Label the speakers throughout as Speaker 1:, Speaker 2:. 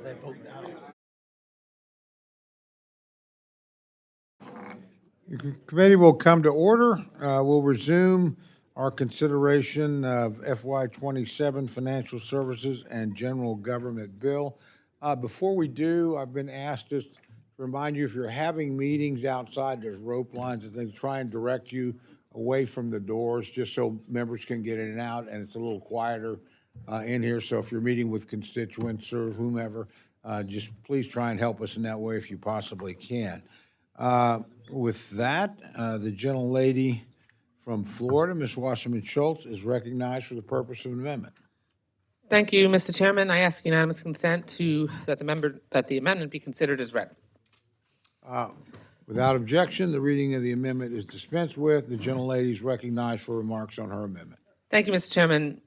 Speaker 1: They vote now.
Speaker 2: The committee will come to order. We'll resume our consideration of FY27 Financial Services and General Government Bill. Before we do, I've been asked just to remind you, if you're having meetings outside, there's rope lines and things, try and direct you away from the doors just so members can get in and out, and it's a little quieter in here. So if you're meeting with constituents or whomever, just please try and help us in that way if you possibly can. With that, the gentlelady from Florida, Ms. Wasserman Schultz, is recognized for the purpose of an amendment.
Speaker 3: Thank you, Mr. Chairman. I ask unanimous consent that the amendment be considered as read.
Speaker 2: Without objection, the reading of the amendment is dispensed with. The gentlelady is recognized for remarks on her amendment.
Speaker 3: Thank you, Mr. Chairman.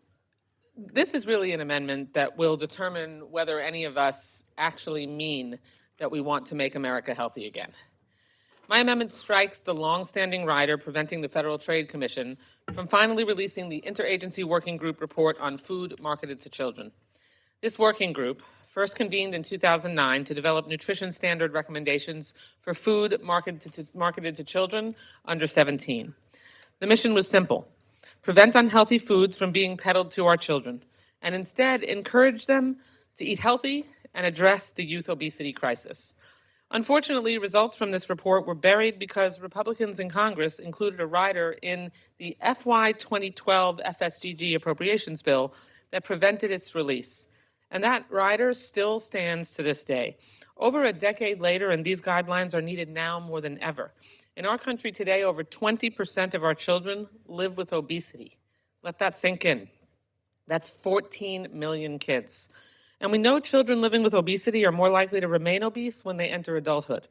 Speaker 3: This is really an amendment that will determine whether any of us actually mean that we want to make America healthy again. My amendment strikes the longstanding rider preventing the Federal Trade Commission from finally releasing the Interagency Working Group report on food marketed to children. This working group, first convened in 2009 to develop nutrition standard recommendations for food marketed to children under 17. The mission was simple: prevent unhealthy foods from being peddled to our children, and instead encourage them to eat healthy and address the youth obesity crisis. Unfortunately, results from this report were buried because Republicans in Congress included a rider in the FY2012 FSGG Appropriations bill that prevented its release. And that rider still stands to this day. Over a decade later, and these guidelines are needed now more than ever. In our country today, over 20% of our children live with obesity. Let that sink in. That's 14 million kids. And we know children living with obesity are more likely to remain obese when they enter adulthood.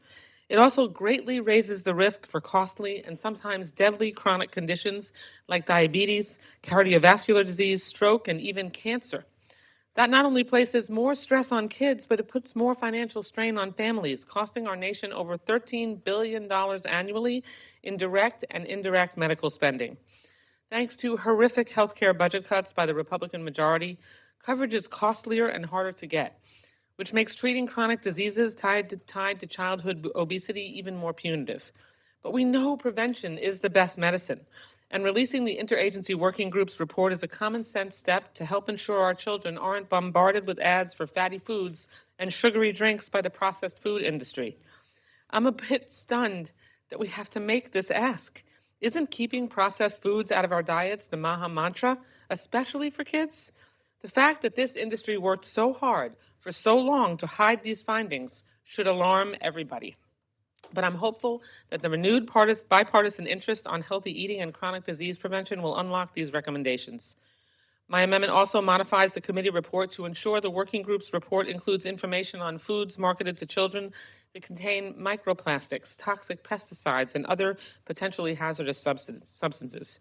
Speaker 3: It also greatly raises the risk for costly and sometimes deadly chronic conditions like diabetes, cardiovascular disease, stroke, and even cancer. That not only places more stress on kids, but it puts more financial strain on families, costing our nation over $13 billion annually in direct and indirect medical spending. Thanks to horrific healthcare budget cuts by the Republican majority, coverage is costlier and harder to get, which makes treating chronic diseases tied to childhood obesity even more punitive. But we know prevention is the best medicine, and releasing the Interagency Working Group's report is a common sense step to help ensure our children aren't bombarded with ads for fatty foods and sugary drinks by the processed food industry. I'm a bit stunned that we have to make this ask. Isn't keeping processed foods out of our diets the Maha mantra, especially for kids? The fact that this industry worked so hard for so long to hide these findings should alarm everybody. But I'm hopeful that the renewed bipartisan interest on healthy eating and chronic disease prevention will unlock these recommendations. My amendment also modifies the committee report to ensure the working group's report includes information on foods marketed to children that contain microplastics, toxic pesticides, and other potentially hazardous substances.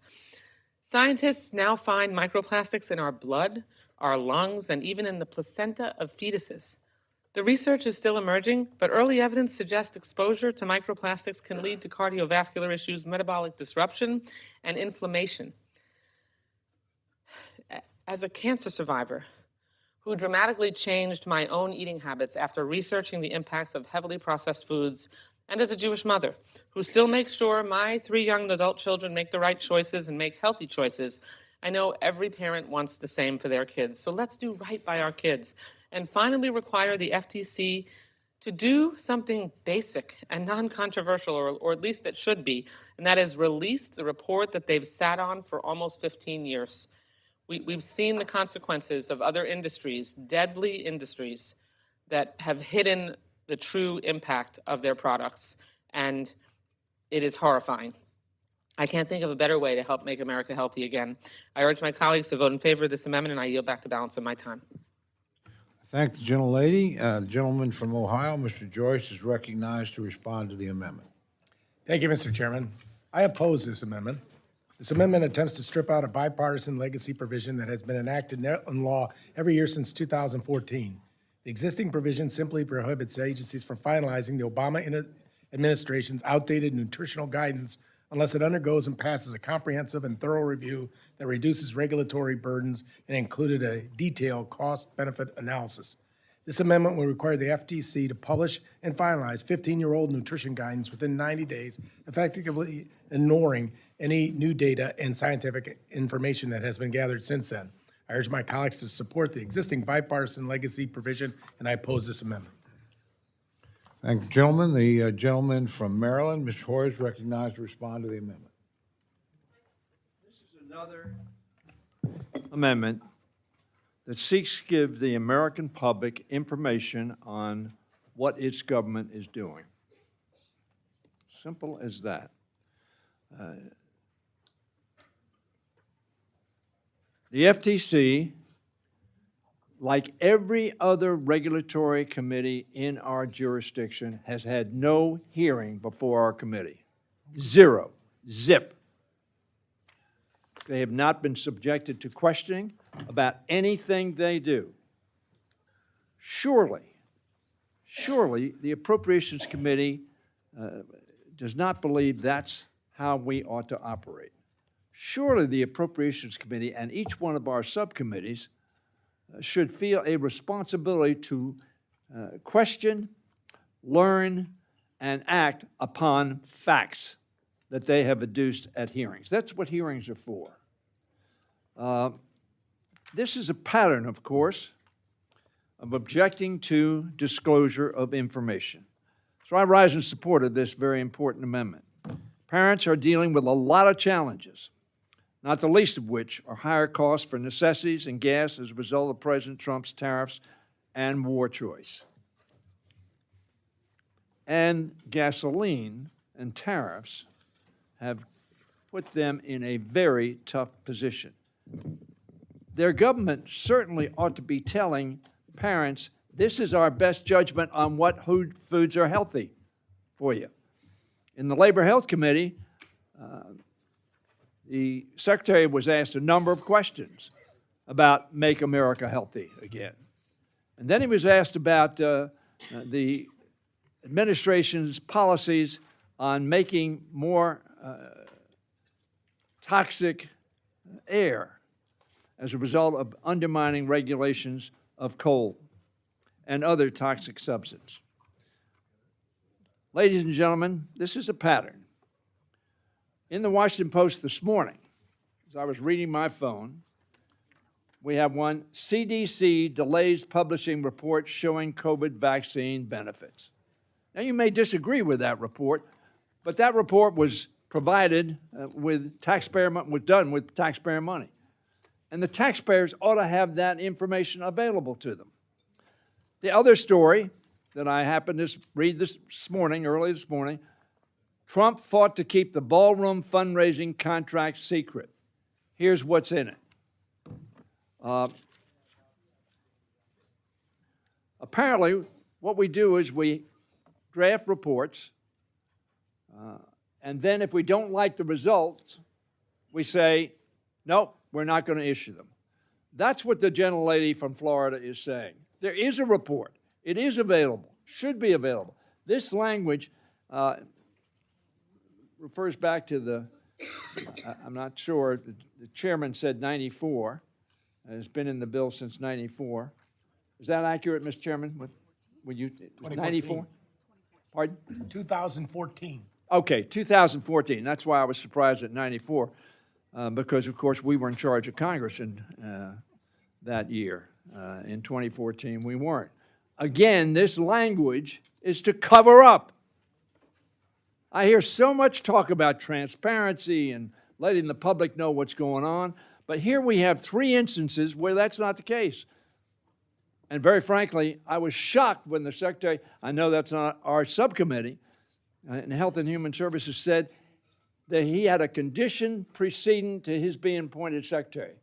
Speaker 3: Scientists now find microplastics in our blood, our lungs, and even in the placenta of fetuses. The research is still emerging, but early evidence suggests exposure to microplastics can lead to cardiovascular issues, metabolic disruption, and inflammation. As a cancer survivor who dramatically changed my own eating habits after researching the impacts of heavily processed foods, and as a Jewish mother who still makes sure my 3 young adult children make the right choices and make healthy choices, I know every parent wants the same for their kids. So let's do right by our kids and finally require the FTC to do something basic and non-controversial, or at least it should be, and that is release the report that they've sat on for almost 15 years. We've seen the consequences of other industries, deadly industries, that have hidden the true impact of their products, and it is horrifying. I can't think of a better way to help make America healthy again. I urge my colleagues to vote in favor of this amendment, and I yield back the balance of my time.
Speaker 2: Thank the gentlelady. The gentleman from Ohio, Mr. Joyce, is recognized to respond to the amendment.
Speaker 1: Thank you, Mr. Chairman. I oppose this amendment. This amendment attempts to strip out a bipartisan legacy provision that has been enacted in law every year since 2014. The existing provision simply prohibits agencies from finalizing the Obama administration's outdated nutritional guidance unless it undergoes and passes a comprehensive and thorough review that reduces regulatory burdens and included a detailed cost-benefit analysis. This amendment will require the FTC to publish and finalize 15-year-old nutrition guidance within 90 days, effectively ignoring any new data and scientific information that has been gathered since then. I urge my colleagues to support the existing bipartisan legacy provision, and I oppose this amendment.
Speaker 2: Thank you, gentlemen. The gentleman from Maryland, Mr. Hoyer, is recognized to respond to the amendment.
Speaker 4: This is another amendment that seeks to give the American public information on what its government is doing. Simple as that. The FTC, like every other regulatory committee in our jurisdiction, has had no hearing before our committee. Zero. Zip. They have not been subjected to questioning about anything they do. Surely, the Appropriations Committee does not believe that's how we ought to operate. Surely the Appropriations Committee and each one of our subcommittees should feel a responsibility to question, learn, and act upon facts that they have adduced at hearings. That's what hearings are for. This is a pattern, of course, of objecting to disclosure of information. So I rise in support of this very important amendment. Parents are dealing with a lot of challenges, not the least of which are higher costs for necessities and gas as a result of President Trump's tariffs and war choice. And gasoline and tariffs have put them in a very tough position. Their government certainly ought to be telling parents, this is our best judgment on what foods are healthy for you. In the Labor Health Committee, the Secretary was asked a number of questions about Make America Healthy Again. And then he was asked about the administration's policies on making more toxic air as a result of undermining regulations of coal and other toxic substances. Ladies and gentlemen, this is a pattern. In the Washington Post this morning, as I was reading my phone, we have one, CDC delays publishing report showing COVID vaccine benefits. Now, you may disagree with that report, but that report was provided with taxpayer money, was done with taxpayer money. And the taxpayers ought to have that information available to them. The other story that I happened to read this morning, early this morning, Trump fought to keep the ballroom fundraising contract secret. Here's what's in it. Apparently, what we do is we draft reports, and then if we don't like the results, we say, nope, we're not going to issue them. That's what the gentlelady from Florida is saying. There is a report. It is available, should be available. This language refers back to the, I'm not sure, the chairman said 94. It's been in the bill since 94. Is that accurate, Mr. Chairman? Would you, 94? Pardon?
Speaker 1: 2014.
Speaker 4: Okay, 2014. That's why I was surprised at 94, because, of course, we were in charge of Congress in that year. In 2014, we weren't. Again, this language is to cover up. I hear so much talk about transparency and letting the public know what's going on, but here we have 3 instances where that's not the case. And very frankly, I was shocked when the Secretary, I know that's not our subcommittee, in Health and Human Services said that he had a condition preceding to his being appointed Secretary.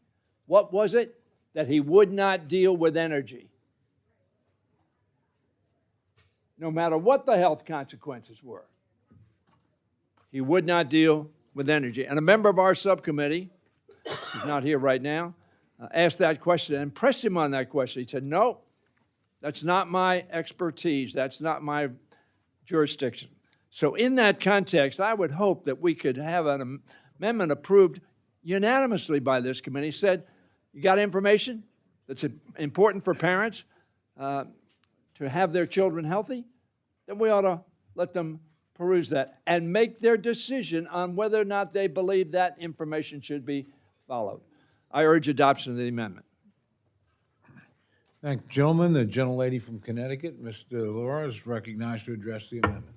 Speaker 4: What was it? That he would not deal with energy. No matter what the health consequences were. He would not deal with energy. And a member of our subcommittee, who's not here right now, asked that question and pressed him on that question. He said, no, that's not my expertise. That's not my jurisdiction. So in that context, I would hope that we could have an amendment approved unanimously by this committee. Said, you got information that's important for parents? to have their children healthy, then we ought to let them peruse that and make their decision on whether or not they believe that information should be followed. I urge adoption of the amendment.
Speaker 2: Thank you, gentlemen. The gentlelady from Connecticut, Ms. DeLaura, is recognized to address the amendment.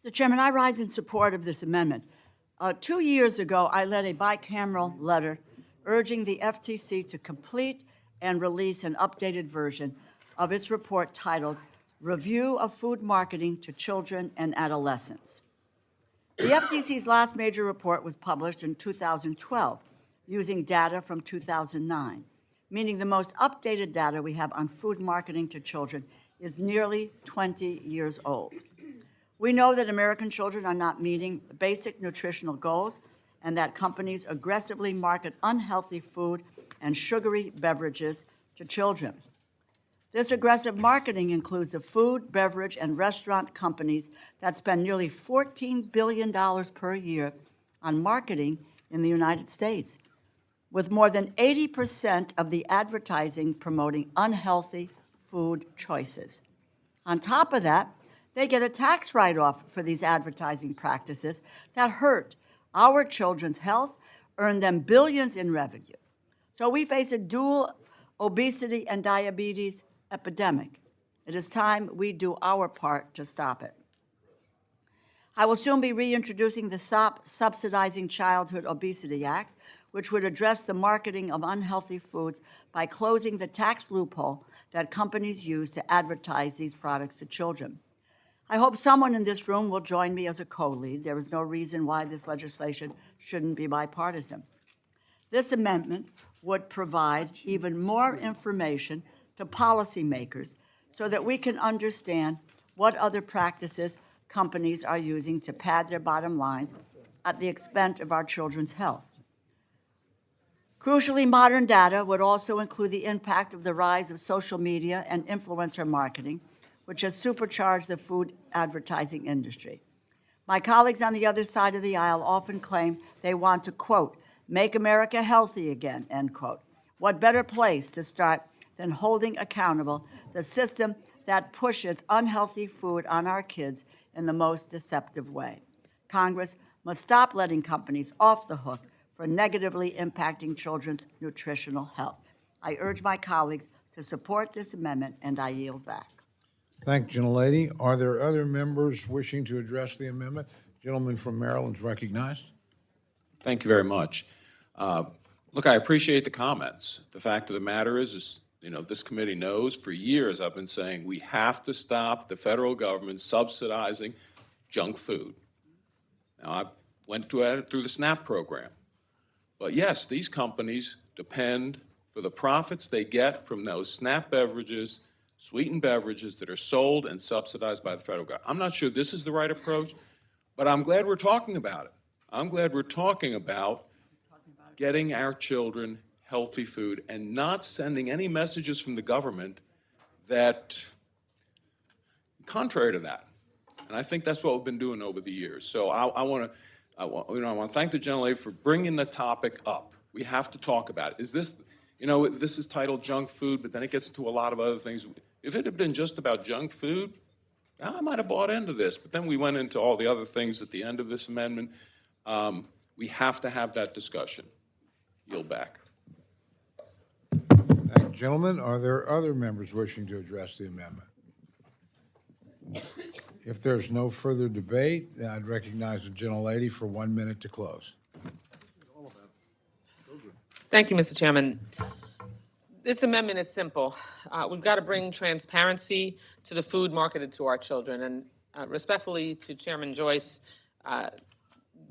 Speaker 5: Mr. Chairman, I rise in support of this amendment. 2 years ago, I led a bicameral letter urging the FTC to complete and release an updated version of its report titled Review of Food Marketing to Children and Adolescents. The FTC's last major report was published in 2012 using data from 2009, meaning the most updated data we have on food marketing to children is nearly 20 years old. We know that American children are not meeting basic nutritional goals and that companies aggressively market unhealthy food and sugary beverages to children. This aggressive marketing includes the food, beverage, and restaurant companies that spend nearly $14 billion per year on marketing in the United States, with more than 80% of the advertising promoting unhealthy food choices. On top of that, they get a tax write-off for these advertising practices that hurt our children's health, earn them billions in revenue. So we face a dual obesity and diabetes epidemic. It is time we do our part to stop it. I will soon be reintroducing the Stop Subsidizing Childhood Obesity Act, which would address the marketing of unhealthy foods by closing the tax loophole that companies use to advertise these products to children. I hope someone in this room will join me as a co-lead. There is no reason why this legislation shouldn't be bipartisan. This amendment would provide even more information to policymakers so that we can understand what other practices companies are using to pad their bottom lines at the expense of our children's health. Crucially, modern data would also include the impact of the rise of social media and influencer marketing, which has supercharged the food advertising industry. My colleagues on the other side of the aisle often claim they want to, quote, make America healthy again, end quote. What better place to start than holding accountable the system that pushes unhealthy food on our kids in the most deceptive way? Congress must stop letting companies off the hook for negatively impacting children's nutritional health. I urge my colleagues to support this amendment, and I yield back.
Speaker 2: Thank you, gentlelady. Are there other members wishing to address the amendment? Gentleman from Maryland is recognized.
Speaker 6: Thank you very much. Look, I appreciate the comments. The fact of the matter is, this committee knows for years I've been saying we have to stop the federal government subsidizing junk food. Now, I went through the SNAP program. But yes, these companies depend for the profits they get from those SNAP beverages, sweetened beverages that are sold and subsidized by the federal government. I'm not sure this is the right approach, but I'm glad we're talking about it. I'm glad we're talking about getting our children healthy food and not sending any messages from the government that contrary to that. And I think that's what we've been doing over the years. So I want to thank the gentlelady for bringing the topic up. We have to talk about it. Is this, this is titled junk food, but then it gets into a lot of other things. If it had been just about junk food, I might have bought into this. But then we went into all the other things at the end of this amendment. We have to have that discussion. Yield back.
Speaker 2: Thank you, gentlemen. Are there other members wishing to address the amendment? If there's no further debate, then I'd recognize the gentlelady for 1 minute to close.
Speaker 3: Thank you, Mr. Chairman. This amendment is simple. We've got to bring transparency to the food marketed to our children. And respectfully to Chairman Joyce,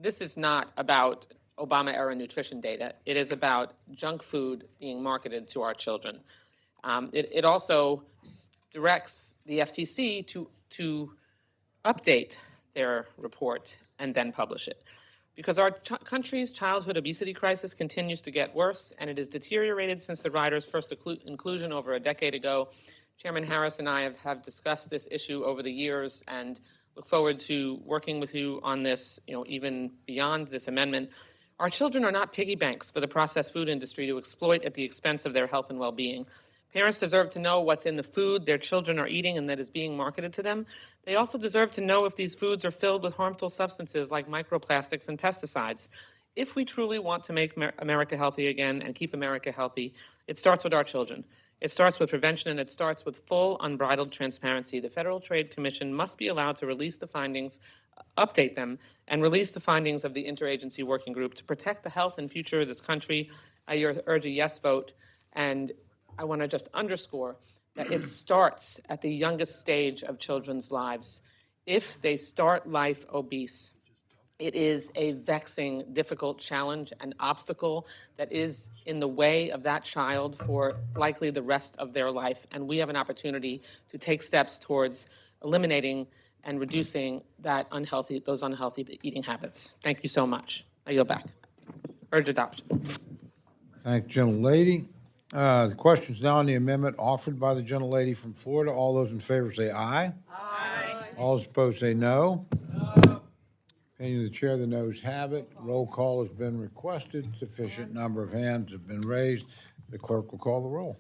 Speaker 3: this is not about Obama-era nutrition data. It is about junk food being marketed to our children. It also directs the FTC to update their report and then publish it. Because our country's childhood obesity crisis continues to get worse, and it has deteriorated since the rider's first inclusion over a decade ago. Chairman Harris and I have discussed this issue over the years and look forward to working with you on this, even beyond this amendment. Our children are not piggy banks for the processed food industry to exploit at the expense of their health and well-being. Parents deserve to know what's in the food their children are eating and that is being marketed to them. They also deserve to know if these foods are filled with harmful substances like microplastics and pesticides. If we truly want to make America healthy again and keep America healthy, it starts with our children. It starts with prevention, and it starts with full, unbridled transparency. The Federal Trade Commission must be allowed to release the findings, update them, and release the findings of the interagency working group to protect the health and future of this country. I urge a yes vote, and I want to just underscore that it starts at the youngest stage of children's lives. If they start life obese, it is a vexing, difficult challenge, an obstacle that is in the way of that child for likely the rest of their life. And we have an opportunity to take steps towards eliminating and reducing those unhealthy eating habits. Thank you so much. I yield back. Urge adoption.
Speaker 2: Thank you, gentlelady. The question is now on the amendment offered by the gentlelady from Florida. All those in favor say aye. Aye. All those opposed say no. No. Opinion of the chair, the noes have it. Roll call has been requested. Sufficient number of hands have been raised. The clerk will call the roll.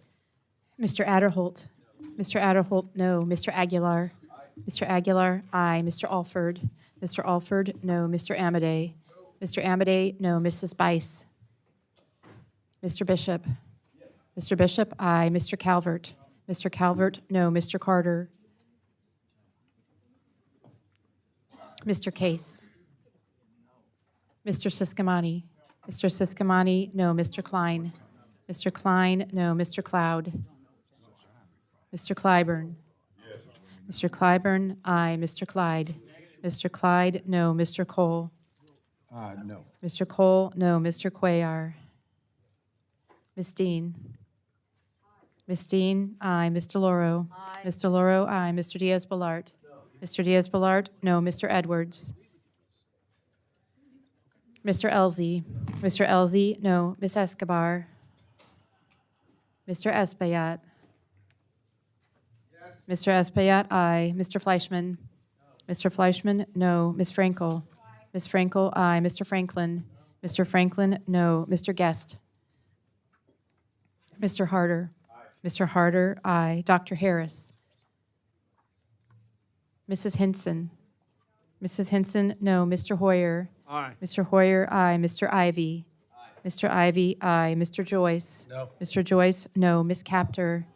Speaker 7: Mr. Adderholt. Mr. Adderholt, no. Mr. Aguilar. Mr. Aguilar, aye. Mr. Alford. Mr. Alford, no. Mr. Amadei. Mr. Amadei, no. Mrs. Bice. Mr. Bishop. Mr. Bishop, aye. Mr. Calvert. Mr. Calvert, no. Mr. Carter. Mr. Case. Mr. Siscomani. Mr. Siscomani, no. Mr. Klein. Mr. Klein, no. Mr. Cloud. Mr. Clyburn. Mr. Clyburn, aye. Mr. Clyde. Mr. Clyde, no. Mr. Cole.
Speaker 2: No.
Speaker 7: Mr. Cole, no. Mr. Cuellar. Ms. Dean. Ms. Dean, aye. Mr. Loro. Aye. Mr. Loro, aye. Mr. Diaz-Balart. Mr. Diaz-Balart, no. Mr. Edwards. Mr. Elzey. Mr. Elzey, no. Ms. Escobar. Mr. Espaillat. Mr. Espaillat, aye. Mr. Fleischman. Mr. Fleischman, no. Ms. Frankel. Ms. Frankel, aye. Mr. Franklin. Mr. Franklin, no. Mr. Guest. Mr. Harder. Mr. Harder, aye. Dr. Harris. Mrs. Hinson. Mrs. Hinson, no. Mr. Hoyer.
Speaker 4: Aye.
Speaker 7: Mr. Hoyer, aye. Mr. Ivy. Mr. Ivy, aye. Mr. Joyce.
Speaker 1: No.
Speaker 7: Mr. Joyce, no. Ms. Capter.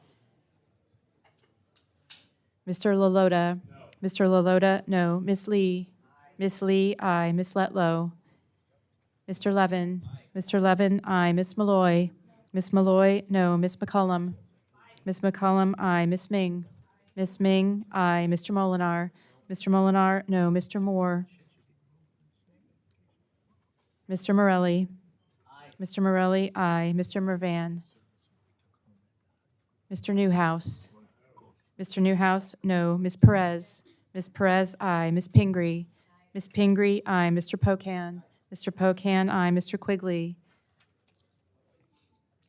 Speaker 7: Mr. Lalota. Mr. Lalota, no. Ms. Lee. Ms. Lee, aye. Ms. Letlow. Mr. Levin. Mr. Levin, aye. Ms. Malloy. Ms. Malloy, no. Ms. McCollum. Ms. McCollum, aye. Ms. Ming. Ms. Ming, aye. Mr. Molinar. Mr. Molinar, no. Mr. Moore. Mr. Morelli. Mr. Morelli, aye. Mr. Mervan. Mr. Newhouse. Mr. Newhouse, no. Ms. Perez. Ms. Perez, aye. Ms. Pingree. Ms. Pingree, aye. Mr. Pocan. Mr. Pocan, aye. Mr. Quigley.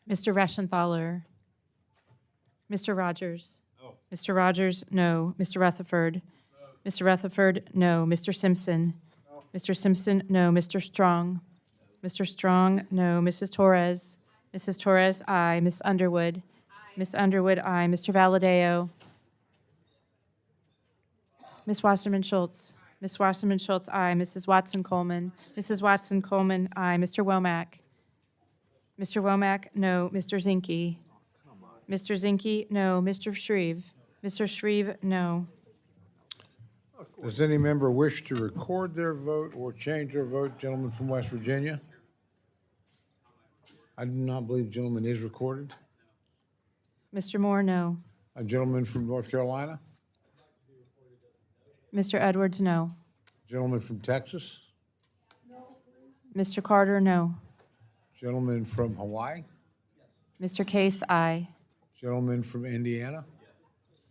Speaker 7: Mr. Reschenthaler. Mr. Rogers. Mr. Rogers, no. Mr. Rutherford. Mr. Rutherford, no. Mr. Simpson. Mr. Simpson, no. Mr. Strong. Mr. Strong, no. Mrs. Torres. Mrs. Torres, aye. Ms. Underwood. Ms. Underwood, aye. Mr. Valadeo. Ms. Wasserman Schultz. Ms. Wasserman Schultz, aye. Mrs. Watson Coleman. Mrs. Watson Coleman, aye. Mr. Womack. Mr. Womack, no. Mr. Zinke. Mr. Zinke, no. Mr. Shreve. Mr. Shreve, no.
Speaker 2: Does any member wish to record their vote or change their vote? Gentleman from West Virginia? I do not believe the gentleman is recorded.
Speaker 7: Mr. Moore, no.
Speaker 2: A gentleman from North Carolina?
Speaker 7: Mr. Edwards, no.
Speaker 2: Gentleman from Texas?
Speaker 7: Mr. Carter, no.
Speaker 2: Gentleman from Hawaii?
Speaker 7: Mr. Case, aye.
Speaker 2: Gentleman from Indiana?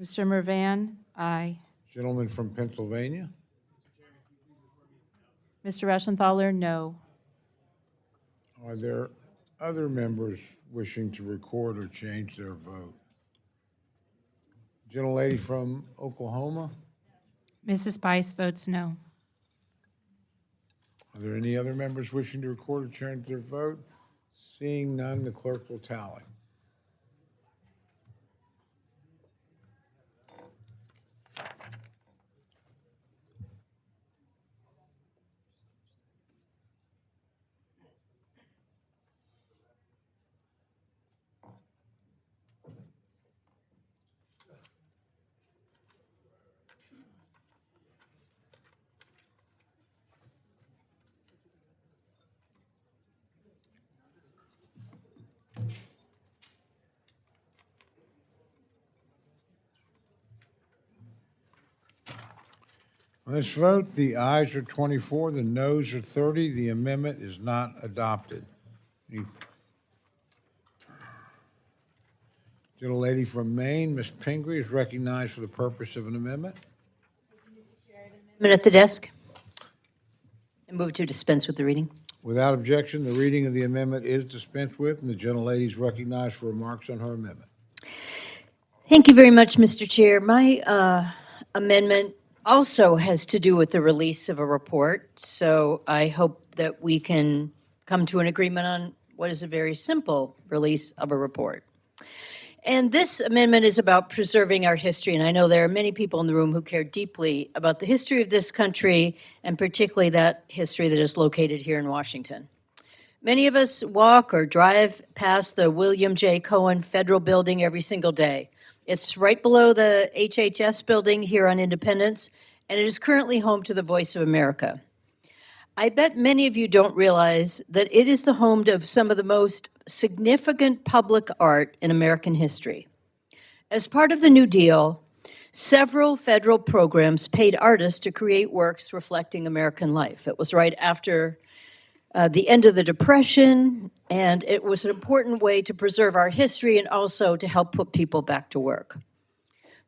Speaker 7: Mr. Mervan, aye.
Speaker 2: Gentleman from Pennsylvania?
Speaker 7: Mr. Reschenthaler, no.
Speaker 2: Are there other members wishing to record or change their vote? Gentlelady from Oklahoma?
Speaker 7: Mrs. Bice votes no.
Speaker 2: Are there any other members wishing to record or change their vote? Seeing none, the clerk will tally. On this vote, the ayes are 24, the noes are 30. The amendment is not adopted. The gentlelady from Maine, Ms. Pingree, is recognized for the purpose of an amendment.
Speaker 8: Amendment at the desk. And move to dispense with the reading.
Speaker 2: Without objection, the reading of the amendment is dispensed with, and the gentlelady is recognized for remarks on her amendment.
Speaker 8: Thank you very much, Mr. Chair. My amendment also has to do with the release of a report, so I hope that we can come to an agreement on what is a very simple release of a report. And this amendment is about preserving our history, and I know there are many people in the room who care deeply about the history of this country, and particularly that history that is located here in Washington. Many of us walk or drive past the William J. Cohen Federal Building every single day. It's right below the HHS building here on Independence, and it is currently home to the Voice of America. I bet many of you don't realize that it is the home of some of the most significant public art in American history. As part of the New Deal, several federal programs paid artists to create works reflecting American life. It was right after the end of the Depression, and it was an important way to preserve our history and also to help put people back to work.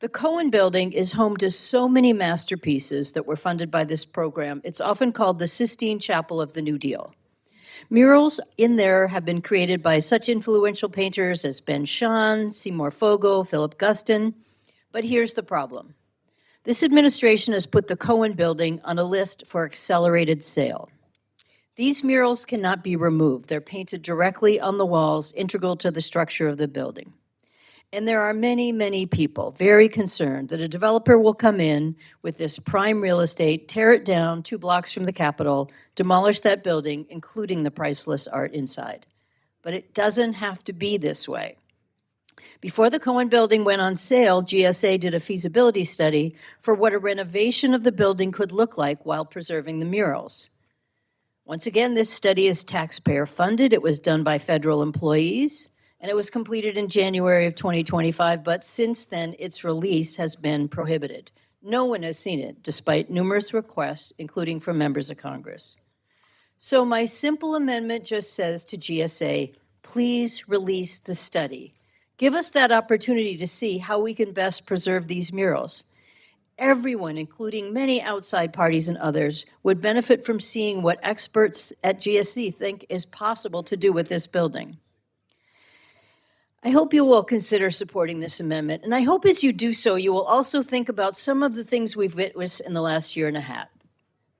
Speaker 8: The Cohen Building is home to so many masterpieces that were funded by this program. It's often called the Sistine Chapel of the New Deal. Murals in there have been created by such influential painters as Ben Shahn, Seymour Fogel, Philip Guston. But here's the problem. This administration has put the Cohen Building on a list for accelerated sale. These murals cannot be removed. They're painted directly on the walls, integral to the structure of the building. And there are many, many people very concerned that a developer will come in with this prime real estate, tear it down 2 blocks from the Capitol, demolish that building, including the priceless art inside. But it doesn't have to be this way. Before the Cohen Building went on sale, GSA did a feasibility study for what a renovation of the building could look like while preserving the murals. Once again, this study is taxpayer funded. It was done by federal employees, and it was completed in January of 2025, but since then, its release has been prohibited. No one has seen it, despite numerous requests, including from members of Congress. So my simple amendment just says to GSA, please release the study. Give us that opportunity to see how we can best preserve these murals. Everyone, including many outside parties and others, would benefit from seeing what experts at GSC think is possible to do with this building. I hope you will consider supporting this amendment, and I hope as you do so, you will also think about some of the things we've witnessed in the last year and a half.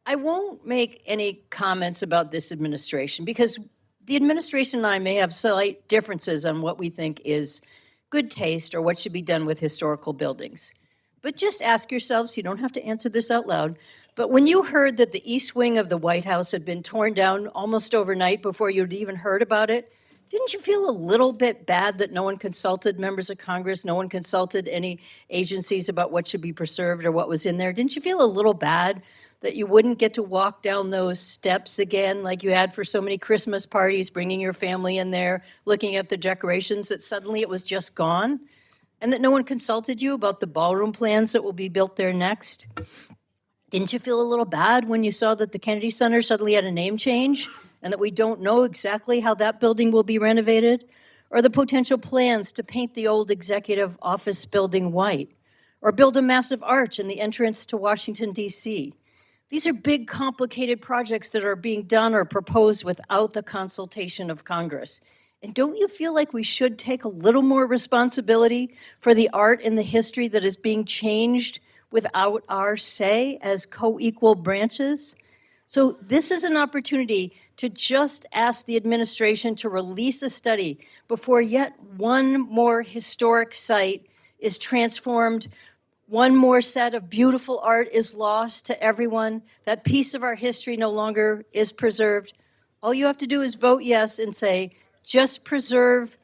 Speaker 8: I won't make any comments about this administration because the administration and I may have slight differences on what we think is good taste or what should be done with historical buildings. But just ask yourselves, you don't have to answer this out loud, but when you heard that the east wing of the White House had been torn down almost overnight before you'd even heard about it, didn't you feel a little bit bad that no one consulted members of Congress, no one consulted any agencies about what should be preserved or what was in there? Didn't you feel a little bad that you wouldn't get to walk down those steps again like you had for so many Christmas parties, bringing your family in there, looking at the decorations, that suddenly it was just gone? And that no one consulted you about the ballroom plans that will be built there next? Didn't you feel a little bad when you saw that the Kennedy Center suddenly had a name change and that we don't know exactly how that building will be renovated? Or the potential plans to paint the old executive office building white or build a massive arch in the entrance to Washington, D.C.? These are big, complicated projects that are being done or proposed without the consultation of Congress. And don't you feel like we should take a little more responsibility for the art and the history that is being changed without our say as co-equal branches? So this is an opportunity to just ask the administration to release a study before yet one more historic site is transformed, one more set of beautiful art is lost to everyone, that piece of our history no longer is preserved. All you have to do is vote yes and say, just preserve,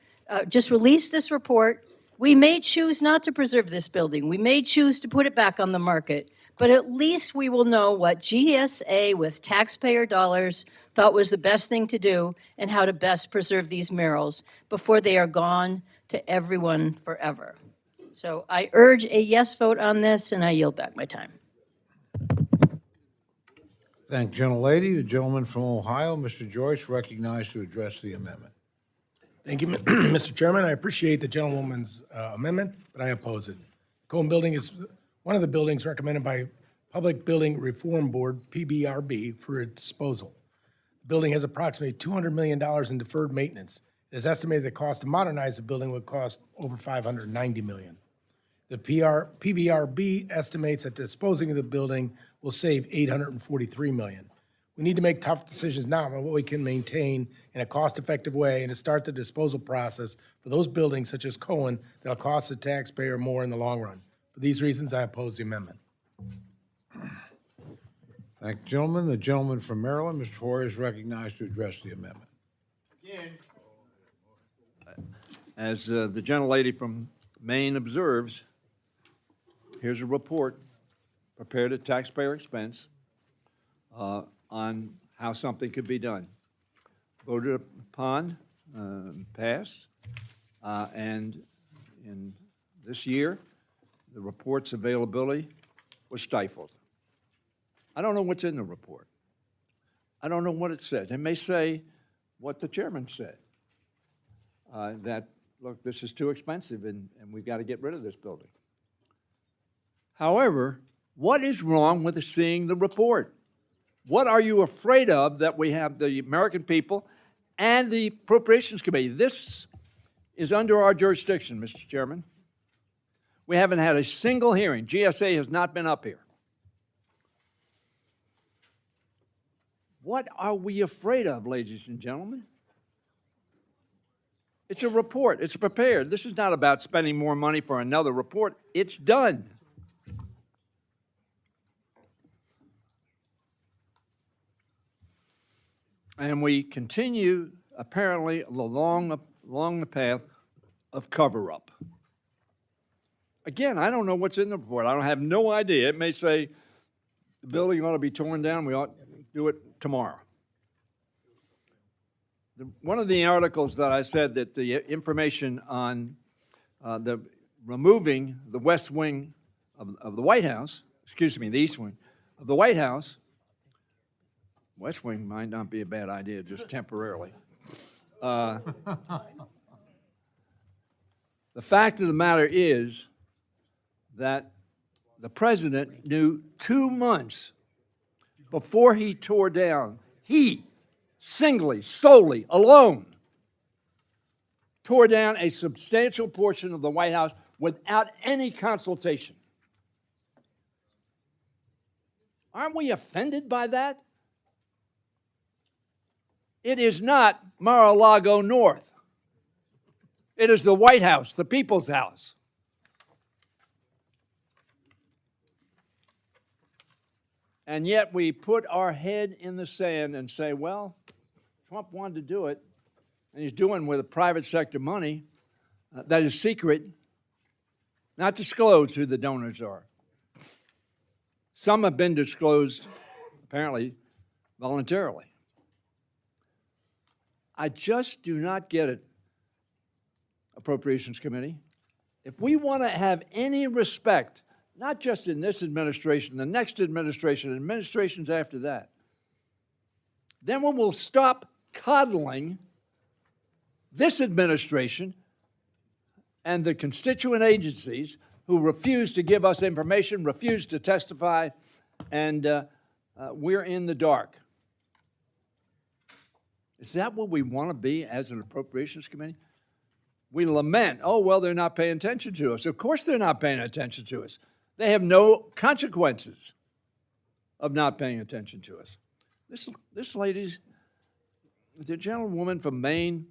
Speaker 8: just release this report. We may choose not to preserve this building. We may choose to put it back on the market. But at least we will know what GSA with taxpayer dollars thought was the best thing to do and how to best preserve these murals before they are gone to everyone forever. So I urge a yes vote on this, and I yield back my time.
Speaker 2: Thank you, gentlelady. The gentleman from Ohio, Mr. Joyce, recognized to address the amendment.
Speaker 1: Thank you, Mr. Chairman. I appreciate the gentlewoman's amendment, but I oppose it. Cohen Building is one of the buildings recommended by Public Building Reform Board, PBRB, for its disposal. The building has approximately $200 million in deferred maintenance. It is estimated the cost to modernize the building would cost over $590 million. The PBRB estimates that disposing of the building will save $843 million. We need to make tough decisions now on what we can maintain in a cost-effective way and to start the disposal process for those buildings such as Cohen that'll cost the taxpayer more in the long run. For these reasons, I oppose the amendment.
Speaker 2: Thank you, gentlemen. The gentleman from Maryland, Mr. Hoyer, is recognized to address the amendment.
Speaker 4: As the gentlelady from Maine observes, here's a report prepared at taxpayer expense on how something could be done. Voted upon, passed, and in this year, the report's availability was stifled. I don't know what's in the report. I don't know what it says. It may say what the chairman said, that, look, this is too expensive and we've got to get rid of this building. However, what is wrong with seeing the report? What are you afraid of that we have the American people and the Appropriations Committee? This is under our jurisdiction, Mr. Chairman. We haven't had a single hearing. GSA has not been up here. What are we afraid of, ladies and gentlemen? It's a report. It's prepared. This is not about spending more money for another report. It's done. And we continue, apparently, along the path of cover-up. Again, I don't know what's in the report. I have no idea. It may say the building ought to be torn down. We ought to do it tomorrow. One of the articles that I said that the information on the removing the west wing of the White House, excuse me, the east wing of the White House, west wing might not be a bad idea, just temporarily. The fact of the matter is that the president knew 2 months before he tore down, he singly, solely, alone, tore down a substantial portion of the White House without any consultation. Aren't we offended by that? It is not Mar-a-Lago North. It is the White House, the people's house. And yet we put our head in the sand and say, well, Trump wanted to do it, and he's doing with private sector money that is secret, not disclosed who the donors are. Some have been disclosed, apparently, voluntarily. I just do not get it, Appropriations Committee. If we want to have any respect, not just in this administration, the next administration, administrations after that, then we will stop coddling this administration and the constituent agencies who refuse to give us information, refuse to testify, and we're in the dark. Is that what we want to be as an Appropriations Committee? We lament, oh, well, they're not paying attention to us. Of course they're not paying attention to us. They have no consequences of not paying attention to us. This lady's, the gentlewoman from Maine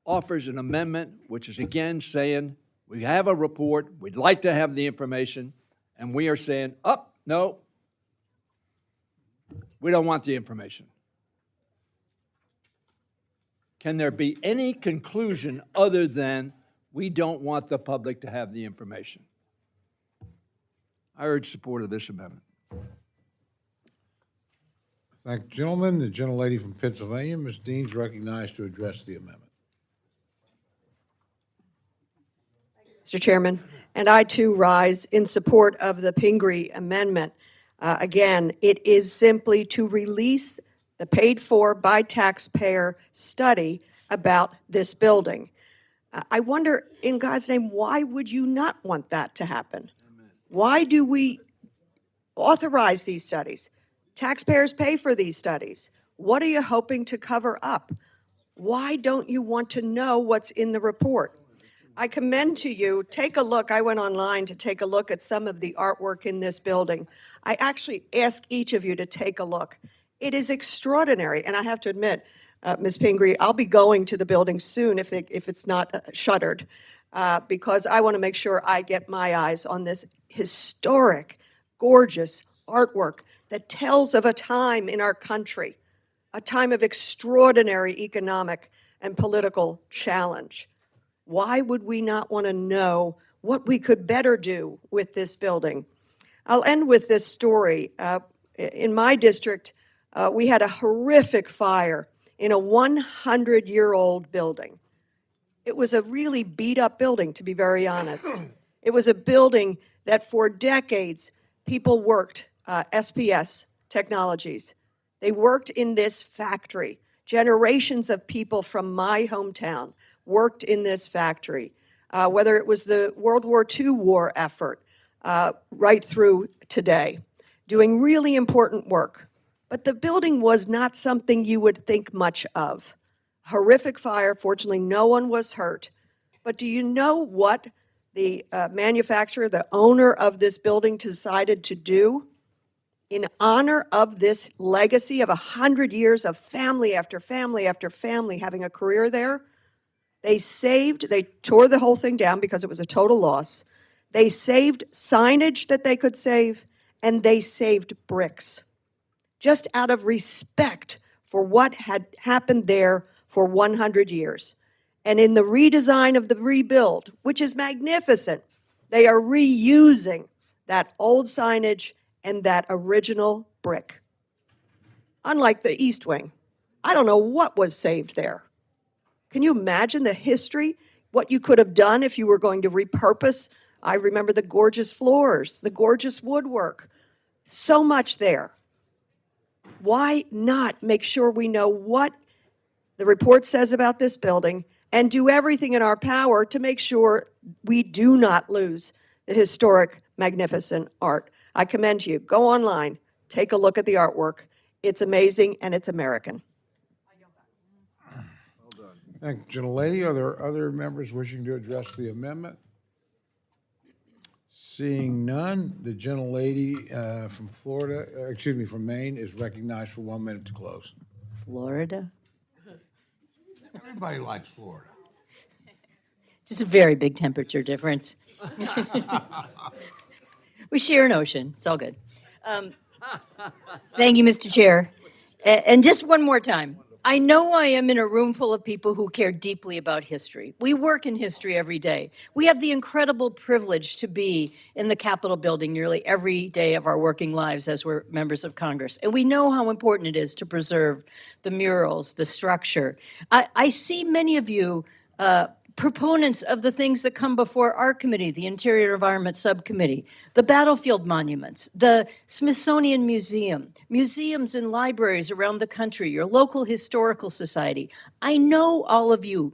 Speaker 4: offers an amendment, which is again saying, we have a report, we'd like to have the information, and we are saying, no, we don't want the information. Can there be any conclusion other than we don't want the public to have the information? I urge support of this amendment.
Speaker 2: Thank you, gentlemen. The gentlelady from Pennsylvania, Ms. Dean's recognized to address the amendment.
Speaker 9: Mr. Chairman, and I too rise in support of the Pingree amendment. Again, it is simply to release the paid-for by taxpayer study about this building. I wonder, in God's name, why would you not want that to happen? Why do we authorize these studies? Taxpayers pay for these studies. What are you hoping to cover up? Why don't you want to know what's in the report? I commend to you, take a look. I went online to take a look at some of the artwork in this building. I actually ask each of you to take a look. It is extraordinary, and I have to admit, Ms. Pingree, I'll be going to the building soon if it's not shuttered, because I want to make sure I get my eyes on this historic, gorgeous artwork that tells of a time in our country, a time of extraordinary economic and political challenge. Why would we not want to know what we could better do with this building? I'll end with this story. In my district, we had a horrific fire in a 100-year-old building. It was a really beat-up building, to be very honest. It was a building that for decades people worked, SPS Technologies. They worked in this factory. Generations of people from my hometown worked in this factory, whether it was the World War II war effort right through today, doing really important work. But the building was not something you would think much of. Horrific fire, fortunately no one was hurt. But do you know what the manufacturer, the owner of this building decided to do? In honor of this legacy of 100 years of family after family after family having a career there, they tore the whole thing down because it was a total loss. They saved signage that they could save, and they saved bricks, just out of respect for what had happened there for 100 years. And in the redesign of the rebuild, which is magnificent, they are reusing that old signage and that original brick. Unlike the East Wing, I don't know what was saved there. Can you imagine the history, what you could have done if you were going to repurpose? I remember the gorgeous floors, the gorgeous woodwork, so much there. Why not make sure we know what the report says about this building and do everything in our power to make sure we do not lose the historic, magnificent art? I commend you. Go online, take a look at the artwork. It's amazing and it's American.
Speaker 2: Thank you, gentlelady. Are there other members wishing to address the amendment? Seeing none, the gentlelady from from Maine is recognized for 1 minute to close.
Speaker 8: Florida?
Speaker 2: Everybody likes Florida.
Speaker 8: Just a very big temperature difference. We share an ocean. It's all good. Thank you, Mr. Chair. And just one more time. I know I am in a room full of people who care deeply about history. We work in history every day. We have the incredible privilege to be in the Capitol building nearly every day of our working lives as we're members of Congress. And we know how important it is to preserve the murals, the structure. I see many of you proponents of the things that come before our committee, the Interior Environment Subcommittee, the battlefield monuments, the Smithsonian Museum, museums and libraries around the country, your local historical society. I know all of you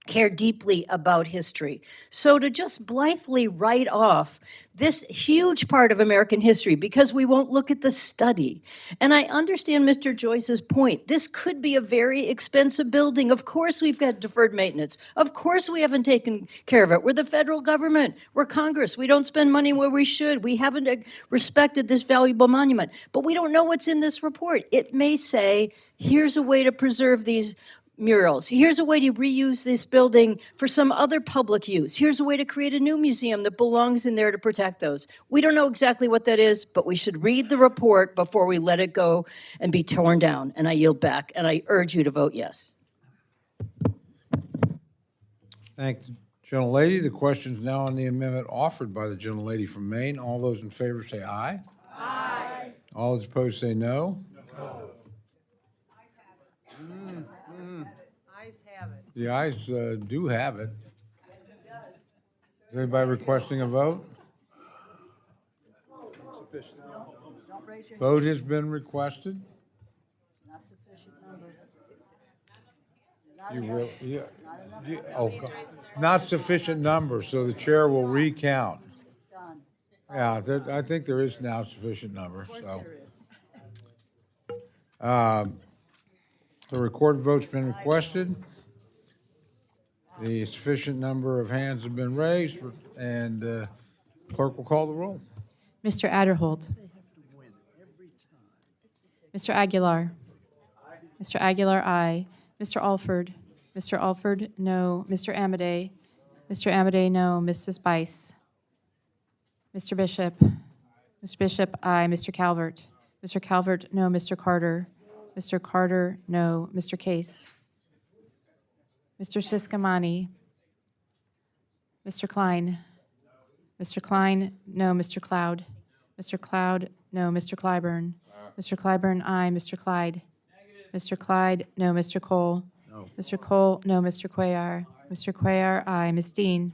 Speaker 8: care deeply about history. So to just blithely write off this huge part of American history because we won't look at the study. And I understand Mr. Joyce's point. This could be a very expensive building. Of course we've got deferred maintenance. Of course we haven't taken care of it. We're the federal government. We're Congress. We don't spend money where we should. We haven't respected this valuable monument. But we don't know what's in this report. It may say, here's a way to preserve these murals. Here's a way to reuse this building for some other public use. Here's a way to create a new museum that belongs in there to protect those. We don't know exactly what that is, but we should read the report before we let it go and be torn down. And I yield back, and I urge you to vote yes.
Speaker 2: Thank the gentlelady. The question is now on the amendment offered by the gentlelady from Maine. All those in favor say aye. Aye. All those opposed say no. The ayes do have it. Is anybody requesting a vote? Vote has been requested.
Speaker 5: Not sufficient number.
Speaker 2: Not sufficient number, so the chair will recount. Yeah, I think there is now sufficient number, so. The recorded vote's been requested. The sufficient number of hands have been raised, and clerk will call the roll.
Speaker 7: Mr. Adderholt. Mr. Aguilar. Mr. Aguilar, aye. Mr. Alford. Mr. Alford, no. Mr. Amade. Mr. Amade, no. Mrs. Bice. Mr. Bishop. Mr. Bishop, aye. Mr. Calvert. Mr. Calvert, no. Mr. Carter. Mr. Carter, no. Mr. Case. Mr. Siscomani. Mr. Klein. Mr. Klein, no. Mr. Cloud. Mr. Cloud, no. Mr. Clyburn. Mr. Clyburn, aye. Mr. Clyde. Mr. Clyde, no. Mr. Cole. Mr. Cole, no. Mr. Cuellar. Mr. Cuellar, aye. Ms. Dean.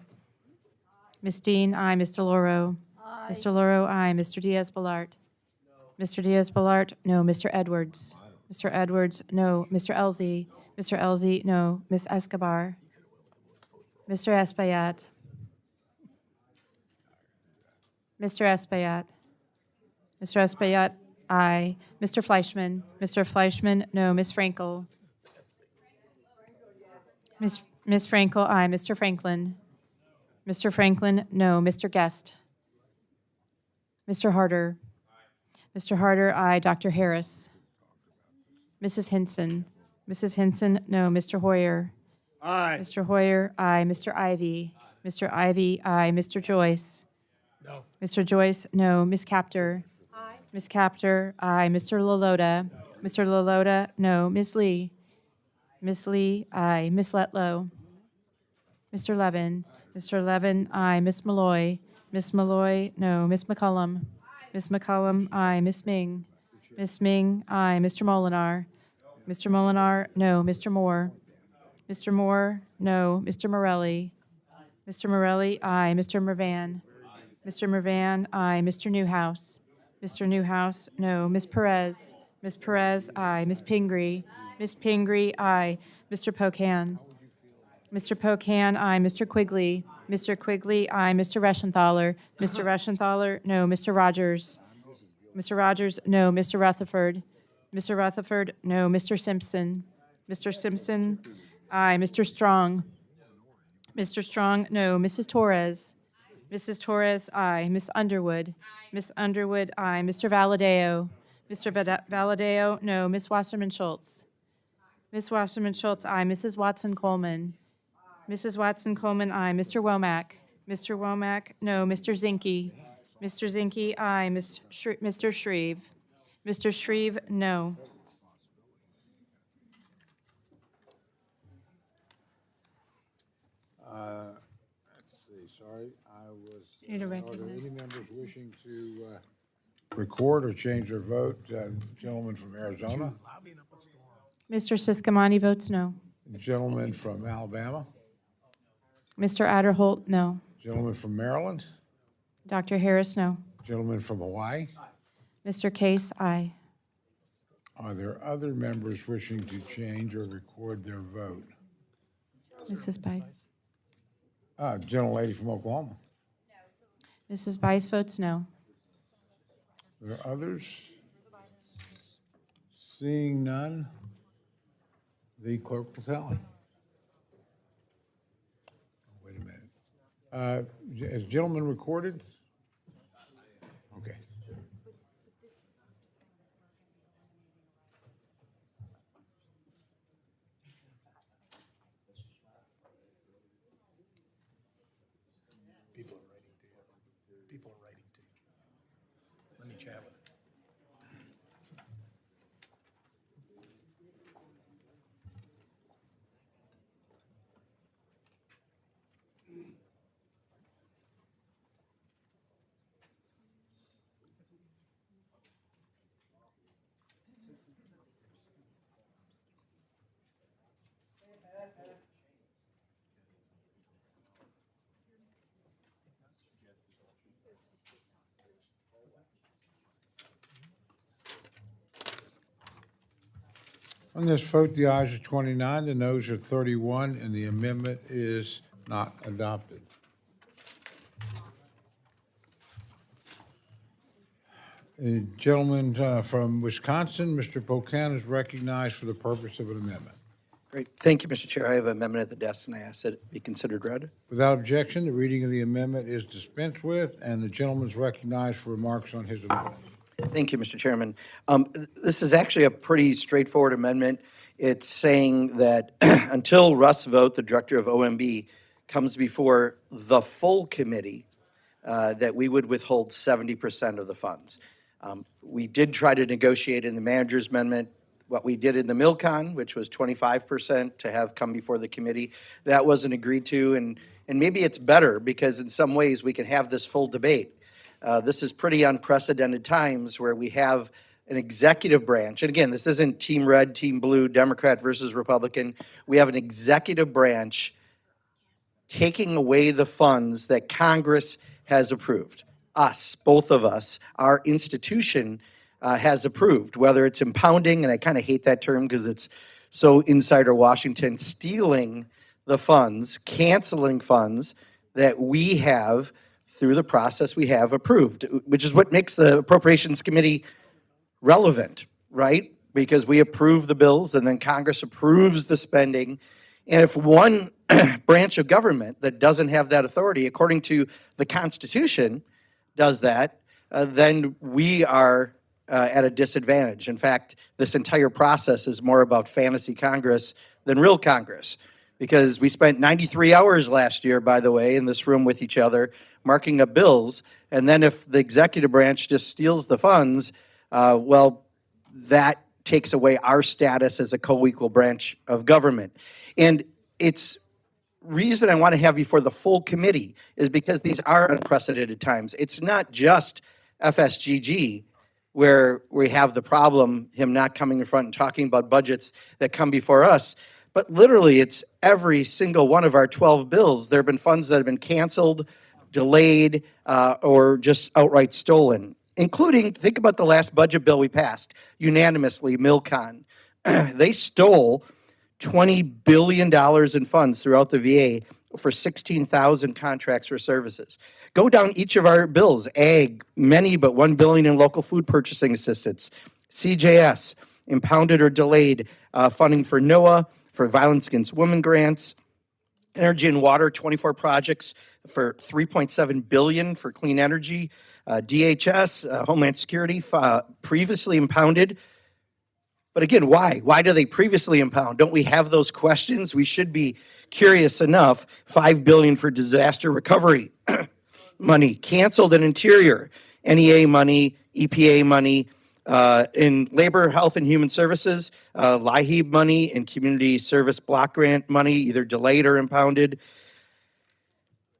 Speaker 7: Ms. Dean, aye. Mr. Loro. Mr. Loro, aye. Mr. Diaz-Balart. Mr. Diaz-Balart, no. Mr. Edwards. Mr. Edwards, no. Mr. Elzey. Mr. Elzey, no. Ms. Escobar. Mr. Espaillat. Mr. Espaillat. Mr. Espaillat, aye. Mr. Fleischman. Mr. Fleischman, no. Ms. Frankel. Ms. Frankel, aye. Mr. Franklin. Mr. Franklin, no. Mr. Guest. Mr. Harder. Mr. Harder, aye. Dr. Harris. Mrs. Hinson. Mrs. Hinson, no. Mr. Hoyer.
Speaker 4: Aye.
Speaker 7: Mr. Hoyer, aye. Mr. Ivy. Mr. Ivy, aye. Mr. Joyce.
Speaker 1: No.
Speaker 7: Mr. Joyce, no. Ms. Capter. Aye. Ms. Capter, aye. Mr. Lalota. Mr. Lalota, no. Ms. Lee. Ms. Lee, aye. Ms. Letlow. Mr. Levin. Mr. Levin, aye. Ms. Malloy. Ms. Malloy, no. Ms. McCullum. Ms. McCullum, aye. Ms. Ming. Ms. Ming, aye. Mr. Molinar. Mr. Molinar, no. Mr. Moore. Mr. Moore, no. Mr. Morelli. Mr. Morelli, aye. Mr. Mervan. Mr. Mervan, aye. Mr. Newhouse. Mr. Newhouse, no. Ms. Perez. Ms. Perez, aye. Ms. Pingree. Ms. Pingree, aye. Mr. Pocan. Mr. Pocan, aye. Mr. Quigley. Mr. Quigley, aye. Mr. Reschenthaler. Mr. Reschenthaler, no. Mr. Rogers. Mr. Rogers, no. Mr. Rutherford. Mr. Rutherford, no. Mr. Simpson. Mr. Simpson, aye. Mr. Strong. Mr. Strong, no. Mrs. Torres. Mrs. Torres, aye. Miss Underwood. Miss Underwood, aye. Mr. Valadeo. Mr. Valadeo, no. Miss Wasserman Schultz. Miss Wasserman Schultz, aye. Mrs. Watson Coleman. Mrs. Watson Coleman, aye. Mr. Womack. Mr. Womack, no. Mr. Zinke. Mr. Zinke, aye. Mr. Shreve. Mr. Shreve, no.
Speaker 2: Let's see, sorry, I was.
Speaker 7: Need to
Speaker 2: Are there
Speaker 7: recognize.
Speaker 2: any members wishing to record or change their vote? Gentleman from Arizona,
Speaker 7: Mr. Siscomani votes no.
Speaker 2: gentleman from Alabama,
Speaker 7: Mr. Adderholt, no.
Speaker 2: gentleman from Maryland,
Speaker 7: Dr. Harris, no.
Speaker 2: gentleman from Hawaii.
Speaker 7: Mr. Case, aye.
Speaker 2: Are there other members wishing to change or record their vote?
Speaker 7: Mrs. Bice?
Speaker 2: Gentlelady from Oklahoma.
Speaker 7: Mrs. Bice votes no.
Speaker 2: Are there others? Seeing none, the clerk will tally. Wait a minute. Is gentleman recorded? Okay.
Speaker 1: People are writing to you. People are writing to you. Let me chat with them.
Speaker 2: On this vote, the ayes are 29, the noes are 31, and the amendment is not adopted. The gentleman from Wisconsin, Mr. Pocan, is recognized for the purpose of an amendment.
Speaker 10: Great. Thank you, Mr. Chair. I have an amendment at the desk, and I ask that it be considered read.
Speaker 2: Without objection, the reading of the amendment is dispensed with, and the gentleman is recognized for remarks on his amendment.
Speaker 10: Thank you, Mr. Chairman. This is actually a pretty straightforward amendment. It's saying that until Russ Vogt, the director of OMB, comes before the full committee, that we would withhold 70% of the funds. We did try to negotiate in the manager's amendment what we did in the MilCon, which was 25% to have come before the committee. That wasn't agreed to, and maybe it's better because in some ways we can have this full debate. This is pretty unprecedented times where we have an executive branch, and again, this isn't team red, team blue, Democrat versus Republican. We have an executive branch taking away the funds that Congress has approved. Us, both of us, our institution has approved, whether it's impounding, and I kind of hate that term because it's so insider Washington, stealing the funds, canceling funds that we have through the process we have approved, which is what makes the Appropriations Committee relevant, right? Because we approve the bills and then Congress approves the spending. And if one branch of government that doesn't have that authority, according to the Constitution, does that, then we are at a disadvantage. In fact, this entire process is more about fantasy Congress than real Congress, because we spent 93 hours last year, by the way, in this room with each other, marking up bills, and then if the executive branch just steals the funds, well, that takes away our status as a co-equal branch of government. And it's reason I want to have before the full committee is because these are unprecedented times. It's not just FSGG where we have the problem, him not coming in front and talking about budgets that come before us, but literally it's every single one of our 12 bills. There have been funds that have been canceled, delayed, or just outright stolen, including, think about the last budget bill we passed unanimously, MilCon. They stole $20 billion in funds throughout the VA for 16,000 contracts or services. Go down each of our bills, ag, many but $1 billion in local food purchasing assistance, CJS, impounded or delayed funding for NOAA, for violence against women grants, energy and water, 24 projects for $3.7 billion for clean energy, DHS, Homeland Security, previously impounded. But again, why? Why do they previously impound? Don't we have those questions? We should be curious enough. $5 billion for disaster recovery money, canceled in Interior, NEA money, EPA money, in Labor, Health, and Human Services, LIHEAP money, and Community Service Block Grant money, either delayed or impounded.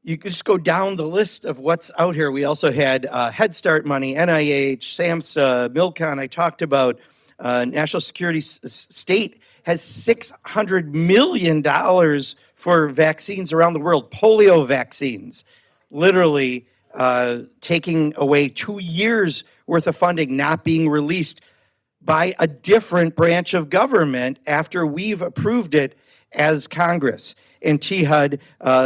Speaker 10: You could just go down the list of what's out here. We also had Head Start money, NIH, SAMHSA, MilCon, I talked about. National Security State has $600 million for vaccines around the world, polio vaccines, literally taking away 2 years worth of funding not being released by a different branch of government after we've approved it as Congress. and THUD,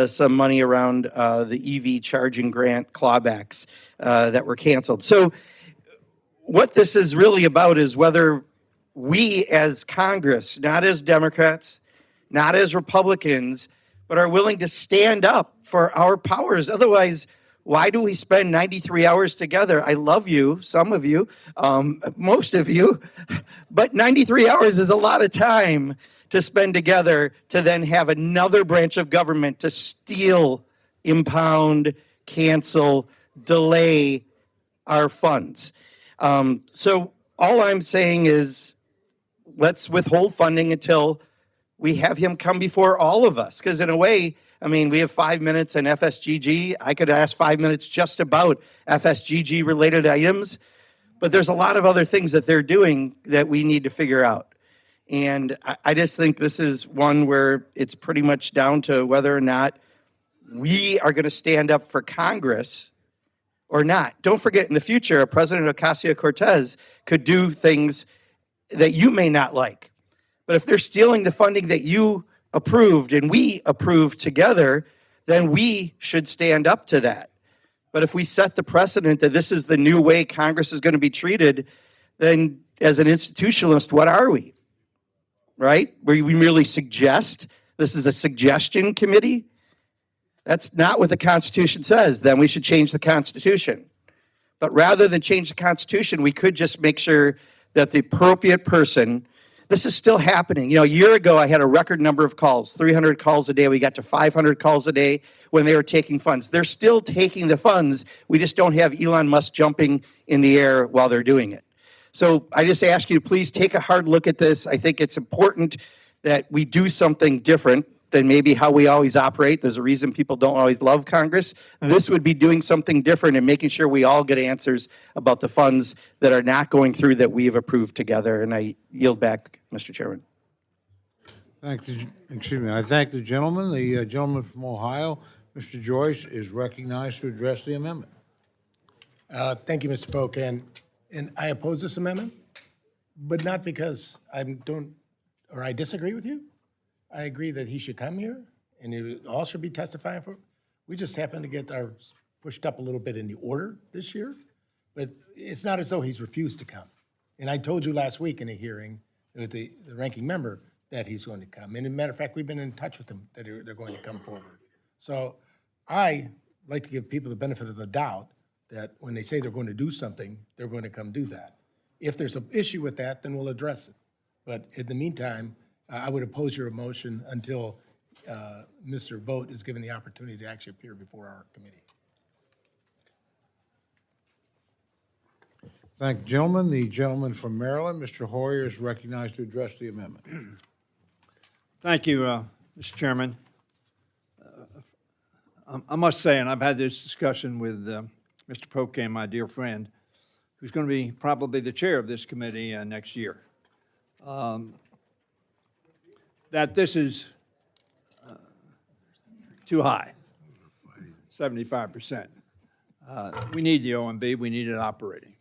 Speaker 10: some money around the EV charging grant clawbacks that were canceled. So what this is really about is whether we as Congress, not as Democrats, not as Republicans, but are willing to stand up for our powers. Otherwise, why do we spend 93 hours together? I love you, some of you, most of you, but 93 hours is a lot of time to spend together to then have another branch of government to steal, impound, cancel, delay our funds. So all I'm saying is let's withhold funding until we have him come before all of us. Because in a way, I mean, we have 5 minutes in FSGG. I could ask 5 minutes just about FSGG related items, but there's a lot of other things that they're doing that we need to figure out. And I just think this is one where it's pretty much down to whether or not we are going to stand up for Congress or not. Don't forget, in the future, President Ocasio-Cortez could do things that you may not like. But if they're stealing the funding that you approved and we approved together, then we should stand up to that. But if we set the precedent that this is the new way Congress is going to be treated, then as an institutionalist, what are we? Right? Where we merely suggest, this is a suggestion committee? That's not what the Constitution says. Then we should change the Constitution. But rather than change the Constitution, we could just make sure that the appropriate person, this is still happening. You know, a year ago, I had a record number of calls, 300 calls a day. We got to 500 calls a day when they were taking funds. They're still taking the funds. We just don't have Elon Musk jumping in the air while they're doing it. So I just ask you to please take a hard look at this. I think it's important that we do something different than maybe how we always operate. There's a reason people don't always love Congress. This would be doing something different and making sure we all get answers about the funds that are not going through that we have approved together. And I yield back, Mr. Chairman.
Speaker 2: I thank the gentleman. The gentleman from Ohio, Mr. Joyce, is recognized to address the amendment.
Speaker 1: Thank you, Mr. Polk, and I oppose this amendment, but not because I disagree with you. I agree that he should come here, and it all should be testifying for. We just happen to get ours pushed up a little bit in the order this year, but it's not as though he's refused to come. And I told you last week in a hearing with the ranking member that he's going to come. And as a matter of fact, we've been in touch with them that they're going to come forward. So I like to give people the benefit of the doubt that when they say they're going to do something, they're going to come do that. If there's an issue with that, then we'll address it. But in the meantime, I would oppose your motion until Mr. Vogt is given the opportunity to actually appear before our committee.
Speaker 2: Thank the gentleman. The gentleman from Maryland, Mr. Hoyer, is recognized to address the amendment.
Speaker 4: Thank you, Mr. Chairman. I must say, and I've had this discussion with Mr. Pocan, my dear friend, who's going to be probably the chair of this committee next year, that this is too high, 75%. We need the OMB. We need it operating.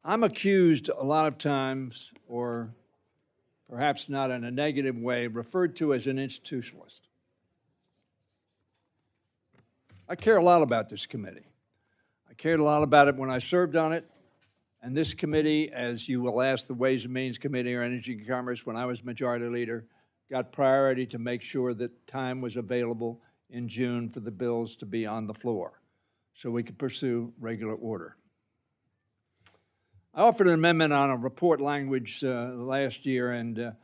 Speaker 4: I'm accused a lot of times, or perhaps not in a negative way, referred to as an institutionalist. I care a lot about this committee. I cared a lot about it when I served on it. And this committee, as you will ask the Ways and Means Committee or Energy and Commerce, when I was majority leader, got priority to make sure that time was available in June for the bills to be on the floor so we could pursue regular order. I offered an amendment on a report language last year, and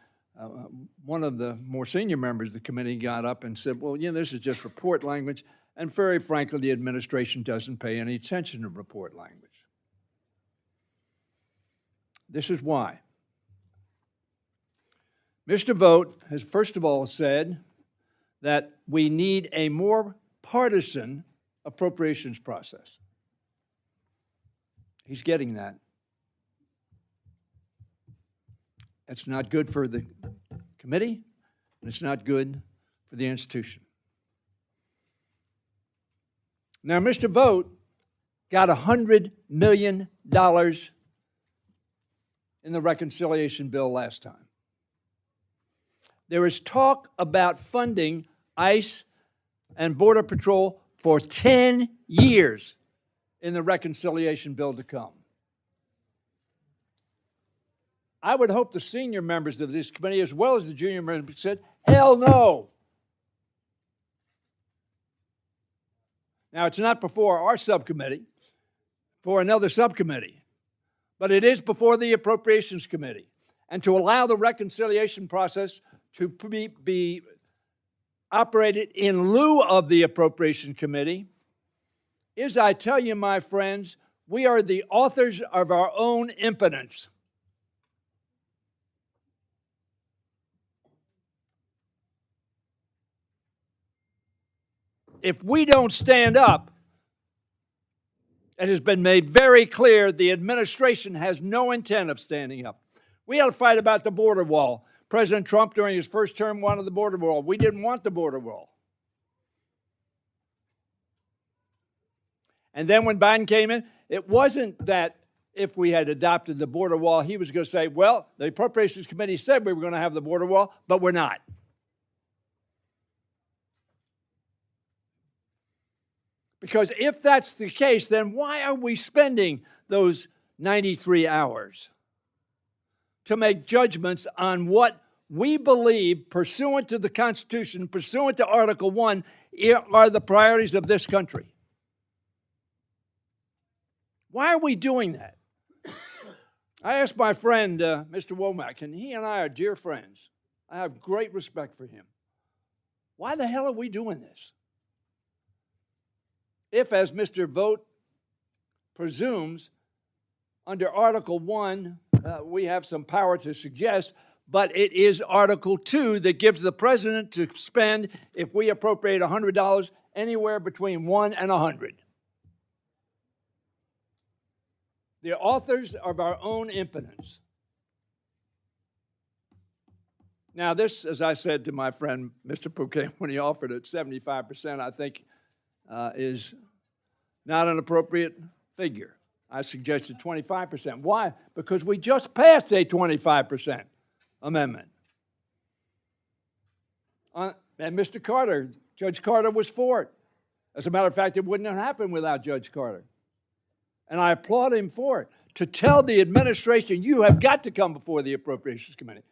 Speaker 4: one of the more senior members of the committee got up and said, well, this is just report language, and very frankly, the administration doesn't pay any attention to report language. This is why. Mr. Vogt has first of all said that we need a more partisan appropriations process. He's getting that. It's not good for the committee, and it's not good for the institution. Now, Mr. Vogt got $100 million in the reconciliation bill last time. There is talk about funding ICE and Border Patrol for 10 years in the reconciliation bill to come. I would hope the senior members of this committee, as well as the junior members, said, hell no. Now, it's not before our subcommittee, for another subcommittee, but it is before the Appropriations Committee. And to allow the reconciliation process to be operated in lieu of the Appropriations Committee is, I tell you, my friends, we are the authors of our own impotence. If we don't stand up, it has been made very clear the administration has no intent of standing up. We had a fight about the border wall. President Trump, during his first term, wanted the border wall. We didn't want the border wall. And then when Biden came in, it wasn't that if we had adopted the border wall, he was going to say, well, the Appropriations Committee said we were going to have the border wall, but we're not. Because if that's the case, then why are we spending those 93 hours to make judgments on what we believe, pursuant to the Constitution, pursuant to Article 1, are the priorities of this country? Why are we doing that? I asked my friend, Mr. Womack, and he and I are dear friends. I have great respect for him. Why the hell are we doing this? If, as Mr. Vogt presumes, under Article 1, we have some power to suggest, but it is Article 2 that gives the president to spend, if we appropriate $100, anywhere between 1 and 100. The authors of our own impotence. Now, this, as I said to my friend, Mr. Pouquet, when he offered it, 75%, I think, is not an appropriate figure. I suggested 25%. Why? Because we just passed a 25% amendment. And Mr. Carter, Judge Carter was for it. As a matter of fact, it wouldn't have happened without Judge Carter. And I applaud him for it. To tell the administration, you have got to come before the Appropriations Committee.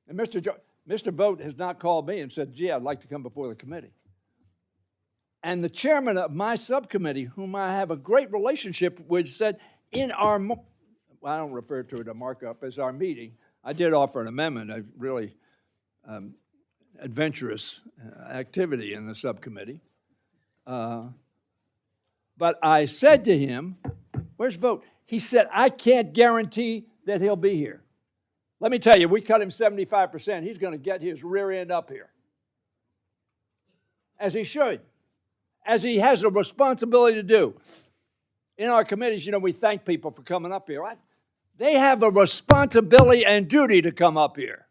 Speaker 4: And Mr. Vogt has not called me and said, gee, I'd like to come before the committee. And the chairman of my subcommittee, whom I have a great relationship with, said in our, well, I don't refer to it as a markup, as our meeting, I did offer an amendment, a really adventurous activity in the subcommittee. But I said to him, where's Vogt? He said, I can't guarantee that he'll be here. Let me tell you, we cut him 75%. He's going to get his rear end up here. As he should. As he has a responsibility to do. In our committees, you know, we thank people for coming up here, right? They have a responsibility and duty to come up here.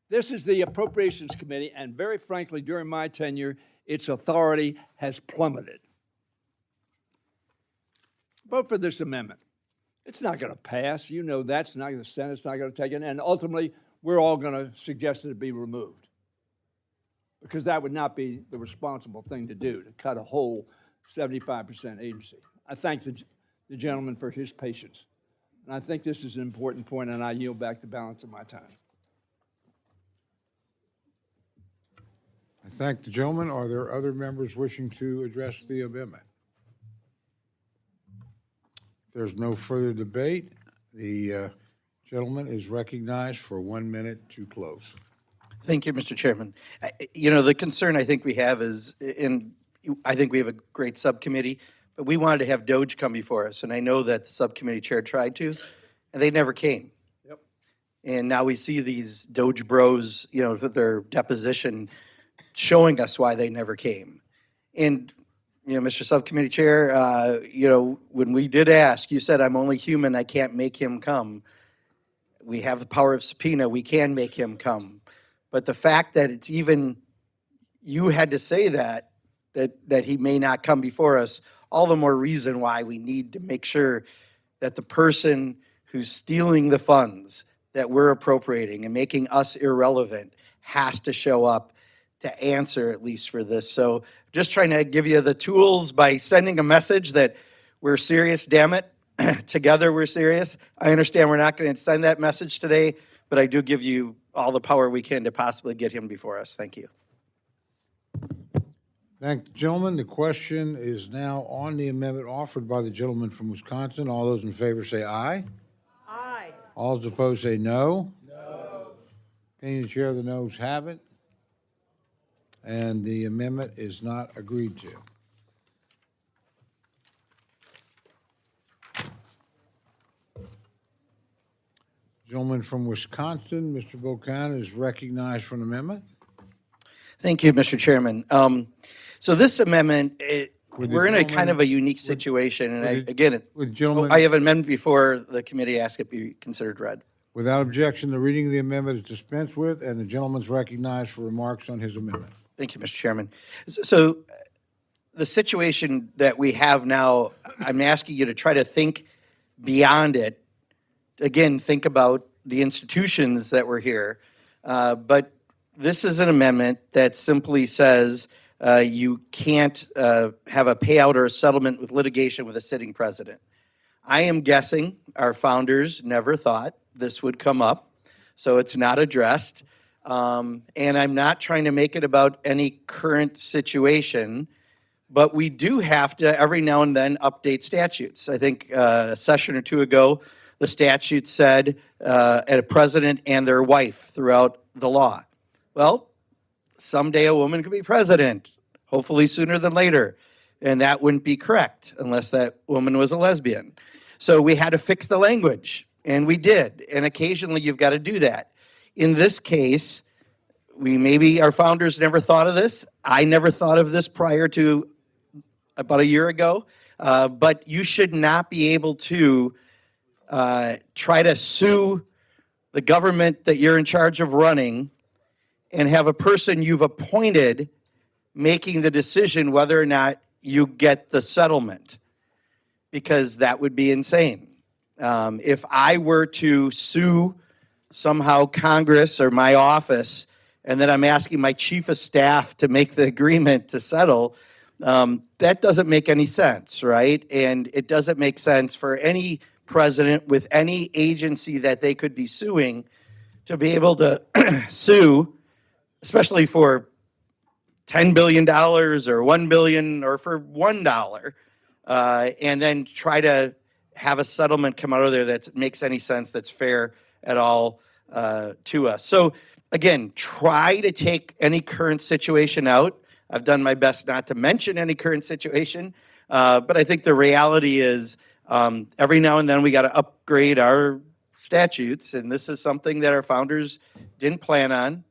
Speaker 4: This is the Appropriations Committee, and very frankly, during my tenure, its authority has plummeted. Vote for this amendment. It's not going to pass. You know that's not. The Senate's not going to take it, and ultimately, we're all going to suggest that it be removed. Because that would not be the responsible thing to do, to cut a whole 75% agency. I thank the gentleman for his patience. And I think this is an important point, and I yield back the balance of my time.
Speaker 2: I thank the gentleman. Are there other members wishing to address the amendment? If there's no further debate, the gentleman is recognized for 1 minute to close.
Speaker 10: Thank you, Mr. Chairman. You know, the concern I think we have is, I think we have a great subcommittee, but we wanted to have DOJ come before us, and I know that the subcommittee chair tried to, and they never came.
Speaker 4: Yep.
Speaker 10: And now we see these DOJ bros, you know, with their deposition showing us why they never came. And, you know, Mr. Subcommittee Chair, you know, when we did ask, you said, I'm only human, I can't make him come. We have the power of subpoena, we can make him come. But the fact that it's even, you had to say that he may not come before us, all the more reason why we need to make sure that the person who's stealing the funds that we're appropriating and making us irrelevant has to show up to answer at least for this. So just trying to give you the tools by sending a message that we're serious, damn it. Together we're serious. I understand we're not going to send that message today, but I do give you all the power we can to possibly get him before us. Thank you.
Speaker 2: Thank the gentleman. The question is now on the amendment offered by the gentleman from Wisconsin. All those in favor say aye.
Speaker 9: Aye.
Speaker 2: All those opposed say no. No. Opinion of the chair, the noes have it. And the amendment is not agreed to. Gentleman from Wisconsin, Mr. Bocan, is recognized for an amendment.
Speaker 10: Thank you, Mr. Chairman. So this amendment,
Speaker 2: Would the
Speaker 10: we're in a
Speaker 2: gentleman-
Speaker 10: kind of a unique situation, and
Speaker 2: would the-
Speaker 10: again,
Speaker 2: would the gentleman-
Speaker 10: I have an amendment before the committee asked it be considered read.
Speaker 2: Without objection, the reading of the amendment is dispensed with, and the gentleman's recognized for remarks on his amendment.
Speaker 10: Thank you, Mr. Chairman. So the situation that we have now, I'm asking you to try to think beyond it. Again, think about the institutions that were here. But this is an amendment that simply says you can't have a payout or a settlement with litigation with a sitting president. I am guessing our founders never thought this would come up, so it's not addressed. And I'm not trying to make it about any current situation, but we do have to every now and then update statutes. I think a session or two ago, the statute said at a president and their wife throughout the law. Well, someday a woman could be president, hopefully sooner than later, and that wouldn't be correct unless that woman was a lesbian. So we had to fix the language, and we did, and occasionally you've got to do that. In this case, maybe our founders never thought of this. I never thought of this prior to about a year ago, but you should not be able to try to sue the government that you're in charge of running and have a person you've appointed making the decision whether or not you get the settlement, because that would be insane. If I were to sue somehow Congress or my office, and then I'm asking my chief of staff to make the agreement to settle, that doesn't make any sense, right? And it doesn't make sense for any president with any agency that they could be suing to be able to sue, especially for $10 billion or $1 billion or for $1, and then try to have a settlement come out of there that makes any sense, that's fair at all to us. So again, try to take any current situation out. I've done my best not to mention any current situation, but I think the reality is every now and then we got to upgrade our statutes, and this is something that our founders didn't plan on,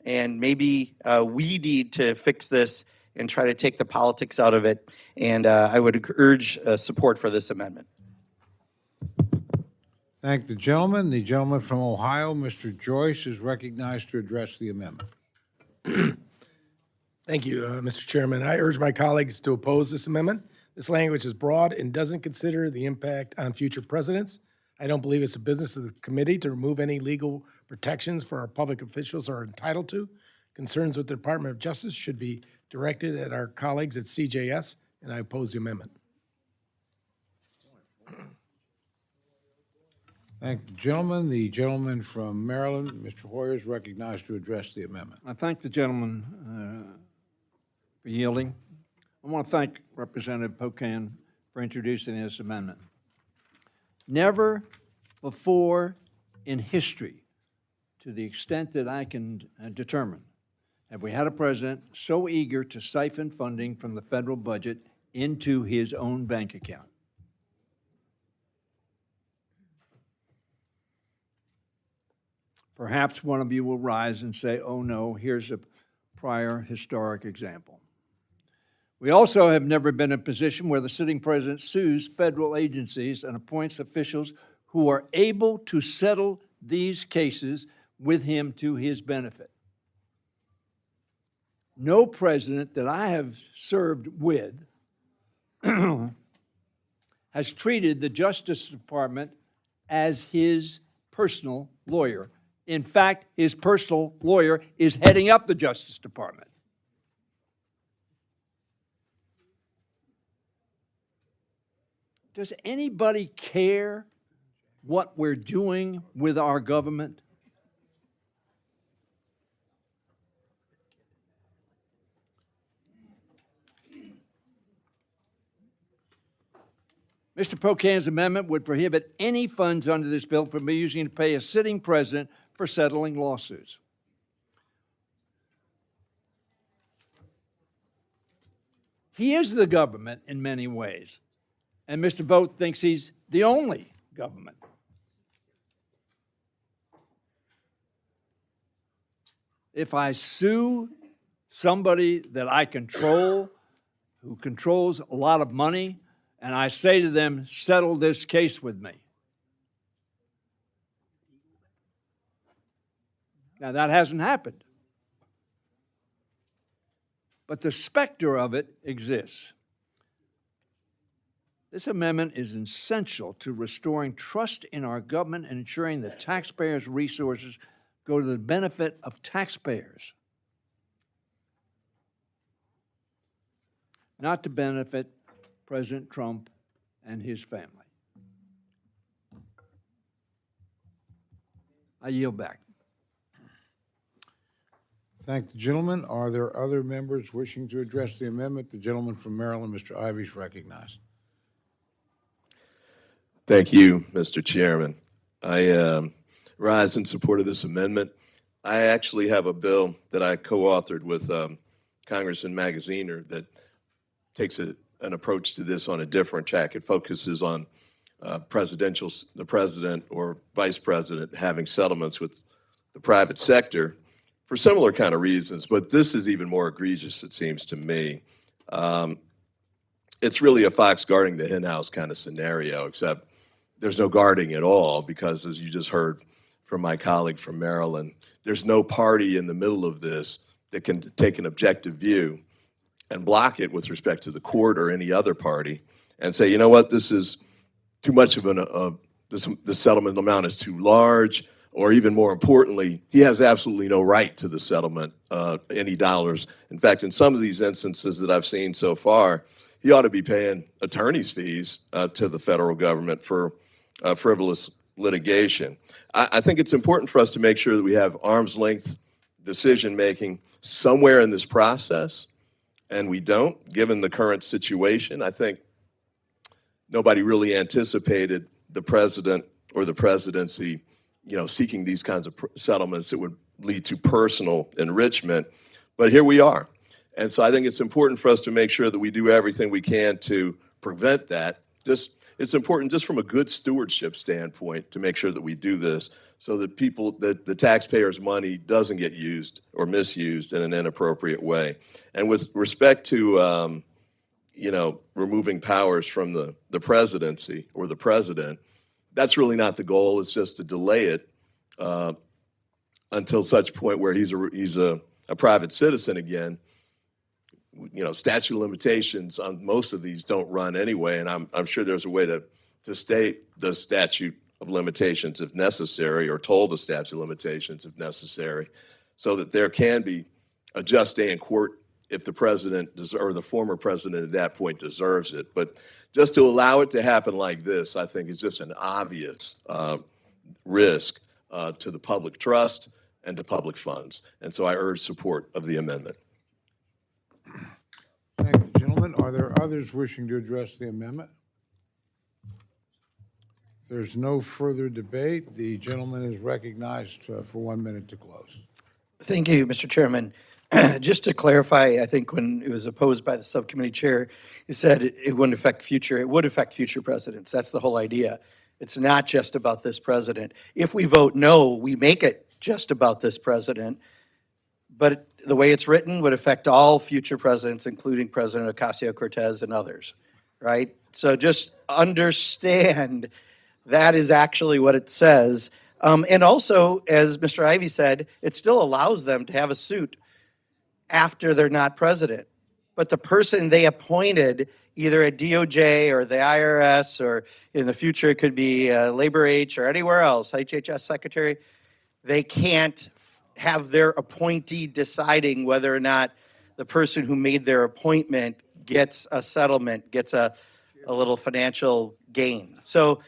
Speaker 10: and maybe we need to fix this and try to take the politics out of it, and I would urge support for this amendment.
Speaker 2: Thank the gentleman. The gentleman from Ohio, Mr. Joyce, is recognized to address the amendment.
Speaker 1: Thank you, Mr. Chairman. I urge my colleagues to oppose this amendment. This language is broad and doesn't consider the impact on future presidents. I don't believe it's a business of the committee to remove any legal protections for our public officials are entitled to. Concerns with the Department of Justice should be directed at our colleagues at CJS, and I oppose the amendment.
Speaker 2: Thank the gentleman. The gentleman from Maryland, Mr. Hoyer, is recognized to address the amendment.
Speaker 4: I thank the gentleman for yielding. I want to thank Representative Pocan for introducing this amendment. Never before in history, to the extent that I can determine, have we had a president so eager to siphon funding from the federal budget into his own bank account. Perhaps one of you will rise and say, oh no, here's a prior historic example. We also have never been in a position where the sitting president sues federal agencies and appoints officials who are able to settle these cases with him to his benefit. No president that I have served with has treated the Justice Department as his personal lawyer. In fact, his personal lawyer is heading up the Justice Department. Does anybody care what we're doing with our government? Mr. Pocan's amendment would prohibit any funds under this bill from being used to pay a sitting president for settling lawsuits. He is the government in many ways, and Mr. Vogt thinks he's the only government. If I sue somebody that I control, who controls a lot of money, and I say to them, settle this case with me. Now, that hasn't happened. But the specter of it exists. This amendment is essential to restoring trust in our government and ensuring that taxpayers' resources go to the benefit of taxpayers, not to benefit President Trump and his family. I yield back.
Speaker 2: Thank the gentleman. Are there other members wishing to address the amendment? The gentleman from Maryland, Mr. Ivey, is recognized.
Speaker 11: Thank you, Mr. Chairman. I rise in support of this amendment. I actually have a bill that I co-authored with Congressman Magaziner that takes an approach to this on a different track. It focuses on the president or vice president having settlements with the private sector for similar kind of reasons, but this is even more egregious, it seems to me. It's really a fox guarding the henhouse kind of scenario, except there's no guarding at all because, as you just heard from my colleague from Maryland, there's no party in the middle of this that can take an objective view and block it with respect to the court or any other party and say, you know what, this is too much of this settlement amount is too large, or even more importantly, he has absolutely no right to the settlement, any dollars. In fact, in some of these instances that I've seen so far, he ought to be paying attorney's fees to the federal government for frivolous litigation. I think it's important for us to make sure that we have arm's length decision-making somewhere in this process, and we don't, given the current situation. I think nobody really anticipated the president or the presidency, seeking these kinds of settlements that would lead to personal enrichment, but here we are. And so I think it's important for us to make sure that we do everything we can to prevent that. It's important just from a good stewardship standpoint to make sure that we do this so that the taxpayers' money doesn't get used or misused in an inappropriate way. And with respect to, removing powers from the presidency or the president, that's really not the goal. It's just to delay it until such point where he's a private citizen again. Statute of limitations on most of these don't run anyway, and I'm sure there's a way to state the statute of limitations if necessary, or toll the statute of limitations if necessary, so that there can be a just day in court if the president or the former president at that point deserves it. But just to allow it to happen like this, I think is just an obvious risk to the public trust and to public funds. And so I urge support of the amendment.
Speaker 2: Thank the gentleman. Are there others wishing to address the amendment? If there's no further debate, the gentleman is recognized for 1 minute to close.
Speaker 10: Thank you, Mr. Chairman. Just to clarify, I think when it was opposed by the subcommittee chair, he said it wouldn't affect future, it would affect future presidents. That's the whole idea. It's not just about this president. If we vote no, we make it just about this president, but the way it's written would affect all future presidents, including President Ocasio-Cortez and others, right? So just understand that is actually what it says. And also, as Mr. Ivey said, it still allows them to have a suit after they're not president. but the person they appointed, either at DOJ or the IRS, or in the future it could be Labor H or anywhere else, HHS secretary, they can't have their appointee deciding whether or not the person who made their appointment gets a settlement, gets a little financial gain. So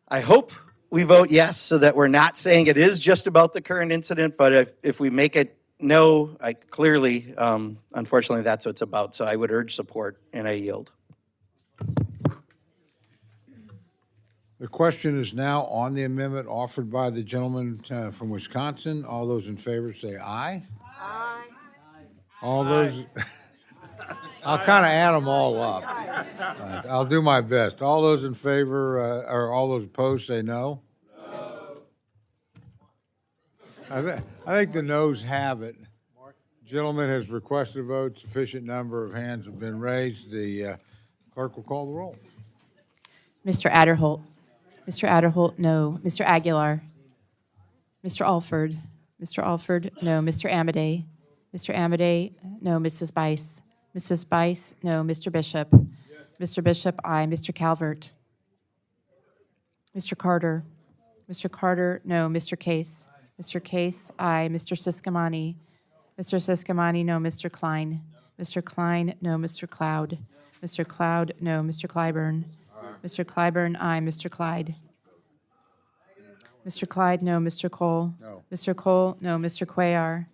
Speaker 10: I hope we vote yes, so that we're not saying it is just about the current incident, but if we make it no, I clearly, unfortunately, that's what it's about. So I would urge support, and I yield.
Speaker 2: The question is now on the amendment offered by the gentleman from Wisconsin. All those in favor say aye.
Speaker 5: Aye.
Speaker 2: All those, I'll kind of add them all up. I'll do my best. All those in favor, or all those opposed, say no. I think the noes have it. Gentleman has requested a vote. Sufficient number of hands have been raised. The clerk will call the roll.
Speaker 7: Mr. Adderholt. Mr. Adderholt, no. Mr. Aguilar. Mr. Alford. Mr. Alford, no. Mr. Amadei. Mr. Amadei, no. Mrs. Bice. Mrs. Bice, no. Mr. Bishop. Mr. Bishop, aye. Mr. Calvert. Mr. Carter. Mr. Carter, no. Mr. Case. Mr. Case, aye. Mr. Siscomani. Mr. Siscomani, no. Mr. Klein. Mr. Klein, no. Mr. Cloud. Mr. Cloud, no. Mr. Clyburn. Mr. Clyburn, aye. Mr. Clyde. Mr. Clyde, no. Mr. Cole.
Speaker 2: No.
Speaker 7: Mr. Cole, no. Mr. Cuellar.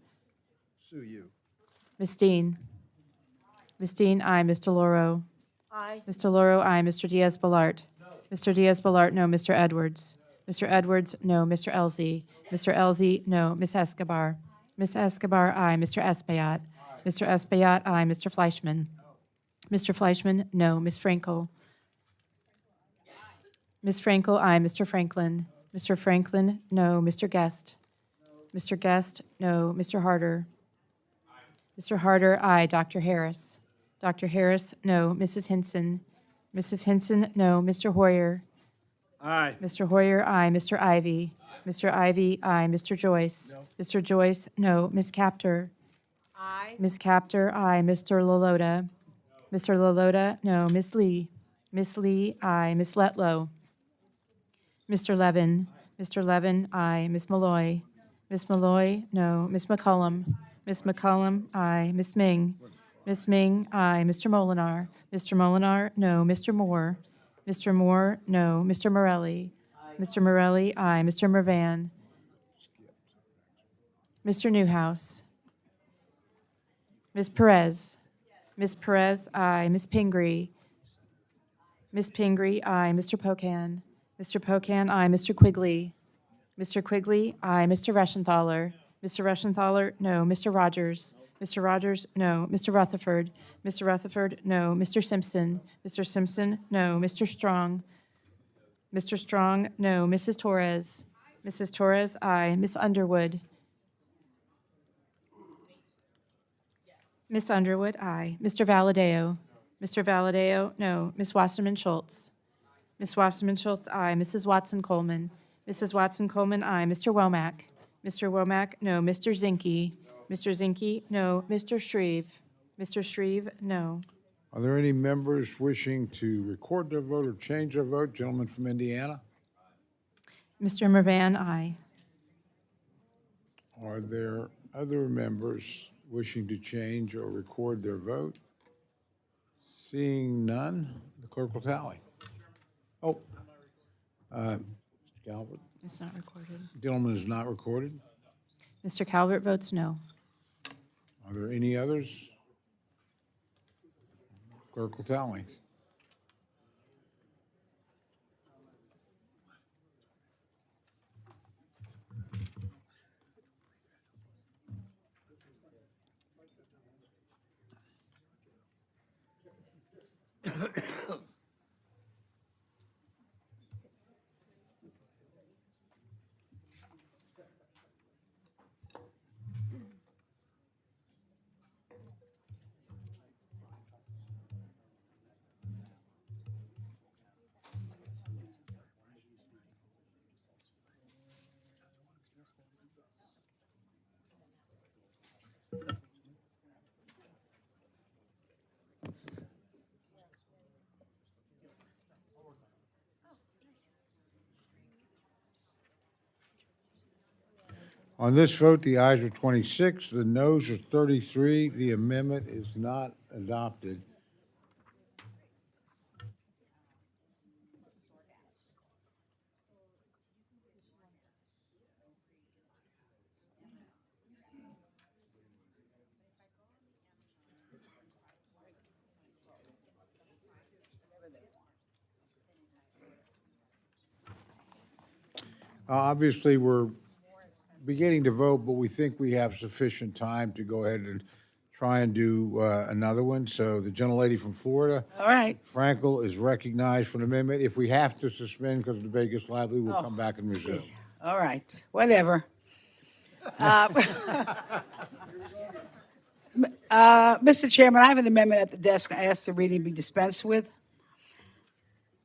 Speaker 4: Sue you.
Speaker 7: Ms. Dean. Ms. Dean, aye. Mr. Loro.
Speaker 5: Aye.
Speaker 7: Mr. Loro, aye. Mr. Diaz-Balart. Mr. Diaz-Balart, no. Mr. Edwards. Mr. Edwards, no. Mr. Elzey. Mr. Elzey, no. Ms. Escobar. Ms. Escobar, aye. Mr. Espaillat. Mr. Espaillat, aye. Mr. Fleischman. Mr. Fleischman, no. Ms. Frankel. Ms. Frankel, aye. Mr. Franklin. Mr. Franklin, no. Mr. Guest. Mr. Guest, no. Mr. Harder. Mr. Harder, aye. Dr. Harris. Dr. Harris, no. Mrs. Hinson. Mrs. Hinson, no. Mr. Hoyer.
Speaker 4: Aye.
Speaker 7: Mr. Hoyer, aye. Mr. Ivy. Mr. Ivy, aye. Mr. Joyce. Mr. Joyce, no. Ms. Capter.
Speaker 5: Aye.
Speaker 7: Ms. Capter, aye. Mr. Lalota. Mr. Lalota, no. Ms. Lee. Ms. Lee, aye. Ms. Letlow. Mr. Levin. Mr. Levin, aye. Ms. Malloy. Ms. Malloy, no. Ms. McCullum. Ms. McCullum, aye. Ms. Ming. Ms. Ming, aye. Mr. Molinar. Mr. Molinar, no. Mr. Moore. Mr. Moore, no. Mr. Morelli. Mr. Morelli, aye. Mr. Mervan. Mr. Newhouse. Ms. Perez. Ms. Perez, aye. Ms. Pingree. Ms. Pingree, aye. Mr. Pocan. Mr. Pocan, aye. Mr. Quigley. Mr. Quigley, aye. Mr. Reschenthaler. Mr. Reschenthaler, no. Mr. Rogers. Mr. Rogers, no. Mr. Rutherford. Mr. Rutherford, no. Mr. Simpson. Mr. Simpson, no. Mr. Strong. Mr. Strong, no. Mrs. Torres. Mrs. Torres, aye. Ms. Underwood. Ms. Underwood, aye. Mr. Valadeo. Mr. Valadeo, no. Ms. Wasserman Schultz. Ms. Wasserman Schultz, aye. Mrs. Watson Coleman. Mrs. Watson Coleman, aye. Mr. Womack. Mr. Womack, no. Mr. Zinke. Mr. Zinke, no. Mr. Shreve. Mr. Shreve, no.
Speaker 2: Are there any members wishing to record their vote or change their vote? Gentleman from Indiana?
Speaker 7: Mr. Mervan, aye.
Speaker 2: Are there other members wishing to change or record their vote? Seeing none, the clerk will tally. Oh, Mr. Calvert.
Speaker 7: It's not recorded.
Speaker 2: Gentleman is not recorded.
Speaker 7: Mr. Calvert votes no.
Speaker 2: Are there any others? Clerk will tally. On this vote, the ayes are 26, the noes are 33. The amendment is not adopted. Obviously, we're beginning to vote, but we think we have sufficient time to go ahead and try and do another one. So the gentlelady from Florida,
Speaker 12: All right.
Speaker 2: Frankel, is recognized for an amendment. If we have to suspend because the debate gets lively, we'll come back and resume.
Speaker 12: All right. Whatever. Mr. Chairman, I have an amendment at the desk. I ask the reading be dispensed with.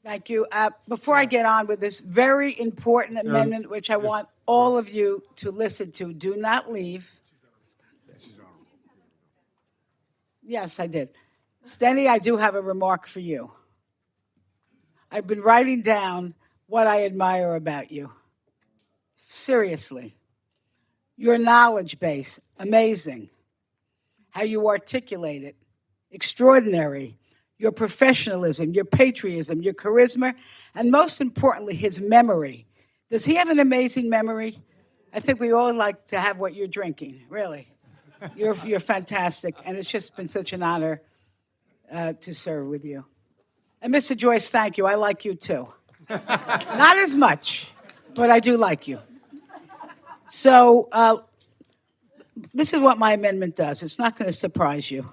Speaker 12: Thank you. Before I get on with this very important amendment, which I want all of you to listen to, do not leave. Yes, I did. Steny, I do have a remark for you. I've been writing down what I admire about you. Seriously. Your knowledge base, amazing. How you articulate it, extraordinary. Your professionalism, your patriotism, your charisma, and most importantly, his memory. Does he have an amazing memory? I think we all like to have what you're drinking, really. You're fantastic, and it's just been such an honor to serve with you. And Mr. Joyce, thank you. I like you too. Not as much, but I do like you. So this is what my amendment does. It's not going to surprise you.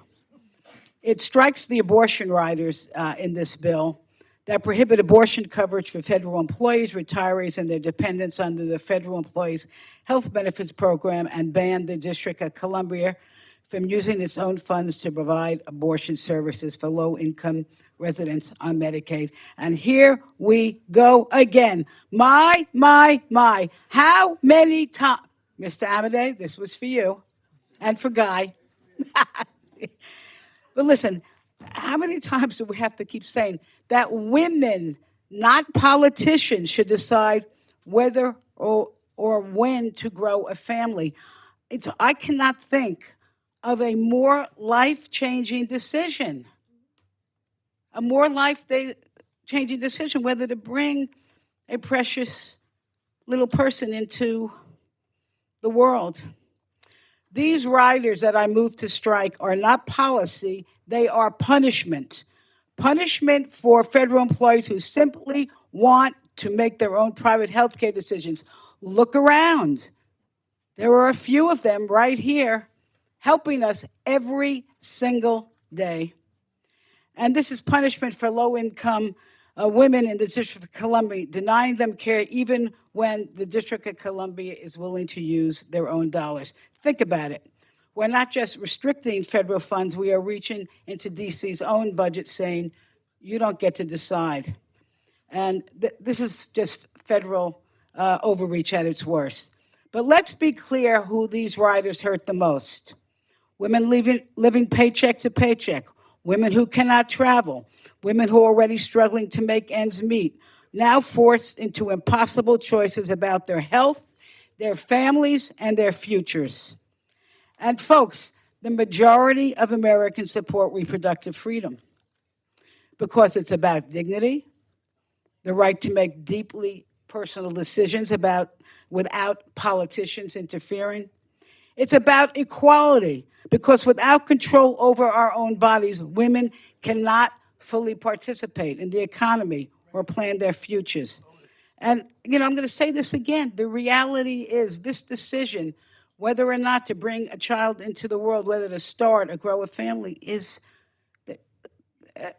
Speaker 12: It strikes the abortion riders in this bill that prohibit abortion coverage for federal employees, retirees, and their dependents under the Federal Employees Health Benefits Program and ban the District of Columbia from using its own funds to provide abortion services for low-income residents on Medicaid. And here we go again. My. How many times, Mr. Amadei, this was for you, and for Guy. But listen, how many times do we have to keep saying that women, not politicians, should decide whether or when to grow a family? I cannot think of a more life-changing decision, whether to bring a precious little person into the world. These riders that I move to strike are not policy, they are punishment. Punishment for federal employees who simply want to make their own private health care decisions. Look around. There are a few of them right here helping us every single day. And this is punishment for low-income women in the District of Columbia, denying them care even when the District of Columbia is willing to use their own dollars. Think about it. We're not just restricting federal funds, we are reaching into DC's own budget saying, you don't get to decide. And this is just federal overreach at its worst. But let's be clear who these riders hurt the most. Women living paycheck to paycheck, women who cannot travel, women who are already struggling to make ends meet, now forced into impossible choices about their health, their families, and their futures. And folks, the majority of Americans support reproductive freedom because it's about dignity, the right to make deeply personal decisions without politicians interfering. It's about equality because without control over our own bodies, women cannot fully participate in the economy or plan their futures. And, I'm going to say this again. The reality is this decision, whether or not to bring a child into the world, whether to start or grow a family, is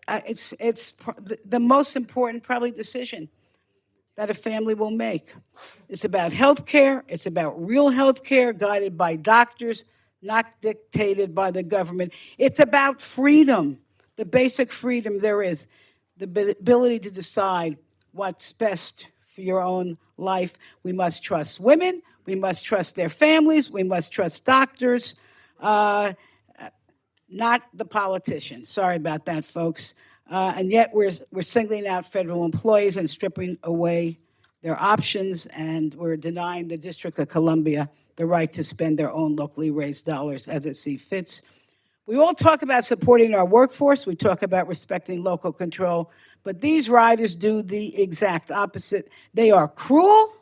Speaker 12: it's the most important probably decision that a family will make. It's about health care. It's about real health care guided by doctors, not dictated by the government. It's about freedom, the basic freedom there is, the ability to decide what's best for your own life. We must trust women. We must trust their families. We must trust doctors, not the politicians. Sorry about that, folks. And yet we're singling out federal employees and stripping away their options, and we're denying the District of Columbia the right to spend their own locally raised dollars as it sees fits. We all talk about supporting our workforce. We talk about respecting local control, but these riders do the exact opposite. They are cruel.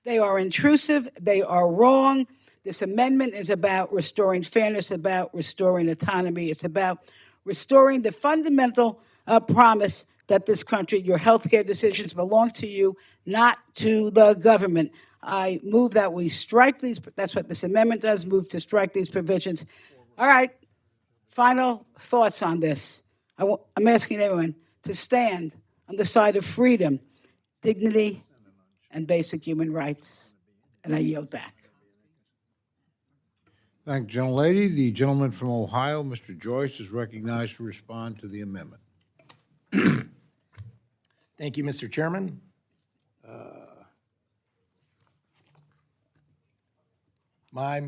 Speaker 12: They are intrusive. They are wrong. This amendment is about restoring fairness, about restoring autonomy. It's about restoring the fundamental promise that this country, your healthcare decisions belong to you, not to the government. I move that we strike these, that's what this amendment does, move to strike these provisions. All right, final thoughts on this. I'm asking everyone to stand on the side of freedom, dignity, and basic human rights. And I yield back.
Speaker 2: Thank you, gentlelady. The gentleman from Ohio, Mr. Joyce, is recognized to respond to the amendment.
Speaker 1: Thank you, Mr. Chairman. My.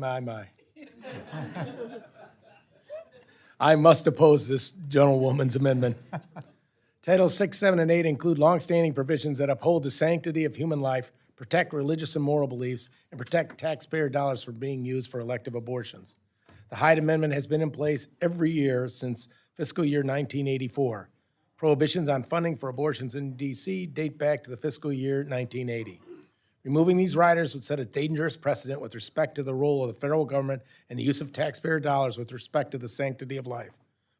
Speaker 1: I must oppose this gentlewoman's amendment. Titles 6, 7, and 8 include longstanding provisions that uphold the sanctity of human life, protect religious and moral beliefs, and protect taxpayer dollars from being used for elective abortions. The Hyde Amendment has been in place every year since fiscal year 1984. Prohibitions on funding for abortions in D.C. date back to the fiscal year 1980. Removing these riders would set a dangerous precedent with respect to the role of the federal government and the use of taxpayer dollars with respect to the sanctity of life.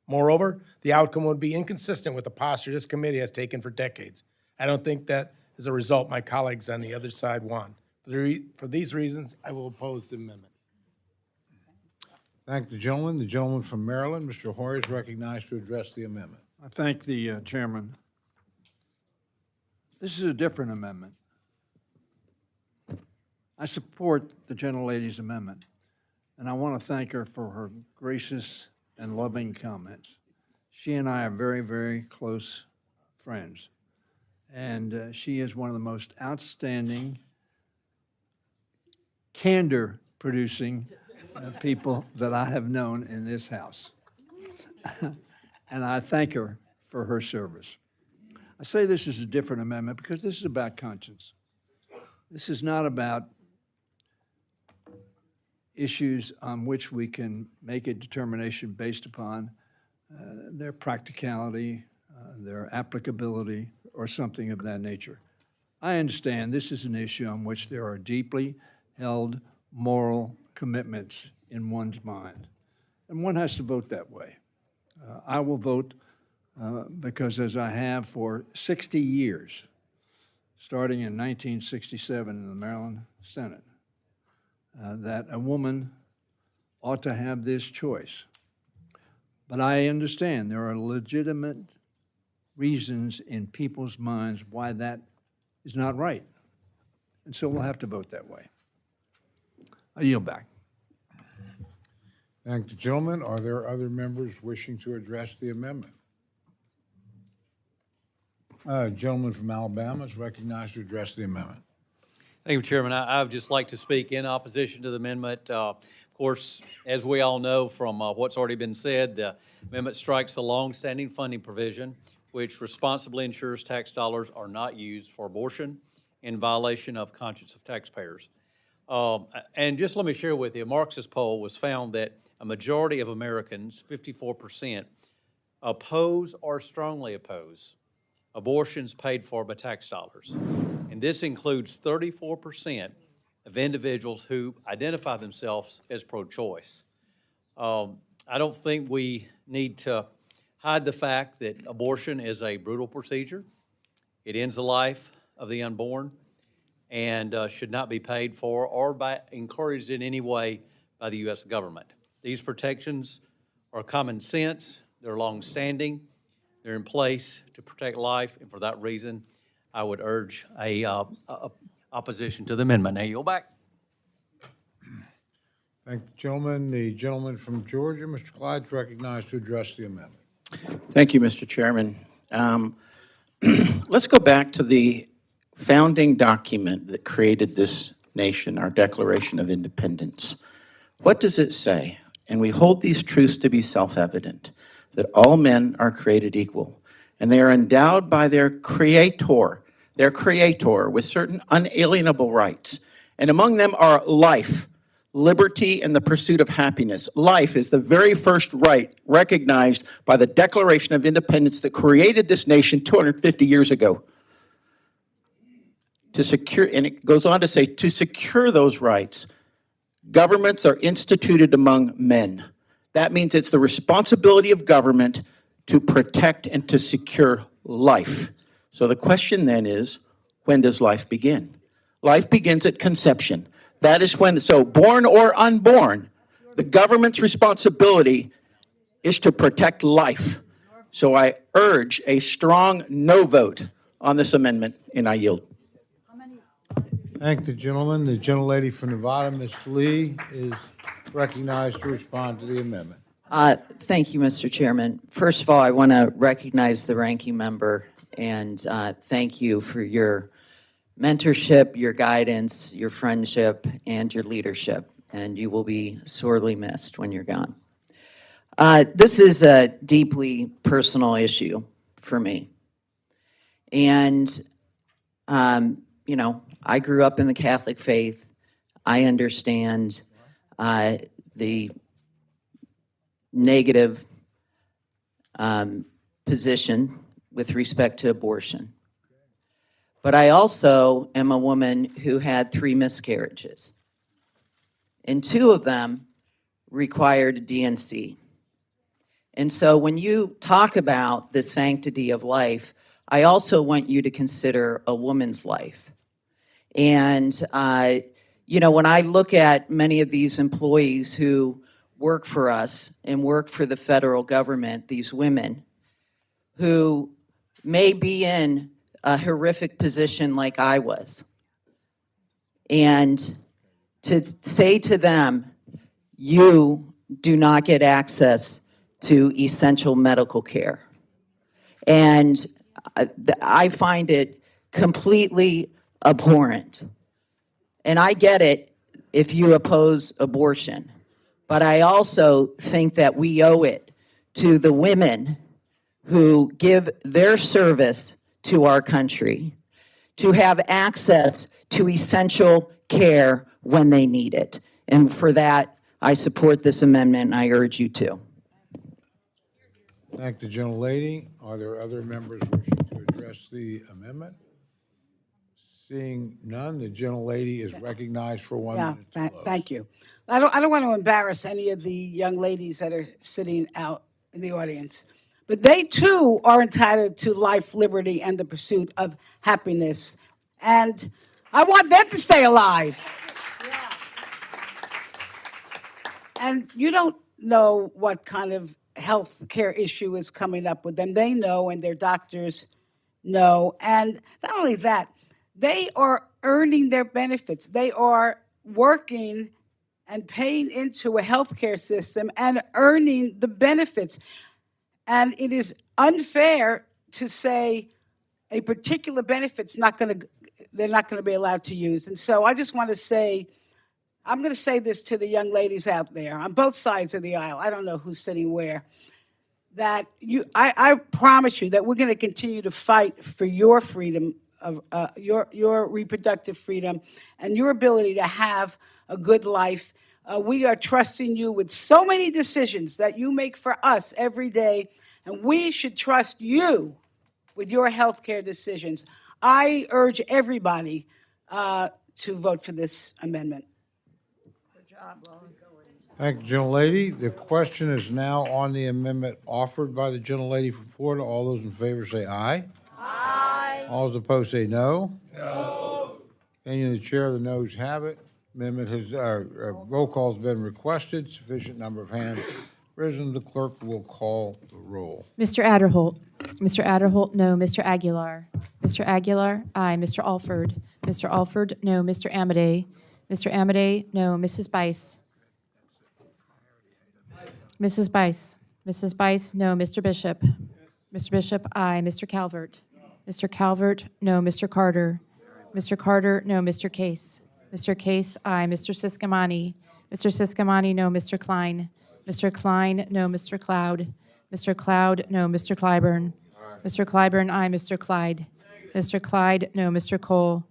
Speaker 1: Moreover, the outcome would be inconsistent with the posture this committee has taken for decades. I don't think that, as a result, my colleagues on the other side want. For these reasons, I will oppose the amendment.
Speaker 2: Thank the gentleman. The gentleman from Maryland, Mr. Hoyer, is recognized to address the amendment.
Speaker 4: I thank the chairman. This is a different amendment. I support the gentlelady's amendment, and I want to thank her for her gracious and loving comments. She and I are very, very close friends, and she is one of the most outstanding, candor-producing people that I have known in this House. And I thank her for her service. I say this is a different amendment because this is about conscience. This is not about issues on which we can make a determination based upon their practicality, their applicability, or something of that nature. I understand this is an issue on which there are deeply held moral commitments in one's mind, and one has to vote that way. I will vote because, as I have for 60 years, starting in 1967 in the Maryland Senate, that a woman ought to have this choice. But I understand there are legitimate reasons in people's minds why that is not right. And so we'll have to vote that way. I yield back.
Speaker 2: Thank the gentleman. Are there other members wishing to address the amendment? Gentleman from Alabama is recognized to address the amendment.
Speaker 13: Thank you, Chairman. I would just like to speak in opposition to the amendment. Of course, as we all know from what's already been said, the amendment strikes the long-standing funding provision which responsibly ensures tax dollars are not used for abortion in violation of conscience of taxpayers. And just let me share with you, a Marxist poll was found that a majority of Americans, 54%, oppose or strongly oppose abortions paid for by tax dollars. And this includes 34% of individuals who identify themselves as pro-choice. I don't think we need to hide the fact that abortion is a brutal procedure. It ends the life of the unborn and should not be paid for or encouraged in any way by the U.S. government. These protections are common sense, they're long-standing, they're in place to protect life, and for that reason, I would urge a opposition to the amendment. Now, yield back.
Speaker 2: Thank the gentleman. The gentleman from Georgia, Mr. Clyde, is recognized to address the amendment.
Speaker 14: Thank you, Mr. Chairman. Let's go back to the founding document that created this nation, our Declaration of Independence. What does it say? And we hold these truths to be self-evident, that all men are created equal, and they are endowed by their Creator their creator, with certain unalienable rights. And among them are life, liberty, and the pursuit of happiness. Life is the very first right recognized by the Declaration of Independence that created this nation 250 years ago. To secure, and it goes on to say, to secure those rights, governments are instituted among men. That means it's the responsibility of government to protect and to secure life. So the question then is, when does life begin? Life begins at conception. That is when, so born or unborn, the government's responsibility is to protect life. So I urge a strong no vote on this amendment, and I yield.
Speaker 2: Thank the gentleman. The gentlelady from Nevada, Ms. Lee, is recognized to respond to the amendment.
Speaker 15: Thank you, Mr. Chairman. First of all, I want to recognize the ranking member and thank you for your mentorship, your guidance, your friendship, and your leadership. And you will be sorely missed when you're gone. This is a deeply personal issue for me. And, you know, I grew up in the Catholic faith. I understand the negative position with respect to abortion. But I also am a woman who had 3 miscarriages, and 2 of them required a DNC. And so when you talk about the sanctity of life, I also want you to consider a woman's life. And, you know, when I look at many of these employees who work for us and work for the federal government, these women who may be in a horrific position like I was, and to say to them, you do not get access to essential medical care. And I find it completely abhorrent. And I get it if you oppose abortion, but I also think that we owe it to the women who give their service to our country to have access to essential care when they need it. And for that, I support this amendment, and I urge you to.
Speaker 2: Thank the gentlelady. Are there other members wishing to address the amendment? Seeing none, the gentlelady is recognized for 1 minute to close.
Speaker 12: Thank you. I don't want to embarrass any of the young ladies that are sitting out in the audience, but they too are entitled to life, liberty, and the pursuit of happiness. And I want them to stay alive. And you don't know what kind of health care issue is coming up with them. They know, and their doctors know. And not only that, they are earning their benefits. They are working and paying into a healthcare system and earning the benefits. And it is unfair to say a particular benefit's they're not going to be allowed to use. And so I just want to say, I'm going to say this to the young ladies out there on both sides of the aisle. I don't know who's sitting where. That I promise you that we're going to continue to fight for your freedom of your reproductive freedom and your ability to have a good life. We are trusting you with so many decisions that you make for us every day, and we should trust you with your health care decisions. I urge everybody to vote for this amendment.
Speaker 2: Thank you, gentlelady. The question is now on the amendment offered by the gentlelady from Florida. All those in favor say aye. Aye. All those opposed say no. No. Opinion of the chair, the noes have it. Amendment has, roll call's been requested. Sufficient number of hands risen. The clerk will call the roll.
Speaker 7: Mr. Adderholt. Mr. Adderholt, no. Mr. Aguilar. Mr. Aguilar, aye. Mr. Alford. Mr. Alford, no. Mr. Amade. Mr. Amade, no. Mrs. Bice. Mrs. Bice. Mrs. Bice, no. Mr. Bishop. Mr. Bishop, aye. Mr. Calvert. Mr. Calvert, no. Mr. Carter. Mr. Carter, no. Mr. Case. Mr. Case, aye. Mr. Siscamani. Mr. Siscamani, no. Mr. Klein. Mr. Klein, no. Mr. Cloud. Mr. Cloud, no. Mr. Clyburn. Mr. Clyburn, aye. Mr. Clyde. Mr. Clyde, no. Mr. Cole?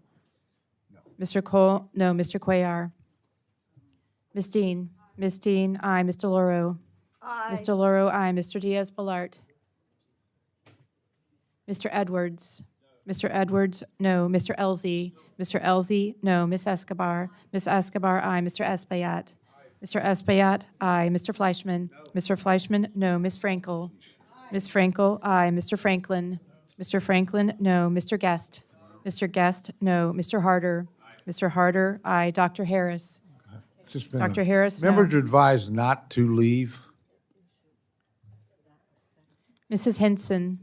Speaker 7: Mr. Cole, no. Mr. Cuellar? Ms. Dean? Ms. Dean, aye. Mr. Loro? Mr. Loro, aye. Mr. Diaz-Balart? Mr. Edwards? Mr. Edwards, no. Mr. Elzey? Mr. Elzey, no. Ms. Escobar? Ms. Escobar, aye. Mr. Espaillat? Mr. Espaillat, aye. Mr. Fleischman? Mr. Fleischman, no. Ms. Frankel? Ms. Frankel, aye. Mr. Franklin? Mr. Franklin, no. Mr. Guest? Mr. Guest, no. Mr. Harder? Mr. Harder, aye. Dr. Harris? Dr. Harris, no.
Speaker 2: Members are advised not to leave.
Speaker 7: Mrs. Henson?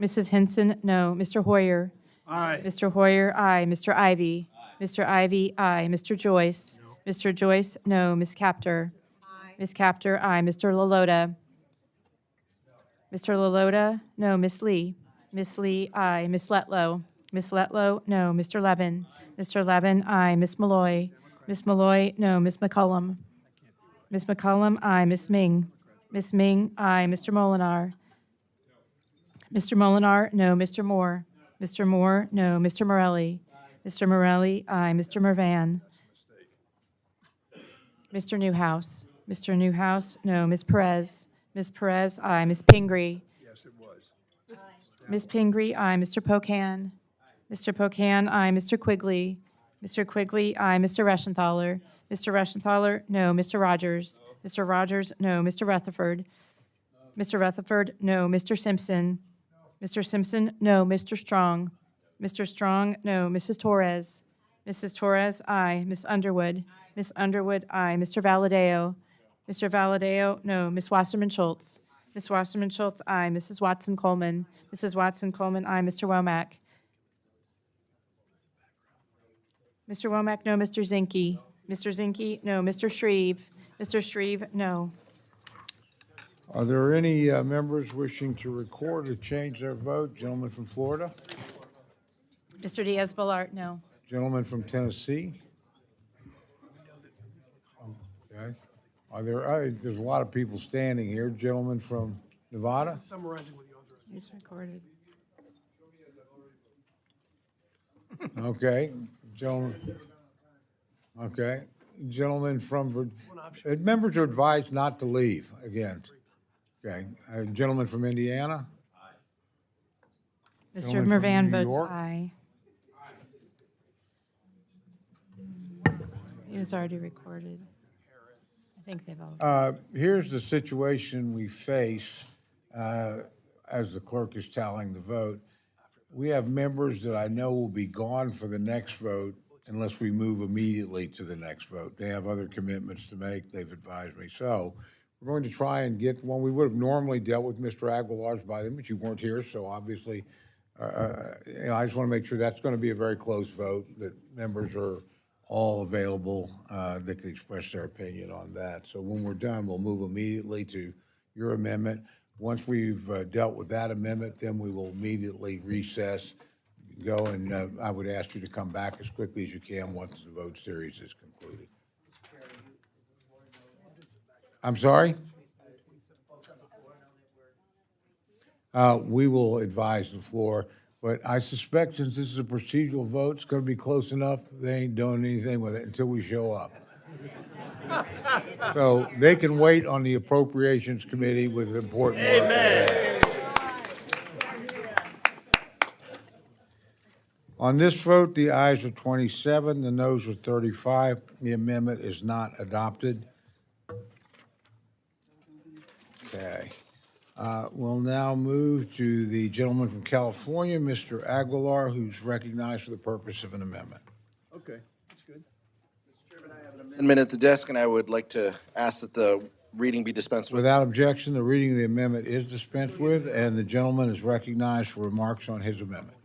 Speaker 7: Mrs. Henson, no. Mr. Hoyer?
Speaker 2: Aye.
Speaker 7: Mr. Hoyer, aye. Mr. Ivy? Mr. Ivy, aye. Mr. Joyce? Mr. Joyce, no. Ms. Capter? Ms. Capter, aye. Mr. LaLota? Mr. LaLota, no. Ms. Lee? Ms. Lee, aye. Ms. Letlow? Ms. Letlow, no. Mr. Levin? Mr. Levin, aye. Ms. Malloy? Ms. Malloy, no. Ms. McCollum? Ms. McCollum, aye. Ms. Ming? Ms. Ming, aye. Mr. Molinar? Mr. Molinar, no. Mr. Moore? Mr. Moore, no. Mr. Morelli? Mr. Morelli, aye. Mr. Mervan? Mr. Newhouse? Mr. Newhouse, no. Ms. Perez? Ms. Perez, aye. Ms. Pingree?
Speaker 2: Yes, it was.
Speaker 7: Ms. Pingree, aye. Mr. Pocan? Mr. Pocan, aye. Mr. Quigley? Mr. Quigley, aye. Mr. Reschenthaler? Mr. Reschenthaler, no. Mr. Rogers? Mr. Rogers, no. Mr. Rutherford? Mr. Rutherford, no. Mr. Simpson? Mr. Simpson, no. Mr. Strong? Mr. Strong, no. Mrs. Torres? Mrs. Torres, aye. Ms. Underwood? Ms. Underwood, aye. Mr. Valadeo? Mr. Valadeo, no. Ms. Wasserman Schultz? Ms. Wasserman Schultz, aye. Mrs. Watson Coleman? Mrs. Watson Coleman, aye. Mr. Womack? Mr. Womack, no. Mr. Zinke? Mr. Zinke, no. Mr. Shreve? Mr. Shreve, no.
Speaker 2: Are there any members wishing to record or change their vote? Gentleman from Florida?
Speaker 7: Mr. Diaz-Balart, no.
Speaker 2: Gentleman from Tennessee? Okay. Are there, there's a lot of people standing here. Gentleman from Nevada?
Speaker 7: He's recorded.
Speaker 2: Okay. Gentleman. Okay. Gentleman from, members are advised not to leave again. Okay. Gentleman from Indiana?
Speaker 7: Mr.
Speaker 2: Gentleman from
Speaker 7: Mervan
Speaker 2: New
Speaker 7: votes
Speaker 2: York?
Speaker 7: aye. He was already recorded. I think they've all.
Speaker 2: Here's the situation we face, as the clerk is tallying the vote. We have members that I know will be gone for the next vote unless we move immediately to the next vote. They have other commitments to make, they've advised me. So we're going to try and get one. We would have normally dealt with Mr. Aguilar's by then, but you weren't here, so obviously, I just want to make sure that's going to be a very close vote, that members are all available that can express their opinion on that. So when we're done, we'll move immediately to your amendment. Once we've dealt with that amendment, then we will immediately recess, go, and I would ask you to come back as quickly as you can once the vote series is concluded. I'm sorry? We will advise the floor, but I suspect since this is a procedural vote, it's going to be close enough, they ain't doing anything with it until we show up. So they can wait on the Appropriations Committee with important work. Amen. On this vote, the ayes are 27, the noes are 35. The amendment is not adopted. Okay. We'll now move to the gentleman from California, Mr. Aguilar, who's recognized for the purpose of an amendment.
Speaker 4: Okay, that's good.
Speaker 10: Amendment at the desk, and I would like to ask that the reading be dispensed with.
Speaker 2: Without objection, the reading of the amendment is dispensed with, and the gentleman is recognized for remarks on his amendment.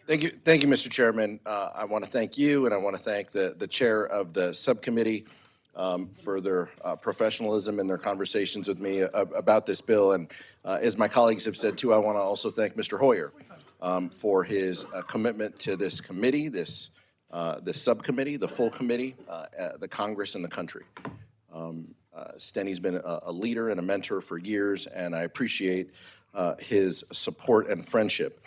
Speaker 10: Thank you, Mr. Chairman. I want to thank you, and I want to thank the chair of the subcommittee for their professionalism and their conversations with me about this bill. And as my colleagues have said too, I want to also thank Mr. Hoyer for his commitment to this committee, this subcommittee, the full committee, the Congress, and the country. Stenny's been a leader and a mentor for years, and I appreciate his support and friendship.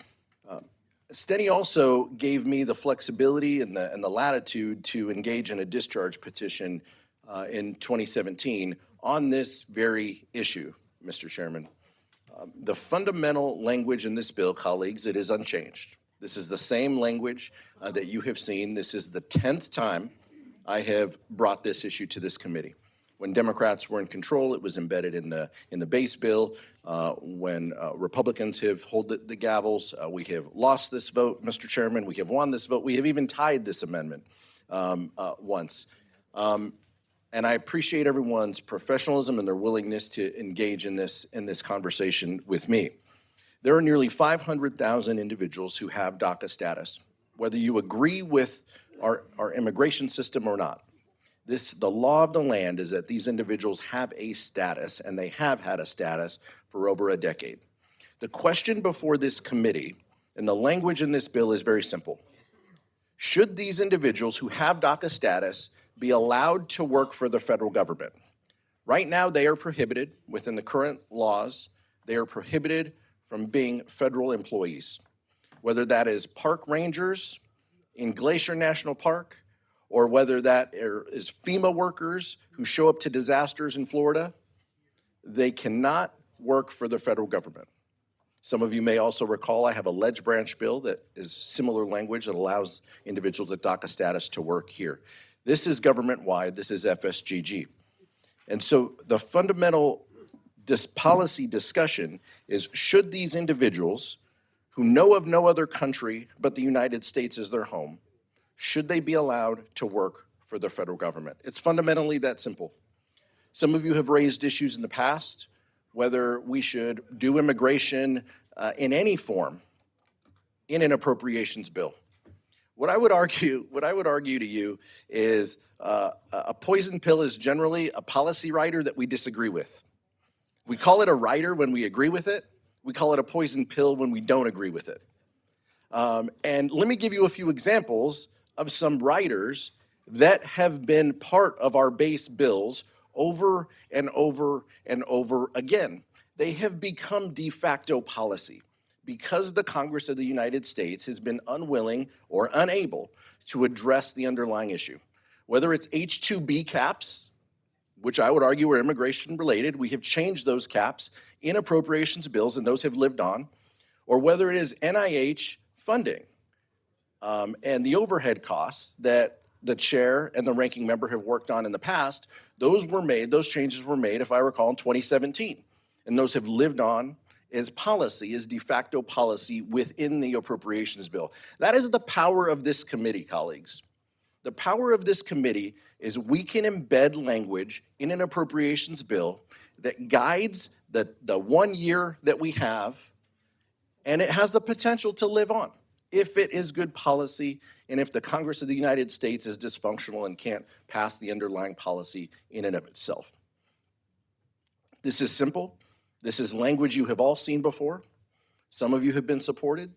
Speaker 10: Steny also gave me the flexibility and the latitude to engage in a discharge petition in 2017 on this very issue, Mr. Chairman. The fundamental language in this bill, colleagues, it is unchanged. This is the same language that you have seen. This is the 10th time I have brought this issue to this committee. When Democrats were in control, it was embedded in the base bill. When Republicans have held the gavels, we have lost this vote, Mr. Chairman. We have won this vote. We have even tied this amendment once. And I appreciate everyone's professionalism and their willingness to engage in this conversation with me. There are nearly 500,000 individuals who have DACA status, whether you agree with our immigration system or not. The law of the land is that these individuals have a status, and they have had a status for over a decade. The question before this committee, and the language in this bill is very simple. Should these individuals who have DACA status be allowed to work for the federal government? Right now, they are prohibited within the current laws. They are prohibited from being federal employees, whether that is park rangers in Glacier National Park, or whether that is FEMA workers who show up to disasters in Florida. They cannot work for the federal government. Some of you may also recall I have a ledge branch bill that is similar language that allows individuals with DACA status to work here. This is government-wide. This is FSGG. And so the fundamental policy discussion is, should these individuals who know of no other country but the United States as their home, should they be allowed to work for the federal government? It's fundamentally that simple. Some of you have raised issues in the past, whether we should do immigration in any form in an appropriations bill. What I would argue to you is a poison pill is generally a policy writer that we disagree with. We call it a writer when we agree with it. We call it a poison pill when we don't agree with it. And let me give you a few examples of some writers that have been part of our base bills over and over and over again. They have become de facto policy because the Congress of the United States has been unwilling or unable to address the underlying issue. Whether it's H-2B caps, which I would argue are immigration related, we have changed those caps in appropriations bills and those have lived on, or whether it is NIH funding and the overhead costs that the chair and the ranking member have worked on in the past, those changes were made, if I recall, in 2017. And those have lived on as policy, as de facto policy within the appropriations bill. That is the power of this committee, colleagues. The power of this committee is we can embed language in an appropriations bill that guides the 1 year that we have, and it has the potential to live on if it is good policy and if the Congress of the United States is dysfunctional and can't pass the underlying policy in and of itself. This is simple. This is language you have all seen before. Some of you have been supported.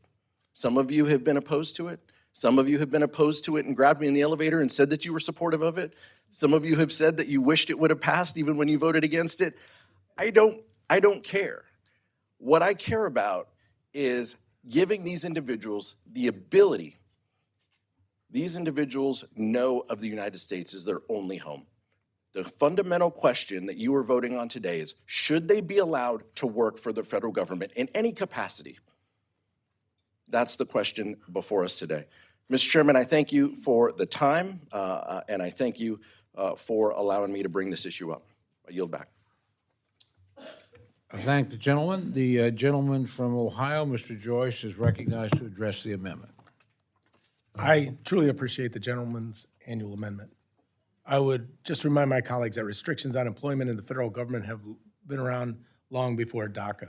Speaker 10: Some of you have been opposed to it. Some of you have been opposed to it and grabbed me in the elevator and said that you were supportive of it. Some of you have said that you wished it would have passed even when you voted against it. I don't care. What I care about is giving these individuals the ability. These individuals know of the United States as their only home. The fundamental question that you are voting on today is, should they be allowed to work for the federal government in any capacity? That's the question before us today. Mr. Chairman, I thank you for the time, and I thank you for allowing me to bring this issue up. I yield back.
Speaker 2: I thank the gentleman. The gentleman from Ohio, Mr. Joyce, is recognized to address the amendment.
Speaker 1: I truly appreciate the gentleman's annual amendment. I would just remind my colleagues that restrictions on employment in the federal government have been around long before DACA.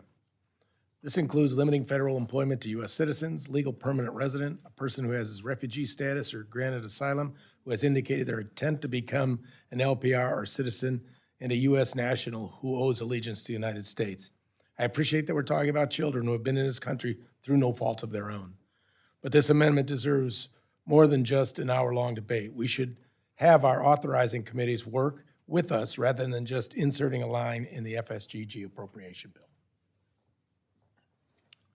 Speaker 1: This includes limiting federal employment to U.S. citizens, legal permanent resident, a person who has refugee status or granted asylum, who has indicated their intent to become an LPR or citizen, and a U.S. national who owes allegiance to the United States. I appreciate that we're talking about children who have been in this country through no fault of their own. But this amendment deserves more than just an hour-long debate. We should have our authorizing committees work with us rather than just inserting a line in the FSGG appropriation bill.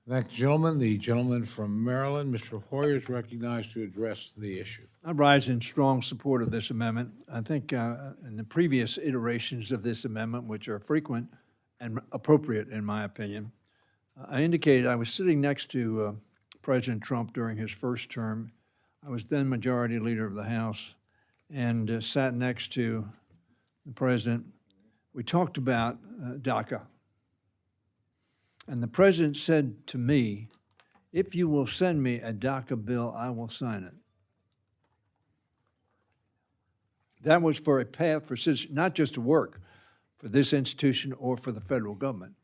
Speaker 2: Thank you, gentlemen. The gentleman from Maryland, Mr. Hoyer, is recognized to address the issue.
Speaker 4: I rise in strong support of this amendment. I think in the previous iterations of this amendment, which are frequent and appropriate in my opinion, I indicated I was sitting next to President Trump during his first term. I was then Majority Leader of the House and sat next to the President. We talked about DACA. And the President said to me, if you will send me a DACA bill, I will sign it. That was for a path for citizens, not just to work for this institution or for the federal government,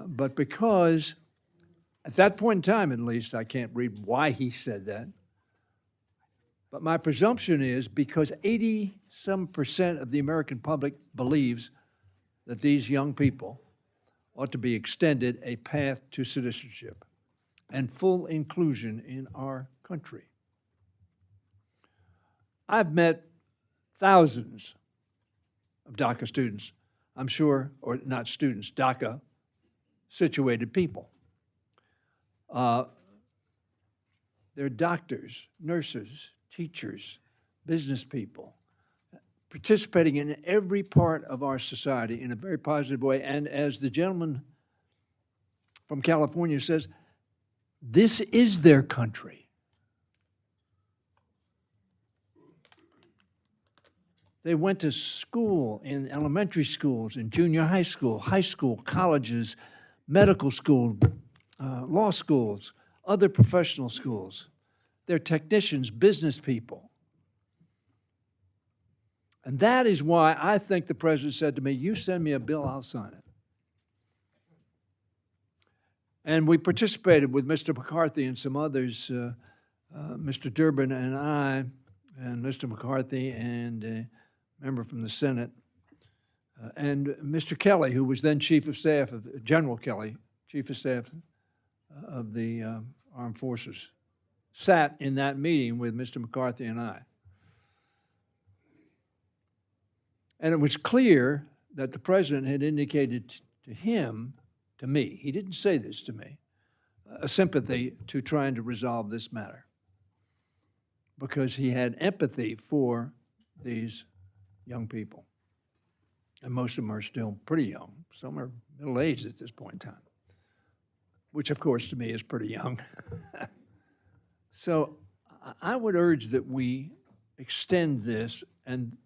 Speaker 4: but because at that point in time, at least, I can't read why he said that, but my presumption is because 80% of the American public believes that these young people ought to be extended a path to citizenship and full inclusion in our country. I've met thousands of DACA students, I'm sure, or not students, DACA situated people. They're doctors, nurses, teachers, business people, participating in every part of our society in a very positive way. And as the gentleman from California says, this is their country. They went to school in elementary schools, in junior high school, colleges, medical school, law schools, other professional schools. They're technicians, business people. And that is why I think the President said to me, you send me a bill, I'll sign it. And we participated with Mr. McCarthy and some others, Mr. Durbin and I, and Mr. McCarthy and a member from the Senate, and Mr. Kelly, who was then Chief of Staff, General Kelly, Chief of Staff of the Armed Forces, sat in that meeting with Mr. McCarthy and I. And it was clear that the President had indicated to him, to me, he didn't say this to me, a sympathy to trying to resolve this matter because he had empathy for these young people. And most of them are still pretty young. Some are middle-aged at this point in time, which of course to me is pretty young. So I would urge that we extend this, and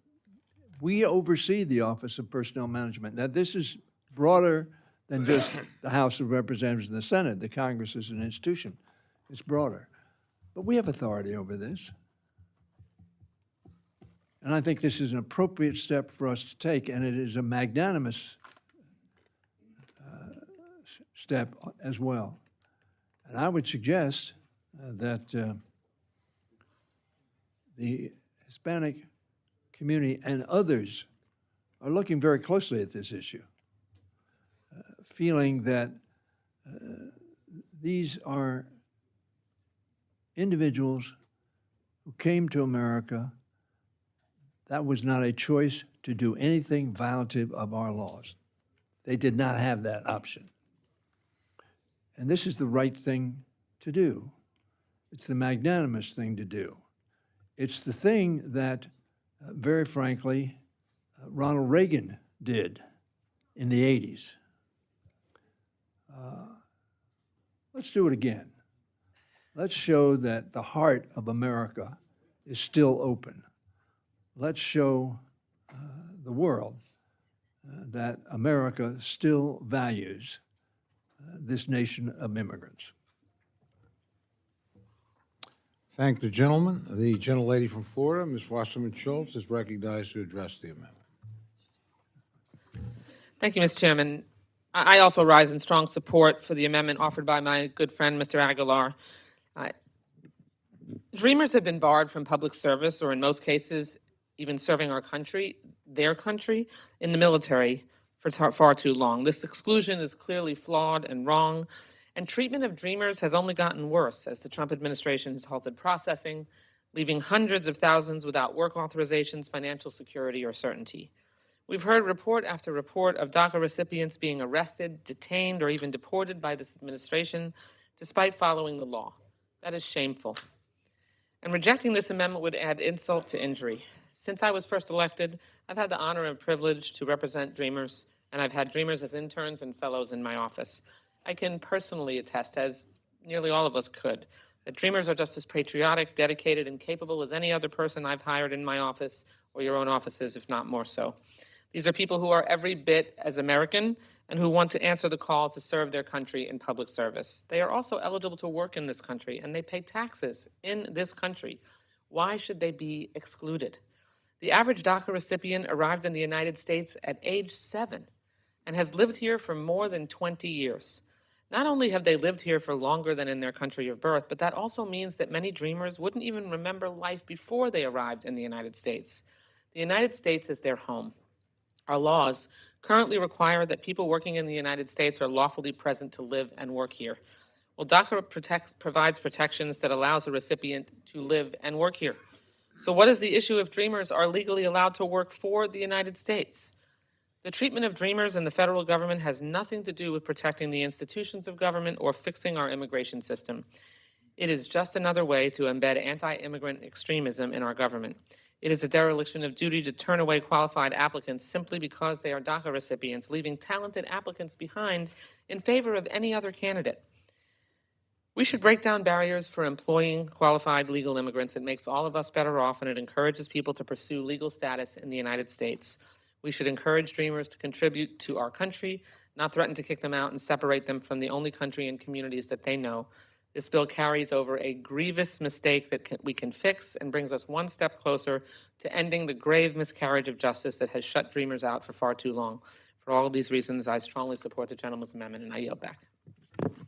Speaker 4: we oversee the Office of Personnel Management. Now, this is broader than just the House of Representatives and the Senate. The Congress is an institution. It's broader. But we have authority over this. And I think this is an appropriate step for us to take, and it is a magnanimous step as well. And I would suggest that the Hispanic community and others are looking very closely at this issue, feeling that these are individuals who came to America. That was not a choice to do anything violative of our laws. They did not have that option. And this is the right thing to do. It's the magnanimous thing to do. It's the thing that, very frankly, Ronald Reagan did in the 80s. Let's do it again. Let's show that the heart of America is still open. Let's show the world that America still values this nation of immigrants.
Speaker 2: Thank the gentleman. The gentlelady from Florida, Ms. Wasserman Schultz, is recognized to address the amendment.
Speaker 3: Thank you, Mr. Chairman. I also rise in strong support for the amendment offered by my good friend, Mr. Aguilar. Dreamers have been barred from public service, or in most cases, even serving our country, their country, in the military for far too long. This exclusion is clearly flawed and wrong, and treatment of Dreamers has only gotten worse as the Trump administration has halted processing, leaving hundreds of thousands without work authorizations, financial security, or certainty. We've heard report after report of DACA recipients being arrested, detained, or even deported by this administration despite following the law. That is shameful. And rejecting this amendment would add insult to injury. Since I was first elected, I've had the honor and privilege to represent Dreamers, and I've had Dreamers as interns and fellows in my office. I can personally attest, as nearly all of us could, that Dreamers are just as patriotic, dedicated, and capable as any other person I've hired in my office or your own offices, if not more so. These are people who are every bit as American and who want to answer the call to serve their country in public service. They are also eligible to work in this country, and they pay taxes in this country. Why should they be excluded? The average DACA recipient arrived in the United States at age 7 and has lived here for more than 20 years. Not only have they lived here for longer than in their country of birth, but that also means that many Dreamers wouldn't even remember life before they arrived in the United States. The United States is their home. Our laws currently require that people working in the United States are lawfully present to live and work here. Well, DACA provides protections that allows a recipient to live and work here. So what is the issue if Dreamers are legally allowed to work for the United States? The treatment of Dreamers in the federal government has nothing to do with protecting the institutions of government or fixing our immigration system. It is just another way to embed anti-immigrant extremism in our government. It is a dereliction of duty to turn away qualified applicants simply because they are DACA recipients, leaving talented applicants behind in favor of any other candidate. We should break down barriers for employing qualified legal immigrants. It makes all of us better off, and it encourages people to pursue legal status in the United States. We should encourage Dreamers to contribute to our country, not threaten to kick them out and separate them from the only country and communities that they know. This bill carries over a grievous mistake that we can fix and brings us one step closer to ending the grave miscarriage of justice that has shut Dreamers out for far too long. For all of these reasons, I strongly support the gentleman's amendment, and I yield back.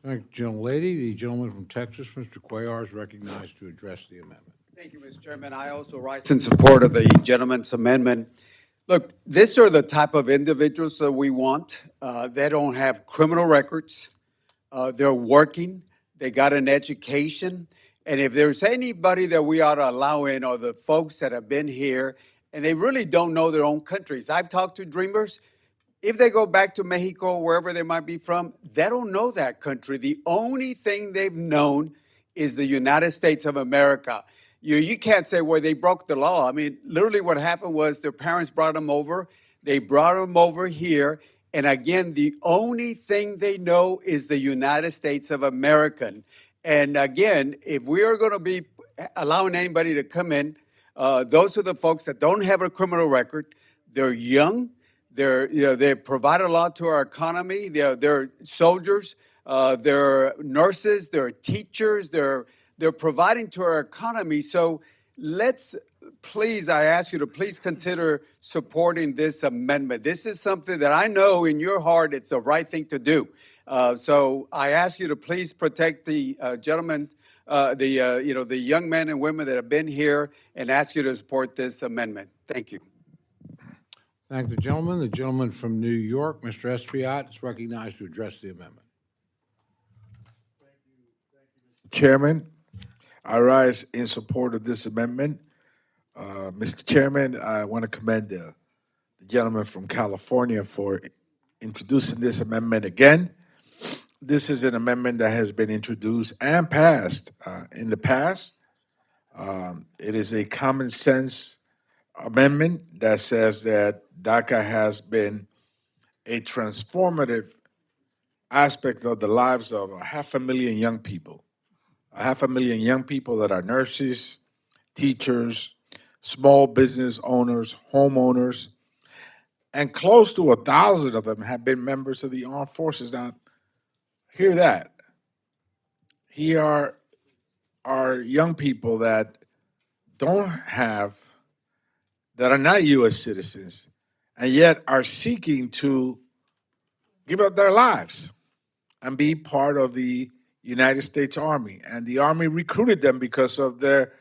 Speaker 2: Thank you, gentlelady. The gentleman from Texas, Mr. Cuellar, is recognized to address the amendment.
Speaker 16: Thank you, Mr. Chairman. I also rise in support of the gentleman's amendment. Look, these are the type of individuals that we want. They don't have criminal records. They're working. They got an education. And if there's anybody that we ought to allow in are the folks that have been here and they really don't know their own countries. I've talked to Dreamers. If they go back to Mexico, wherever they might be from, they don't know that country. The only thing they've known is the United States of America. You can't say, well, they broke the law. I mean, literally what happened was their parents brought them over. They brought them over here. And again, the only thing they know is the United States of America. And again, if we are going to be allowing anybody to come in, those are the folks that don't have a criminal record. They're young. They provide a lot to our economy. They're soldiers. They're nurses. They're teachers. They're providing to our economy. So let's please, I ask you to please consider supporting this amendment. This is something that I know in your heart it's the right thing to do. So I ask you to please protect the gentlemen, the young men and women that have been here, and ask you to support this amendment. Thank you.
Speaker 2: Thank the gentleman. The gentleman from New York, Mr. Espiat, is recognized to address the amendment.
Speaker 17: Chairman, I rise in support of this amendment. Mr. Chairman, I want to commend the gentleman from California for introducing this amendment again. This is an amendment that has been introduced and passed in the past. It is a common sense amendment that says that DACA has been a transformative aspect of the lives of 500,000 young people. 500,000 young people that are nurses, teachers, small business owners, homeowners, and close to 1,000 of them have been members of the armed forces. Now, hear that. Here are young people that that are not U.S. citizens, and yet are seeking to give up their lives and be part of the United States Army. And the Army recruited them because of their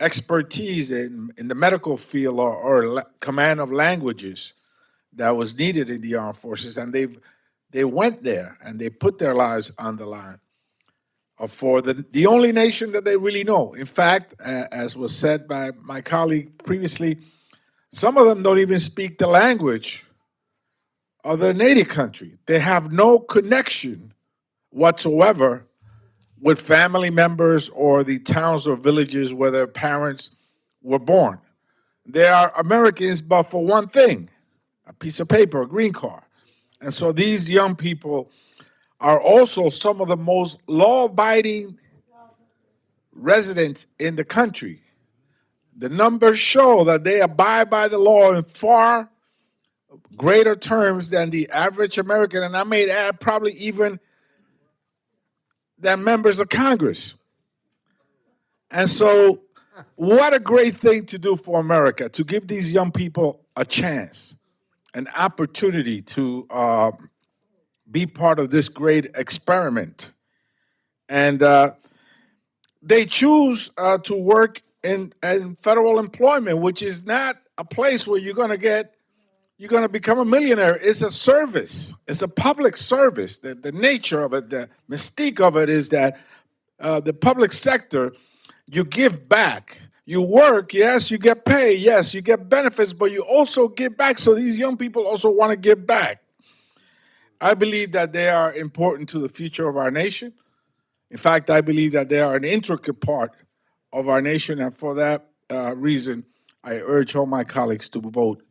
Speaker 17: expertise in the medical field or command of languages that was needed in the armed forces. And they went there and they put their lives on the line for the only nation that they really know. In fact, as was said by my colleague previously, Some of them don't even speak the language of their native country. They have no connection whatsoever with family members or the towns or villages where their parents were born. They are Americans, but for one thing, a piece of paper, a green card. And so these young people are also some of the most law-abiding residents in the country. The numbers show that they abide by the law in far greater terms than the average American, and I may add probably even than members of Congress. And so, what a great thing to do for America, to give these young people a chance, an opportunity to be part of this great experiment. And they choose to work in federal employment, which is not a place where you're going to become a millionaire. It's a service. It's a public service. The nature of it, the mystique of it is that the public sector, you give back. You work, yes, you get paid, yes, you get benefits, but you also give back. So these young people also want to give back. I believe that they are important to the future of our nation. In fact, I believe that they are an intricate part of our nation, and for that reason, I urge all my colleagues to vote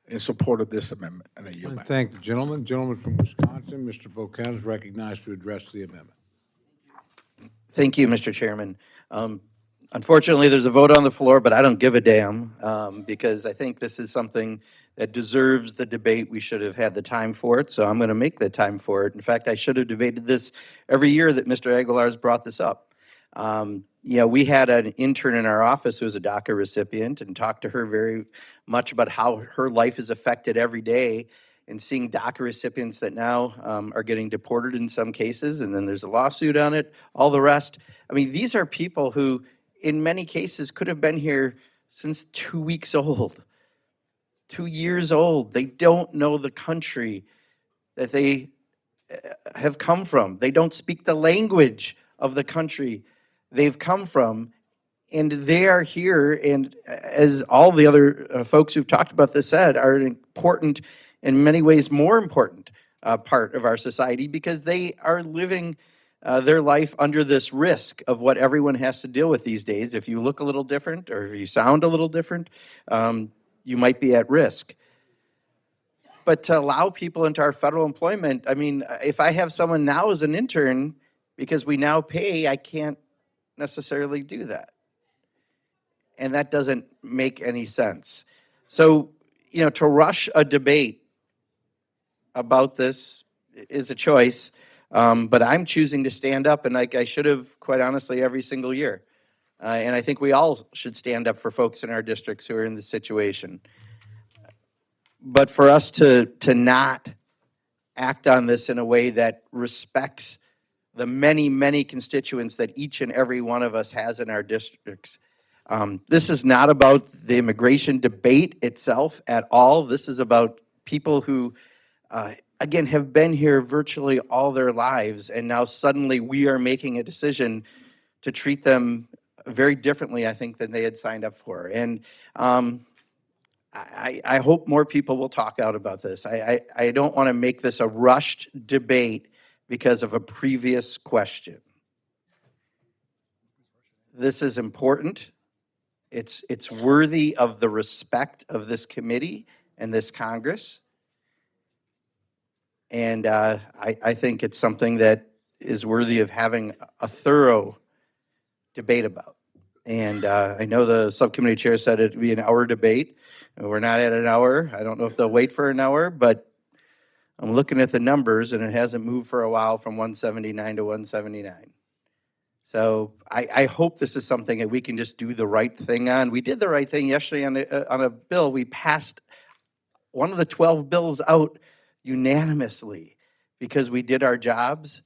Speaker 17: in support of this amendment. And I yield back.
Speaker 2: Thank the gentleman. Gentleman from Wisconsin, Mr. Bocan, is recognized to address the amendment.
Speaker 10: Thank you, Mr. Chairman. Unfortunately, there's a vote on the floor, but I don't give a damn because I think this is something that deserves the debate. We should have had the time for it, so I'm going to make the time for it. In fact, I should have debated this every year that Mr. Aguilar's brought this up. We had an intern in our office who was a DACA recipient and talked to her very much about how her life is affected every day, and seeing DACA recipients that now are getting deported in some cases, and then there's a lawsuit on it, all the rest. I mean, these are people who, in many cases, could have been here since 2 weeks old, 2 years old. They don't know the country that they have come from. They don't speak the language of the country they've come from, and they are here, and as all the other folks who've talked about this said, are an important, in many ways more important part of our society, because they are living their life under this risk of what everyone has to deal with these days. If you look a little different or if you sound a little different, you might be at risk. But to allow people into our federal employment, I mean, if I have someone now as an intern, because we now pay, I can't necessarily do that. And that doesn't make any sense. So, to rush a debate about this is a choice, but I'm choosing to stand up, and like I should have, quite honestly, every single year. And I think we all should stand up for folks in our districts who are in this situation. But for us to not act on this in a way that respects the many, many constituents that each and every one of us has in our districts. This is not about the immigration debate itself at all. This is about people who, again, have been here virtually all their lives, and now suddenly we are making a decision to treat them very differently, I think, than they had signed up for. And I hope more people will talk out about this. I don't want to make this a rushed debate because of a previous question. This is important. It's worthy of the respect of this committee and this Congress. And I think it's something that is worthy of having a thorough debate about. And I know the subcommittee chair said it'd be an hour debate. We're not at an hour. I don't know if they'll wait for an hour, but I'm looking at the numbers, and it hasn't moved for a while from 179 to 179. So I hope this is something that we can just do the right thing on. We did the right thing yesterday on a bill. We passed one of the 12 bills out unanimously because we did our jobs.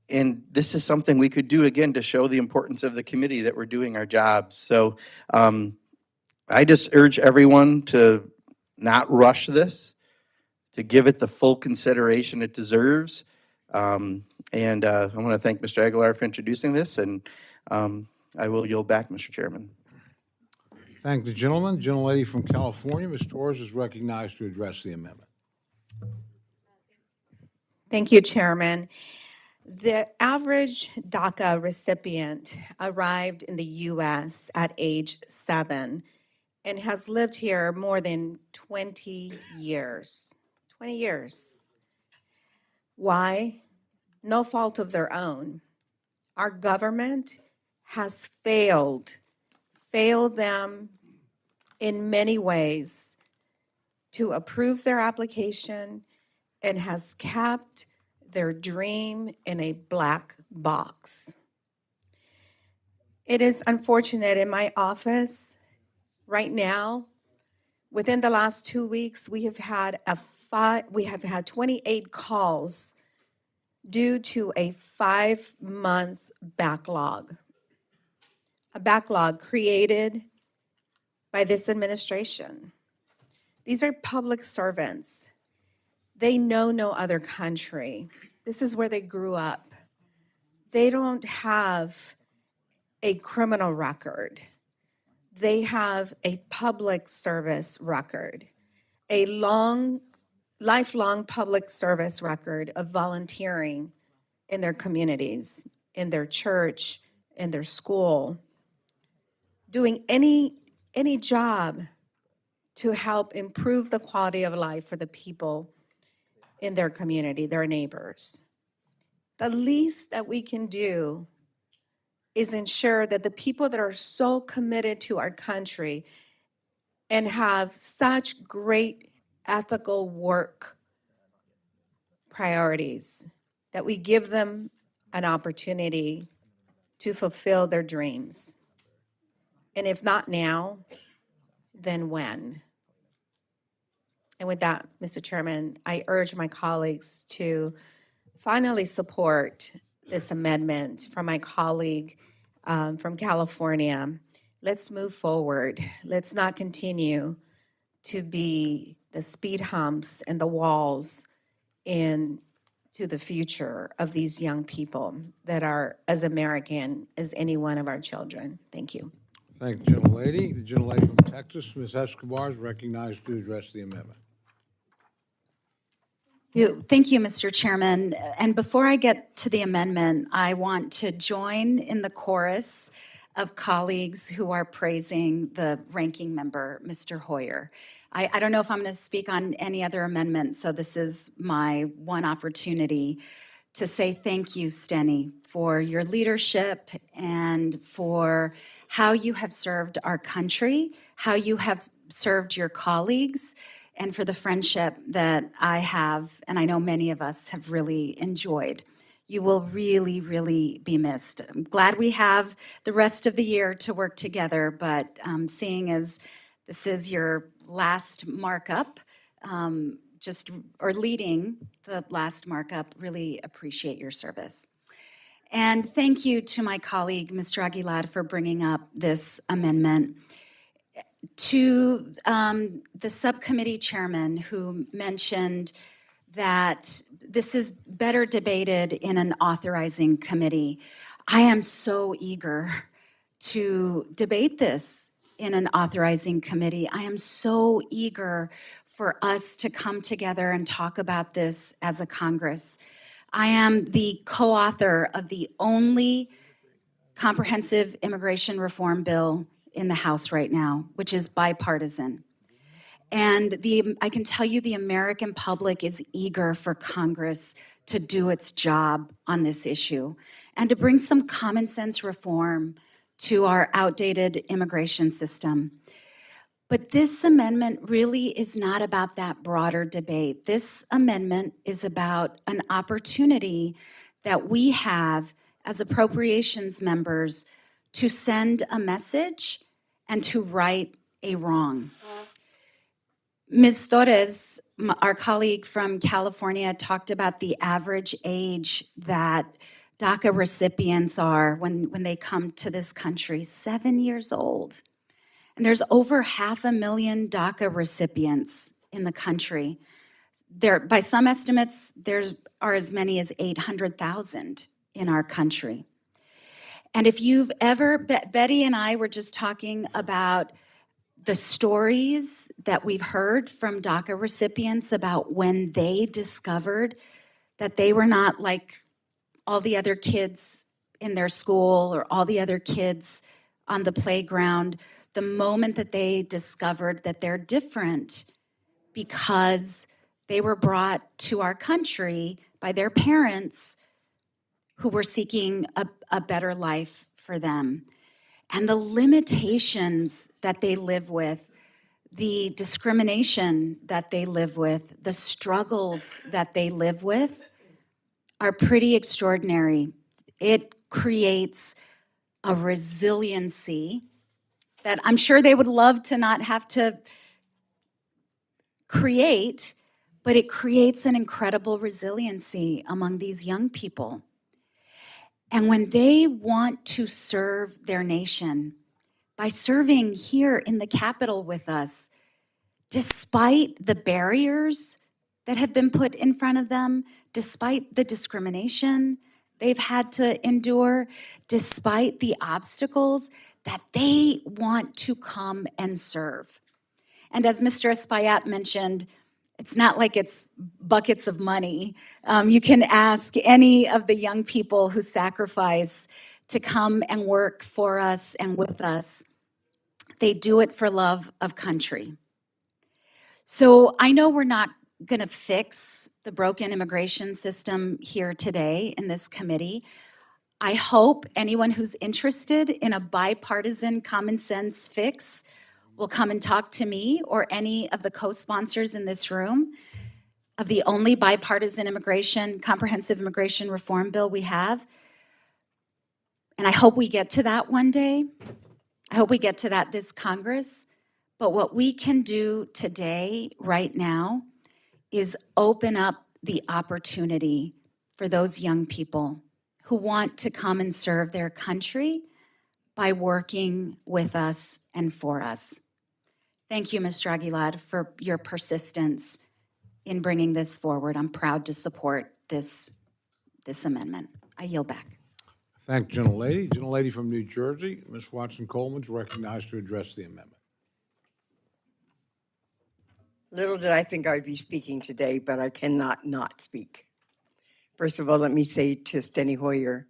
Speaker 10: And this is something we could do again to show the importance of the committee that we're doing our jobs. So I just urge everyone to not rush this, to give it the full consideration it deserves. And I want to thank Mr. Aguilar for introducing this, and I will yield back, Mr. Chairman.
Speaker 2: Thank the gentleman. Gentlelady from California, Ms. Torres, is recognized to address the amendment.
Speaker 18: Thank you, Chairman. The average DACA recipient arrived in the U.S. at age 7 and has lived here more than 20 years. 20 years. Why? No fault of their own. Our government has failed them in many ways to approve their application and has kept their dream in a black box. It is unfortunate in my office right now, within the last 2 weeks, we have had 28 calls due to a 5-month backlog. A backlog created by this administration. These are public servants. They know no other country. This is where they grew up. They don't have a criminal record. They have a public service record, a lifelong public service record of volunteering in their communities, in their church, in their school, doing any job to help improve the quality of life for the people in their community, their neighbors. The least that we can do is ensure that the people that are so committed to our country and have such great ethical work priorities, that we give them an opportunity to fulfill their dreams. And if not now, then when? And with that, Mr. Chairman, I urge my colleagues to finally support this amendment from my colleague from California. Let's move forward. Let's not continue to be the speed humps and the walls into the future of these young people that are as American as any one of our children. Thank you.
Speaker 2: Thank the gentlelady. The gentlelady from Texas, Ms. Escobar, is recognized to address the amendment.
Speaker 19: Thank you, Mr. Chairman. And before I get to the amendment, I want to join in the chorus of colleagues who are praising the ranking member, Mr. Hoyer. I don't know if I'm going to speak on any other amendment, so this is my one opportunity to say thank you, Steny, for your leadership and for how you have served our country, how you have served your colleagues, and for the friendship that I have, and I know many of us have really enjoyed. You will really, really be missed. I'm glad we have the rest of the year to work together, but seeing as this is your last markup, leading the last markup, really appreciate your service. And thank you to my colleague, Mr. Aguilar, for bringing up this amendment. To the subcommittee chairman who mentioned that this is better debated in an authorizing committee, I am so eager to debate this in an authorizing committee. I am so eager for us to come together and talk about this as a Congress. I am the co-author of the only comprehensive immigration reform bill in the House right now, which is bipartisan. And I can tell you the American public is eager for Congress to do its job on this issue and to bring some common sense reform to our outdated immigration system. But this amendment really is not about that broader debate. This amendment is about an opportunity that we have as appropriations members to send a message and to right a wrong. Ms. Torres, our colleague from California, talked about the average age that DACA recipients are when they come to this country, 7 years old. And there's over 500,000 DACA recipients in the country. By some estimates, there are as many as 800,000 in our country. And if you've ever, Betty and I were just talking about the stories that we've heard from DACA recipients about when they discovered that they were not like all the other kids in their school or all the other kids on the playground, the moment that they discovered that they're different because they were brought to our country by their parents who were seeking a better life for them. And the limitations that they live with, the discrimination that they live with, the struggles that they live with are pretty extraordinary. It creates a resiliency that I'm sure they would love to not have to create, but it creates an incredible resiliency among these young people. And when they want to serve their nation by serving here in the Capitol with us, despite the barriers that have been put in front of them, despite the discrimination they've had to endure, despite the obstacles, that they want to come and serve. And as Mr. Espaillat mentioned, it's not like it's buckets of money. You can ask any of the young people who sacrifice to come and work for us and with us. They do it for love of country. So I know we're not going to fix the broken immigration system here today in this committee. I hope anyone who's interested in a bipartisan common sense fix will come and talk to me or any of the co-sponsors in this room of the only bipartisan comprehensive immigration reform bill we have. And I hope we get to that one day. I hope we get to that this Congress. But what we can do today, right now, is open up the opportunity for those young people who want to come and serve their country by working with us and for us. Thank you, Mr. Aguilar, for your persistence in bringing this forward. I'm proud to support this amendment. I yield back.
Speaker 2: Thank you, gentlelady. Gentlelady from New Jersey, Ms. Watson-Coleman, is recognized to address the amendment.
Speaker 20: Little did I think I'd be speaking today, but I cannot not speak. First of all, let me say to Steny Hoyer,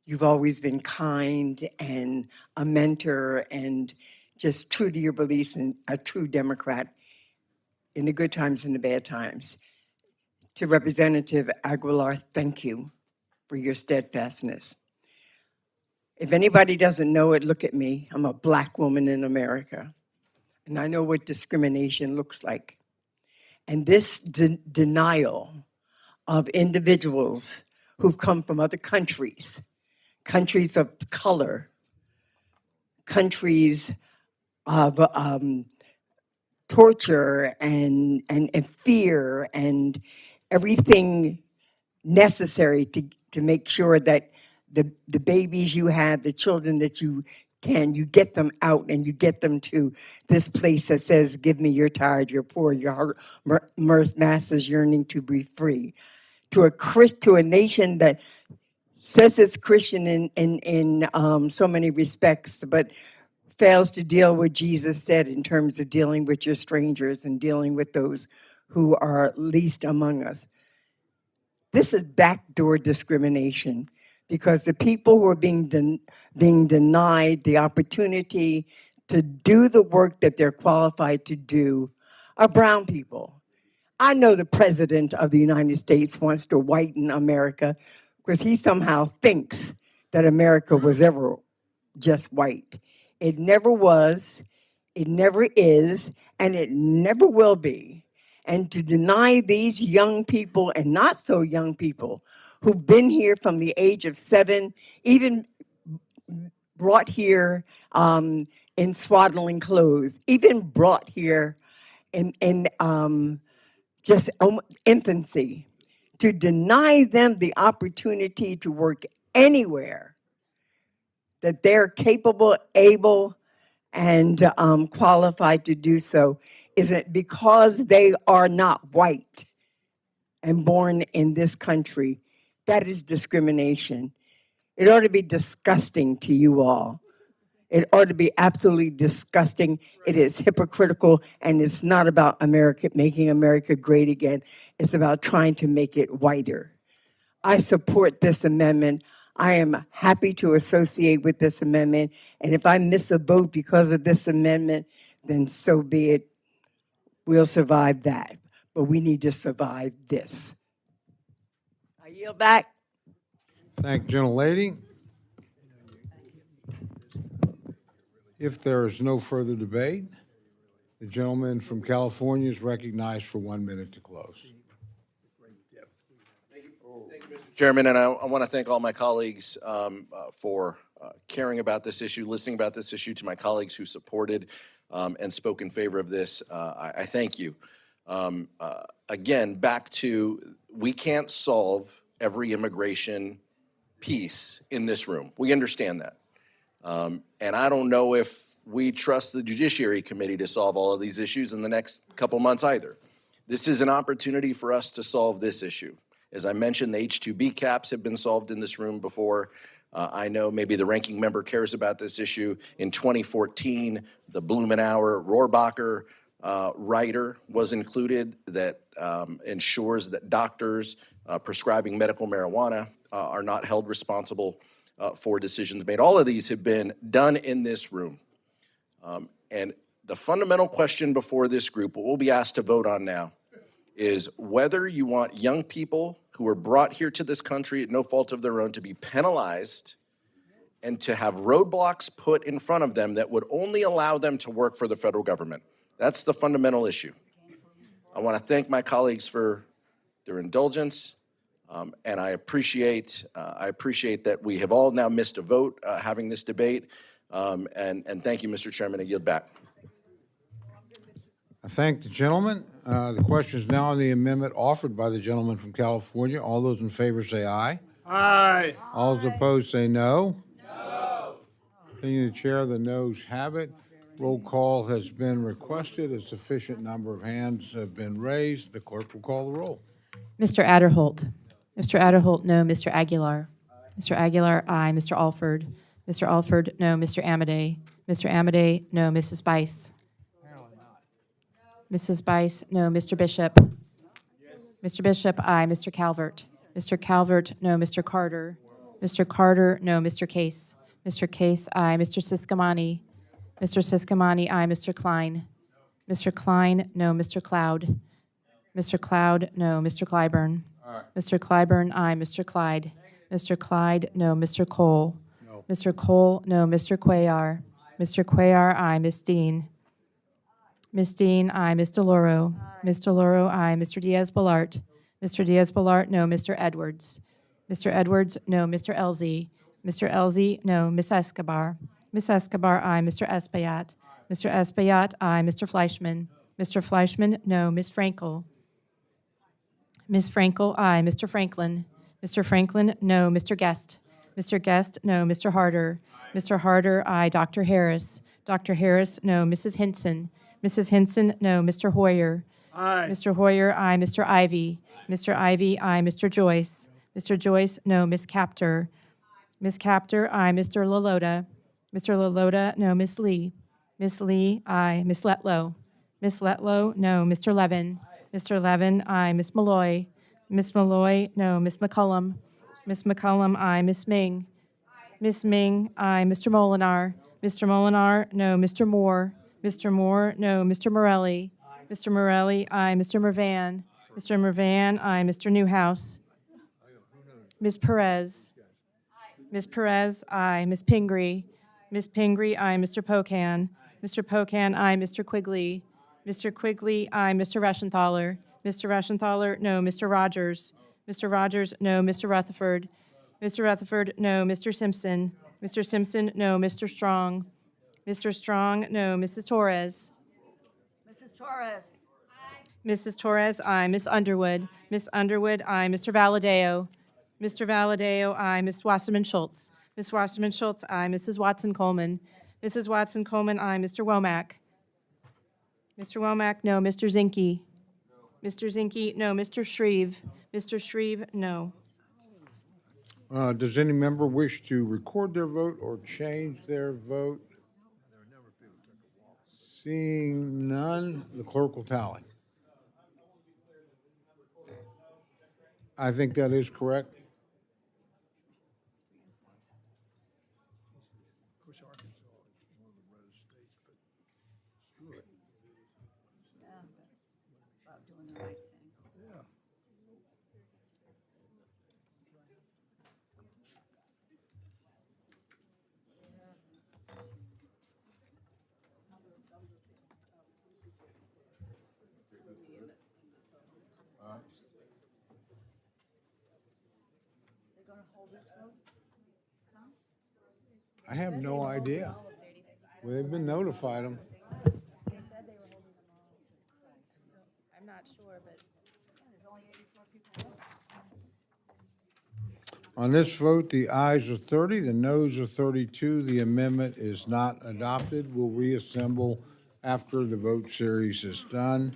Speaker 20: you've always been kind and a mentor and just true to your beliefs and a true Democrat in the good times and the bad times. To Representative Aguilar, thank you for your steadfastness. If anybody doesn't know it, look at me. I'm a Black woman in America, and I know what discrimination looks like. And this denial of individuals who've come from other countries, countries of color, countries of torture and fear and everything necessary to make sure that the babies you have, the children that you get them out and you get them to this place that says, give me your tired, your poor, your heart, masses yearning to be free. To a nation that says it's Christian in so many respects, but fails to deal what Jesus said in terms of dealing with your strangers and dealing with those who are least among us. This is backdoor discrimination because the people who are being denied the opportunity to do the work that they're qualified to do are brown people. I know the President of the United States wants to whiten America because he somehow thinks that America was ever just white. It never was, it never is, and it never will be. And to deny these young people and not so young people who've been here from the age of 7, even brought here in swaddling clothes, even brought here in just infancy, to deny them the opportunity to work anywhere that they're capable, able, and qualified to do so, is it because they are not white and born in this country? That is discrimination. It ought to be disgusting to you all. It ought to be absolutely disgusting. It is hypocritical, and it's not about America, making America great again. It's about trying to make it whiter. I support this amendment. I am happy to associate with this amendment. And if I miss a vote because of this amendment, then so be it. We'll survive that. But we need to survive this. I yield back.
Speaker 2: Thank you, gentlelady. If there is no further debate, the gentleman from California is recognized for 1 minute to close.
Speaker 10: Chairman, and I want to thank all my colleagues for caring about this issue, listening about this issue, to my colleagues who supported and spoke in favor of this. I thank you. Again, back to, we can't solve every immigration piece in this room. We understand that. And I don't know if we trust the Judiciary Committee to solve all of these issues in the next couple months either. This is an opportunity for us to solve this issue. As I mentioned, the H-2B caps have been solved in this room before. I know maybe the ranking member cares about this issue. In 2014, the Blumenauer-Rohrabacher rider was included that ensures that doctors prescribing medical marijuana are not held responsible for decisions made. All of these have been done in this room. And the fundamental question before this group, what we'll be asked to vote on now, is whether you want young people who were brought here to this country at no fault of their own to be penalized and to have roadblocks put in front of them that would only allow them to work for the federal government. That's the fundamental issue. I want to thank my colleagues for their indulgence, and I appreciate that we have all now missed a vote having this debate, and thank you, Mr. Chairman. I yield back.
Speaker 2: I thank the gentleman. The question is now on the amendment offered by the gentleman from California. All those in favor say aye.
Speaker 17: Aye.
Speaker 2: All those opposed say no. No. Opinion of the chair, the noes have it. Roll call has been requested. A sufficient number of hands have been raised. The clerk will call the roll.
Speaker 7: Mr. Adderholt. Mr. Adderholt, no. Mr. Aguilar. Mr. Aguilar, aye. Mr. Alford. Mr. Alford, no. Mr. Amadei. Mr. Amadei, no. Mrs. Bice. Mrs. Bice, no. Mr. Bishop. Mr. Bishop, aye. Mr. Calvert. Mr. Calvert, no. Mr. Carter. Mr. Carter, no. Mr. Case. Mr. Case, aye. Mr. Siscomani. Mr. Siscomani, aye. Mr. Klein. Mr. Klein, no. Mr. Cloud. Mr. Cloud, no. Mr. Clyburn. Mr. Clyburn, aye. Mr. Clyde. Mr. Clyde, no. Mr. Cole. Mr. Cole, no. Mr. Cuellar. Mr. Cuellar, aye. Ms. Dean. Ms. Dean, aye. Ms. DeLauro. Ms. DeLauro, aye. Mr. Diaz-Balart. Mr. Diaz-Balart, no. Mr. Edwards. Mr. Edwards, no. Mr. Elzey. Mr. Elzey, no. Ms. Escobar. Ms. Escobar, aye. Mr. Espaillat. Mr. Espaillat, aye. Mr. Fleischman. Mr. Fleischman, no. Ms. Frankel. Ms. Frankel, aye. Mr. Franklin. Mr. Franklin, no. Mr. Guest. Mr. Guest, no. Mr. Harder. Mr. Harder, aye. Dr. Harris. Dr. Harris, no. Mrs. Hinson. Mrs. Hinson, no. Mr. Hoyer.
Speaker 17: Aye.
Speaker 7: Mr. Hoyer, aye. Mr. Ivy. Mr. Ivy, aye. Mr. Joyce. Mr. Joyce, no. Ms. Captor. Ms. Captor, aye. Mr. LaLota. Mr. LaLota, no. Ms. Lee. Ms. Lee, aye. Ms. Letlow. Ms. Letlow, no. Mr. Levin. Mr. Levin, aye. Ms. Malloy. Ms. Malloy, no. Ms. McCullum. Ms. McCullum, aye. Ms. Ming. Ms. Ming, aye. Mr. Molinar. Mr. Molinar, no. Mr. Moore. Mr. Moore, no. Mr. Morelli. Mr. Morelli, aye. Mr. Mervan. Mr. Mervan, aye. Mr. Newhouse. Ms. Perez. Ms. Perez, aye. Ms. Pingree. Ms. Pingree, aye. Mr. Pocan. Mr. Pocan, aye. Mr. Quigley. Mr. Quigley, aye. Mr. Reschenthaler. Mr. Reschenthaler, no. Mr. Rogers. Mr. Rogers, no. Mr. Rutherford. Mr. Rutherford, no. Mr. Simpson. Mr. Simpson, no. Mr. Strong. Mr. Strong, no. Mrs. Torres.
Speaker 5: Mrs. Torres.
Speaker 7: Mrs. Torres, aye. Ms. Underwood. Ms. Underwood, aye. Mr. Valadeo. Mr. Valadeo, aye. Ms. Wasserman Schultz. Ms. Wasserman Schultz, aye. Mrs. Watson Coleman. Mrs. Watson Coleman, aye. Mr. Womack. Mr. Womack, no. Mr. Zinke. Mr. Zinke, no. Mr. Shreve. Mr. Shreve, no.
Speaker 2: Does any member wish to record their vote or change their vote? Seeing none, the clerk will tally. I think that is correct. I have no idea. Well, they've been notified them.
Speaker 7: I'm not sure, but.
Speaker 2: On this vote, the ayes are 30, the noes are 32. The amendment is not adopted. We'll reassemble after the vote series is done.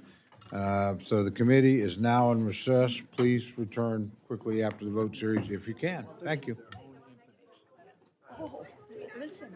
Speaker 2: So the committee is now in recess. Please return quickly after the vote series if you can. Thank you.
Speaker 5: Listen.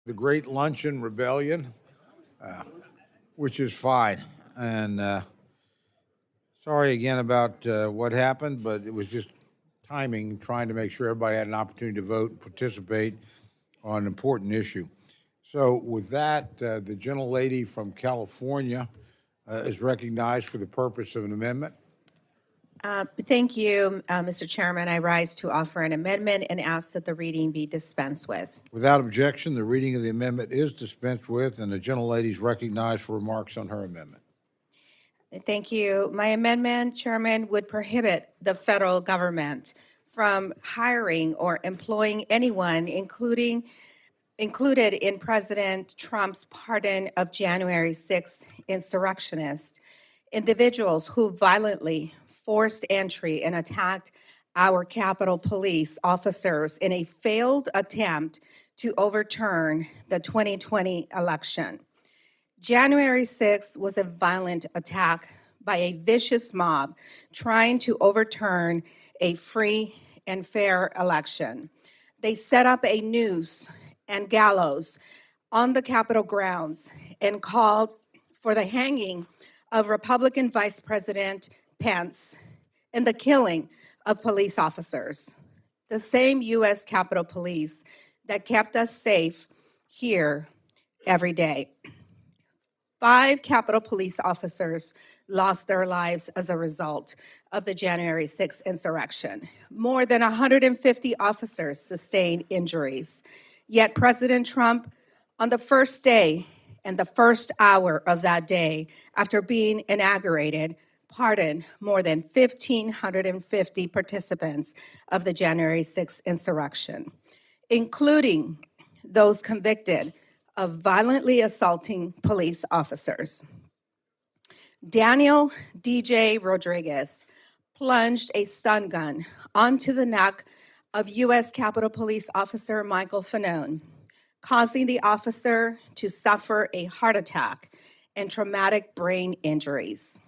Speaker 2: the Great Luncheon Rebellion, which is fine. And sorry again about what happened, but it was just timing, trying to make sure everybody had an opportunity to vote and participate on an important issue. So with that, the gentlelady from California is recognized for the purpose of an amendment.
Speaker 18: Thank you, Mr. Chairman. I rise to offer an amendment and ask that the reading be dispensed with.
Speaker 2: Without objection, the reading of the amendment is dispensed with, and the gentlelady is recognized for remarks on her amendment.
Speaker 18: Thank you. My amendment, Chairman, would prohibit the federal government from hiring or employing anyone, included in President Trump's pardon of January 6th insurrectionists, individuals who violently forced entry and attacked our Capitol Police officers in a failed attempt to overturn the 2020 election. January 6th was a violent attack by a vicious mob trying to overturn a free and fair election. They set up a noose and gallows on the Capitol grounds and called for the hanging of Republican Vice President Pence and the killing of police officers. The same U.S. Capitol Police that kept us safe here every day. 5 Capitol Police officers lost their lives as a result of the January 6th insurrection. More than 150 officers sustained injuries. Yet President Trump, on the first day and the first hour of that day, after being inaugurated, pardoned more than 1,550 participants of the January 6th insurrection, including those convicted of violently assaulting police officers. Daniel DJ Rodriguez plunged a stun gun onto the neck of U.S. Capitol Police officer Michael Fanone, causing the officer to suffer a heart attack and traumatic brain injuries.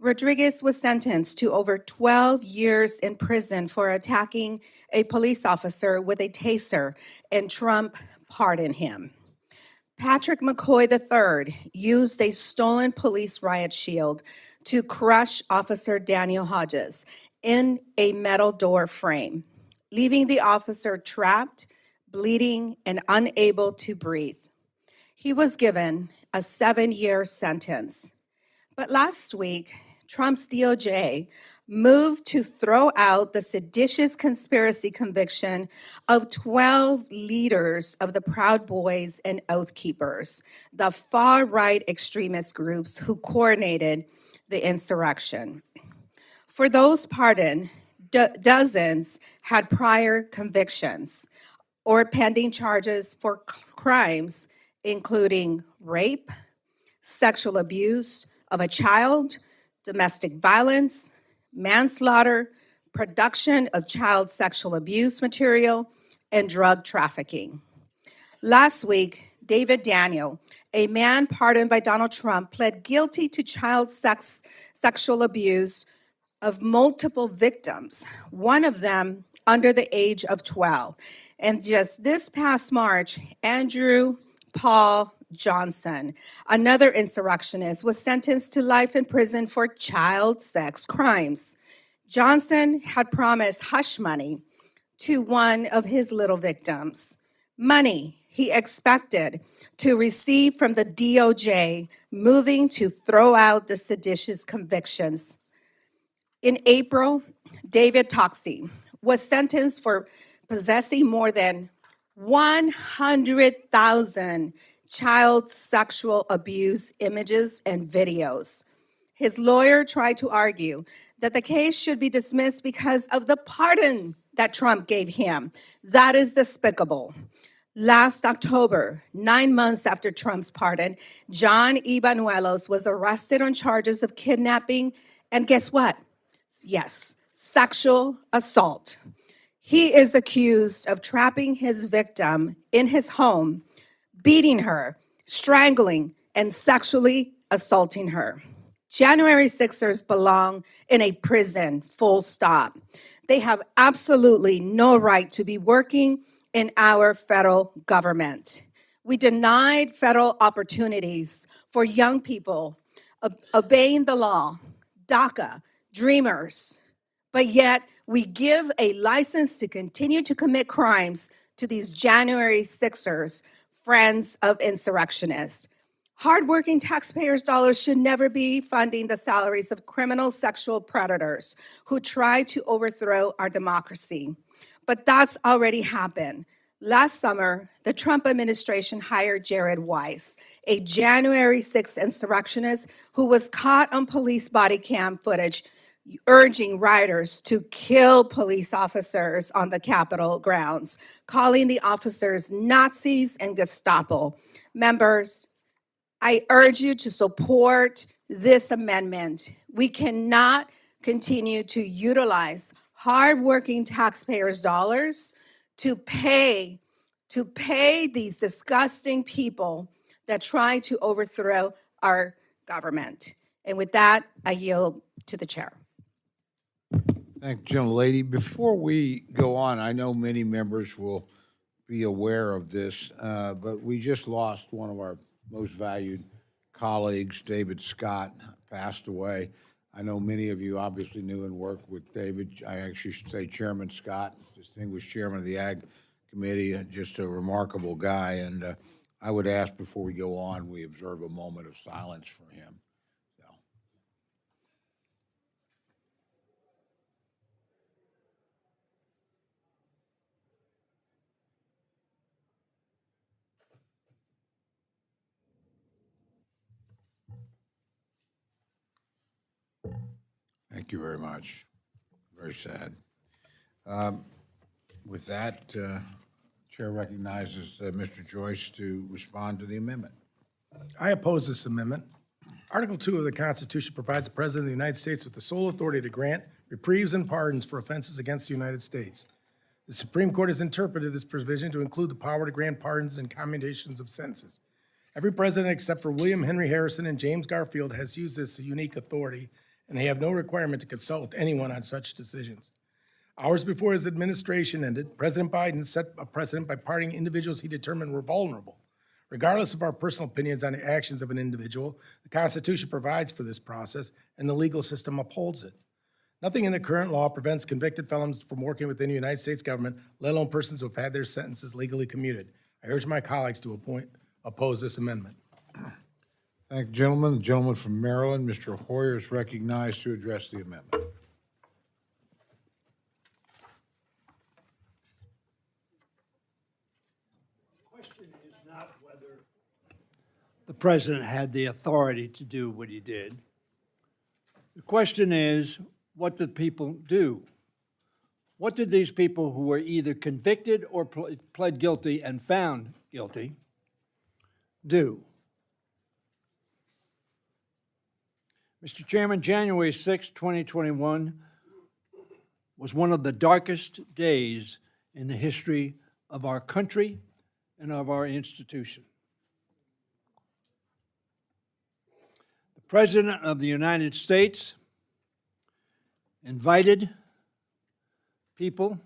Speaker 18: Rodriguez was sentenced to over 12 years in prison for attacking a police officer with a taser, and Trump pardoned him. Patrick McCoy III used a stolen police riot shield to crush Officer Daniel Hodges in a metal door frame, leaving the officer trapped, bleeding, and unable to breathe. He was given a 7-year sentence. But last week, Trump's DOJ moved to throw out the seditious conspiracy conviction of 12 leaders of the Proud Boys and Oath Keepers, the far-right extremist groups who coordinated the insurrection. For those pardoned, dozens had prior convictions or pending charges for crimes including rape, sexual abuse of a child, domestic violence, manslaughter, production of child sexual abuse material, and drug trafficking. Last week, David Daniel, a man pardoned by Donald Trump, pled guilty to child sexual abuse of multiple victims, one of them under the age of 12. And just this past March, Andrew Paul Johnson, another insurrectionist, was sentenced to life in prison for child sex crimes. Johnson had promised hush money to one of his little victims, money he expected to receive from the DOJ, moving to throw out the seditious convictions. In April, David Toxey was sentenced for possessing more than 100,000 child sexual abuse images and videos. His lawyer tried to argue that the case should be dismissed because of the pardon that Trump gave him. That is despicable. Last October, 9 months after Trump's pardon, John Ibanuelos was arrested on charges of kidnapping and guess what? Yes, sexual assault. He is accused of trapping his victim in his home, beating her, strangling, and sexually assaulting her. January 6ers belong in a prison, full stop. They have absolutely no right to be working in our federal government. We denied federal opportunities for young people obeying the law, DACA, dreamers, but yet we give a license to continue to commit crimes to these January 6ers, friends of insurrectionists. Hardworking taxpayers' dollars should never be funding the salaries of criminal sexual predators who try to overthrow our democracy. But that's already happened. Last summer, the Trump administration hired Jared Weiss, a January 6th insurrectionist who was caught on police body cam footage urging rioters to kill police officers on the Capitol grounds, calling the officers Nazis and Gestapo. Members, I urge you to support this amendment. We cannot continue to utilize hardworking taxpayers' dollars to pay these disgusting people that try to overthrow our government. And with that, I yield to the chair.
Speaker 2: Thank you, gentlelady. Before we go on, I know many members will be aware of this, but we just lost one of our most valued colleagues, David Scott, passed away. I know many of you obviously knew and worked with David. I actually should say Chairman Scott, distinguished chairman of the Ag Committee, just a remarkable guy. And I would ask before we go on, we observe a moment of silence for him. Thank you very much. Very sad. With that, Chair recognizes Mr. Joyce to respond to the amendment.
Speaker 1: I oppose this amendment. Article 2 of the Constitution provides the President of the United States with the sole authority to grant reprieves and pardons for offenses against the United States. The Supreme Court has interpreted this provision to include the power to grant pardons and commutations of sentences. Every president except for William Henry Harrison and James Garfield has used this unique authority, and they have no requirement to consult with anyone on such decisions. Hours before his administration ended, President Biden set a precedent by pardoning individuals he determined were vulnerable. Regardless of our personal opinions on the actions of an individual, the Constitution provides for this process, and the legal system upholds it. Nothing in the current law prevents convicted felons from working within the United States government, let alone persons who have had their sentences legally commuted. I urge my colleagues to oppose this amendment.
Speaker 2: Thank you, gentlemen. The gentleman from Maryland, Mr. Hoyer, is recognized to address the amendment.
Speaker 4: The president had the authority to do what he did. The question is, what did people do? What did these people who were either convicted or pled guilty and found guilty do? Mr. Chairman, January 6, 2021 was one of the darkest days in the history of our country and of our institution. The President of the United States invited people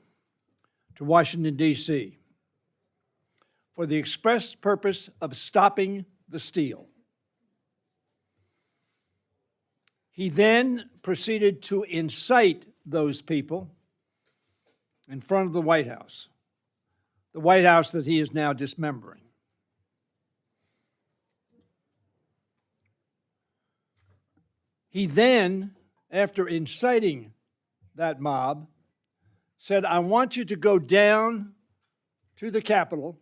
Speaker 4: to Washington, D.C. for the express purpose of stopping the steal. He then proceeded to incite those people in front of the White House that he is now dismembering. He then, after inciting that mob, said, I want you to go down to the Capitol,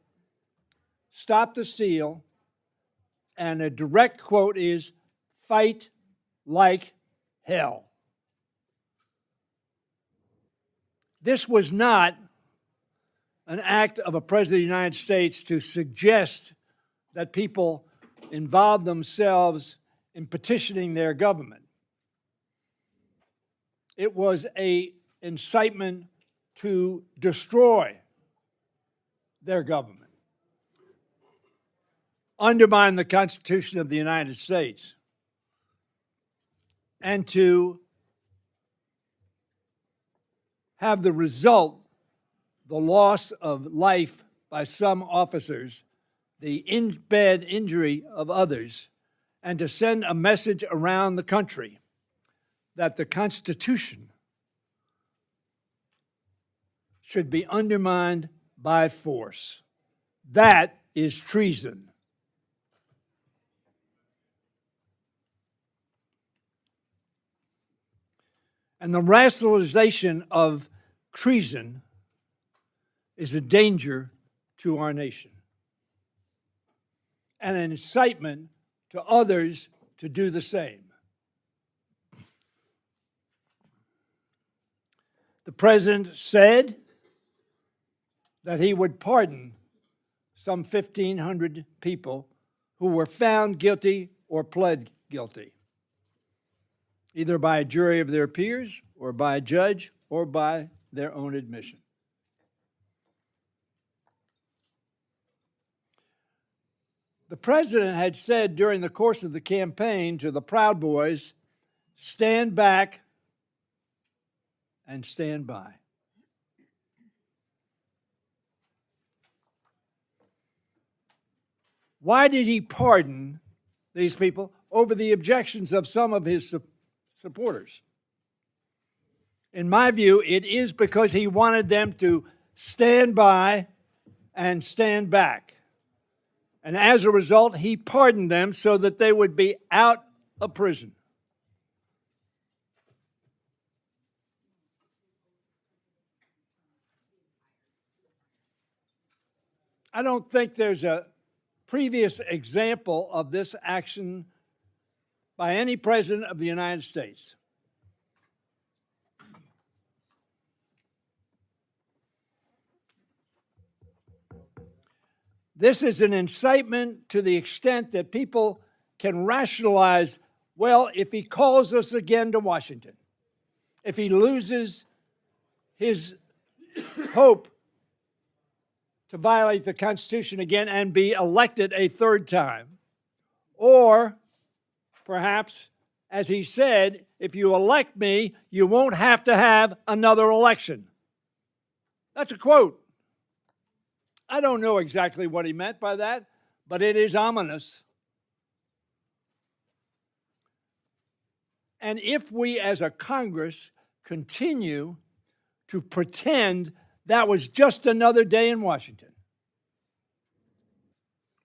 Speaker 4: stop the steal, and a direct quote is, fight like hell. This was not an act of a president of the United States to suggest that people involve themselves in petitioning their government. It was an incitement to destroy their government, undermine the Constitution of the United States, and to have the result, the loss of life by some officers the bad injury of others, and to send a message around the country that the Constitution should be undermined by force. That is treason. And the rationalization of treason is a danger to our nation and an incitement to others to do the same. The president said that he would pardon some 1,500 people who were found guilty or pled guilty, either by a jury of their peers or by a judge or by their own admission. The president had said during the course of the campaign to the Proud Boys, stand back and stand by. Why did he pardon these people over the objections of some of his supporters? In my view, it is because he wanted them to stand by and stand back. And as a result, he pardoned them so that they would be out of prison. I don't think there's a previous example of this action by any president of the United States. This is an incitement to the extent that people can rationalize, well, if he calls us again to Washington, if he loses his hope to violate the Constitution again and be elected a third time, or perhaps, as he said, if you elect me, you won't have to have another election. That's a quote. I don't know exactly what he meant by that, but it is ominous. And if we as a Congress continue to pretend that was just another day in Washington,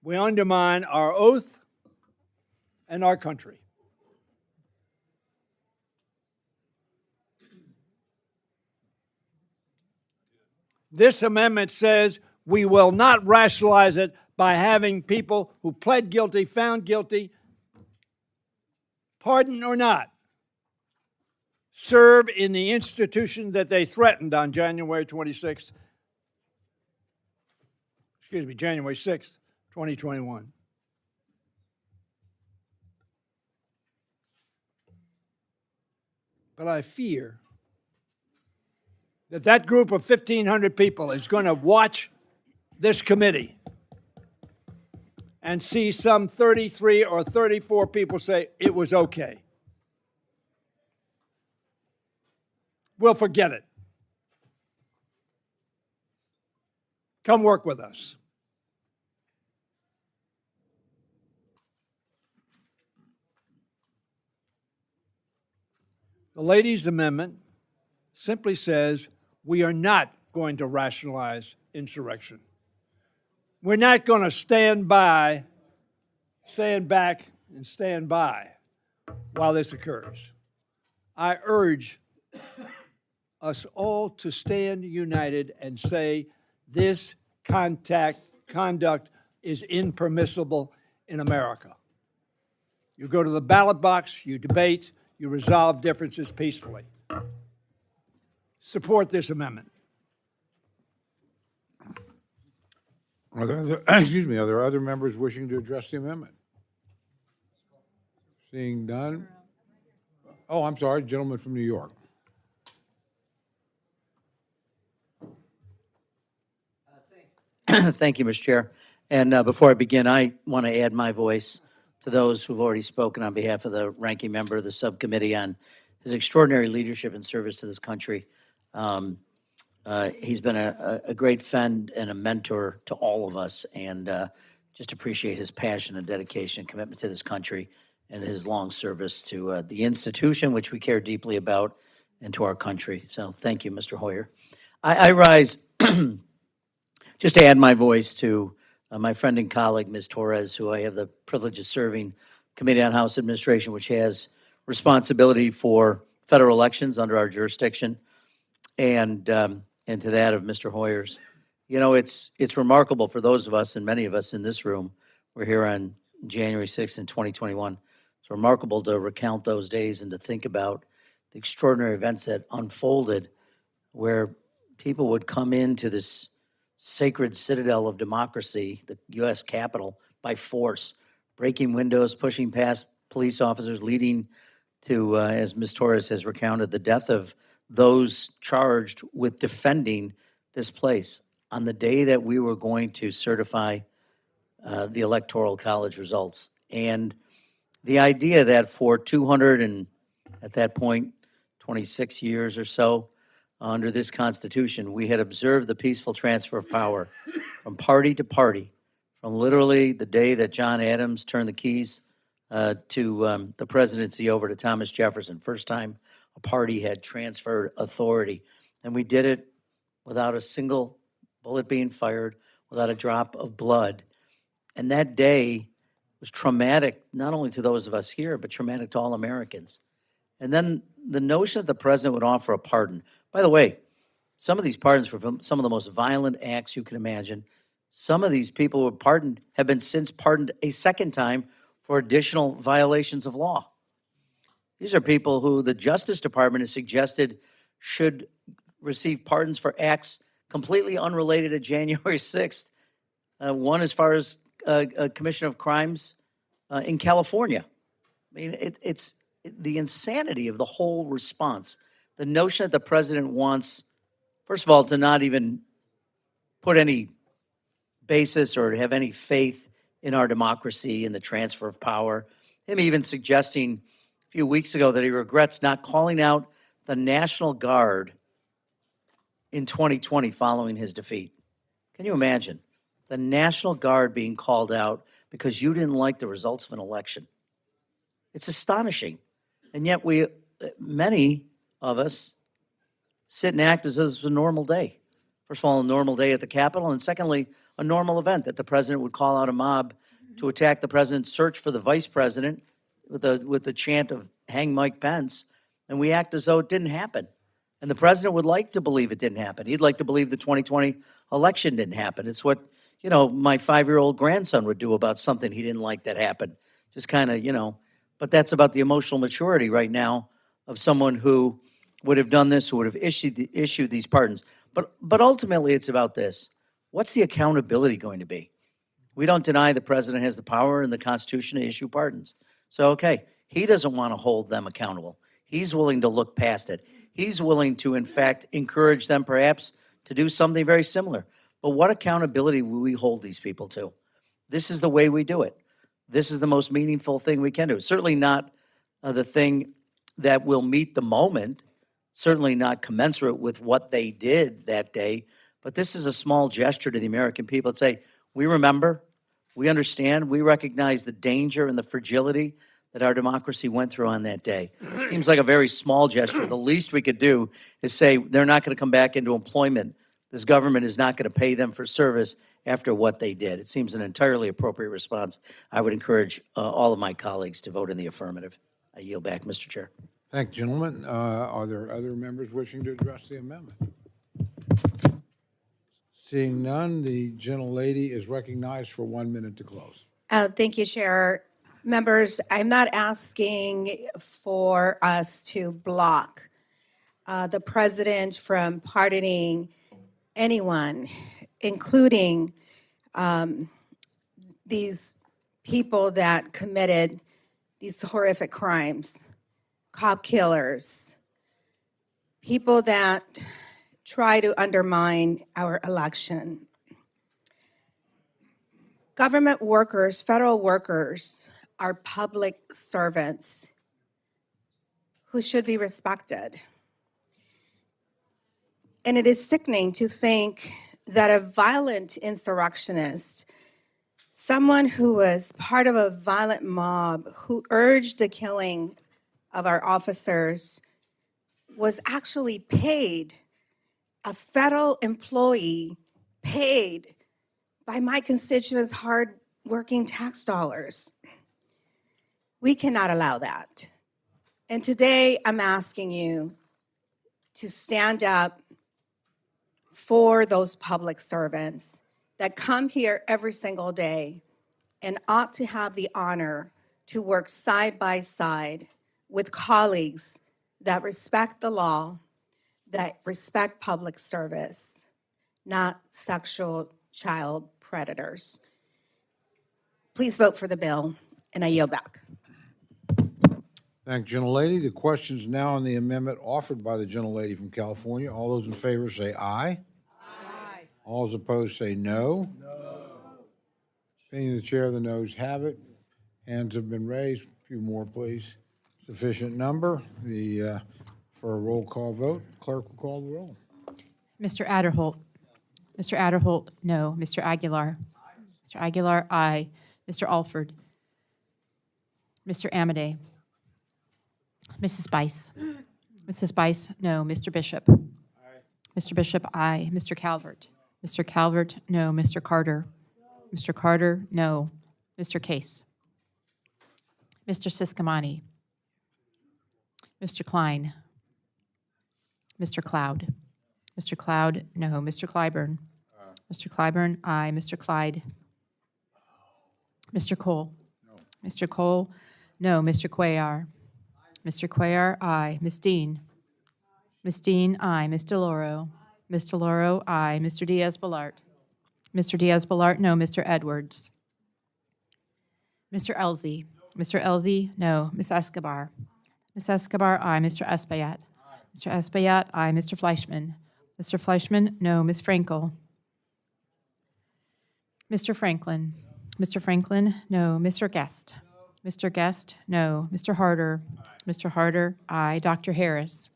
Speaker 4: we undermine our oath and our country. This amendment says we will not rationalize it by having people who pled guilty, found guilty, pardoned or not, serve in the institution that they threatened on January 6th, 2021. But I fear that that group of 1,500 people is going to watch this committee and see some 33 or 34 people say it was okay. We'll forget it. Come work with us. The ladies' amendment simply says we are not going to rationalize insurrection. We're not going to stand back, and stand by while this occurs. I urge us all to stand united and say this conduct is impermissible in America. You go to the ballot box, you debate, you resolve differences peacefully. Support this amendment.
Speaker 2: Are there other members wishing to address the amendment? Seeing none? Oh, I'm sorry, gentleman from New York.
Speaker 15: Thank you, Mr. Chair. And before I begin, I want to add my voice to those who've already spoken on behalf of the ranking member of the subcommittee on his extraordinary leadership and service to this country. He's been a great friend and a mentor to all of us, and
Speaker 21: just appreciate his passion and dedication and commitment to this country and his long service to the institution, which we care deeply about, and to our country. So thank you, Mr. Hoyer. I rise just to add my voice to my friend and colleague, Ms. Torres, who I have the privilege of serving Committee on House Administration, which has responsibility for federal elections under our jurisdiction, and to that of Mr. Hoyer's. You know, it's remarkable for those of us, and many of us in this room, we're here on January 6th in 2021. It's remarkable to recount those days and to think about the extraordinary events that unfolded where people would come into this sacred citadel of democracy, the U.S. Capitol, by force, breaking windows, pushing past police officers, leading to, as Ms. Torres has recounted, the death of those charged with defending this place on the day that we were going to certify the Electoral College results. And the idea that for 200 and, at that point, 26 years or so, under this Constitution, we had observed the peaceful transfer of power from party to party, from literally the day that John Adams turned the keys to the presidency over to Thomas Jefferson. First time a party had transferred authority. And we did it without a single bullet being fired, without a drop of blood. And that day was traumatic, not only to those of us here, but traumatic to all Americans. And then the notion that the president would offer a pardon. By the way, some of these pardons for some of the most violent acts you can imagine. Some of these people who were pardoned have been since pardoned a second time for additional violations of law. These are people who the Justice Department has suggested should receive pardons for acts completely unrelated to January 6th. One as far as a commission of crimes in California. I mean, it's the insanity of the whole response. The notion that the president wants, first of all, to not even put any basis or to have any faith in our democracy and the transfer of power. Him even suggesting a few weeks ago that he regrets not calling out the National Guard in 2020 following his defeat. Can you imagine the National Guard being called out because you didn't like the results of an election? It's astonishing. And yet many of us sit and act as if this was a normal day. First of all, a normal day at the Capitol, and secondly, a normal event that the president would call out a mob to attack the president's search for the vice president with the chant of hang Mike Pence, and we act as though it didn't happen. And the president would like to believe it didn't happen. He'd like to believe the 2020 election didn't happen. It's what, my 5-year-old grandson would do about something he didn't like that happened. Just kind of, but that's about the emotional maturity right now of someone who would have done this, who would have issued these pardons. But ultimately, it's about this. What's the accountability going to be? We don't deny the president has the power in the Constitution to issue pardons. So, okay, he doesn't want to hold them accountable. He's willing to look past it. He's willing to, in fact, encourage them perhaps to do something very similar. But what accountability will we hold these people to? This is the way we do it. This is the most meaningful thing we can do. Certainly not the thing that will meet the moment, certainly not commensurate with what they did that day, but this is a small gesture to the American people to say, we remember, we understand, we recognize the danger and the fragility that our democracy went through on that day. Seems like a very small gesture. The least we could do is say they're not going to come back into employment. This government is not going to pay them for service after what they did. It seems an entirely appropriate response. I would encourage all of my colleagues to vote in the affirmative. I yield back, Mr. Chair.
Speaker 2: Thank you, gentlemen. Are there other members wishing to address the amendment? Seeing none, the gentlelady is recognized for 1 minute to close.
Speaker 18: Thank you, Chair. Members, I'm not asking for us to block the president from pardoning anyone, including these people that committed these horrific crimes, cop killers, people that try to undermine our election. Government workers, federal workers, are public servants who should be respected. And it is sickening to think that a violent insurrectionist someone who was part of a violent mob who urged the killing of our officers was actually paid, a federal employee paid by my constituents' hard-working tax dollars. We cannot allow that. And today I'm asking you to stand up for those public servants that come here every single day and ought to have the honor to work side by side with colleagues that respect the law, that respect public service, not sexual child predators. Please vote for the bill, and I yield back.
Speaker 2: Thank you, gentlelady. The question is now on the amendment offered by the gentlelady from California. All those in favor say aye. Aye. All those opposed say no. No. Opinion of the chair, the noes have it. Hands have been raised. A few more, please. Sufficient number. For a roll call vote, clerk will call the roll.
Speaker 7: Mr. Adderholt. Mr. Adderholt, no. Mr. Aguilar. Mr. Aguilar, aye. Mr. Alford. Mr. Amade. Mrs. Bice. Mrs. Bice, no. Mr. Bishop. Mr. Bishop, aye. Mr. Calvert. Mr. Calvert, no. Mr. Carter. Mr. Carter, no. Mr. Case. Mr. Siscomani. Mr. Klein. Mr. Cloud. Mr. Cloud, no. Mr. Clyburn. Mr. Clyburn, aye. Mr. Clyde. Mr. Cole. Mr. Cole, no. Mr. Cuellar. Mr. Cuellar, aye. Ms. Dean. Ms. Dean, aye. Ms. DeLauro. Ms. DeLauro, aye. Mr. Diaz-Balart. Mr. Diaz-Balart, no. Mr. Edwards. Mr. Elzey. Mr. Elzey, no. Ms. Escobar. Ms. Escobar, aye. Mr. Espaillat. Mr. Espaillat, aye. Mr. Fleischman. Mr. Fleischman, no. Ms. Frankel. Mr. Franklin. Mr. Franklin, no. Mr. Guest. Mr. Guest, no. Mr. Harder. Mr. Harder, aye. Dr. Harris.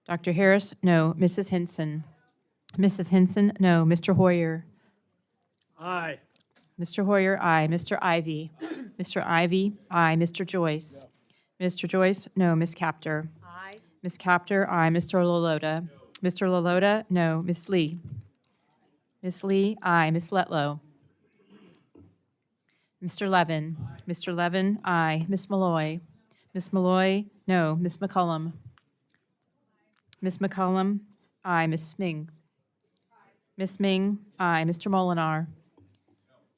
Speaker 7: Dr. Harris, no. Mrs. Hinson. Mrs. Hinson, no. Mr. Hoyer.
Speaker 6: Aye.
Speaker 7: Mr. Hoyer, aye. Mr. Ivy. Mr. Ivy, aye. Mr. Joyce. Mr. Joyce, no. Ms. Capter.
Speaker 8: Aye.
Speaker 7: Ms. Capter, aye. Mr. Loloda. Mr. Loloda, no. Ms. Lee. Ms. Lee, aye. Ms. Letlow. Mr. Levin. Mr. Levin, aye. Ms. Malloy. Ms. Malloy, no. Ms. McCullum. Ms. McCullum, aye. Ms. Sming. Ms. Sming, aye. Mr. Molinar.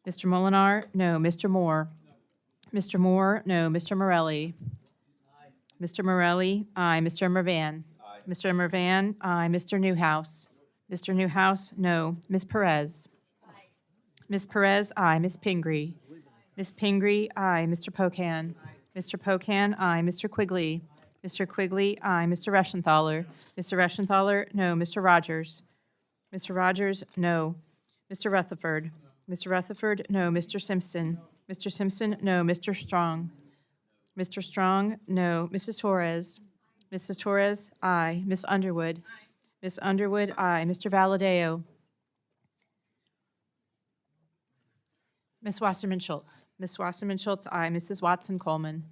Speaker 7: Mr. Molinar, no. Mr. Moore. Mr. Moore, no. Mr. Morelli. Mr. Morelli, aye. Mr. Mervan. Mr. Mervan, aye. Mr. Newhouse. Mr. Newhouse, no. Ms. Perez. Ms. Perez, aye. Ms. Pingree. Ms. Pingree, aye. Mr. Pocan. Mr. Pocan, aye. Mr. Quigley. Mr. Quigley, aye. Mr. Reschenthaler. Mr. Reschenthaler, no. Mr. Rogers. Mr. Rogers, no. Mr. Rutherford. Mr. Rutherford, no. Mr. Simpson. Mr. Simpson, no. Mr. Strong. Mr. Strong, no. Mrs. Torres. Mrs. Torres, aye. Ms. Underwood. Ms. Underwood, aye. Mr. Valadeo. Ms. Wasserman Schultz. Ms. Wasserman Schultz, aye. Mrs. Watson Coleman.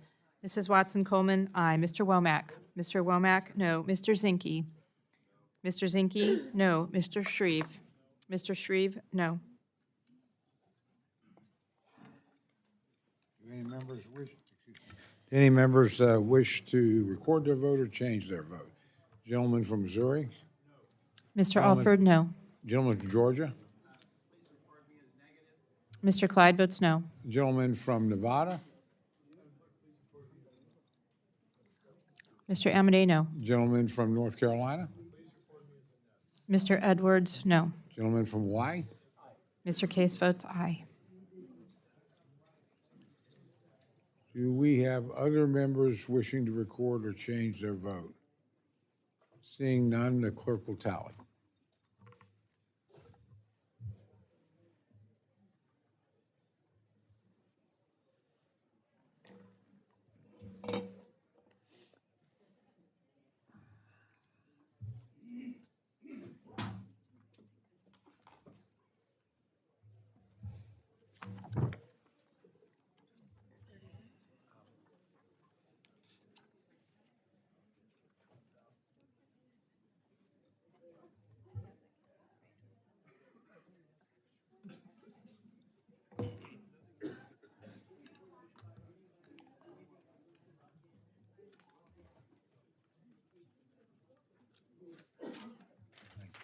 Speaker 7: Mrs. Watson Coleman, aye. Mr. Womack. Mr. Womack, no. Mr. Zinke. Mr. Zinke, no. Mr. Shreve. Mr. Shreve, no.
Speaker 2: Do any members wish to record their vote or change their vote? Gentleman from Missouri?
Speaker 7: Mr. Alford, no.
Speaker 2: Gentleman from Georgia?
Speaker 7: Mr. Clyde votes no.
Speaker 2: Gentleman from Nevada?
Speaker 7: Mr. Amade, no.
Speaker 2: Gentleman from North Carolina?
Speaker 7: Mr. Edwards, no.
Speaker 2: Gentleman from Hawaii?
Speaker 7: Mr. Case votes aye.
Speaker 2: Do we have other members wishing to record or change their vote? Seeing none, the clerk will tally.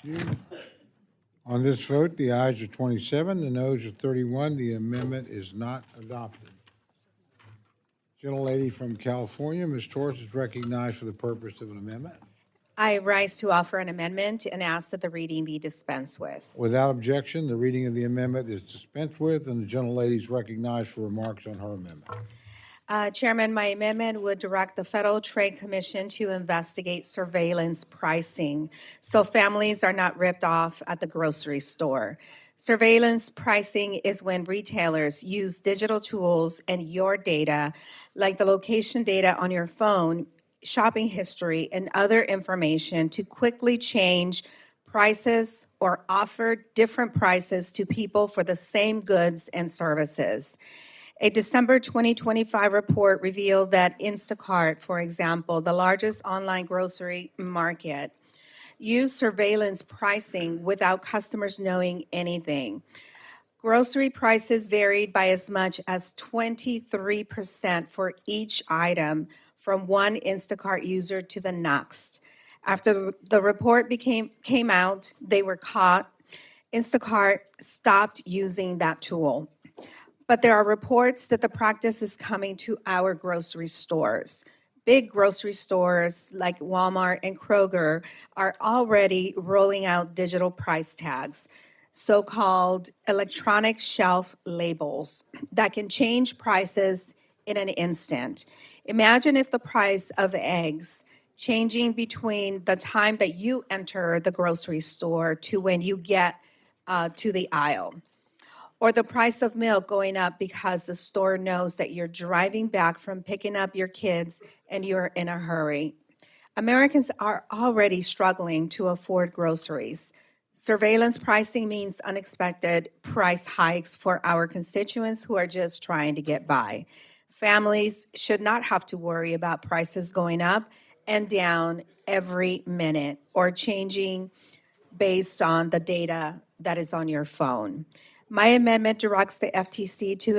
Speaker 2: you. On this vote, the ayes are 27, the noes are 31. The amendment is not adopted. Gentlelady from California, Ms. Torres, is recognized for the purpose of an amendment.
Speaker 18: I rise to offer an amendment and ask that the reading be dispensed with.
Speaker 2: Without objection, the reading of the amendment is dispensed with, and the gentlelady is recognized for remarks on her amendment.
Speaker 18: Chairman, my amendment would direct the Federal Trade Commission to investigate surveillance pricing so families are not ripped off at the grocery store. Surveillance pricing is when retailers use digital tools and your data, like the location data on your phone, shopping history, and other information to quickly change prices or offer different prices to people for the same goods and services. A December 2025 report revealed that Instacart, for example, the largest online grocery market, used surveillance pricing without customers knowing anything. Grocery prices varied by as much as 23% for each item from one Instacart user to the next. After the report came out, they were caught. Instacart stopped using that tool. But there are reports that the practice is coming to our grocery stores. Big grocery stores like Walmart and Kroger are already rolling out digital price tags, so-called electronic shelf labels that can change prices in an instant. Imagine if the price of eggs changing between the time that you enter the grocery store to when you get to the aisle. Or the price of milk going up because the store knows that you're driving back from picking up your kids and you're in a hurry. Americans are already struggling to afford groceries. Surveillance pricing means unexpected price hikes for our constituents who are just trying to get by. Families should not have to worry about prices going up and down every minute or changing based on the data that is on your phone. My amendment directs the FTC to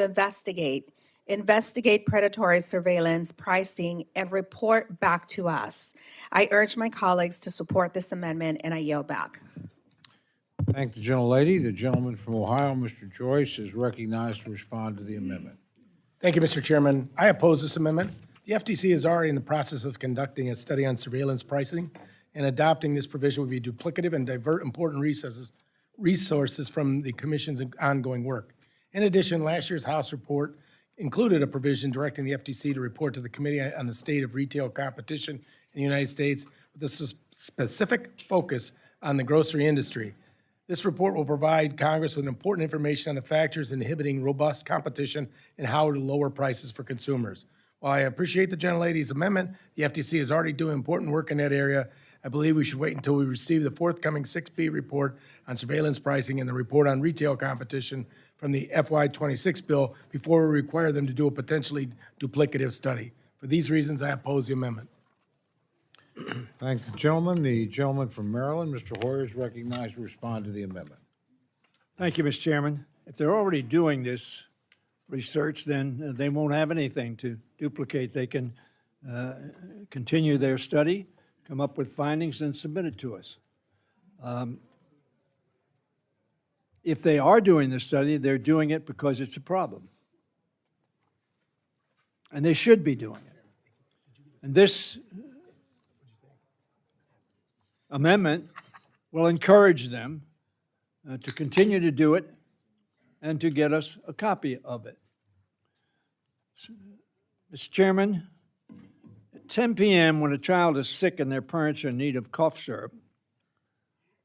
Speaker 18: investigate predatory surveillance pricing and report back to us. I urge my colleagues to support this amendment, and I yield back.
Speaker 2: Thank the gentlelady. The gentleman from Ohio, Mr. Joyce, is recognized to respond to the amendment.
Speaker 1: Thank you, Mr. Chairman. I oppose this amendment. The FTC is already in the process of conducting a study on surveillance pricing, and adopting this provision would be duplicative and divert important resources from the Commission's ongoing work. In addition, last year's House report included a provision directing the FTC to report to the Committee on the State of Retail Competition in the United States with a specific focus on the grocery industry. This report will provide Congress with important information on the factors inhibiting robust competition and how to lower prices for consumers. While I appreciate the gentlelady's amendment, the FTC is already doing important work in that area. I believe we should wait until we receive the forthcoming 6B report on surveillance pricing and the report on retail competition from the FY26 bill before we require them to do a potentially duplicative study. For these reasons, I oppose the amendment.
Speaker 2: Thank the gentleman. The gentleman from Maryland, Mr. Hoyer, is recognized to respond to the amendment.
Speaker 4: Thank you, Mr. Chairman. If they're already doing this research, then they won't have anything to duplicate. They can continue their study, come up with findings, and submit it to us. If they are doing the study, they're doing it because it's a problem. And they should be doing it. And this amendment will encourage them to continue to do it and to get us a copy of it. Mr. Chairman, at 10 p.m. when a child is sick and their parents are in need of cough syrup,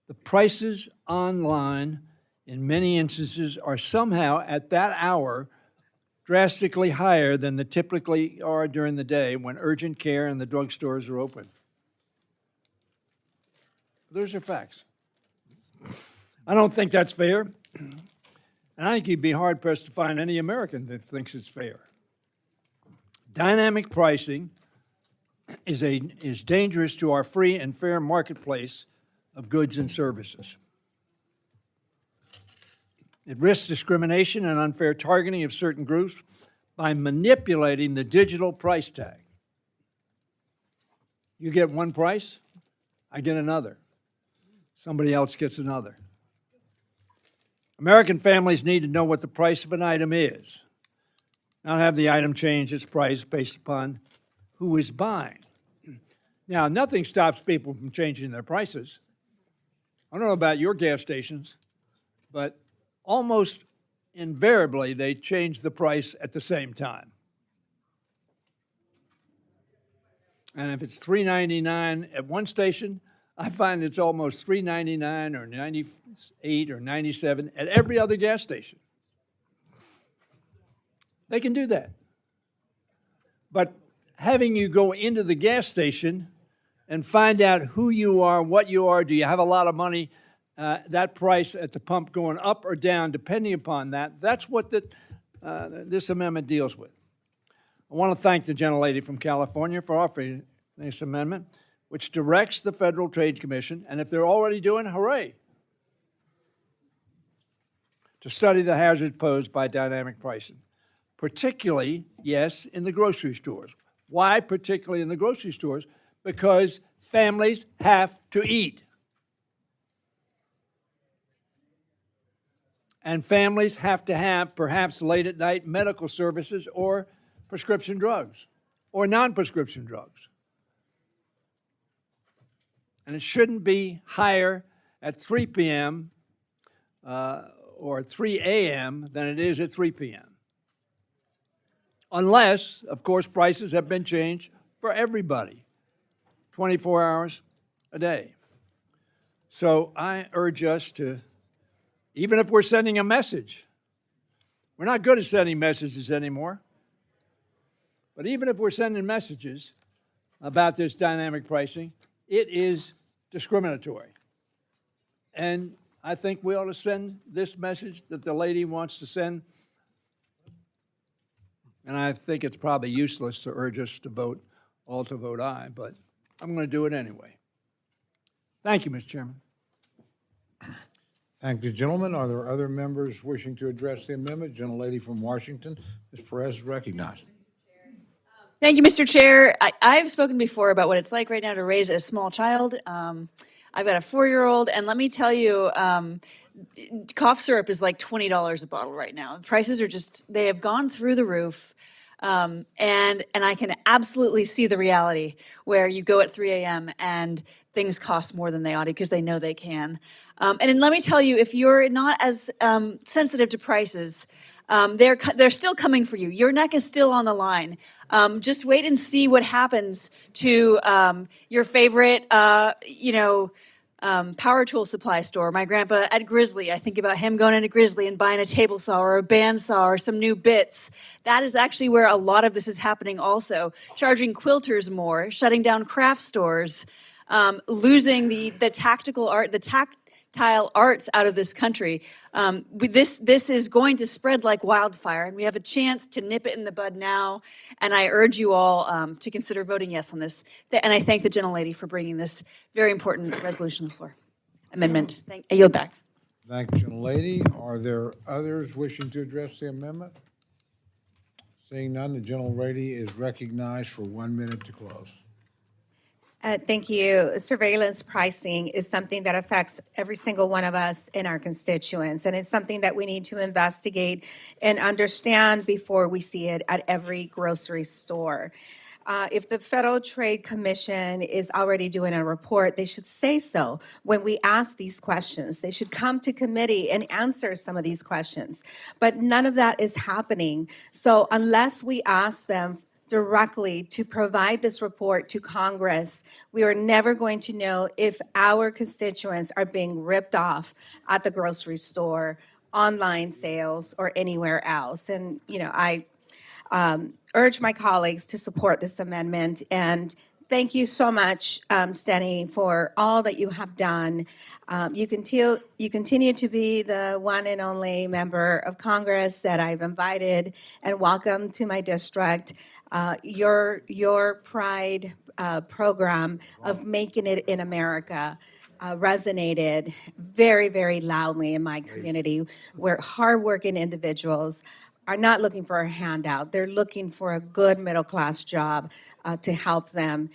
Speaker 4: the prices online in many instances are somehow at that hour drastically higher than they typically are during the day when urgent care and the drugstores are open. Those are facts. I don't think that's fair. And I think you'd be hard-pressed to find any American that thinks it's fair. Dynamic pricing is dangerous to our free and fair marketplace of goods and services. It risks discrimination and unfair targeting of certain groups by manipulating the digital price tag. You get one price, I get another. somebody else gets another. American families need to know what the price of an item is, not have the item change its price based upon who is buying. Now, nothing stops people from changing their prices. I don't know about your gas stations, but almost invariably they change the price at the same time. And if it's $3.99 at one station, I find it's almost $3.99 or $98 or $97 at every other gas station. They can do that. But having you go into the gas station and find out who you are, what you are, do you have a lot of money, that price at the pump going up or down, depending upon that, that's what this amendment deals with. I want to thank the gentlelady from California for offering this amendment, which directs the Federal Trade Commission, and if they're already doing, hooray, to study the hazards posed by dynamic pricing, particularly, yes, in the grocery stores. Why particularly in the grocery stores? Because families have to eat. And families have to have, perhaps late at night, medical services or prescription drugs or non-prescription drugs. And it shouldn't be higher at 3 p.m. Or 3 a.m. than it is at 3 p.m. Unless, of course, prices have been changed for everybody, 24 hours a day. So I urge us to, even if we're sending a message, we're not good at sending messages anymore, but even if we're sending messages about this dynamic pricing, it is discriminatory. And I think we ought to send this message that the lady wants to send. And I think it's probably useless to urge us to vote aye, but I'm going to do it anyway. Thank you, Mr. Chairman.
Speaker 2: Thank you, gentlemen. Are there other members wishing to address the amendment? Gentlelady from Washington, Ms. Perez is recognized.
Speaker 9: Thank you, Mr. Chair. I've spoken before about what it's like right now to raise a small child. I've got a 4-year-old, and let me tell you, cough syrup is like $20 a bottle right now. Prices are just, they have gone through the roof. And I can absolutely see the reality where you go at 3 a.m. and things cost more than they ought to because they know they can. And then let me tell you, if you're not as sensitive to prices, they're still coming for you. Your neck is still on the line. Just wait and see what happens to your favorite, power tool supply store. My grandpa at Grizzly, I think about him going into Grizzly and buying a table saw or a bandsaw or some new bits. That is actually where a lot of this is happening also. Charging quilters more, shutting down craft stores, losing the tactile arts out of this country. This is going to spread like wildfire, and we have a chance to nip it in the bud now. And I urge you all to consider voting yes on this. And I thank the gentlelady for bringing this very important resolution to the floor. Amendment. I yield back.
Speaker 2: Thank you, gentlelady. Are there others wishing to address the amendment? Seeing none, the gentlelady is recognized for 1 minute to close.
Speaker 18: Thank you. Surveillance pricing is something that affects every single one of us in our constituents, and it's something that we need to investigate and understand before we see it at every grocery store. If the Federal Trade Commission is already doing a report, they should say so when we ask these questions. They should come to committee and answer some of these questions. But none of that is happening. So unless we ask them directly to provide this report to Congress, we are never going to know if our constituents are being ripped off at the grocery store, online sales, or anywhere else. And, I urge my colleagues to support this amendment. And thank you so much, Steny, for all that you have done. You continue to be the one and only member of Congress that I've invited and welcome to my district. Your Pride program of making it in America resonated very, very loudly in my community, where hardworking individuals are not looking for a handout. They're looking for a good middle-class job to help them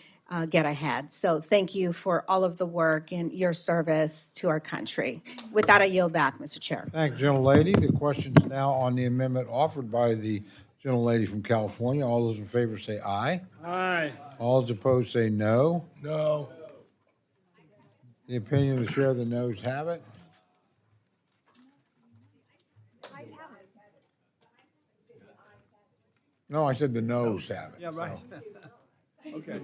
Speaker 18: get ahead. So thank you for all of the work and your service to our country. With that, I yield back, Mr. Chair.
Speaker 2: Thank you, gentlelady. The question's now on the amendment offered by the gentlelady from California. All those in favor say aye.
Speaker 6: Aye.
Speaker 2: All those opposed say no.
Speaker 1: No.
Speaker 2: The opinion of the chair, the noes have it. No, I said the noes have it.
Speaker 4: Yeah, right. Okay.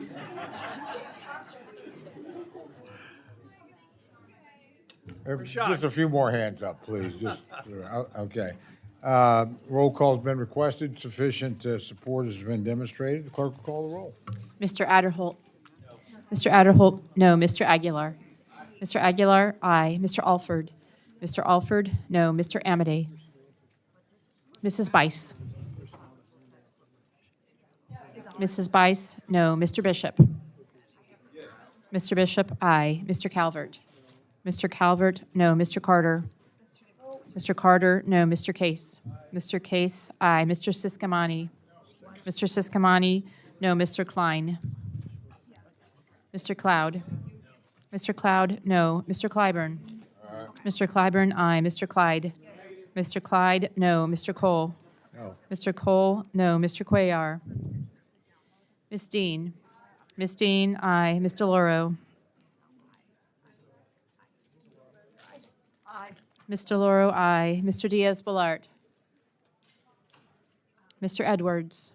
Speaker 2: Just a few more hands up, please. Just, okay. Roll call's been requested. Sufficient support has been demonstrated. The clerk will call the roll.
Speaker 7: Mr. Adderholt. Mr. Adderholt, no. Mr. Aguilar. Mr. Aguilar, aye. Mr. Alford. Mr. Alford, no. Mr. Amade. Mrs. Bice. Mrs. Bice, no. Mr. Bishop. Mr. Bishop, aye. Mr. Calvert. Mr. Calvert, no. Mr. Carter. Mr. Carter, no. Mr. Case. Mr. Case, aye. Mr. Siscamani. Mr. Siscamani, no. Mr. Klein. Mr. Cloud. Mr. Cloud, no. Mr. Clyburn. Mr. Clyburn, aye. Mr. Clyde. Mr. Clyde, no. Mr. Cole.
Speaker 2: No.
Speaker 7: Mr. Cole, no. Mr. Cuellar. Ms. Dean. Ms. Dean, aye. Ms. DeLauro.
Speaker 5: Aye.
Speaker 7: Ms. DeLauro, aye. Mr. Diaz-Balart. Mr. Edwards.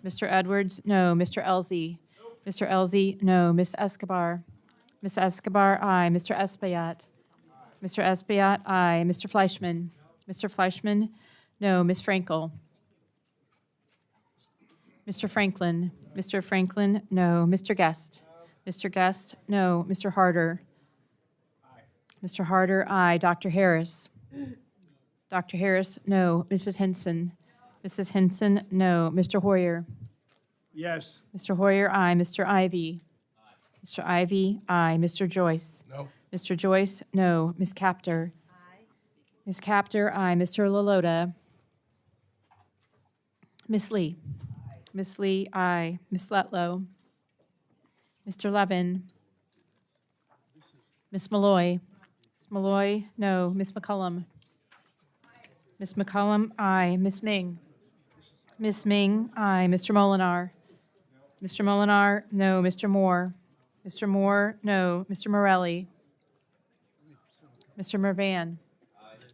Speaker 7: Mr. Edwards, no. Mr. Elzey. Mr. Elzey, no. Ms. Escobar. Ms. Escobar, aye. Mr. Espaillat. Mr. Espaillat, aye. Mr. Fleischman. Mr. Fleischman, no. Ms. Frankel. Mr. Franklin. Mr. Franklin, no. Mr. Guest. Mr. Guest, no. Mr. Harder. Mr. Harder, aye. Dr. Harris. Dr. Harris, no. Mrs. Henson. Mrs. Henson, no. Mr. Hoyer.
Speaker 6: Yes.
Speaker 7: Mr. Hoyer, aye. Mr. Ivy. Mr. Ivy, aye. Mr. Joyce.
Speaker 1: No.
Speaker 7: Mr. Joyce, no. Ms. Capter. Ms. Capter, aye. Mr. LaLota. Ms. Lee. Ms. Lee, aye. Ms. Letlow. Mr. Levin. Ms. Malloy. Ms. Malloy, no. Ms. McCullum. Ms. McCullum, aye. Ms. Ming. Ms. Ming, aye. Mr. Molinar. Mr. Molinar, no. Mr. Moore. Mr. Moore, no. Mr. Morelli. Mr. Mervan.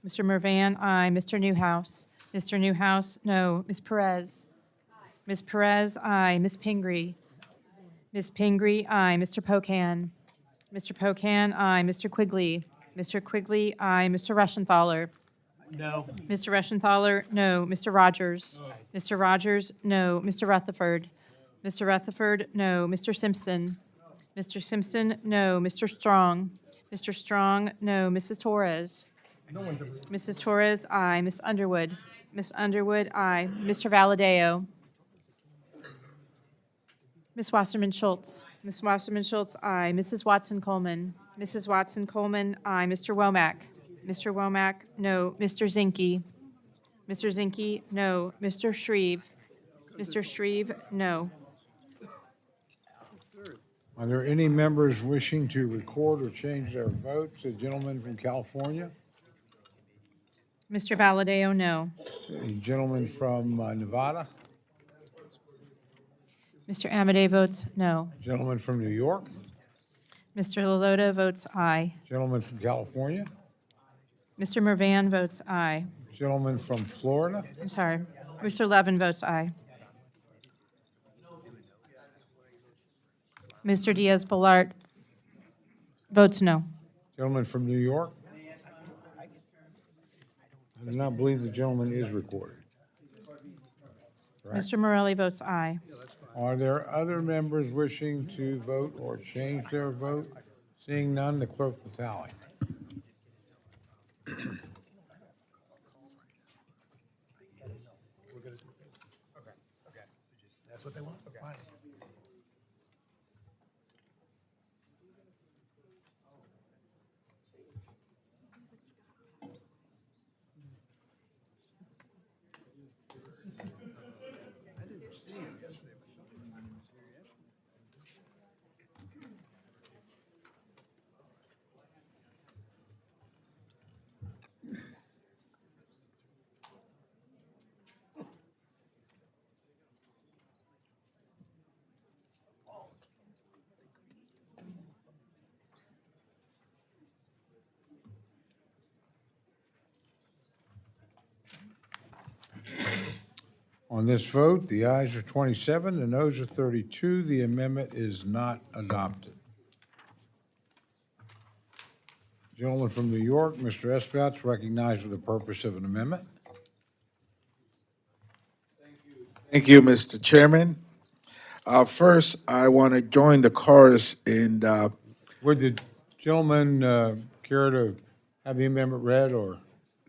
Speaker 7: Mr. Mervan, aye. Mr. Newhouse. Mr. Newhouse, no. Ms. Perez. Ms. Perez, aye. Ms. Pingree. Ms. Pingree, aye. Mr. Pocan. Mr. Pocan, aye. Mr. Quigley. Mr. Quigley, aye. Mr. Reschenthaler.
Speaker 1: No.
Speaker 7: Mr. Reschenthaler, no. Mr. Rogers. Mr. Rogers, no. Mr. Rutherford. Mr. Rutherford, no. Mr. Simpson. Mr. Simpson, no. Mr. Strong. Mr. Strong, no. Mrs. Torres.
Speaker 1: No one's.
Speaker 7: Mrs. Torres, aye. Ms. Underwood. Ms. Underwood, aye. Mr. Valadeo. Ms. Wasserman Schultz. Ms. Wasserman Schultz, aye. Mrs. Watson Coleman. Mrs. Watson Coleman, aye. Mr. Womack. Mr. Womack, no. Mr. Zinke. Mr. Zinke, no. Mr. Shreve. Mr. Shreve, no.
Speaker 2: Are there any members wishing to record or change their votes? The gentleman from California?
Speaker 7: Mr. Valadeo, no.
Speaker 2: The gentleman from Nevada?
Speaker 7: Mr. Amade votes no.
Speaker 2: Gentleman from New York?
Speaker 7: Mr. LaLota votes aye.
Speaker 2: Gentleman from California?
Speaker 7: Mr. Mervan votes aye.
Speaker 2: Gentleman from Florida?
Speaker 7: I'm sorry. Mr. Levin votes aye. Mr. Diaz-Balart votes no.
Speaker 2: Gentleman from New York? I do not believe the gentleman is recorded. Correct.
Speaker 7: Mr. Morelli votes aye.
Speaker 2: Are there other members wishing to vote or change their vote? Seeing none, the clerk will tally.
Speaker 1: That's what they want? Fine.
Speaker 2: On this vote, the ayes are 27, the noes are 32. The amendment is not adopted. Gentleman from New York, Mr. Espout's recognized for the purpose of an amendment.
Speaker 17: Thank you, Mr. Chairman. First, I want to join the chorus in,
Speaker 2: Would the gentleman care to have the amendment read, or?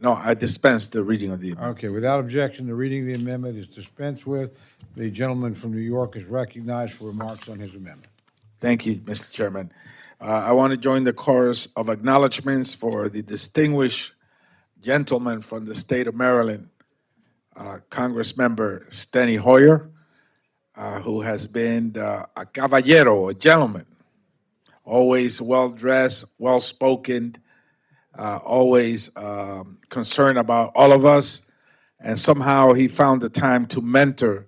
Speaker 17: no, I dispense the reading of the amendment.
Speaker 2: Okay, without objection, the reading of the amendment is dispensed with. The gentleman from New York is recognized for remarks on his amendment.
Speaker 17: Thank you, Mr. Chairman. I want to join the chorus of acknowledgements for the distinguished gentleman from the state of Maryland, Congressmember Steny Hoyer, who has been a caballero, a gentleman, always well-dressed, well-spoken, always concerned about all of us, and somehow he found the time to mentor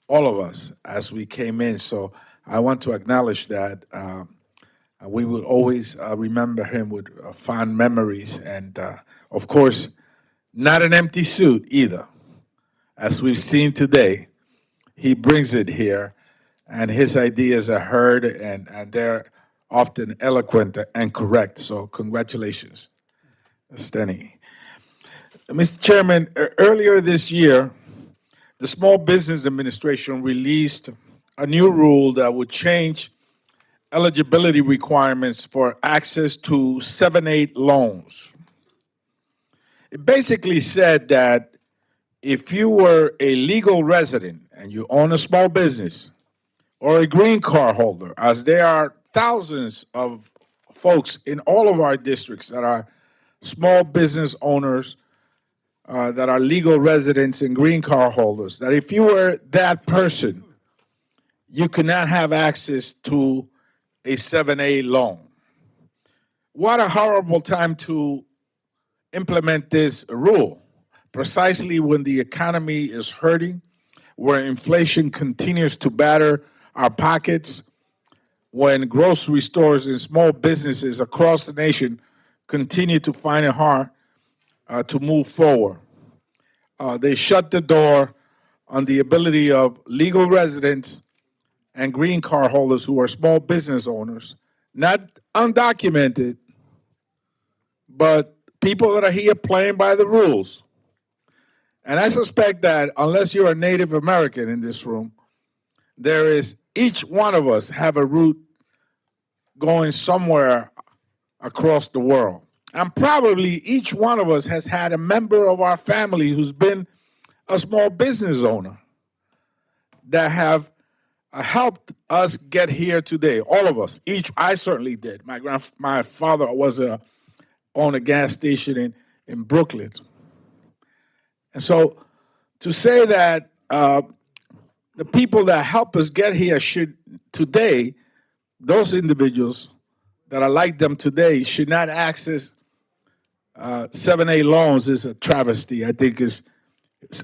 Speaker 17: all of us as we came in. So I want to acknowledge that. We will always remember him with fond memories, and of course, not an empty suit either. As we've seen today, he brings it here, and his ideas are heard, and they're often eloquent and correct. So congratulations, Steny. Mr. Chairman, earlier this year, the Small Business Administration released a new rule that would change eligibility requirements for access to 7(a) loans. It basically said that if you were a legal resident and you own a small business, or a green card holder, as there are thousands of folks in all of our districts that are small business owners, that are legal residents and green card holders, that if you were that person, you could not have access to a 7(a) loan. What a horrible time to implement this rule, precisely when the economy is hurting, where inflation continues to batter our pockets, when grocery stores and small businesses across the nation continue to find it hard to move forward. They shut the door on the ability of legal residents and green card holders who are small business owners, not undocumented, but people that are here playing by the rules. And I suspect that unless you're a Native American in this room, there is, each one of us have a route going somewhere across the world. And probably each one of us has had a member of our family who's been a small business owner that have helped us get here today. All of us, I certainly did. My father was owned a gas station in Brooklyn. And so to say that the people that help us get here should today, those individuals that are like them today should not access 7(a) loans is a travesty. I think is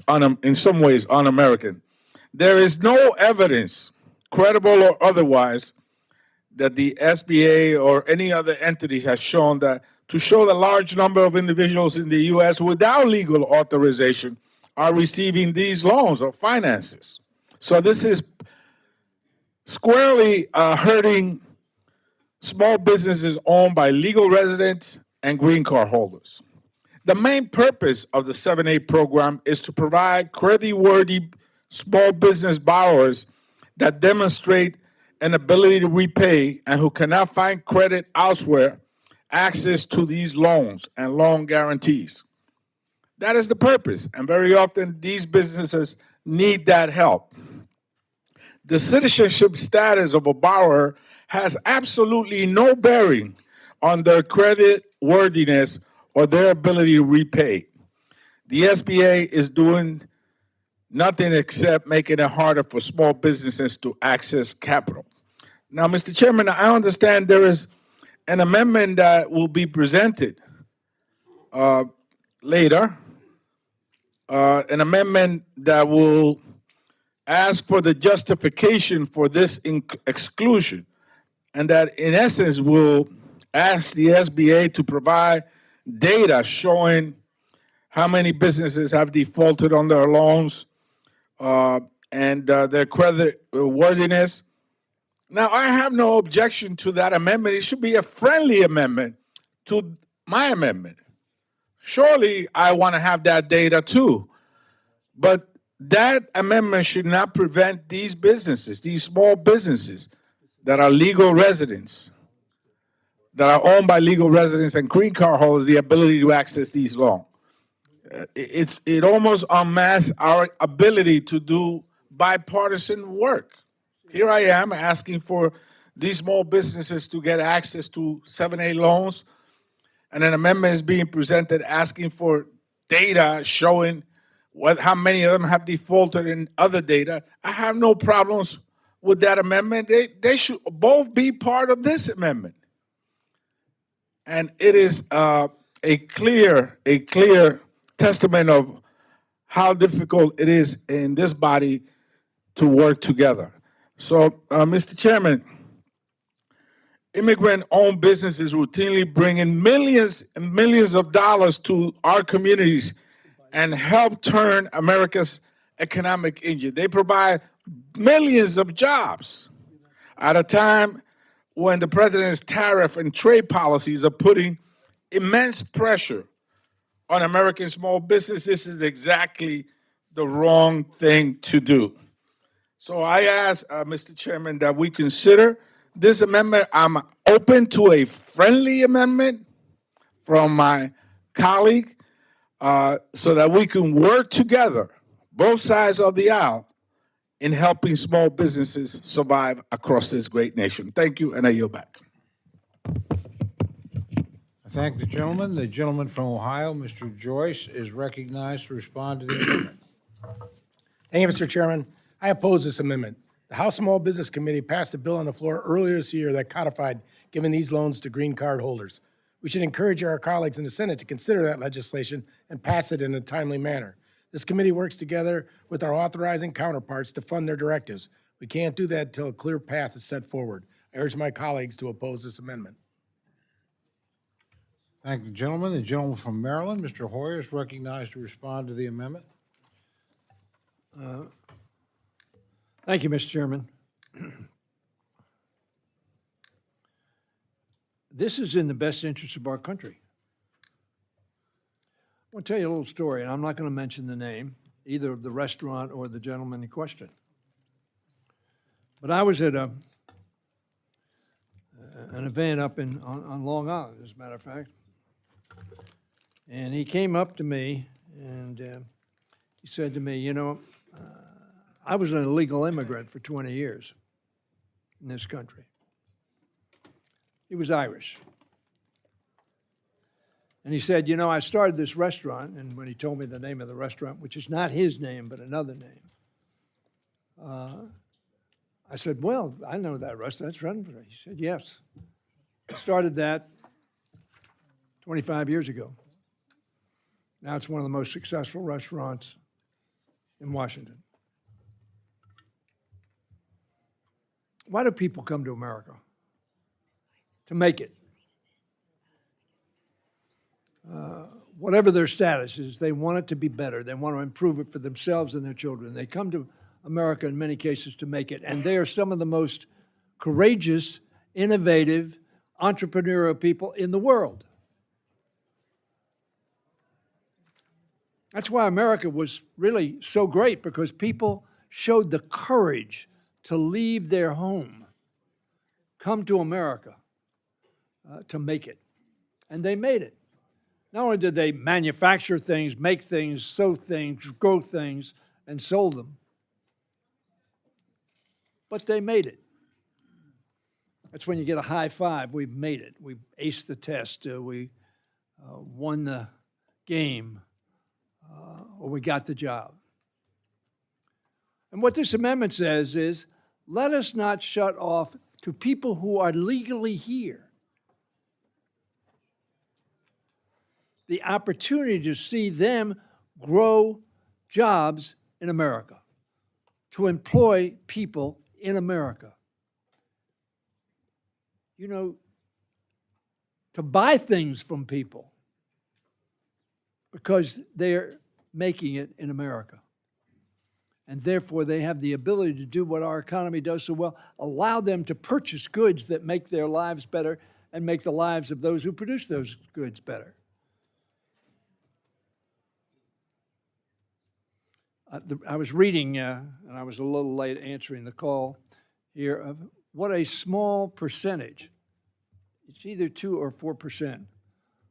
Speaker 17: in some ways un-American. There is no evidence, credible or otherwise, that the SBA or any other entity has shown that to show the large number of individuals in the U.S. without legal authorization are receiving these loans or finances. So this is squarely hurting small businesses owned by legal residents and green card holders. The main purpose of the 7(a) program is to provide credit-worthy small business borrowers that demonstrate an ability to repay and who cannot find credit elsewhere access to these loans and loan guarantees. That is the purpose, and very often these businesses need that help. The citizenship status of a borrower has absolutely no bearing on their credit worthiness or their ability to repay. The SBA is doing nothing except making it harder for small businesses to access capital. Now, Mr. Chairman, I understand there is an amendment that will be presented later, an amendment that will ask for the justification for this exclusion, and that in essence will ask the SBA to provide data showing how many businesses have defaulted on their loans, and their credit worthiness. Now, I have no objection to that amendment. It should be a friendly amendment to my amendment. Surely I want to have that data too. But that amendment should not prevent these businesses, these small businesses that are legal residents, that are owned by legal residents and green card holders, the ability to access these loans. It almost unmasks our ability to do bipartisan work. Here I am asking for these small businesses to get access to 7(a) loans, and an amendment is being presented asking for data showing how many of them have defaulted in other data. I have no problems with that amendment. They should both be part of this amendment. And it is a clear testament of how difficult it is in this body to work together. So, Mr. Chairman, immigrant-owned businesses routinely bring in millions and millions of dollars to our communities and help turn America's economic engine. They provide millions of jobs at a time when the president's tariff and trade policies are putting immense pressure on American small business. This is exactly the wrong thing to do. So I ask, Mr. Chairman, that we consider this amendment. I'm open to a friendly amendment from my colleague so that we can work together, both sides of the aisle, in helping small businesses survive across this great nation. Thank you, and I yield back.
Speaker 2: I thank the gentleman. The gentleman from Ohio, Mr. Joyce, is recognized to respond to the amendment.
Speaker 1: Thank you, Mr. Chairman. I oppose this amendment. The House Small Business Committee passed a bill on the floor earlier this year that codified giving these loans to green card holders. We should encourage our colleagues in the Senate to consider that legislation and pass it in a timely manner. This committee works together with our authorizing counterparts to fund their directives. We can't do that until a clear path is set forward. I urge my colleagues to oppose this amendment.
Speaker 2: Thank the gentleman. The gentleman from Maryland, Mr. Hoyer, is recognized to respond to the amendment.
Speaker 4: Thank you, Mr. Chairman. This is in the best interest of our country. I want to tell you a little story, and I'm not going to mention the name, either of the restaurant or the gentleman in question. But I was at an event up on Long Island, as a matter of fact, and he came up to me and he said to me, you know, I was an illegal immigrant for 20 years in this country. He was Irish. And he said, you know, I started this restaurant, and when he told me the name of the restaurant, which is not his name, but another name, I said, well, I know that restaurant. That's run. He said, yes. I started that 25 years ago. Now it's one of the most successful restaurants in Washington. Why do people come to America? To make it. Whatever their status is, they want it to be better. They want to improve it for themselves and their children. They come to America in many cases to make it. And they are some of the most courageous, innovative, entrepreneurial people in the world. That's why America was really so great, because people showed the courage to leave their home, come to America to make it. And they made it. Not only did they manufacture things, make things, sew things, grow things, and sold them, but they made it. That's when you get a high five. We've made it. We aced the test. We won the game, or we got the job. And what this amendment says is, let us not shut off to people who are legally here the opportunity to see them grow jobs in America, to employ people in America. You know, to buy things from people because they're making it in America. and therefore they have the ability to do what our economy does so well, allow them to purchase goods that make their lives better and make the lives of those who produce those goods better. I was reading, and I was a little late answering the call here, of what a small percentage, it's either 2 or 4%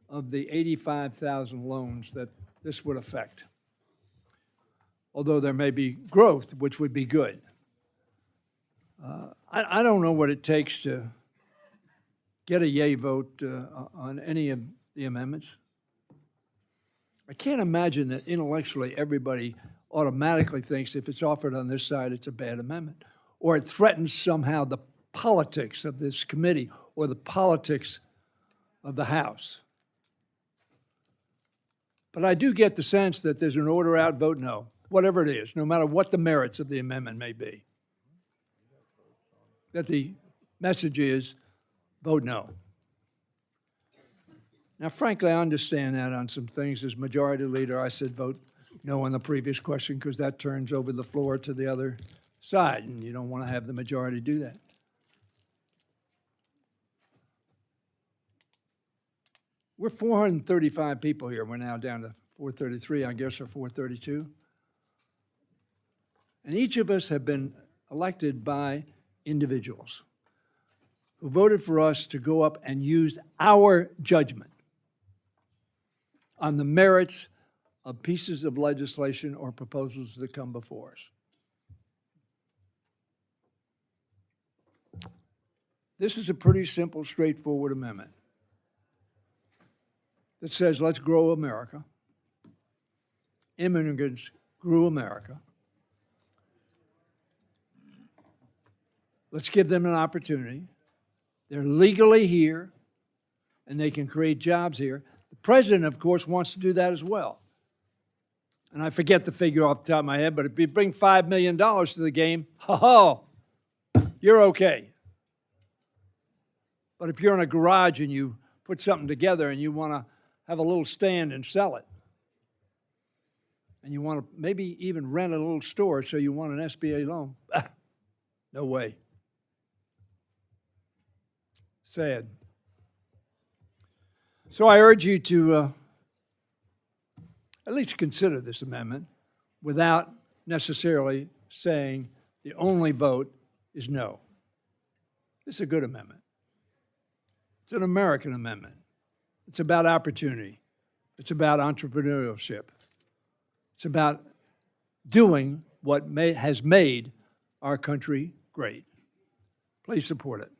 Speaker 4: of the 85,000 loans that this would affect. Although there may be growth, which would be good. I don't know what it takes to get a yay vote on any of the amendments. I can't imagine that intellectually everybody automatically thinks if it's offered on this side, it's a bad amendment, or it threatens somehow the politics of this committee or the politics of the House. But I do get the sense that there's an order out, vote no, whatever it is, no matter what the merits of the amendment may be. That the message is, vote no. Now, frankly, I understand that on some things. As Majority Leader, I said vote no on the previous question because that turns over the floor to the other side, and you don't want to have the majority do that. We're 435 people here. We're now down to 433, I guess, or 432. And each of us have been elected by individuals who voted for us to go up and use our judgment on the merits of pieces of legislation or proposals that come before us. This is a pretty simple, straightforward amendment that says, let's grow America. Immigrants grew America. Let's give them an opportunity. They're legally here, and they can create jobs here. The president, of course, wants to do that as well. And I forget the figure off the top of my head, but if you bring $5 million to the game, you're okay. But if you're in a garage and you put something together and you want to have a little stand and sell it, and you want to maybe even rent a little store so you want an SBA loan, no way. Sad. So I urge you to at least consider this amendment without necessarily saying the only vote is no. This is a good amendment. It's an American amendment. It's about opportunity. It's about entrepreneurship. It's about doing what has made our country great. Please support it.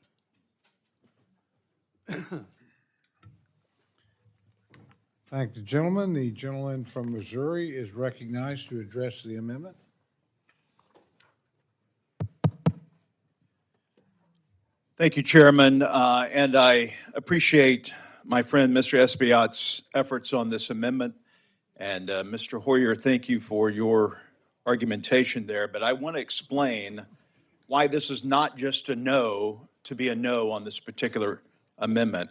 Speaker 2: Thank the gentleman. The gentleman from Missouri is recognized to address the amendment.
Speaker 11: Thank you, Chairman, and I appreciate my friend Mr. Espaillat's efforts on this amendment. And Mr. Hoyer, thank you for your argumentation there, but I want to explain why this is not just a no to be a no on this particular amendment.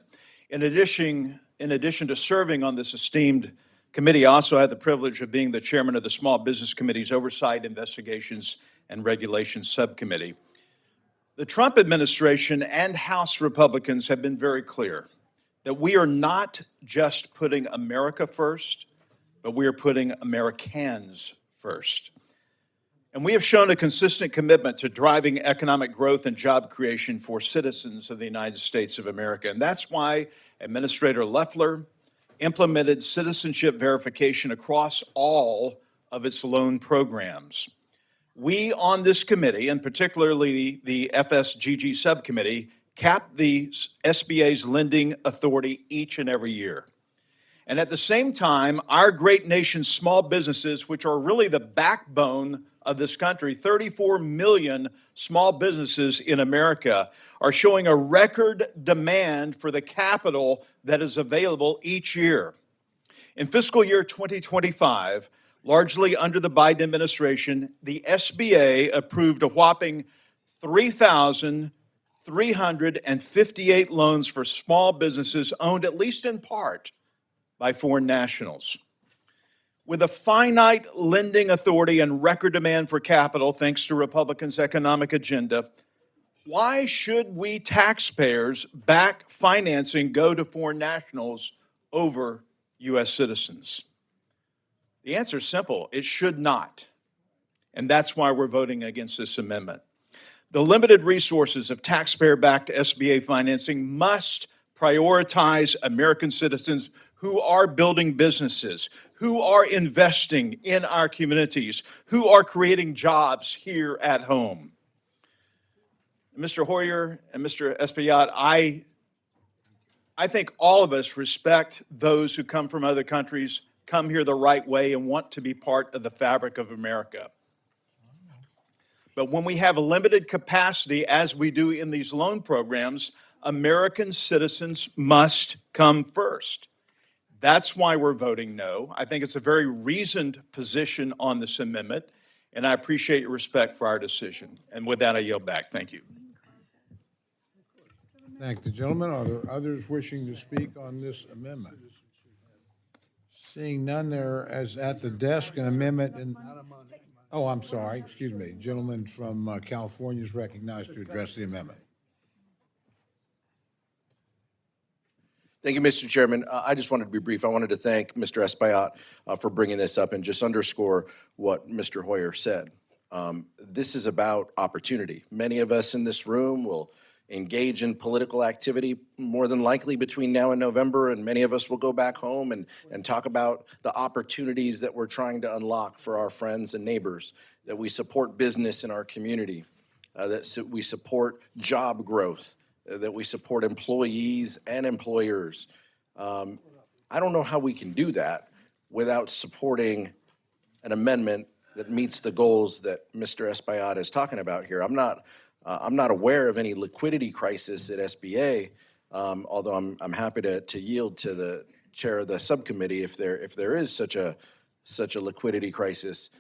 Speaker 11: In addition to serving on this esteemed committee, I also had the privilege of being the chairman of the Small Business Committee's Oversight, Investigations, and Regulations Subcommittee. The Trump administration and House Republicans have been very clear that we are not just putting America first, but we are putting Americans first. And we have shown a consistent commitment to driving economic growth and job creation for citizens of the United States of America. And that's why Administrator Loeffler implemented citizenship verification across all of its loan programs. We on this committee, and particularly the FSGG subcommittee, cap the SBA's lending authority each and every year. And at the same time, our great nation's small businesses, which are really the backbone of this country, 34 million small businesses in America, are showing a record demand for the capital that is available each year. In fiscal year 2025, largely under the Biden administration, the SBA approved a whopping 3,358 loans for small businesses owned at least in part by foreign nationals. With a finite lending authority and record demand for capital, thanks to Republicans' economic agenda, why should we taxpayers back financing go to foreign nationals over U.S. citizens? The answer is simple. It should not. And that's why we're voting against this amendment. The limited resources of taxpayer-backed SBA financing must prioritize American citizens who are building businesses, who are investing in our communities, who are creating jobs here at home. Mr. Hoyer and Mr. Espaillat, I think all of us respect those who come from other countries, come here the right way, and want to be part of the fabric of America. But when we have a limited capacity, as we do in these loan programs, American citizens must come first. That's why we're voting no. I think it's a very reasoned position on this amendment, and I appreciate your respect for our decision. And with that, I yield back. Thank you.
Speaker 2: Thank the gentleman. Are there others wishing to speak on this amendment? Seeing none, there is at the desk an amendment and, oh, I'm sorry, excuse me. Gentleman from California is recognized to address the amendment.
Speaker 10: Thank you, Mr. Chairman. I just wanted to be brief. I wanted to thank Mr. Espaillat for bringing this up and just underscore what Mr. Hoyer said. This is about opportunity. Many of us in this room will engage in political activity more than likely between now and November, and many of us will go back home and talk about the opportunities that we're trying to unlock for our friends and neighbors, that we support business in our community, that we support job growth, that we support employees and employers. I don't know how we can do that without supporting an amendment that meets the goals that Mr. Espaillat is talking about here. I'm not aware of any liquidity crisis at SBA, although I'm happy to yield to the chair of the subcommittee if there is such a liquidity crisis.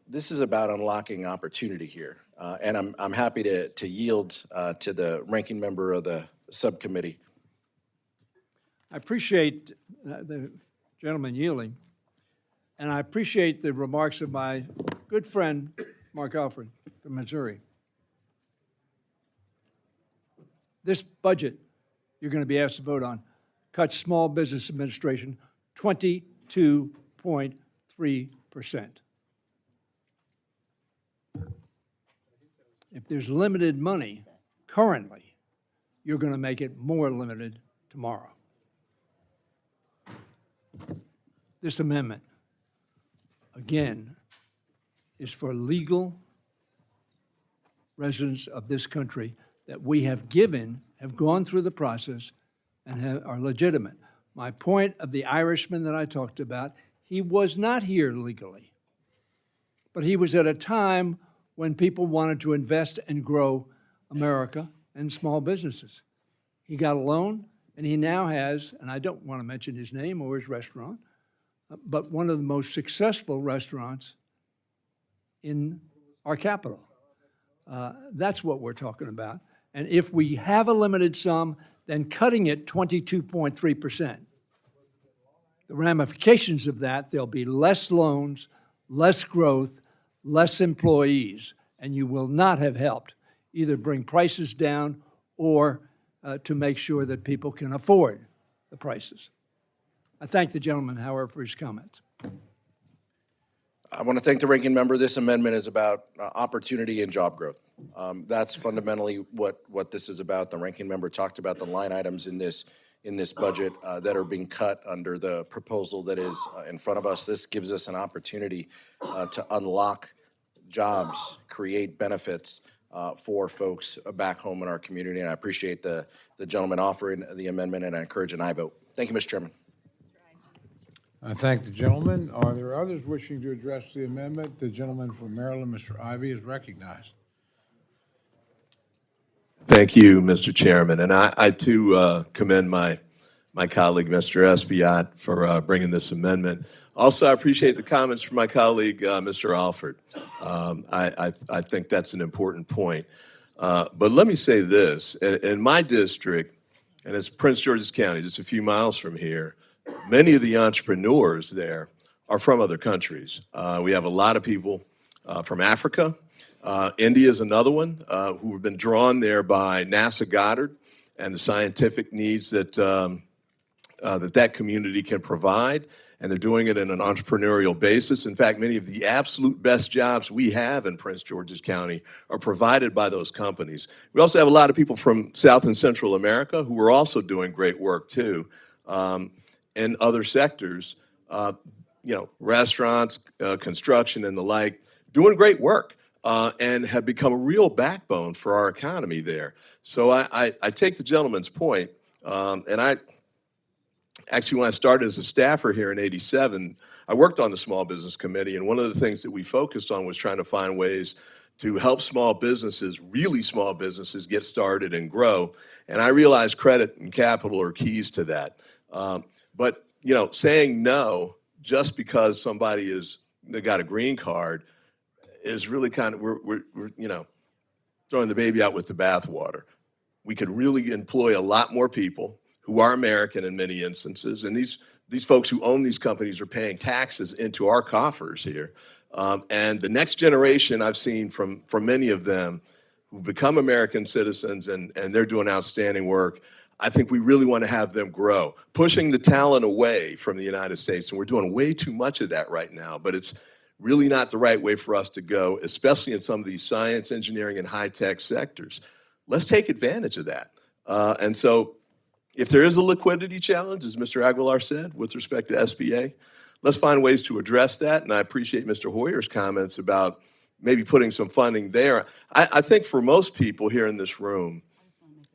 Speaker 10: This is about unlocking opportunity here, and I'm happy to yield to the ranking member of the subcommittee.
Speaker 4: I appreciate the gentleman yielding, and I appreciate the remarks of my good friend, Mark Alford from Missouri. This budget you're going to be asked to vote on cuts Small Business Administration 22.3%. If there's limited money currently, you're going to make it more limited tomorrow. This amendment, again, is for legal residents of this country that we have gone through the process and are legitimate. My point of the Irishman that I talked about, he was not here legally, but he was at a time when people wanted to invest and grow America and small businesses. He got a loan, and he now has, and I don't want to mention his name or his restaurant, but one of the most successful restaurants in our capital. That's what we're talking about. And if we have a limited sum, then cutting it 22.3%. The ramifications of that, there'll be less loans, less growth, less employees, and you will not have helped either bring prices down or to make sure that people can afford the prices. I thank the gentleman, however, for his comments.
Speaker 10: I want to thank the ranking member. This amendment is about opportunity and job growth. That's fundamentally what this is about. The ranking member talked about the line items in this budget that are being cut under the proposal that is in front of us. This gives us an opportunity to unlock jobs, create benefits for folks back home in our community. And I appreciate the gentleman offering the amendment, and I encourage an aye vote. Thank you, Mr. Chairman.
Speaker 2: I thank the gentleman. Are there others wishing to address the amendment? The gentleman from Maryland, Mr. Ivey, is recognized.
Speaker 13: Thank you, Mr. Chairman. And I too commend my colleague, Mr. Espaillat, for bringing this amendment. Also, I appreciate the comments from my colleague, Mr. Alford. I think that's an important point. But let me say this. In my district, and it's Prince George's County, just a few miles from here, many of the entrepreneurs there are from other countries. We have a lot of people from Africa. India is another one who have been drawn there by NASA Goddard and the scientific needs that that community can provide, and they're doing it in an entrepreneurial basis. In fact, many of the absolute best jobs we have in Prince George's County are provided by those companies. We also have a lot of people from South and Central America who are also doing great work too in other sectors, you know, restaurants, construction and the like, doing great work and have become a real backbone for our economy there. So I take the gentleman's point, and actually, when I started as a staffer here in '87, I worked on the Small Business Committee, and one of the things that we focused on was trying to find ways to help small businesses, really small businesses, get started and grow. And I realized credit and capital are keys to that. But, you know, saying no just because somebody they got a green card is really kind of, we're you know, throwing the baby out with the bathwater. We could really employ a lot more people who are American in many instances, and these folks who own these companies are paying taxes into our coffers here. And the next generation I've seen from many of them who've become American citizens, and they're doing outstanding work. I think we really want to have them grow, pushing the talent away from the United States, and we're doing way too much of that right now, but it's really not the right way for us to go, especially in some of these science, engineering, and high-tech sectors. Let's take advantage of that. And so if there is a liquidity challenge, as Mr. Aguilar said, with respect to SBA, let's find ways to address that. And I appreciate Mr. Hoyer's comments about maybe putting some funding there. I think for most people here in this room,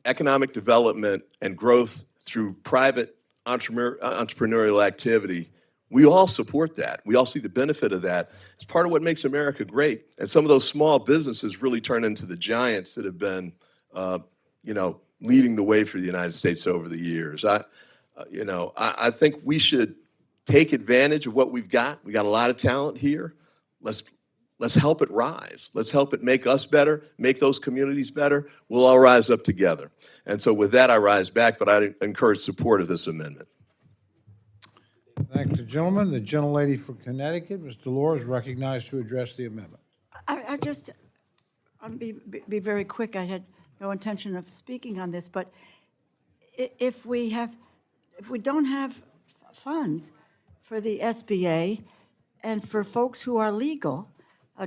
Speaker 13: economic development and growth through private entrepreneurial activity, we all support that. We all see the benefit of that. It's part of what makes America great. And some of those small businesses really turn into the giants that have been, you know, leading the way for the United States over the years. I think we should take advantage of what we've got. We got a lot of talent here. Let's help it rise. Let's help it make us better, make those communities better. We'll all rise up together. And so with that, I rise back, but I encourage support of this amendment.
Speaker 2: Thank the gentleman. The gentlelady from Connecticut, Ms. Delore, is recognized to address the amendment.
Speaker 5: I'll be very quick. I had no intention of speaking on this, but if we don't have funds for the SBA and for folks who are legal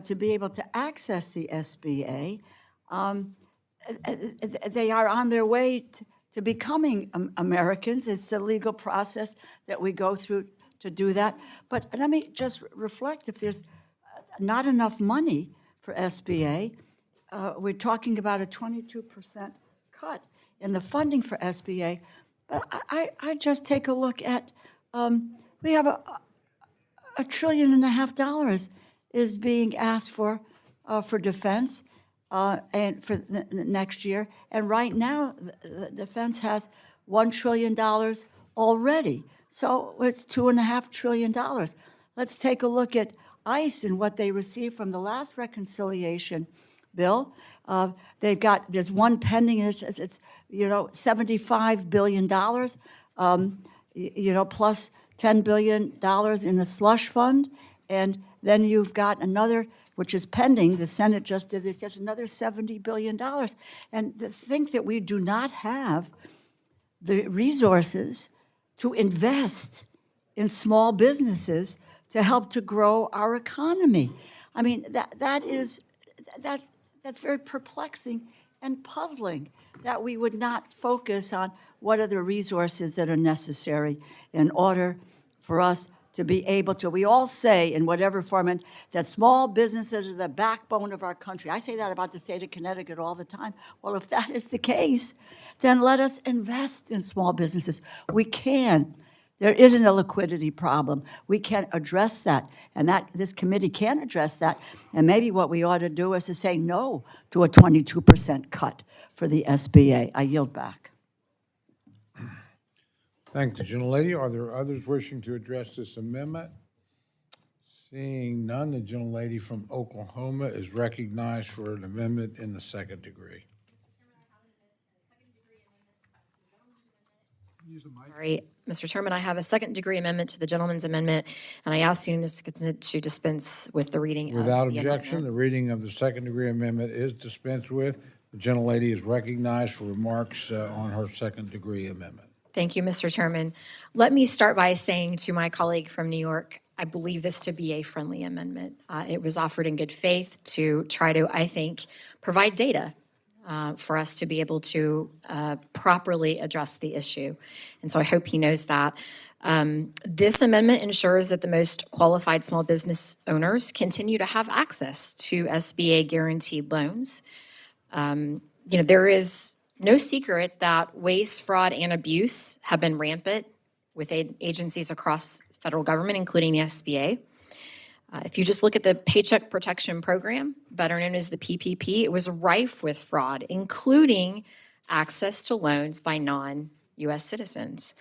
Speaker 5: to be able to access the SBA, they are on their way to becoming Americans. It's the legal process that we go through to do that. But let me just reflect, if there's not enough money for SBA, we're talking about a 22% cut in the funding for SBA. But I just take a look at, we have $1.5 trillion is being asked for defense and for the next year. And right now, the defense has $1 trillion already. So it's $2.5 trillion. Let's take a look at ICE and what they received from the last reconciliation bill. There's one pending, it's $75 billion, plus $10 billion in the slush fund. And then you've got another, which is pending, the Senate just did this, just another $70 billion. And to think that we do not have the resources to invest in small businesses to help to grow our economy. I mean, that's very perplexing and puzzling that we would not focus on what are the resources that are necessary in order for us to be able to, we all say in whatever form, that small businesses are the backbone of our country. I say that about the state of Connecticut all the time. Well, if that is the case, then let us invest in small businesses. We can. There isn't a liquidity problem. We can address that, and this committee can address that. And maybe what we ought to do is to say no to a 22% cut for the SBA. I yield back.
Speaker 2: Thank the gentlelady. Are there others wishing to address this amendment? Seeing none, the gentlelady from Oklahoma is recognized for an amendment in the second degree.
Speaker 14: Sorry, Mr. Chairman, I have a second-degree amendment to the gentleman's amendment, and I ask unanimous consent to dispense with the reading of the
Speaker 2: Without
Speaker 14: amendment.
Speaker 2: objection, the reading of the second-degree amendment is dispensed with. The gentlelady is recognized for remarks on her second-degree amendment.
Speaker 14: Thank you, Mr. Chairman. Let me start by saying to my colleague from New York, I believe this to be a friendly amendment. It was offered in good faith to try to, I think, provide data for us to be able to properly address the issue. And so I hope he knows that. This amendment ensures that the most qualified small business owners continue to have access to SBA guaranteed loans. There is no secret that waste, fraud, and abuse have been rampant with agencies across federal government, including the SBA. If you just look at the Paycheck Protection Program, better known as the PPP, it was rife with fraud, including access to loans by non-U.S. citizens.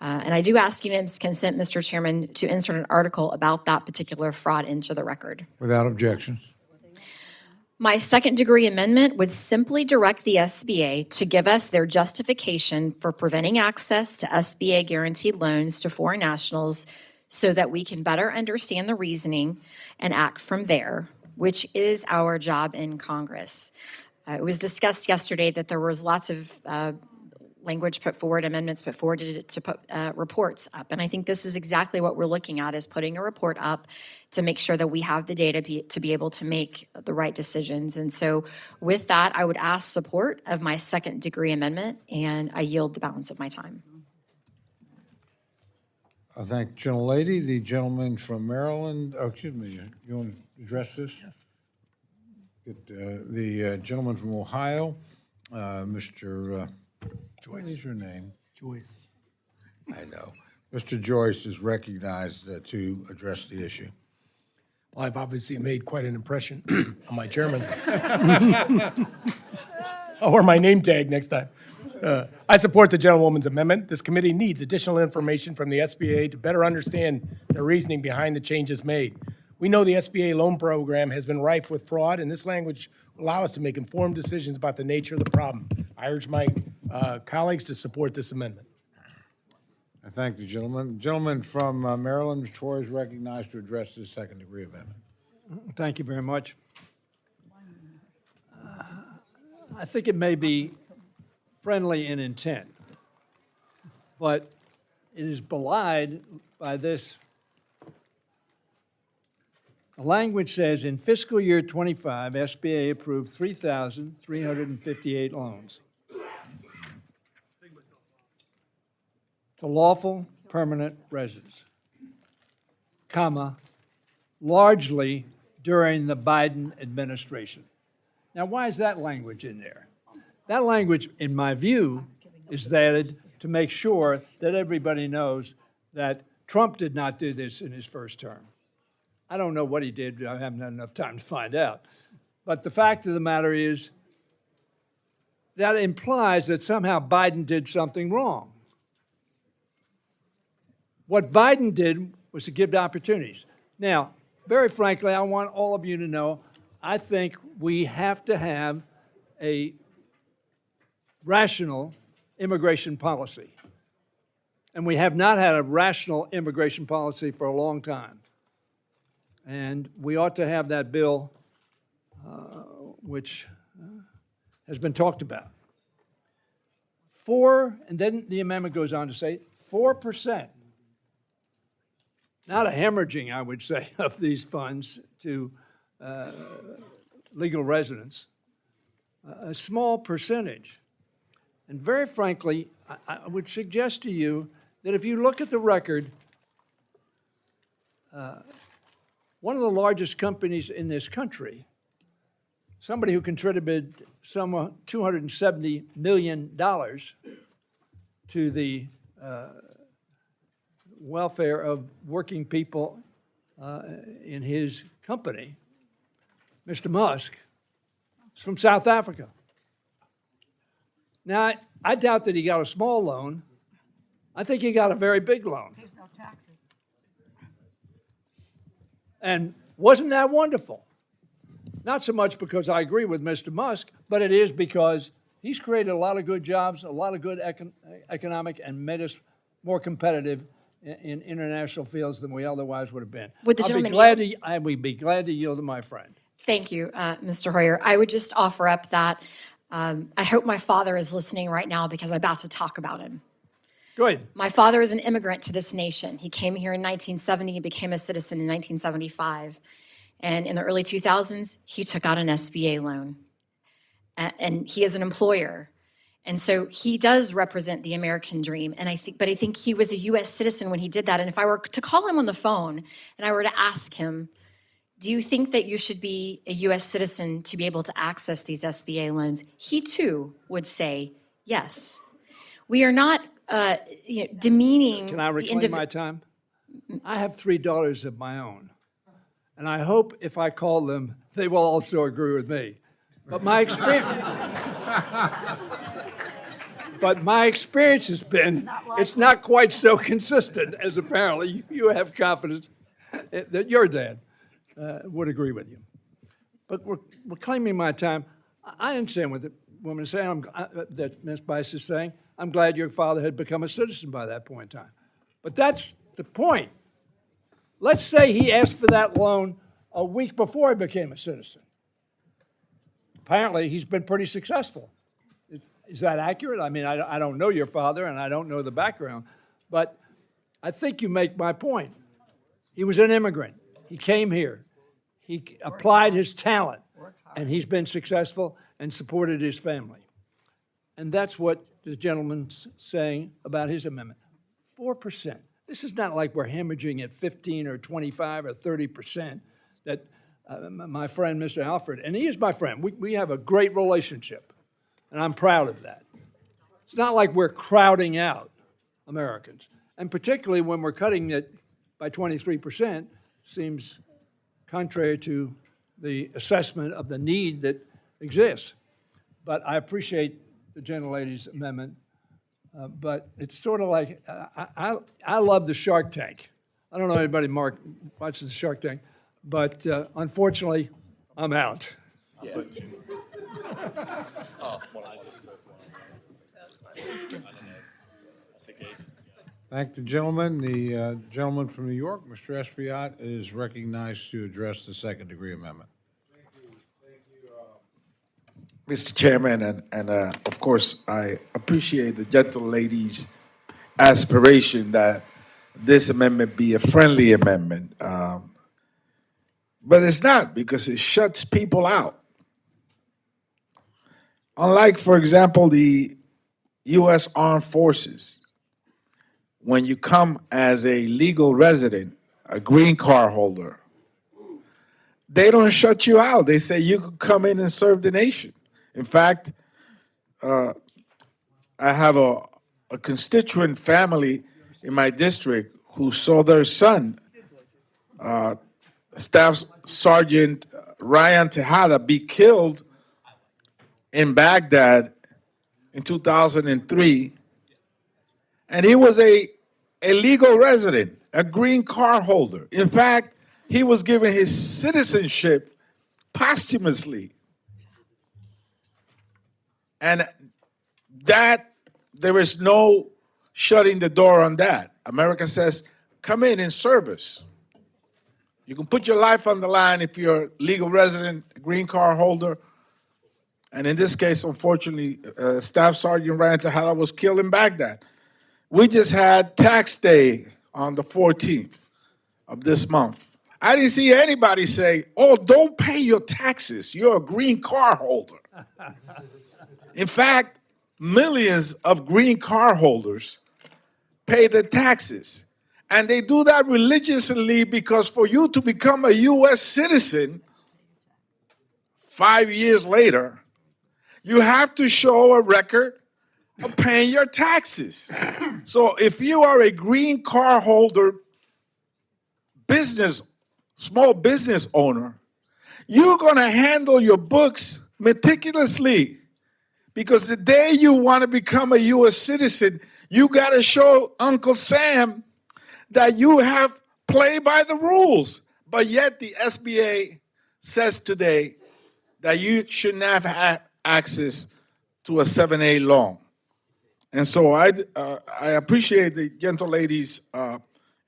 Speaker 14: And I do ask unanimous consent, Mr. Chairman, to insert an article about that particular fraud into the record.
Speaker 2: Without objections.
Speaker 14: My second-degree amendment would simply direct the SBA to give us their justification for preventing access to SBA guaranteed loans to foreign nationals so that we can better understand the reasoning and act from there, which is our job in Congress. It was discussed yesterday that there was lots of language put forward, amendments put forward to put reports up. And I think this is exactly what we're looking at, is putting a report up to make sure that we have the data to be able to make the right decisions. And so with that, I would ask support of my second-degree amendment, and I yield the balance of my time.
Speaker 2: I thank the gentlelady. The gentleman from Maryland, excuse me, you want to address this? The gentleman from Ohio, Mr.
Speaker 1: Joyce.
Speaker 2: What is your name?
Speaker 1: Joyce.
Speaker 2: I know. Mr. Joyce is recognized to address the issue.
Speaker 1: Well, I've obviously made quite an impression on my chairman. I'll wear my name tag next time. I support the gentlewoman's amendment. This committee needs additional information from the SBA to better understand the reasoning behind the changes made. We know the SBA loan program has been rife with fraud, and this language will allow us to make informed decisions about the nature of the problem. I urge my colleagues to support this amendment.
Speaker 2: I thank the gentleman. Gentleman from Maryland, Mr. Torrey, is recognized to address this second-degree amendment.
Speaker 4: Thank you very much. I think it may be friendly in intent, but it is belied by this. The language says, in fiscal year 25, SBA approved 3,358 loans to lawful permanent residents, comma, largely during the Biden administration. Now, why is that language in there? That language, in my view, is added to make sure that everybody knows that Trump did not do this in his first term. I don't know what he did. I haven't had enough time to find out. But the fact of the matter is that implies that somehow Biden did something wrong. What Biden did was to give opportunities. Now, very frankly, I want all of you to know, I think we have to have a rational immigration policy. And we have not had a rational immigration policy for a long time. And we ought to have that bill, which has been talked about. And then the amendment goes on to say 4%, not a hemorrhaging, I would say, of these funds to legal residents, a small percentage. And very frankly, I would suggest to you that if you look at the record, one of the largest companies in this country, somebody who contributed some $270 million to the welfare of working people in his company, Mr. Musk, is from South Africa. Now, I doubt that he got a small loan. I think he got a very big loan.
Speaker 5: Pays no taxes.
Speaker 4: And wasn't that wonderful? Not so much because I agree with Mr. Musk, but it is because He's created a lot of good jobs, a lot of good economic, and made us more competitive in international fields than we otherwise would have been.
Speaker 14: Would the
Speaker 4: I would be glad to yield to my friend.
Speaker 14: Thank you, Mr. Hoyer. I would just offer up that I hope my father is listening right now because I'm about to talk about him.
Speaker 4: Go ahead.
Speaker 14: My father is an immigrant to this nation. He came here in 1970 and became a citizen in 1975. And in the early 2000s, he took out an SBA loan. And he is an employer. And so he does represent the American dream. And I think he was a US citizen when he did that. And if I were to call him on the phone and I were to ask him, do you think that you should be a US citizen to be able to access these SBA loans? He too would say yes. We are not demeaning.
Speaker 4: Can I reclaim my time? I have 3 daughters of my own. And I hope if I call them, they will also agree with me. But my experience has been, it's not quite so consistent as apparently you have confidence that your dad would agree with you. But we're claiming my time. I understand what the woman is saying, that Ms. Bice is saying. I'm glad your father had become a citizen by that point in time. But that's the point. Let's say he asked for that loan a week before he became a citizen. Apparently, he's been pretty successful. Is that accurate? I mean, I don't know your father, and I don't know the background, but I think you make my point. He was an immigrant. He came here. He applied his talent, and he's been successful and supported his family. And that's what this gentleman's saying about his amendment. 4%. This is not like we're hemorrhaging at 15 or 25 or 30% that my friend, Mr. Alfred, and he is my friend. We have a great relationship, and I'm proud of that. It's not like we're crowding out Americans, and particularly when we're cutting it by 23% seems contrary to the assessment of the need that exists. But I appreciate the gentlelady's amendment, but it's sort of like, I love the Shark Tank. I don't know anybody, Mark, watches the Shark Tank, but unfortunately, I'm out.
Speaker 12: Yeah.
Speaker 2: Thank the gentleman. The gentleman from New York, Mr. Espiat, is recognized to address the second-degree amendment.
Speaker 17: Mr. Chairman, and of course, I appreciate the gentle lady's aspiration that this amendment be a friendly amendment. But it's not, because it shuts people out. Unlike, for example, the U.S. Armed Forces, when you come as a legal resident, a green card holder, they don't shut you out. They say you can come in and serve the nation. In fact, I have a constituent family in my district who saw their son, Staff Sergeant Ryan Tejada, be killed in Baghdad in 2003. And he was a legal resident, a green card holder. In fact, he was given his citizenship posthumously. And that, there is no shutting the door on that. America says, come in service. You can put your life on the line if you're a legal resident, a green card holder. And in this case, unfortunately, Staff Sergeant Ryan Tejada was killed in Baghdad. We just had tax day on the 14th of this month. I didn't see anybody say, oh, don't pay your taxes. You're a green card holder. In fact, millions of green card holders pay their taxes. And they do that religiously because for you to become a U.S. citizen 5 years later, you have to show a record of paying your taxes. So if you are a green card holder, small business owner, you're going to handle your books meticulously. Because the day you want to become a U.S. citizen, you got to show Uncle Sam that you have played by the rules. But yet the SBA says today that you should not have access to a 7A long. And so I appreciate the gentle lady's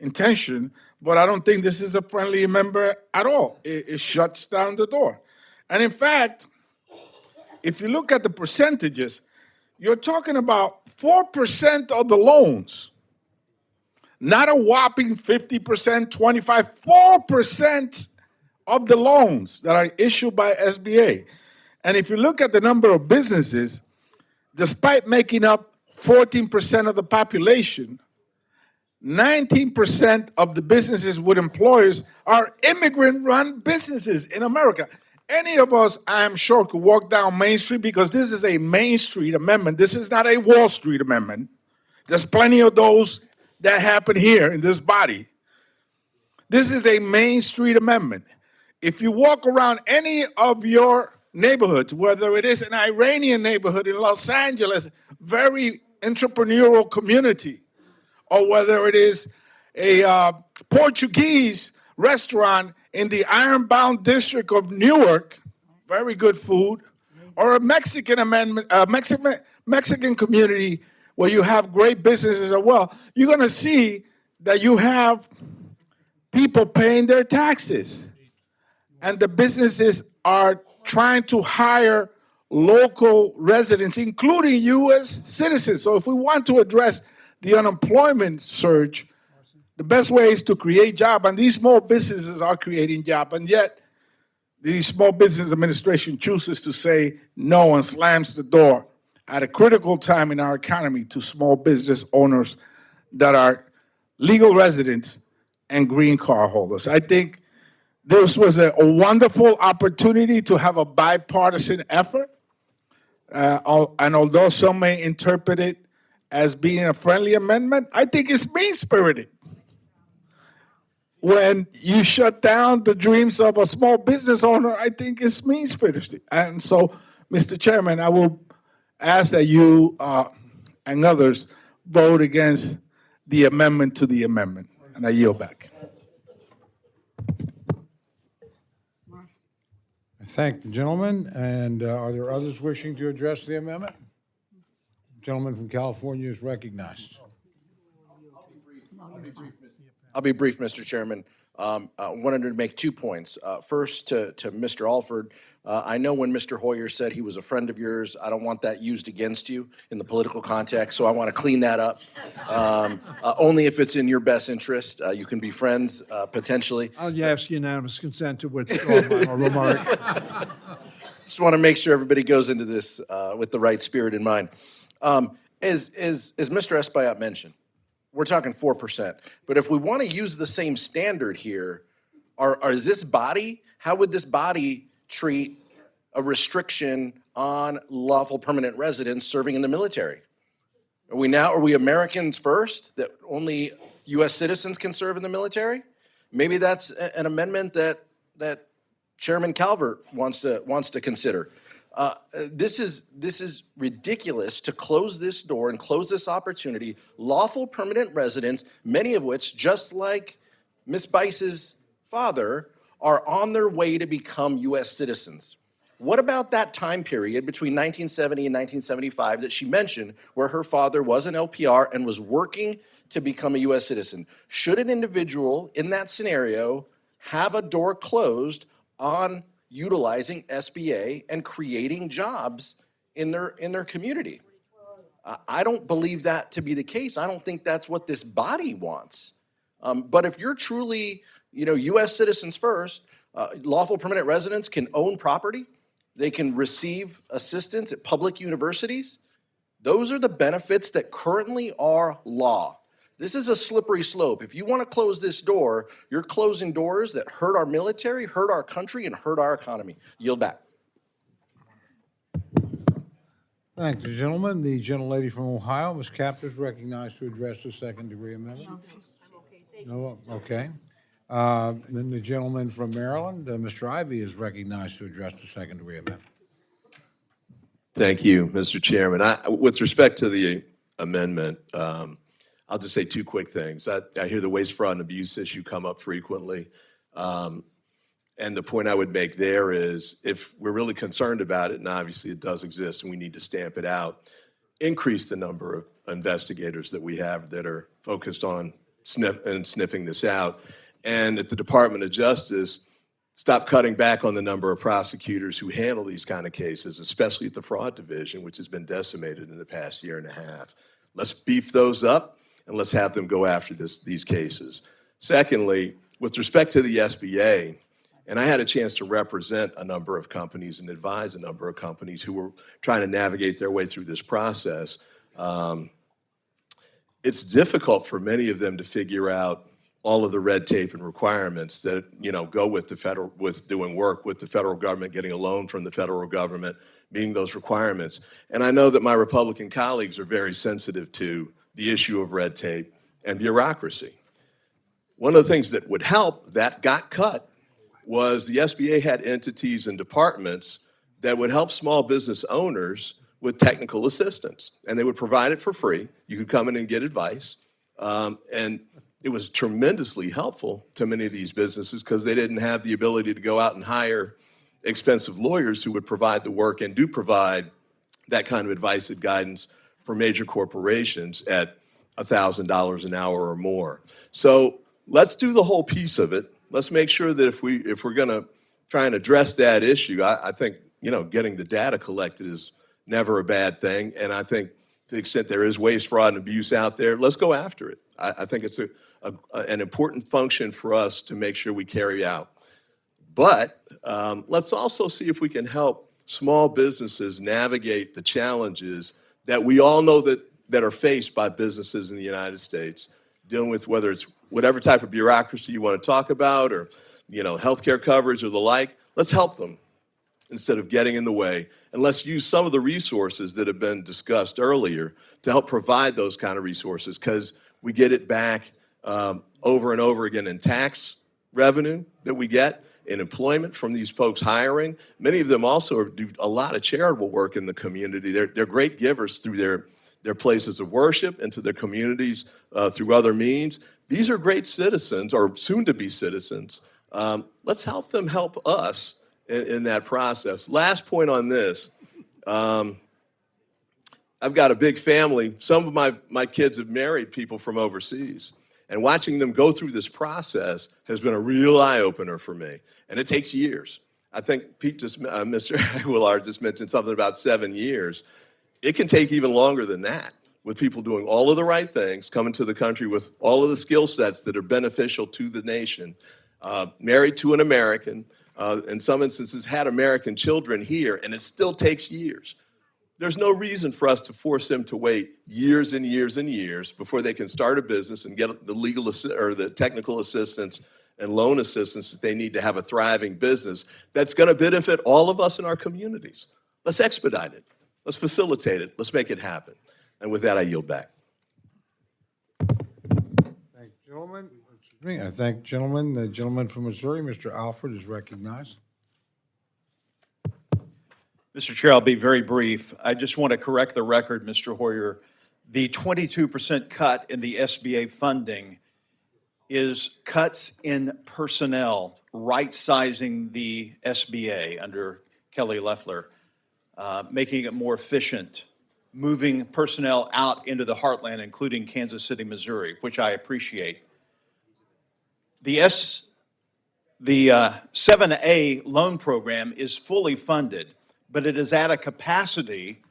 Speaker 17: intention, but I don't think this is a friendly amendment at all. It shuts down the door. And in fact, if you look at the percentages, you're talking about 4% of the loans, not a whopping 50%, 25%, 4% of the loans that are issued by SBA. And if you look at the number of businesses, despite making up 14% of the population, 19% of the businesses with employers are immigrant-run businesses in America. Any of us, I am sure, could walk down Main Street, because this is a Main Street amendment. This is not a Wall Street amendment. There's plenty of those that happen here in this body. This is a Main Street amendment. If you walk around any of your neighborhoods, whether it is an Iranian neighborhood in Los Angeles, very entrepreneurial community, or whether it is a Portuguese restaurant in the Ironbound district of Newark, very good food, or a Mexican community where you have great businesses as well, you're going to see that you have people paying their taxes. And the businesses are trying to hire local residents, including U.S. citizens. So if we want to address the unemployment surge, the best way is to create jobs, and these small businesses are creating jobs, and yet the Small Business Administration chooses to say no and slams the door at a critical time in our economy to small business owners that are legal residents and green card holders. I think this was a wonderful opportunity to have a bipartisan effort, and although some may interpret it as being a friendly amendment, I think it's mean-spirited. When you shut down the dreams of a small business owner, I think it's mean-spirited. And so, Mr. Chairman, I will ask that you and others vote against the amendment to the amendment, and I yield back.
Speaker 2: I thank the gentleman, and are there others wishing to address the amendment? The gentleman from California is recognized.
Speaker 10: I'll be brief, Mr. Chairman. I wanted to make 2 points. First, to Mr. Alford, I know when Mr. Hoyer said he was a friend of yours, I don't want that used against you in the political context, so I want to clean that up. Only if it's in your best interest. You can be friends, potentially.
Speaker 4: I'll ask unanimous consent to withdraw my remark.
Speaker 10: Just want to make sure everybody goes into this with the right spirit in mind. As Mr. Espaillat mentioned, we're talking 4%. But if we want to use the same standard here, is this body, how would this body treat a restriction on lawful permanent residents serving in the military? Are we Americans first, that only U.S. citizens can serve in the military? Maybe that's an amendment that Chairman Calvert wants to consider. This is ridiculous to close this door and close this opportunity. Lawful permanent residents, many of which, just like Ms. Bice's father, are on their way to become U.S. citizens. What about that time period between 1970 and 1975 that she mentioned, where her father was an LPR and was working to become a U.S. citizen? Should an individual in that scenario have a door closed on utilizing SBA and creating jobs in their community? I don't believe that to be the case. I don't think that's what this body wants. But if you're truly, U.S. citizens first, lawful permanent residents can own property. They can receive assistance at public universities. Those are the benefits that currently are law. This is a slippery slope. If you want to close this door, you're closing doors that hurt our military, hurt our country, and hurt our economy. Yield back.
Speaker 2: Thank you, gentlemen. The gentlelady from Ohio, Ms. Capter, is recognized to address the second-degree amendment. No, okay. Then the gentleman from Maryland, Mr. Ivey, is recognized to address the second-degree amendment.
Speaker 13: Thank you, Mr. Chairman. With respect to the amendment, I'll just say 2 quick things. I hear the waste, fraud, and abuse issue come up frequently. And the point I would make there is, if we're really concerned about it, and obviously it does exist and we need to stamp it out, increase the number of investigators that we have that are focused on sniffing this out. And at the Department of Justice, stop cutting back on the number of prosecutors who handle these kind of cases, especially at the fraud division, which has been decimated in the past year and a half. Let's beef those up and let's have them go after these cases. Secondly, with respect to the SBA, and I had a chance to represent a number of companies and advise a number of companies who were trying to navigate their way through this process. It's difficult for many of them to figure out all of the red tape and requirements that, you know, go with doing work with the federal government, getting a loan from the federal government, meeting those requirements. And I know that my Republican colleagues are very sensitive to the issue of red tape and bureaucracy. One of the things that would help that got cut was the SBA had entities and departments that would help small business owners with technical assistance, and they would provide it for free. You could come in and get advice, and it was tremendously helpful to many of these businesses because they didn't have the ability to go out and hire expensive lawyers who would provide the work and do provide that kind of advice and guidance for major corporations at $1,000 an hour or more. So let's do the whole piece of it. Let's make sure that if we're going to try and address that issue, I think, you know, getting the data collected is never a bad thing. And I think to the extent there is waste, fraud, and abuse out there, let's go after it. I think it's an important function for us to make sure we carry out. But let's also see if we can help small businesses navigate the challenges that we all know that are faced by businesses in the United States, dealing with whether it's whatever type of bureaucracy you want to talk about, or, you know, healthcare coverage or the like. Let's help them instead of getting in the way. And let's use some of the resources that have been discussed earlier to help provide those kind of resources, because we get it back over and over again in tax revenue that we get, in employment from these folks hiring. Many of them also do a lot of charitable work in the community. They're great givers through their places of worship and to their communities through other means. These are great citizens, or soon-to-be citizens. Let's help them help us in that process. Last point on this. I've got a big family. Some of my kids have married people from overseas. And watching them go through this process has been a real eye-opener for me. And it takes years. I think Mr. Aguilar just mentioned something about 7 years. It can take even longer than that, with people doing all of the right things, coming to the country with all of the skill sets that are beneficial to the nation, married to an American, in some instances had American children here, and it still takes years. There's no reason for us to force them to wait years and years and years before they can start a business and get the legal or the technical assistance and loan assistance that they need to have a thriving business that's going to benefit all of us in our communities. Let's expedite it. Let's facilitate it. Let's make it happen. And with that, I yield back.
Speaker 2: Thank you, gentlemen. Excuse me. I thank gentlemen. The gentleman from Missouri, Mr. Alford, is recognized.
Speaker 11: Mr. Chair, I'll be very brief. I just want to correct the record, Mr. Hoyer. The 22% cut in the SBA funding is cuts in personnel, right-sizing the SBA under Kelly Loeffler, making it more efficient, moving personnel out into the heartland, including Kansas City, Missouri, which I appreciate. The 7A loan program is fully funded, but it is at a capacity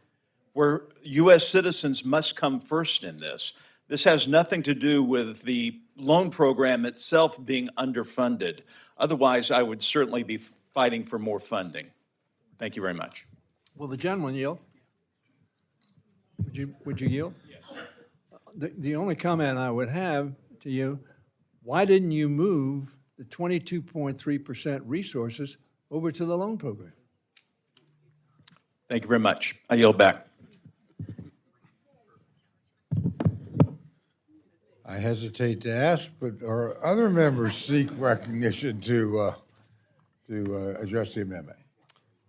Speaker 11: where U.S. citizens must come first in this. This has nothing to do with the loan program itself being underfunded. Otherwise, I would certainly be fighting for more funding. Thank you very much.
Speaker 4: Will the gentleman yield? Would you yield? Yes. The only comment I would have to you, why didn't you move the 22.3% resources over to the loan program?
Speaker 11: Thank you very much. I yield back.
Speaker 2: I hesitate to ask, but are other members seek recognition to address the amendment?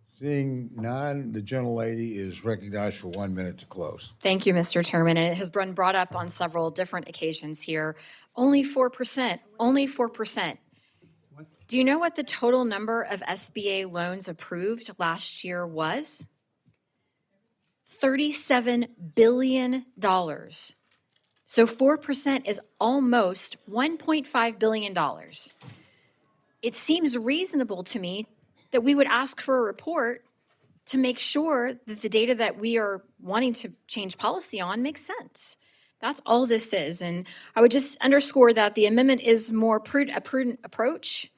Speaker 2: Seeing none, the gentlelady is recognized for 1 minute to close.
Speaker 14: Thank you, Mr. Chairman. And it has been brought up on several different occasions here. Only 4%, only 4%. Do you know what the total number of SBA loans approved last year was? $37 billion. So 4% is almost $1.5 billion. It seems reasonable to me that we would ask for a report to make sure that the data that we are wanting to change policy on makes sense. That's all this is. And I would just underscore that the amendment is more a prudent approach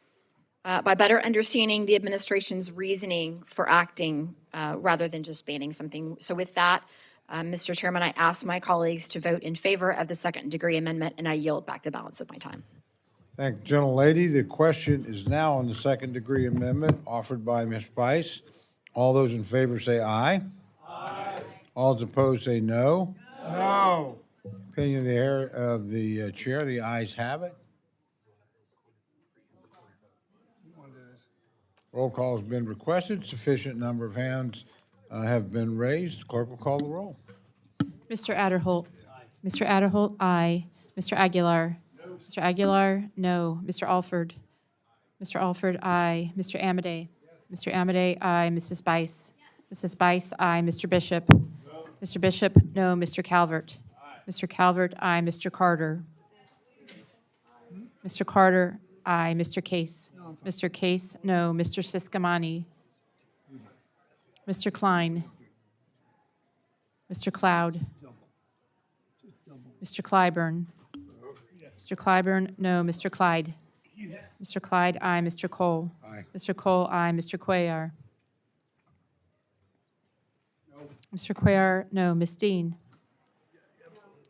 Speaker 14: by better understanding the administration's reasoning for acting rather than just banning something. So with that, Mr. Chairman, I ask my colleagues to vote in favor of the second-degree amendment, and I yield back the balance of my time.
Speaker 2: Thank you, gentlelady. The question is now on the second-degree amendment offered by Ms. Bice. All those in favor say aye. Aye. All those opposed say no.
Speaker 6: No.
Speaker 2: Opinion of the chair, the ayes have it. Roll call has been requested. Sufficient number of hands have been raised. Clerk will call the roll.
Speaker 7: Mr. Adderholt. Mr. Adderholt, aye. Mr. Aguilar. Mr. Aguilar, no. Mr. Alford. Mr. Alford, aye. Mr. Amade. Mr. Amade, aye. Mrs. Bice. Mrs. Bice, aye. Mr. Bishop. Mr. Bishop, no. Mr. Calvert. Mr. Calvert, aye. Mr. Carter. Mr. Carter, aye. Mr. Case. Mr. Case, no. Mr. Siscamani. Mr. Klein. Mr. Cloud. Mr. Clyburn. Mr. Clyburn, no. Mr. Clyde. Mr. Clyde, aye. Mr. Cole.
Speaker 2: Aye.
Speaker 7: Mr. Cole, aye. Mr. Cuellar. Mr. Cuellar, no. Ms. Dean.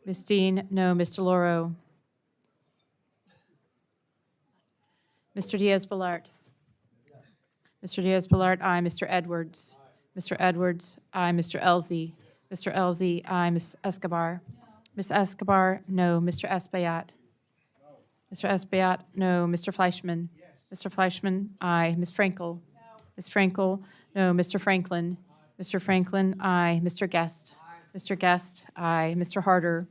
Speaker 7: Ms. Dean, no. Mr. Loro. Mr. Diaz-Balart. Mr. Diaz-Balart, aye. Mr. Edwards. Mr. Edwards, aye. Mr. Elzey. Mr. Elzey, aye. Ms. Escobar. Ms. Escobar, no. Mr. Espaillat. Mr. Espaillat, no. Mr. Fleischman. Mr. Fleischman, aye. Ms. Frankel. Ms. Frankel, no. Mr. Franklin. Mr. Franklin, aye. Mr. Guest. Mr. Guest, aye. Mr. Harder.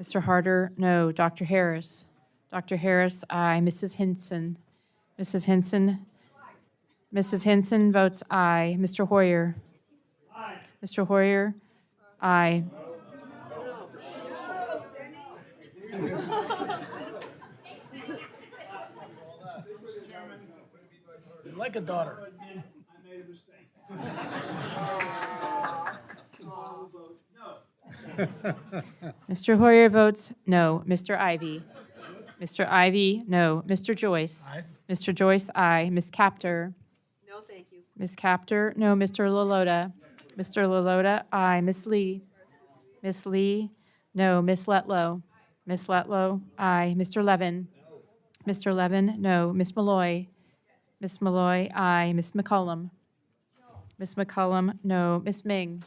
Speaker 7: Mr. Harder, no. Dr. Harris. Dr. Harris, aye. Mrs. Hinson. Mrs. Hinson. Mrs. Hinson votes aye. Mr. Hoyer. Mr. Hoyer, aye.
Speaker 1: Like a daughter.
Speaker 7: Mr. Hoyer votes no. Mr. Ivy. Mr. Ivy, no. Mr. Joyce.
Speaker 1: Aye.
Speaker 7: Mr. Joyce, aye. Ms. Capter.
Speaker 18: No, thank you.
Speaker 7: Ms. Capter, no. Mr. Lalota. Mr. Lalota, aye. Ms. Lee. Ms. Lee, no. Ms. Letlow. Ms. Letlow, aye. Mr. Levin. Mr. Levin, no. Ms. Malloy. Ms. Malloy, aye. Ms. McCollum. Ms. McCollum, no. Ms. Ming.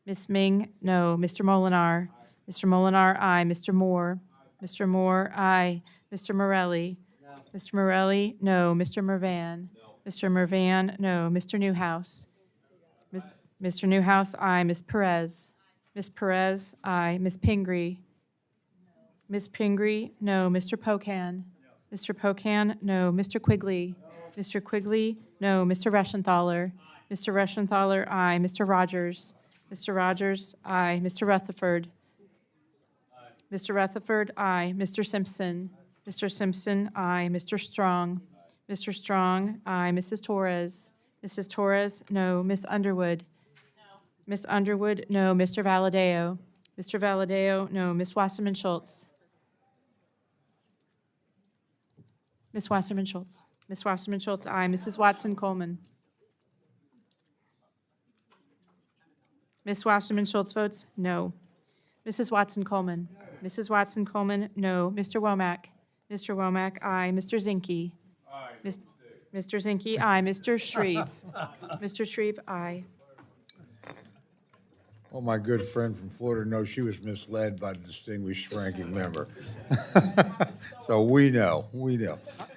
Speaker 7: Ms. Ming, no. Mr. Molinar. Mr. Molinar, aye. Mr. Moore. Mr. Moore, aye. Mr. Morelli. Mr. Morelli, no. Mr. Mervan. Mr. Mervan, no. Mr. Newhouse. Mr. Newhouse, aye. Ms. Perez. Ms. Perez, aye. Ms. Pingree. Ms. Pingree, no. Mr. Pocan. Mr. Pocan, no. Mr. Quigley. Mr. Quigley, no. Mr. Reschenthaler. Mr. Reschenthaler, aye. Mr. Rogers. Mr. Rogers, aye. Mr. Rutherford. Mr. Rutherford, aye. Mr. Simpson. Mr. Simpson, aye. Mr. Strong. Mr. Strong, aye. Mrs. Torres. Mrs. Torres, no. Ms. Underwood. Ms. Underwood, no. Mr. Valadeo. Mr. Valadeo, no. Ms. Wasserman Schultz. Ms. Wasserman Schultz. Ms. Wasserman Schultz, aye. Mrs. Watson Coleman. Ms. Wasserman Schultz votes no. Mrs. Watson Coleman. Mrs. Watson Coleman, no. Mr. Womack. Mr. Womack, aye. Mr. Zinke. Aye. Mr. Zinke, aye. Mr. Shreve. Mr. Shreve, aye.
Speaker 2: Well, my good friend from Florida knows she was misled by the distinguished ranking member. So we know.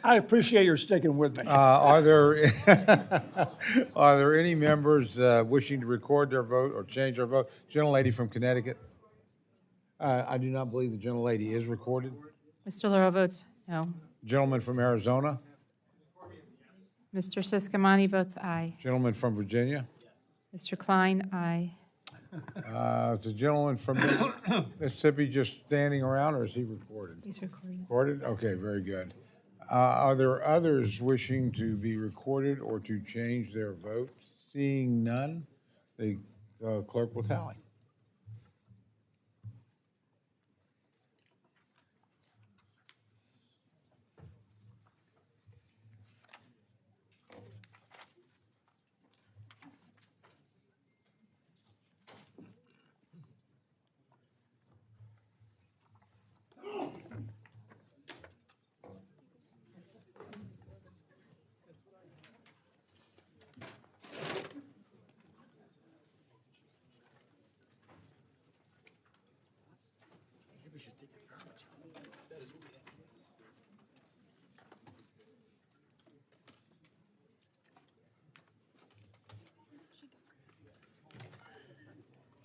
Speaker 6: I appreciate your sticking with me.
Speaker 2: Are there any members wishing to record their vote or change their vote? Gentlelady from Connecticut. I do not believe the gentlelady is recorded.
Speaker 7: Mr. Laro votes no.
Speaker 2: Gentleman from Arizona.
Speaker 7: Mr. Siscomanni votes aye.
Speaker 2: Gentleman from Virginia?
Speaker 7: Mr. Klein, aye.
Speaker 2: Is the gentleman from Mississippi just standing around, or is he recorded?
Speaker 7: He's recording.
Speaker 2: Recorded? Okay, very good. Are there others wishing to be recorded or to change their vote? Seeing none, the clerk will tally.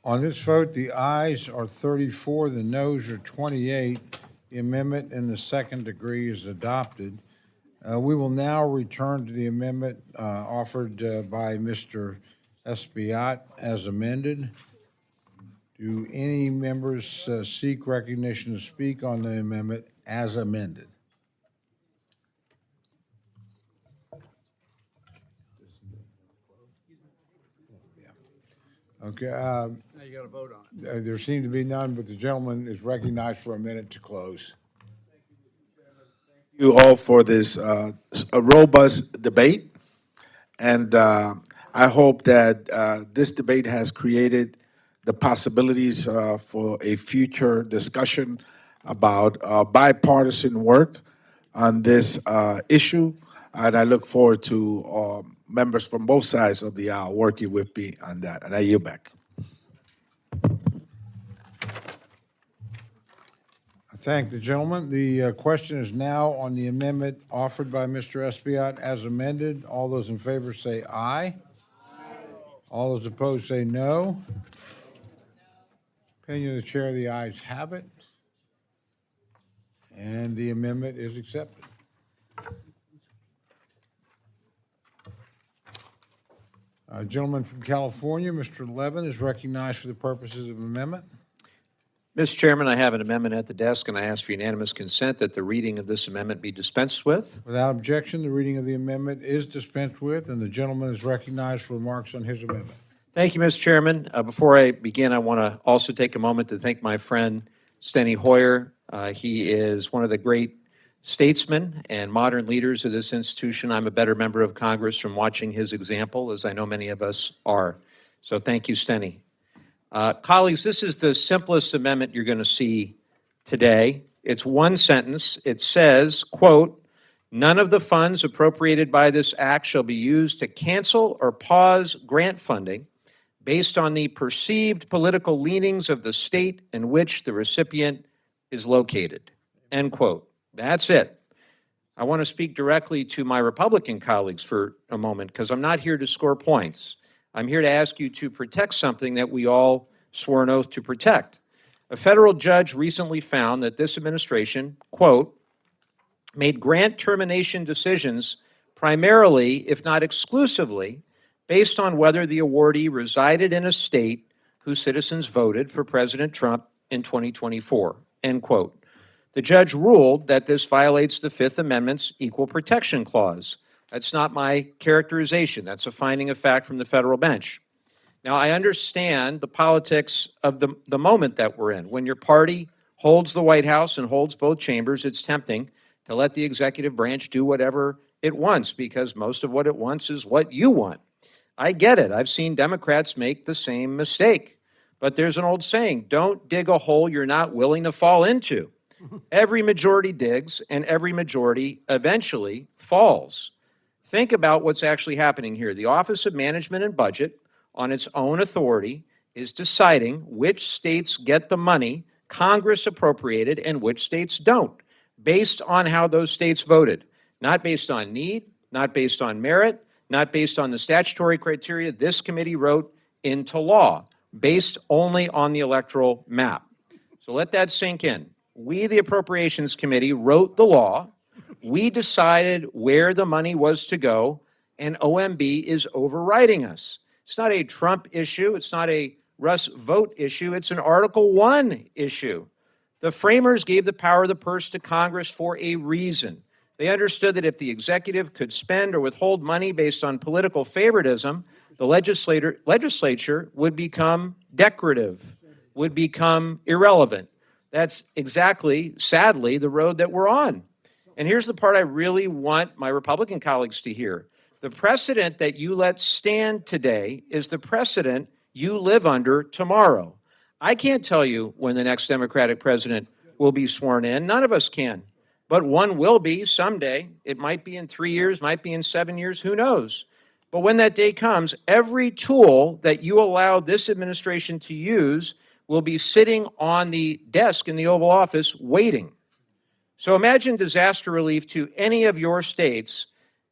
Speaker 2: On this vote, the ayes are 34, the noes are 28. The amendment in the second degree is adopted. We will now return to the amendment offered by Mr. Espiat as amended. Do any members seek recognition to speak on the amendment as amended? Okay.
Speaker 4: Now you got to vote on it.
Speaker 2: There seem to be none, but the gentleman is recognized for a minute to close.
Speaker 17: You all for this a robust debate, and I hope that this debate has created the possibilities for a future discussion about bipartisan work on this issue, and I look forward to members from both sides of the aisle working with me on that, and I yield back.
Speaker 2: I thank the gentleman. The question is now on the amendment offered by Mr. Espiat as amended. All those in favor say aye. All those opposed say no. Opinion of the chair, the ayes have it. And the amendment is accepted. Gentleman from California, Mr. Levin, is recognized for the purposes of amendment.
Speaker 12: Mr. Chairman, I have an amendment at the desk, and I ask for unanimous consent that the reading of this amendment be dispensed with.
Speaker 2: Without objection, the reading of the amendment is dispensed with, and the gentleman is recognized for remarks on his amendment.
Speaker 12: Thank you, Mr. Chairman. Before I begin, I want to also take a moment to thank my friend Steny Hoyer. He is one of the great statesmen and modern leaders of this institution. I'm a better member of Congress from watching his example, as I know many of us are. So thank you, Steny. Colleagues, this is the simplest amendment you're going to see today. It's one sentence. It says, quote, "None of the funds appropriated by this act shall be used to cancel or pause grant funding based on the perceived political leanings of the state in which the recipient is located." End quote. That's it. I want to speak directly to my Republican colleagues for a moment, because I'm not here to score points. I'm here to ask you to protect something that we all swore an oath to protect. A federal judge recently found that this administration, quote, made grant termination decisions primarily, if not exclusively, based on whether the awardee resided in a state whose citizens voted for President Trump in 2024, end quote. The judge ruled that this violates the Fifth Amendment's Equal Protection Clause. That's not my characterization. That's a finding of fact from the federal bench. Now, I understand the politics of the moment that we're in. When your party holds the White House and holds both chambers, it's tempting to let the executive branch do whatever it wants, because most of what it wants is what you want. I get it. I've seen Democrats make the same mistake. But there's an old saying, don't dig a hole you're not willing to fall into. Every majority digs, and every majority eventually falls. Think about what's actually happening here. The Office of Management and Budget, on its own authority, is deciding which states get the money Congress appropriated and which states don't, based on how those states voted. Not based on need, not based on merit, not based on the statutory criteria this committee wrote into law, based only on the electoral map. So let that sink in. We, the Appropriations Committee, wrote the law. We decided where the money was to go, and OMB is overriding us. It's not a Trump issue. It's not a Russ vote issue. It's an Article 1 issue. The framers gave the power of the purse to Congress for a reason. They understood that if the executive could spend or withhold money based on political favoritism, the legislature would become decorative, would become irrelevant. That's exactly, sadly, the road that we're on. And here's the part I really want my Republican colleagues to hear. The precedent that you let stand today is the precedent you live under tomorrow. I can't tell you when the next Democratic president will be sworn in. None of us can. But one will be someday. It might be in 3 years, might be in 7 years, who knows? But when that day comes, every tool that you allow this administration to use will be sitting on the desk in the Oval Office waiting. So imagine disaster relief to any of your states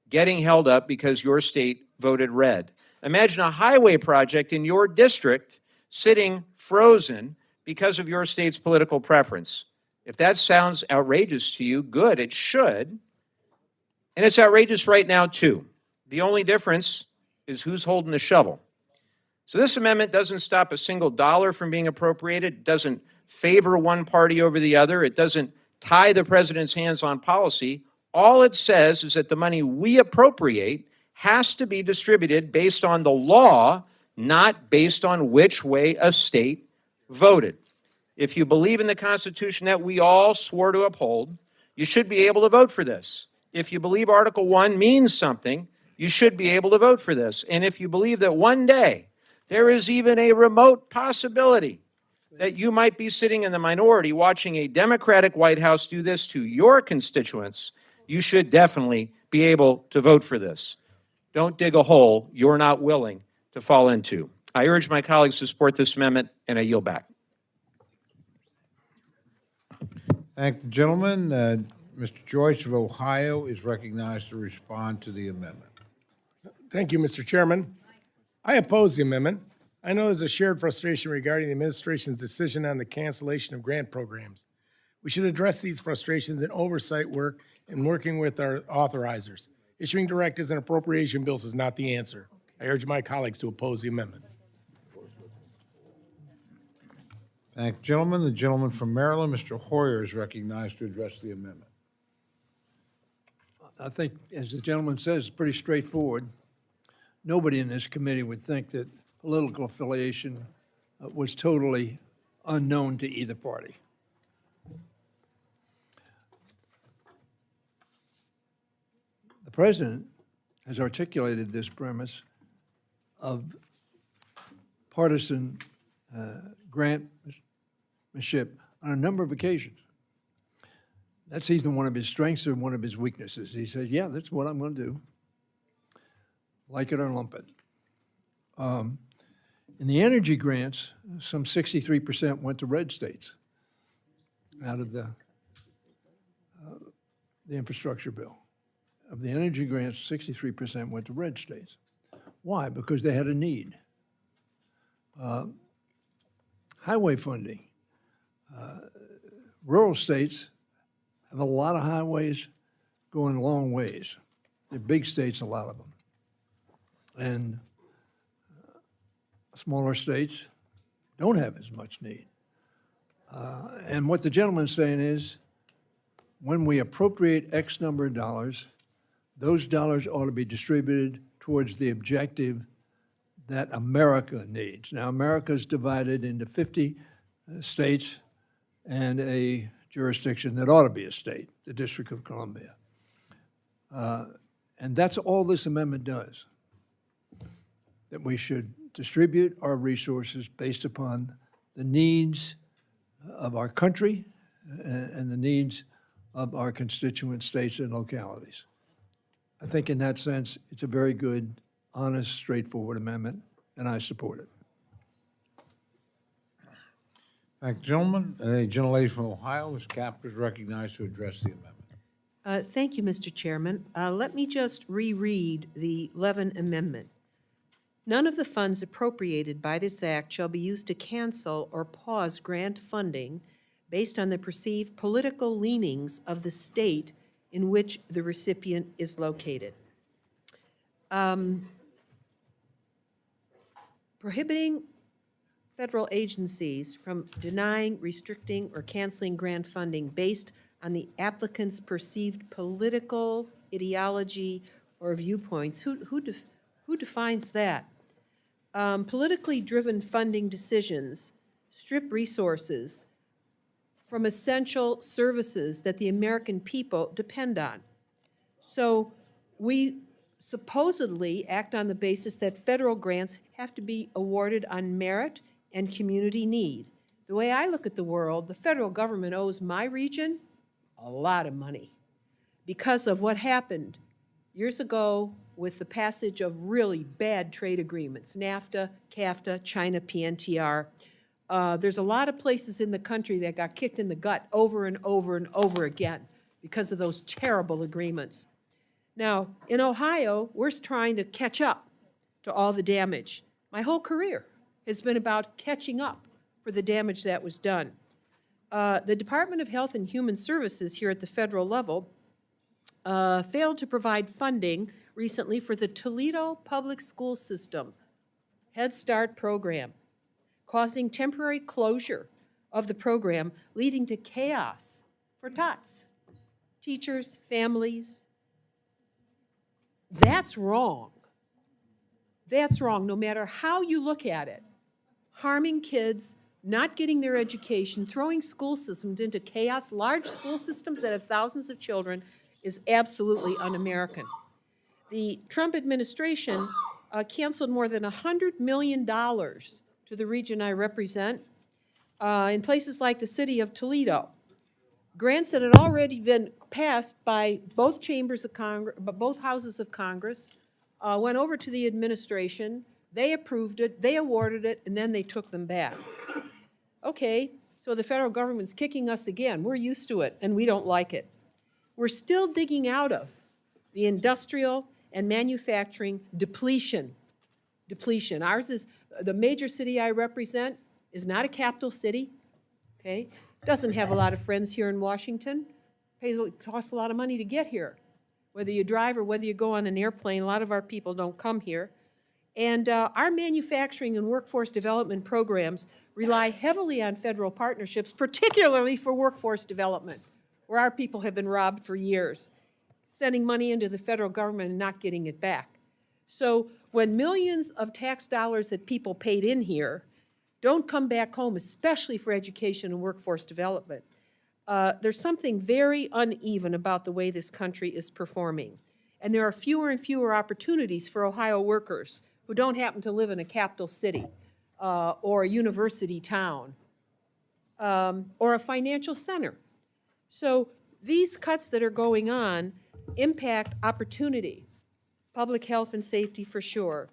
Speaker 12: getting held up because your state voted red. Imagine a highway project in your district sitting frozen because of your state's political preference. If that sounds outrageous to you, good, it should. And it's outrageous right now, too. The only difference is who's holding the shovel. So this amendment doesn't stop a single dollar from being appropriated. It doesn't favor one party over the other. It doesn't tie the president's hands on policy. All it says is that the money we appropriate has to be distributed based on the law, not based on which way a state voted. If you believe in the Constitution that we all swore to uphold, you should be able to vote for this. If you believe Article 1 means something, you should be able to vote for this. And if you believe that one day there is even a remote possibility that you might be sitting in the minority watching a Democratic White House do this to your constituents, you should definitely be able to vote for this. Don't dig a hole you're not willing to fall into. I urge my colleagues to support this amendment, and I yield back.
Speaker 2: Thank the gentleman. Mr. Joyce of Ohio is recognized to respond to the amendment.
Speaker 1: Thank you, Mr. Chairman. I oppose the amendment. I know there's a shared frustration regarding the administration's decision on the cancellation of grant programs. We should address these frustrations in oversight work and working with our authorizers. Issuing directives and appropriation bills is not the answer. I urge my colleagues to oppose the amendment.
Speaker 2: Thank you, gentlemen. The gentleman from Maryland, Mr. Hoyer, is recognized to address the amendment.
Speaker 4: I think, as the gentleman says, it's pretty straightforward. Nobody in this committee would think that political affiliation was totally unknown to either party. The president has articulated this premise of partisan grantmanship on a number of occasions. That's either one of his strengths or one of his weaknesses. He says, yeah, that's what I'm going to do. Like it or lump it. In the energy grants, some 63% went to red states out of the infrastructure bill. Of the energy grants, 63% went to red states. Why? Because they had a need. Highway funding. Rural states have a lot of highways going long ways. They're big states, a lot of them. And smaller states don't have as much need. And what the gentleman's saying is, when we appropriate X number of dollars, those dollars ought to be distributed towards the objective that America needs. Now, America is divided into 50 states and a jurisdiction that ought to be a state, the District of Columbia. And that's all this amendment does, that we should distribute our resources based upon the needs of our country and the needs of our constituent states and localities. I think in that sense, it's a very good, honest, straightforward amendment, and I support it.
Speaker 2: Thank you, gentlemen. The gentlelady from Ohio, Ms. Caput, is recognized to address the amendment.
Speaker 3: Thank you, Mr. Chairman. Let me just reread the Levin Amendment. None of the funds appropriated by this act shall be used to cancel or pause grant funding based on the perceived political leanings of the state in which the recipient is located. Prohibiting federal agencies from denying, restricting, or canceling grant funding based on the applicant's perceived political ideology or viewpoints. Who defines that? Politically driven funding decisions strip resources from essential services that the American people depend on. So we supposedly act on the basis that federal grants have to be awarded on merit and community need. The way I look at the world, the federal government owes my region a lot of money because of what happened years ago with the passage of really bad trade agreements, NAFTA, CAFTA, China, PNTR. There's a lot of places in the country that got kicked in the gut over and over and over again because of those terrible agreements. Now, in Ohio, we're trying to catch up to all the damage. My whole career has been about catching up for the damage that was done. The Department of Health and Human Services here at the federal level failed to provide funding recently for the Toledo Public School System Head Start program, causing temporary closure of the program, leading to chaos for tots, teachers, families. That's wrong. That's wrong, no matter how you look at it. Harming kids, not getting their education, throwing school systems into chaos, large school systems that have thousands of children, is absolutely un-American. The Trump administration canceled more than $100 million to the region I represent in places like the city of Toledo. Grants that had already been passed by both chambers of Congress, both houses of Congress, went over to the administration. They approved it, they awarded it, and then they took them back. Okay, so the federal government's kicking us again. We're used to it, and we don't like it. We're still digging out of the industrial and manufacturing depletion. Ours is, the major city I represent is not a capital city, okay? Doesn't have a lot of friends here in Washington. Costs a lot of money to get here. Whether you drive or whether you go on an airplane, a lot of our people don't come here. And our manufacturing and workforce development programs rely heavily on federal partnerships, particularly for workforce development, where our people have been robbed for years, sending money into the federal government and not getting it back. So when millions of tax dollars that people paid in here don't come back home, especially for education and workforce development, there's something very uneven about the way this country is performing. And there are fewer and fewer opportunities for Ohio workers who don't happen to live in a capital city or a university town or a financial center. So these cuts that are going on impact opportunity, public health and safety for sure.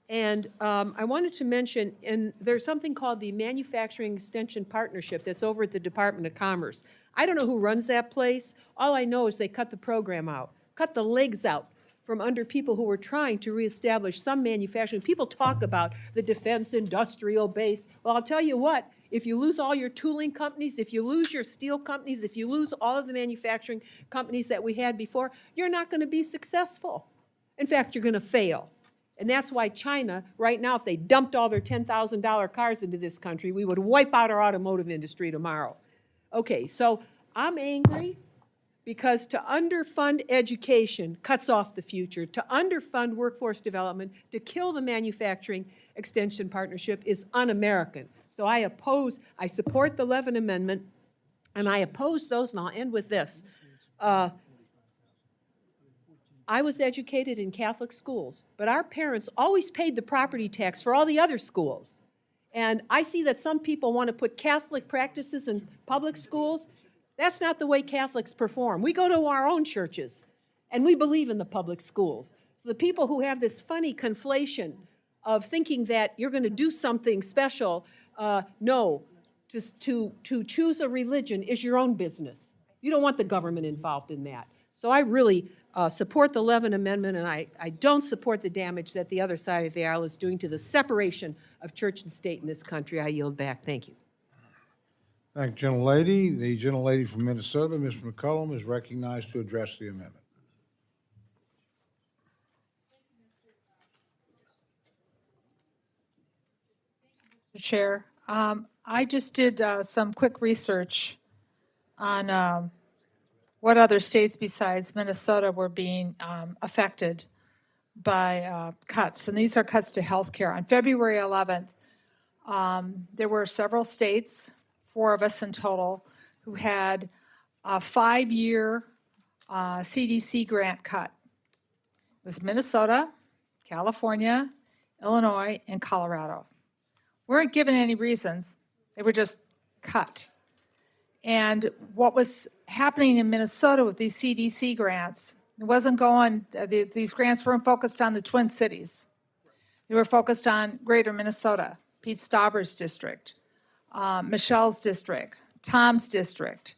Speaker 3: And I wanted to mention, and there's something called the Manufacturing Extension Partnership that's over at the Department of Commerce. I don't know who runs that place. All I know is they cut the program out, cut the legs out from under people who were trying to reestablish some manufacturing. People talk about the defense industrial base. Well, I'll tell you what, if you lose all your tooling companies, if you lose your steel companies, if you lose all of the manufacturing companies that we had before, you're not going to be successful. In fact, you're going to fail. And that's why China, right now, if they dumped all their $10,000 cars into this country, we would wipe out our automotive industry tomorrow. Okay, so I'm angry because to underfund education cuts off the future. To underfund workforce development, to kill the Manufacturing Extension Partnership is un-American. So I support the Levin Amendment, and I oppose those, and I'll end with this. I was educated in Catholic schools, but our parents always paid the property tax for all the other schools. And I see that some people want to put Catholic practices in public schools. That's not the way Catholics perform. We go to our own churches, and we believe in the public schools. So the people who have this funny conflation of thinking that you're going to do something special, no, to choose a religion is your own business. You don't want the government involved in that. So I really support the Levin Amendment, and I don't support the damage that the other side of the aisle is doing to the separation of church and state in this country. I yield back. Thank you.
Speaker 2: Thank you, gentlelady. The gentlelady from Minnesota, Ms. McCollum, is recognized to address the amendment.
Speaker 16: Chair. I just did some quick research on what other states besides Minnesota were being affected by cuts, and these are cuts to healthcare. On February 11th, there were several states, 4 of us in total, who had a 5-year CDC grant cut. It was Minnesota, California, Illinois, and Colorado. Weren't given any reasons. They were just cut. And what was happening in Minnesota with these CDC grants, it wasn't going, these grants weren't focused on the Twin Cities. They were focused on greater Minnesota, Pete Stauber's district, Michelle's district, Tom's district,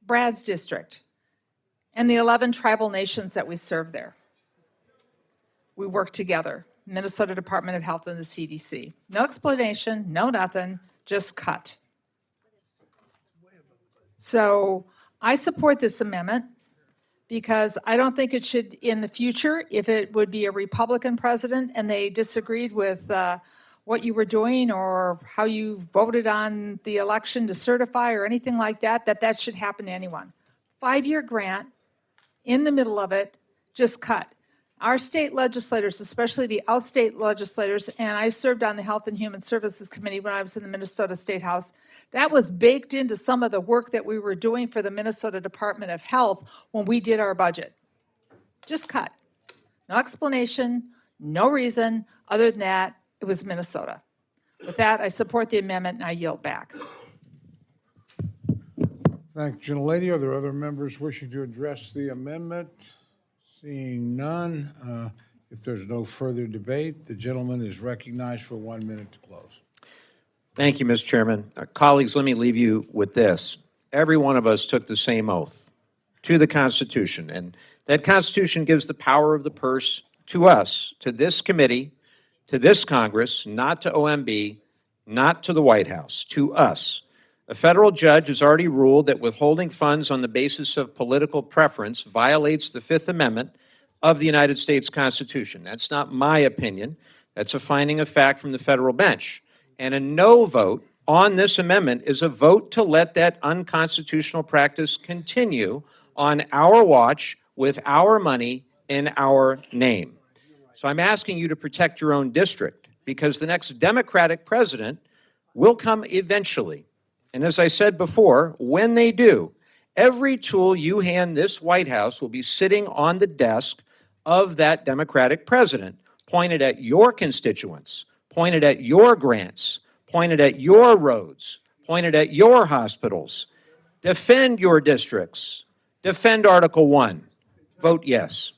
Speaker 16: Brad's district, and the 11 tribal nations that we serve there. We work together, Minnesota Department of Health and the CDC. No explanation, no nothing, just cut. So I support this amendment because I don't think it should, in the future, if it would be a Republican president and they disagreed with what you were doing or how you voted on the election to certify or anything like that, that should happen to anyone. 5-year grant, in the middle of it, just cut. Our state legislators, especially the outstate legislators, and I served on the Health and Human Services Committee when I was in the Minnesota State House, that was baked into some of the work that we were doing for the Minnesota Department of Health when we did our budget. Just cut. No explanation, no reason, other than that, it was Minnesota. With that, I support the amendment and I yield back.
Speaker 2: Thank you, gentlelady. Are there other members wishing to address the amendment? Seeing none, if there's no further debate, the gentleman is recognized for 1 minute to close.
Speaker 12: Thank you, Mr. Chairman. Colleagues, let me leave you with this. Every one of us took the same oath to the Constitution, and that Constitution gives the power of the purse to us, to this committee, to this Congress, not to OMB, not to the White House, to us. A federal judge has already ruled that withholding funds on the basis of political preference violates the Fifth Amendment of the United States Constitution. That's not my opinion. That's a finding of fact from the federal bench. And a no vote on this amendment is a vote to let that unconstitutional practice continue on our watch with our money in our name. So I'm asking you to protect your own district because the next Democratic president will come eventually. And as I said before, when they do, every tool you hand this White House will be sitting on the desk of that Democratic president, pointed at your constituents, pointed at your grants, pointed at your roads, pointed at your hospitals. Defend your districts. Defend Article 1. Vote yes.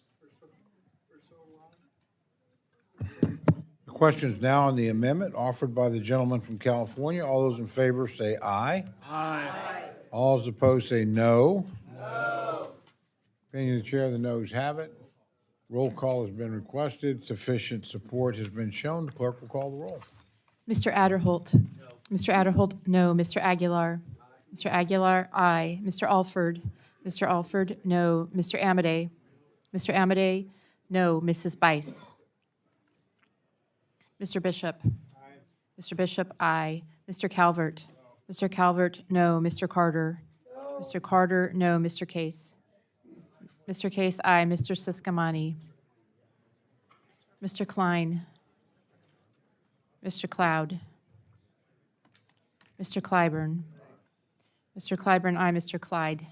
Speaker 2: The question is now on the amendment offered by the gentleman from California. All those in favor say aye. Aye. All those opposed say no. No. Opinion of the chair, the noes have it. Roll call has been requested. Sufficient support has been shown. The clerk will call the roll.
Speaker 7: Mr. Adderholt. No. Mr. Adderholt, no. Mr. Aguilar. Mr. Aguilar, aye. Mr. Alford. Mr. Alford, no. Mr. Amade. Mr. Amade, no. Mrs. Bice. Mr. Bishop. Aye. Mr. Bishop, aye. Mr. Calvert. No. Mr. Calvert, no. Mr. Carter. No. Mr. Carter, no. Mr. Case. Mr. Case, aye. Mr. Siscomani. Mr. Klein. Mr. Cloud. Mr. Clyburn. Mr. Clyburn, aye. Mr. Clyde.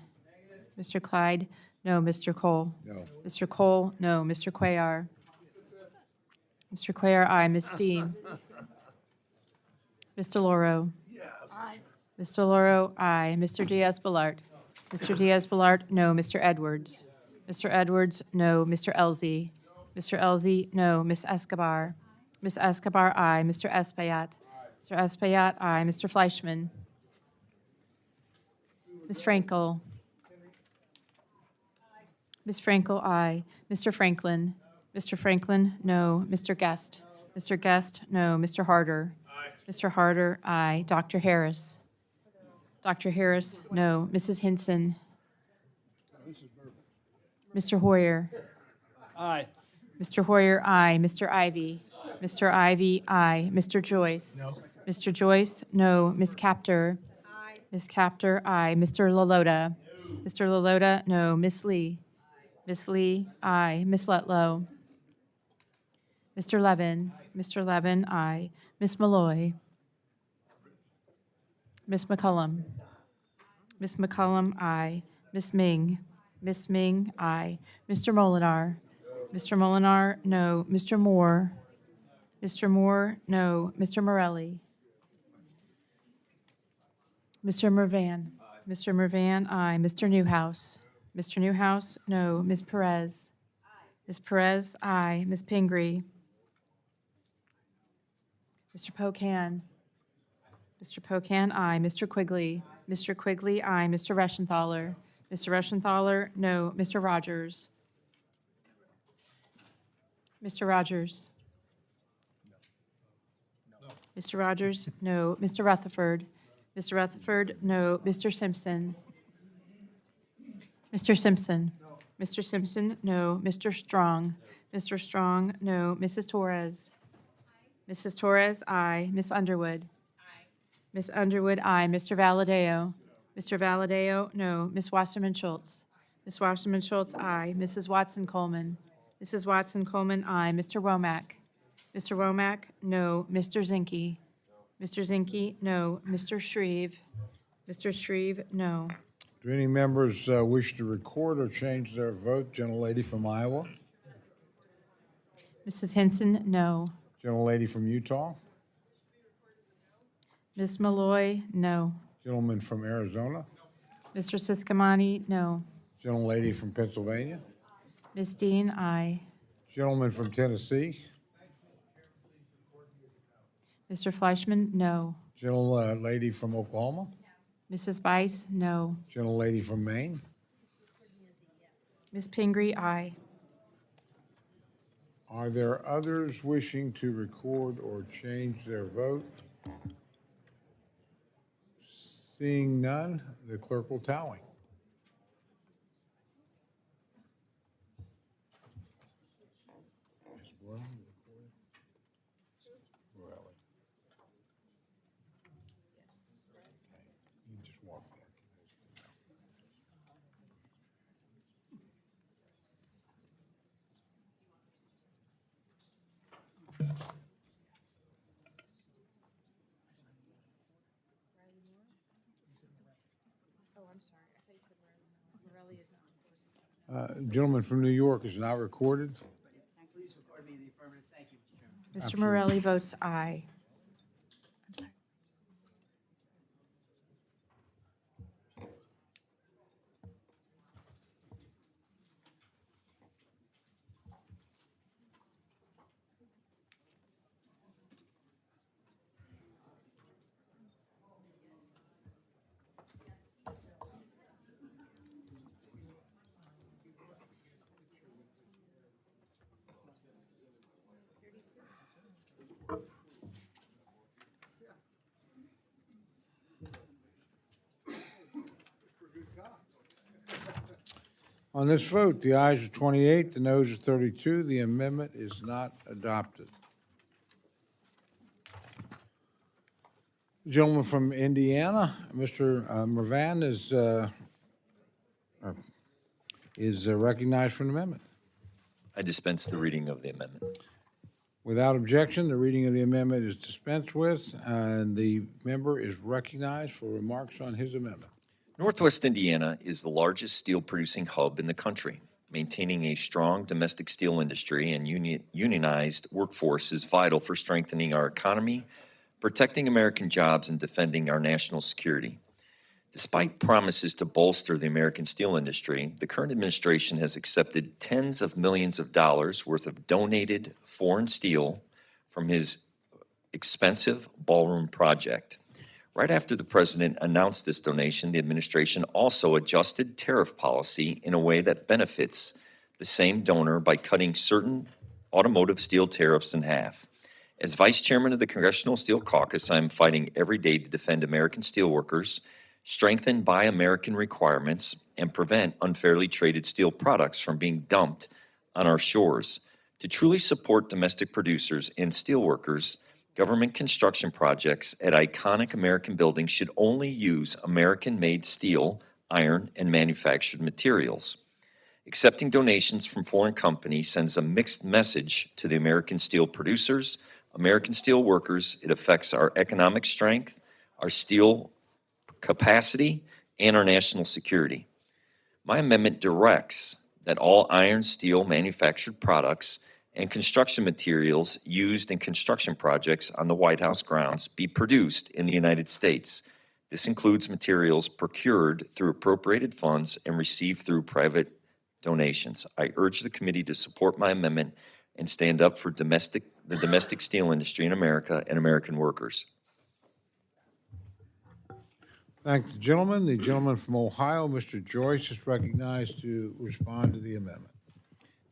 Speaker 7: Mr. Clyde, no. Mr. Cole.
Speaker 2: No.
Speaker 7: Mr. Cole, no. Mr. Cuellar. Mr. Cuellar, aye. Ms. Dean. Ms. DeLauro. Aye. Ms. DeLauro, aye. Mr. Diaz-Balart. Mr. Diaz-Balart, no. Mr. Edwards. Mr. Edwards, no. Mr. Elzey. Mr. Elzey, no. Ms. Escobar. Ms. Escobar, aye. Mr. Espaillat. Mr. Espaillat, aye. Mr. Fleischman. Ms. Frankel. Ms. Frankel, aye. Mr. Franklin. Mr. Franklin, no. Mr. Guest. Mr. Guest, no. Mr. Harder. Aye. Mr. Harder, aye. Dr. Harris. Dr. Harris, no. Mrs. Hinson. Mr. Hoyer.
Speaker 6: Aye.
Speaker 7: Mr. Hoyer, aye. Mr. Ivy. Mr. Ivy, aye. Mr. Joyce? No. Mr. Joyce, no. Ms. Capter? Aye. Ms. Capter, aye. Mr. Lalota? Mr. Lalota, no. Ms. Lee? Ms. Lee, aye. Ms. Letlow? Mr. Levin? Mr. Levin, aye. Ms. Malloy? Ms. McCullum? Ms. McCullum, aye. Ms. Ming? Ms. Ming, aye. Mr. Molinar? Mr. Molinar, no. Mr. Moore? Mr. Moore, no. Mr. Morelli? Mr. Mervan? Mr. Mervan, aye. Mr. Newhouse? Mr. Newhouse, no. Ms. Perez? Ms. Perez, aye. Ms. Pingree? Mr. Pocan? Mr. Pocan, aye. Mr. Quigley? Mr. Quigley, aye. Mr. Reschenthaler? Mr. Reschenthaler, no. Mr. Rogers? Mr. Rogers? Mr. Rogers, no. Mr. Rutherford? Mr. Rutherford, no. Mr. Simpson? Mr. Simpson? Mr. Simpson, no. Mr. Strong? Mr. Strong, no. Mrs. Torres? Mrs. Torres, aye. Ms. Underwood? Ms. Underwood, aye. Mr. Valadeo? Mr. Valadeo, no. Ms. Wasserman Schultz? Ms. Wasserman Schultz, aye. Mrs. Watson Coleman? Mrs. Watson Coleman, aye. Mr. Womack? Mr. Womack, no. Mr. Zinke? Mr. Zinke, no. Mr. Shreve? Mr. Shreve, no.
Speaker 2: Do any members wish to record or change their vote? Gentlelady from Iowa?
Speaker 7: Mrs. Henson, no.
Speaker 2: Gentlelady from Utah?
Speaker 7: Ms. Malloy, no.
Speaker 2: Gentleman from Arizona?
Speaker 7: Mr. Siscomani, no.
Speaker 2: Gentlelady from Pennsylvania?
Speaker 7: Ms. Dean, aye.
Speaker 2: Gentleman from Tennessee?
Speaker 7: Mr. Fleischman, no.
Speaker 2: Gentlelady from Oklahoma?
Speaker 7: Mrs. Bice, no.
Speaker 2: Gentlelady from Maine?
Speaker 7: Ms. Pingree, aye.
Speaker 2: Are there others wishing to record or change their vote? Seeing none, the clerk will tally. Gentleman from New York is now recorded.
Speaker 21: Please record me in the affirmative. Thank you, Mr. Chairman.
Speaker 7: Mr.
Speaker 2: Absolutely.
Speaker 7: Morelli votes aye. I'm sorry.
Speaker 2: On this vote, the ayes are 28, the noes are 32. The amendment is not adopted. Gentleman from Indiana, Mr. Mervan, is recognized for an amendment.
Speaker 19: I dispense the reading of the amendment.
Speaker 2: Without objection, the reading of the amendment is dispensed with, and the member is recognized for remarks on his amendment.
Speaker 19: Northwest Indiana is the largest steel-producing hub in the country. Maintaining a strong domestic steel industry and unionized workforce is vital for strengthening our economy, protecting American jobs, and defending our national security. Despite promises to bolster the American steel industry, the current administration has accepted tens of millions of dollars worth of donated foreign steel from his expensive ballroom project. Right after the president announced this donation, the administration also adjusted tariff policy in a way that benefits the same donor by cutting certain automotive steel tariffs in half. As vice chairman of the Congressional Steel Caucus, I am fighting every day to defend American steelworkers, strengthen Buy American requirements, and prevent unfairly traded steel products from being dumped on our shores. To truly support domestic producers and steelworkers, government construction projects at iconic American buildings should only use American-made steel, iron, and manufactured materials. Accepting donations from foreign companies sends a mixed message to the American steel producers, American steel workers. It affects our economic strength, our steel capacity, and our national security. My amendment directs that all iron, steel manufactured products and construction materials used in construction projects on the White House grounds be produced in the United States. This includes materials procured through appropriated funds and received through private donations. I urge the committee to support my amendment and stand up for the domestic steel industry in America and American workers.
Speaker 2: Thank the gentleman. The gentleman from Ohio, Mr. Joyce, is recognized to respond to the amendment.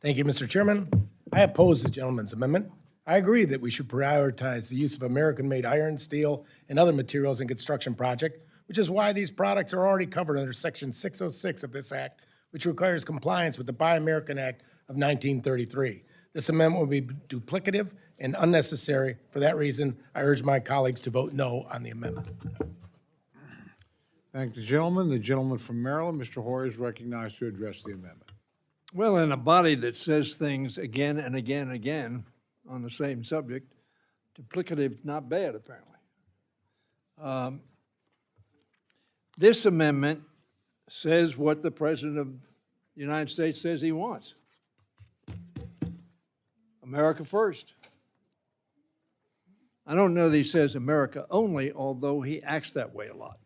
Speaker 1: Thank you, Mr. Chairman. I oppose the gentleman's amendment. I agree that we should prioritize the use of American-made iron, steel, and other materials in construction projects, which is why these products are already covered under Section 606 of this Act, which requires compliance with the Buy American Act of 1933. This amendment will be duplicative and unnecessary. For that reason, I urge my colleagues to vote no on the amendment.
Speaker 2: Thank the gentleman. The gentleman from Maryland, Mr. Hoyer, is recognized to address the amendment.
Speaker 4: Well, in a body that says things again and again and again on the same subject, duplicative is not bad, apparently. This amendment says what the President of the United States says he wants. America first. I don't know that he says America only, although he acts that way a lot.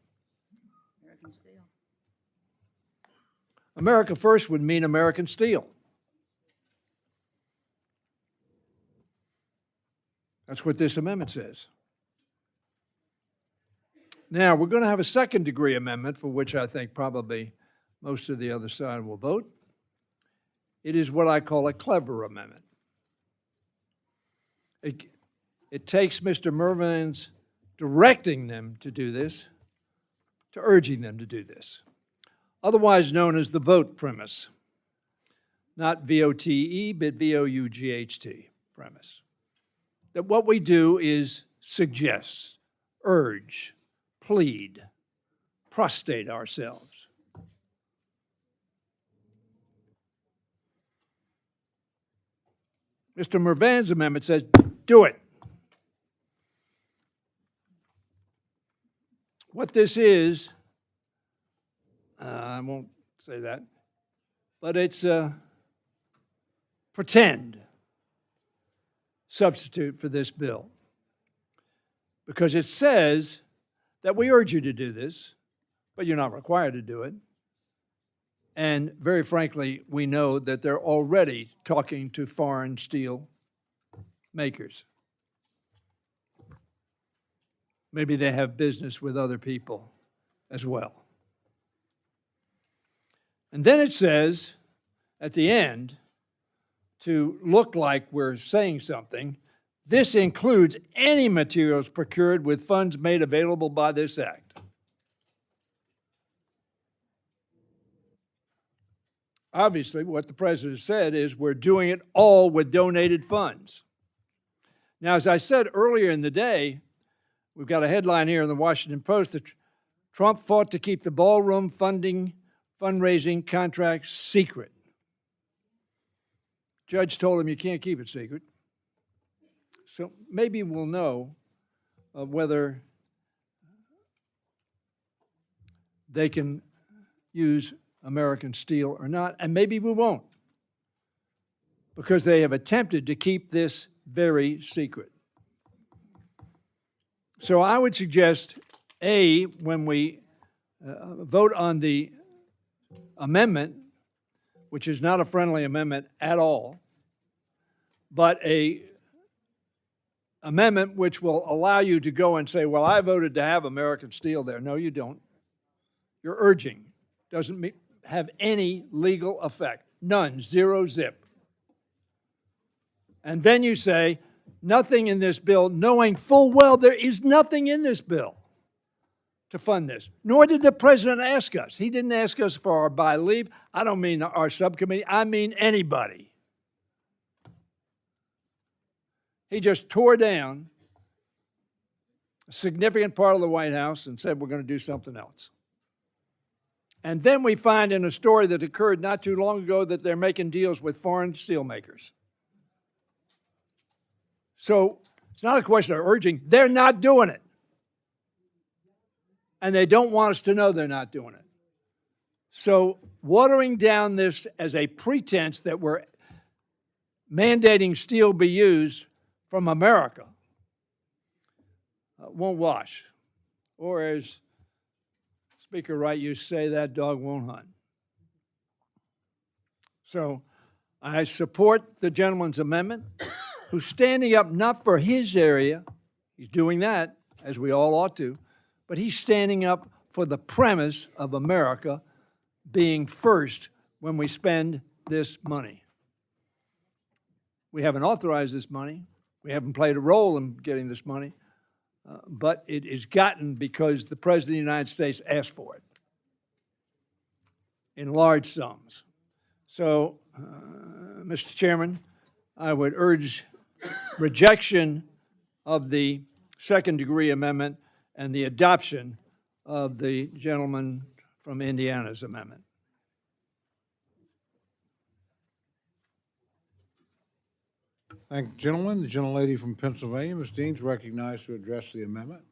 Speaker 4: America first would mean American steel. That's what this amendment says. Now, we're going to have a second-degree amendment for which I think probably most of the other side will vote. It is what I call a clever amendment. It takes Mr. Mervin's directing them to do this to urging them to do this, otherwise known as the vote premise. Not V-O-T-E, but V-O-U-G-H-T premise. That what we do is suggest, urge, plead, prostrate ourselves. Mr. Mervin's amendment says, do it. What this is, I won't say that, but it's a pretend substitute for this bill. Because it says that we urge you to do this, but you're not required to do it. And very frankly, we know that they're already talking to foreign steel makers. Maybe they have business with other people as well. And then it says at the end, to look like we're saying something, this includes any materials procured with funds made available by this act. Obviously, what the President said is we're doing it all with donated funds. Now, as I said earlier in the day, we've got a headline here in the Washington Post that Trump fought to keep the ballroom fundraising contract secret. Judge told him you can't keep it secret. So maybe we'll know whether they can use American steel or not, and maybe we won't, because they have attempted to keep this very secret. So I would suggest, A, when we vote on the amendment, which is not a friendly amendment at all, but a amendment which will allow you to go and say, well, I voted to have American steel there. No, you don't. You're urging. Doesn't have any legal effect. None. Zero zip. And then you say, nothing in this bill, knowing full well there is nothing in this bill to fund this. Nor did the President ask us. He didn't ask us for our by leave. I don't mean our subcommittee. I mean anybody. He just tore down a significant part of the White House and said, we're going to do something else. And then we find in a story that occurred not too long ago that they're making deals with foreign steelmakers. So it's not a question of urging. They're not doing it. And they don't want us to know they're not doing it. So watering down this as a pretense that we're mandating steel be used from America won't wash. Or as Speaker Wright used to say, that dog won't hunt. So I support the gentleman's amendment, who's standing up not for his area, he's doing that, as we all ought to, but he's standing up for the premise of America being first when we spend this money. We haven't authorized this money. We haven't played a role in getting this money, but it is gotten because the President of the United States asked for it in large sums. So, Mr. Chairman, I would urge rejection of the second-degree amendment and the adoption of the gentleman from Indiana's amendment.
Speaker 2: Thank you, gentlemen. The gentlelady from Pennsylvania, Ms. Dean, is recognized to address the amendment.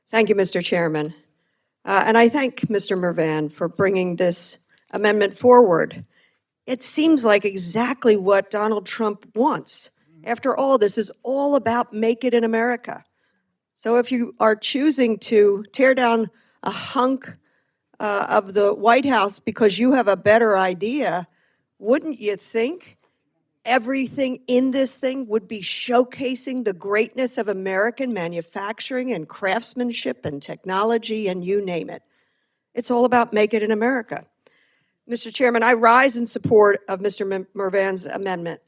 Speaker 20: Thank you, Mr. Chairman. And I thank Mr. Mervan for bringing this amendment forward. It seems like exactly what Donald Trump wants. After all, this is all about make it in America. So if you are choosing to tear down a hunk of the White House because you have a better idea, wouldn't you think everything in this thing would be showcasing the greatness of American manufacturing and craftsmanship and technology and you name it? It's all about make it in America. Mr. Chairman, I rise in support of Mr. Mervan's amendment.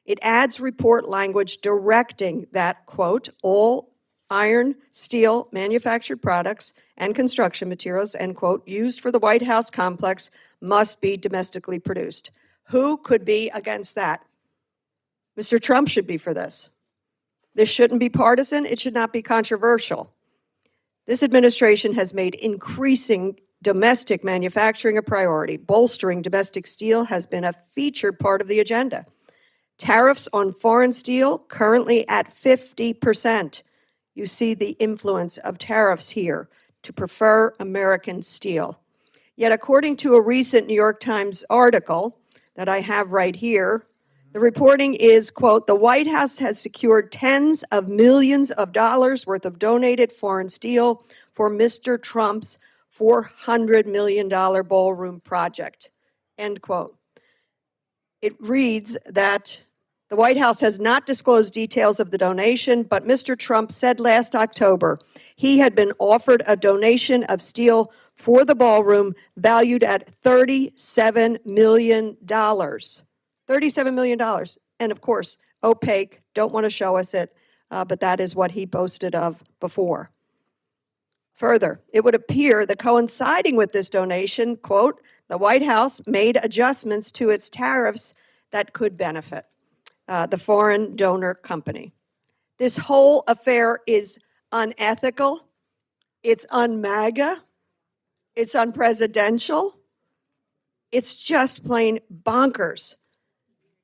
Speaker 20: It adds report language directing that, quote, all iron, steel, manufactured products, and construction materials, end quote, used for the White House complex must be domestically produced. Who could be against that? Mr. Trump should be for this. This shouldn't be partisan. It should not be controversial. This administration has made increasing domestic manufacturing a priority. Bolstering domestic steel has been a featured part of the agenda. Tariffs on foreign steel currently at 50%. You see the influence of tariffs here to prefer American steel. Yet according to a recent New York Times article that I have right here, the reporting is, quote, the White House has secured tens of millions of dollars worth of donated foreign steel for Mr. Trump's $400 million ballroom project, end quote. It reads that the White House has not disclosed details of the donation, but Mr. Trump said last October he had been offered a donation of steel for the ballroom valued at $37 million. $37 million. And of course, opaque, don't want to show us it, but that is what he boasted of before. Further, it would appear that coinciding with this donation, quote, the White House made adjustments to its tariffs that could benefit the foreign donor company. This whole affair is unethical, it's un-MAGA, it's unpresidential, it's just plain bonkers.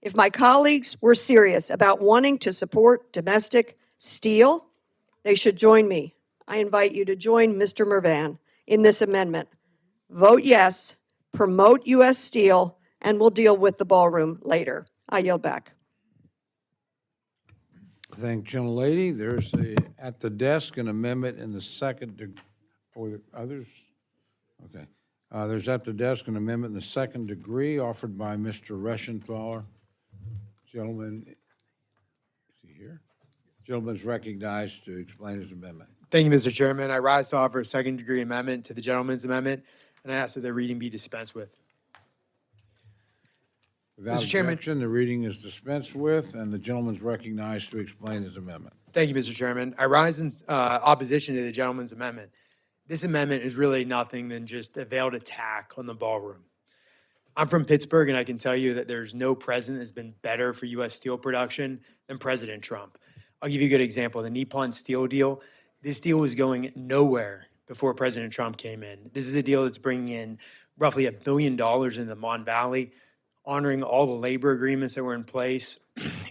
Speaker 20: If my colleagues were serious about wanting to support domestic steel, they should join me. I invite you to join Mr. Mervan in this amendment. Vote yes, promote U.S. steel, and we'll deal with the ballroom later. I yield back.
Speaker 2: Thank you, gentlelady. There's at the desk an amendment in the second, or others? Okay. There's at the desk an amendment in the second degree offered by Mr. Reschenthaler. Gentleman, is he here? Gentleman's recognized to explain his amendment.
Speaker 22: Thank you, Mr. Chairman. I rise to offer a second-degree amendment to the gentleman's amendment, and I ask that the reading be dispensed with.
Speaker 2: Without
Speaker 22: Mr. Chairman.
Speaker 2: objection, the reading is dispensed with, and the gentleman's recognized to explain his amendment.
Speaker 22: Thank you, Mr. Chairman. I rise in opposition to the gentleman's amendment. This amendment is really nothing than just a veiled attack on the ballroom. I'm from Pittsburgh, and I can tell you that there's no president that's been better for U.S. steel production than President Trump. I'll give you a good example. The Nippon Steel deal, this deal was going nowhere before President Trump came in. This is a deal that's bringing in roughly $1 billion in the Mon Valley, honoring all the labor agreements that were in place,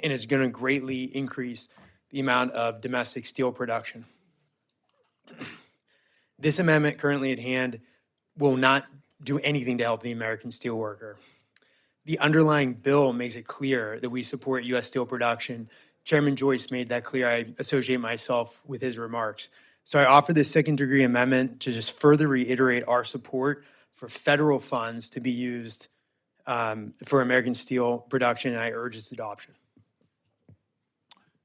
Speaker 22: and is going to greatly increase the amount of domestic steel production. This amendment currently at hand will not do anything to help the American steelworker. The underlying bill makes it clear that we support U.S. steel production. Chairman Joyce made that clear. I associate myself with his remarks. So I offer this second-degree amendment to just further reiterate our support for federal funds to be used for American steel production, and I urge its adoption.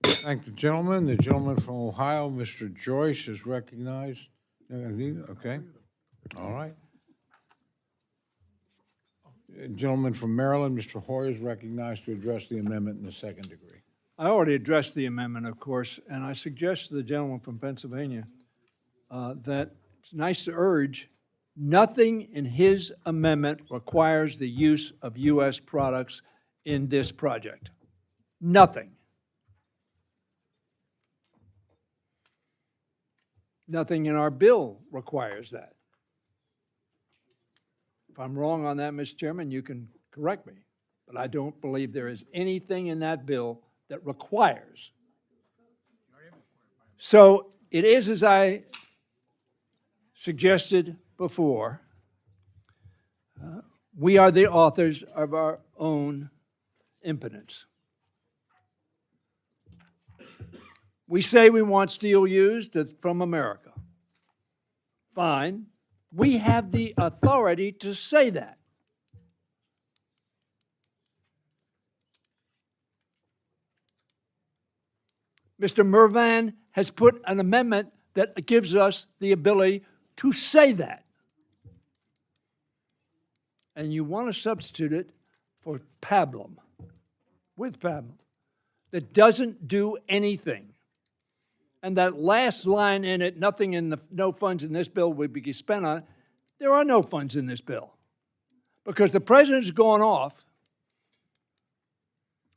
Speaker 2: Thank the gentleman. The gentleman from Ohio, Mr. Joyce, is recognized. Okay, all right. Gentleman from Maryland, Mr. Hoyer, is recognized to address the amendment in the second degree.
Speaker 4: I already addressed the amendment, of course, and I suggest to the gentleman from Pennsylvania that it's nice to urge nothing in his amendment requires the use of U.S. products in this project. Nothing. Nothing in our bill requires that. If I'm wrong on that, Mr. Chairman, you can correct me, but I don't believe there is anything in that bill that requires. So it is as I suggested before. We are the authors of our own impotence. We say we want steel used from America. Fine. We have the authority to say that. Mr. Mervan has put an amendment that gives us the ability to say that. And you want to substitute it for pablum, with pablum, that doesn't do anything. And that last line in it, nothing in the, no funds in this bill would be spent on it. There are no funds in this bill because the president's gone off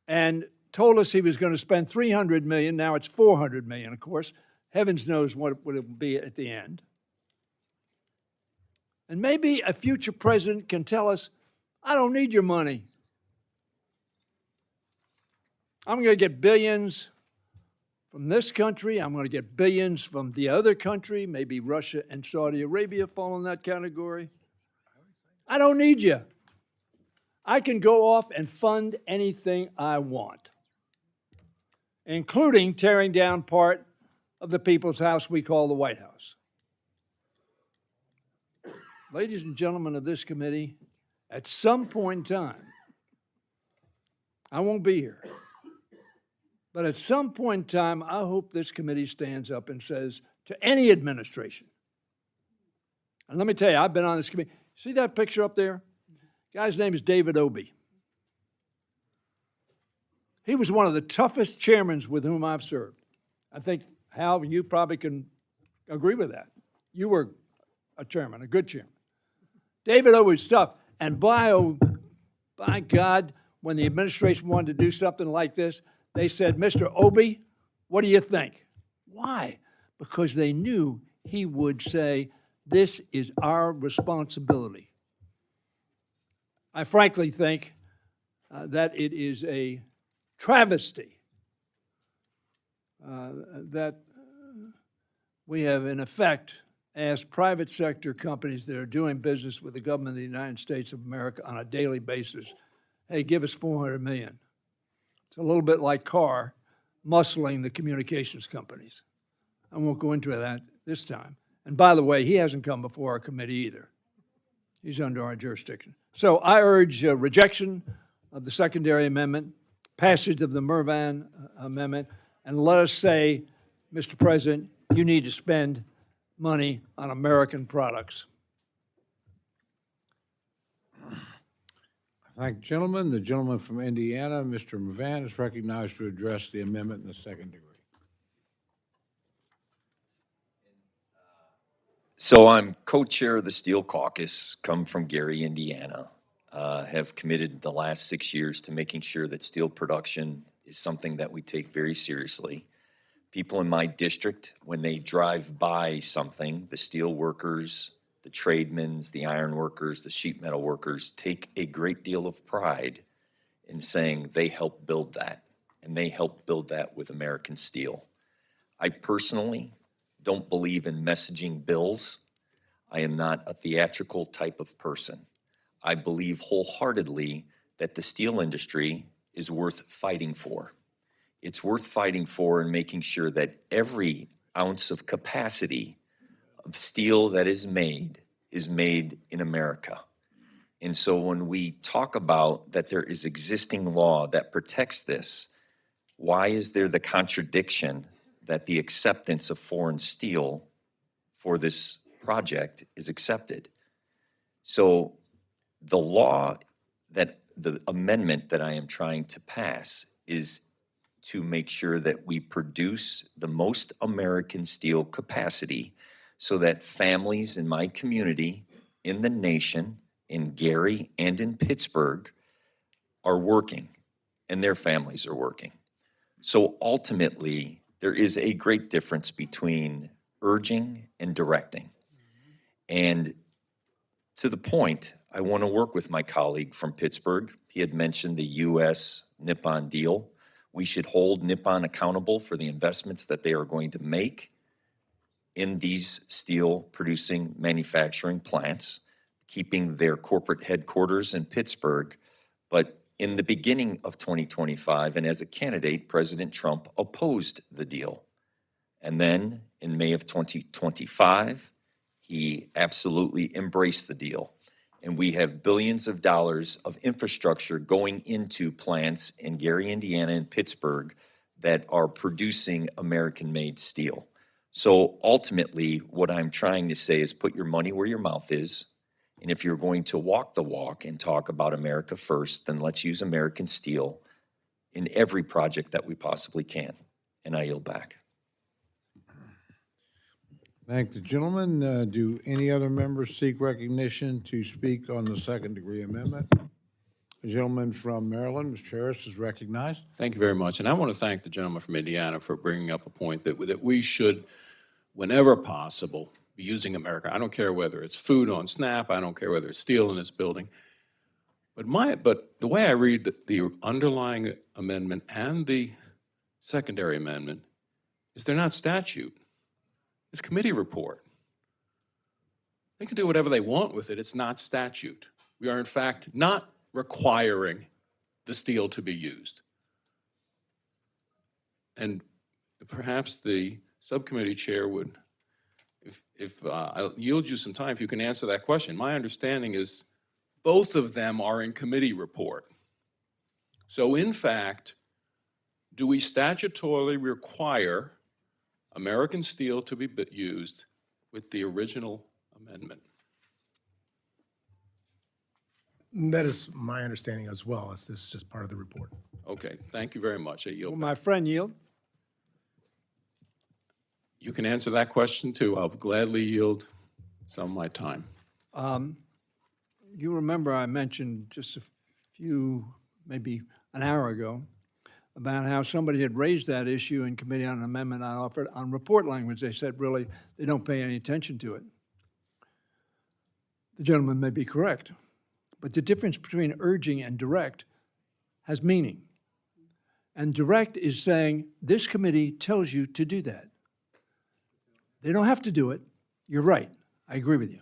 Speaker 4: and told us he was going to spend $300 million. Now it's $400 million, of course. Heavens knows what it will be at the end. And maybe a future president can tell us, I don't need your money. I'm going to get billions from this country. I'm going to get billions from the other country. Maybe Russia and Saudi Arabia fall in that category. I don't need you. I can go off and fund anything I want, including tearing down part of the people's house we call the White House. Ladies and gentlemen of this committee, at some point in time, I won't be here, but at some point in time, I hope this committee stands up and says to any administration, and let me tell you, I've been on this committee. See that picture up there? Guy's name is David Obey. He was one of the toughest chairmen with whom I've served. I think, Hal, you probably can agree with that. You were a chairman, a good chairman. David Obey's tough. And by God, when the administration wanted to do something like this, they said, Mr. Obey, what do you think? Why? Because they knew he would say, this is our responsibility. I frankly think that it is a travesty that we have, in effect, asked private sector companies that are doing business with the government of the United States of America on a daily basis, hey, give us $400 million. It's a little bit like Carr muscling the communications companies. I won't go into that this time. And by the way, he hasn't come before our committee either. He's under our jurisdiction. So I urge rejection of the secondary amendment, passage of the Mervan amendment, and let us say, Mr. President, you need to spend money on American products.
Speaker 2: Thank you, gentlemen. The gentleman from Indiana, Mr. Mervan, is recognized to address the amendment in the second degree.
Speaker 19: So I'm co-chair of the Steel Caucus, come from Gary, Indiana. have committed the last 6 years to making sure that steel production is something that we take very seriously. People in my district, when they drive by something, the steel workers, the tradesmen, the iron workers, the sheet metal workers, take a great deal of pride in saying they helped build that, and they helped build that with American steel. I personally don't believe in messaging bills. I am not a theatrical type of person. I believe wholeheartedly that the steel industry is worth fighting for. It's worth fighting for and making sure that every ounce of capacity of steel that is made in America. And so when we talk about that there is existing law that protects this, why is there the contradiction that the acceptance of foreign steel for this project is accepted? So the law, that the amendment that I am trying to pass is to make sure that we produce the most American steel capacity so that families in my community, in the nation, in Gary and in Pittsburgh are working, and their families are working. So ultimately, there is a great difference between urging and directing. And to the point, I want to work with my colleague from Pittsburgh. He had mentioned the U.S.-Nippon deal. We should hold Nippon accountable for the investments that they are going to make in these steel-producing manufacturing plants, keeping their corporate headquarters in Pittsburgh. But in the beginning of 2025, and as a candidate, President Trump opposed the deal. And then in May of 2025, he absolutely embraced the deal. And we have billions of dollars of infrastructure going into plants in Gary, Indiana, and Pittsburgh that are producing American-made steel. So ultimately, what I'm trying to say is put your money where your mouth is. And if you're going to walk the walk and talk about America first, then let's use American steel in every project that we possibly can. And I yield back.
Speaker 2: Thank the gentleman. Do any other members seek recognition to speak on the second-degree amendment? The gentleman from Maryland, Mr. Harris, is recognized.
Speaker 8: Thank you very much. And I want to thank the gentleman from Indiana for bringing up a point that we should, whenever possible, be using America. I don't care whether it's food on SNAP. I don't care whether it's steel in this building. But the way I read the underlying amendment and the secondary amendment is they're not statute. It's committee report. They can do whatever they want with it. It's not statute. We are, in fact, not requiring the steel to be used. And perhaps the subcommittee chair would, I'll yield you some time if you can answer that question. My understanding is both of them are in committee report. So in fact, do we statutorily require American steel to be used with the original amendment?
Speaker 1: That is my understanding as well, as this is just part of the report.
Speaker 8: Okay, thank you very much. I yield.
Speaker 6: Will my friend yield?
Speaker 8: You can answer that question too. I'll gladly yield some of my time.
Speaker 6: You remember I mentioned just a few, maybe an hour ago, about how somebody had raised that issue in committee on an amendment I offered on report language. They said, really, they don't pay any attention to it. The gentleman may be correct, but the difference between urging and direct has meaning. And direct is saying, this committee tells you to do that. They don't have to do it. You're right. I agree with you.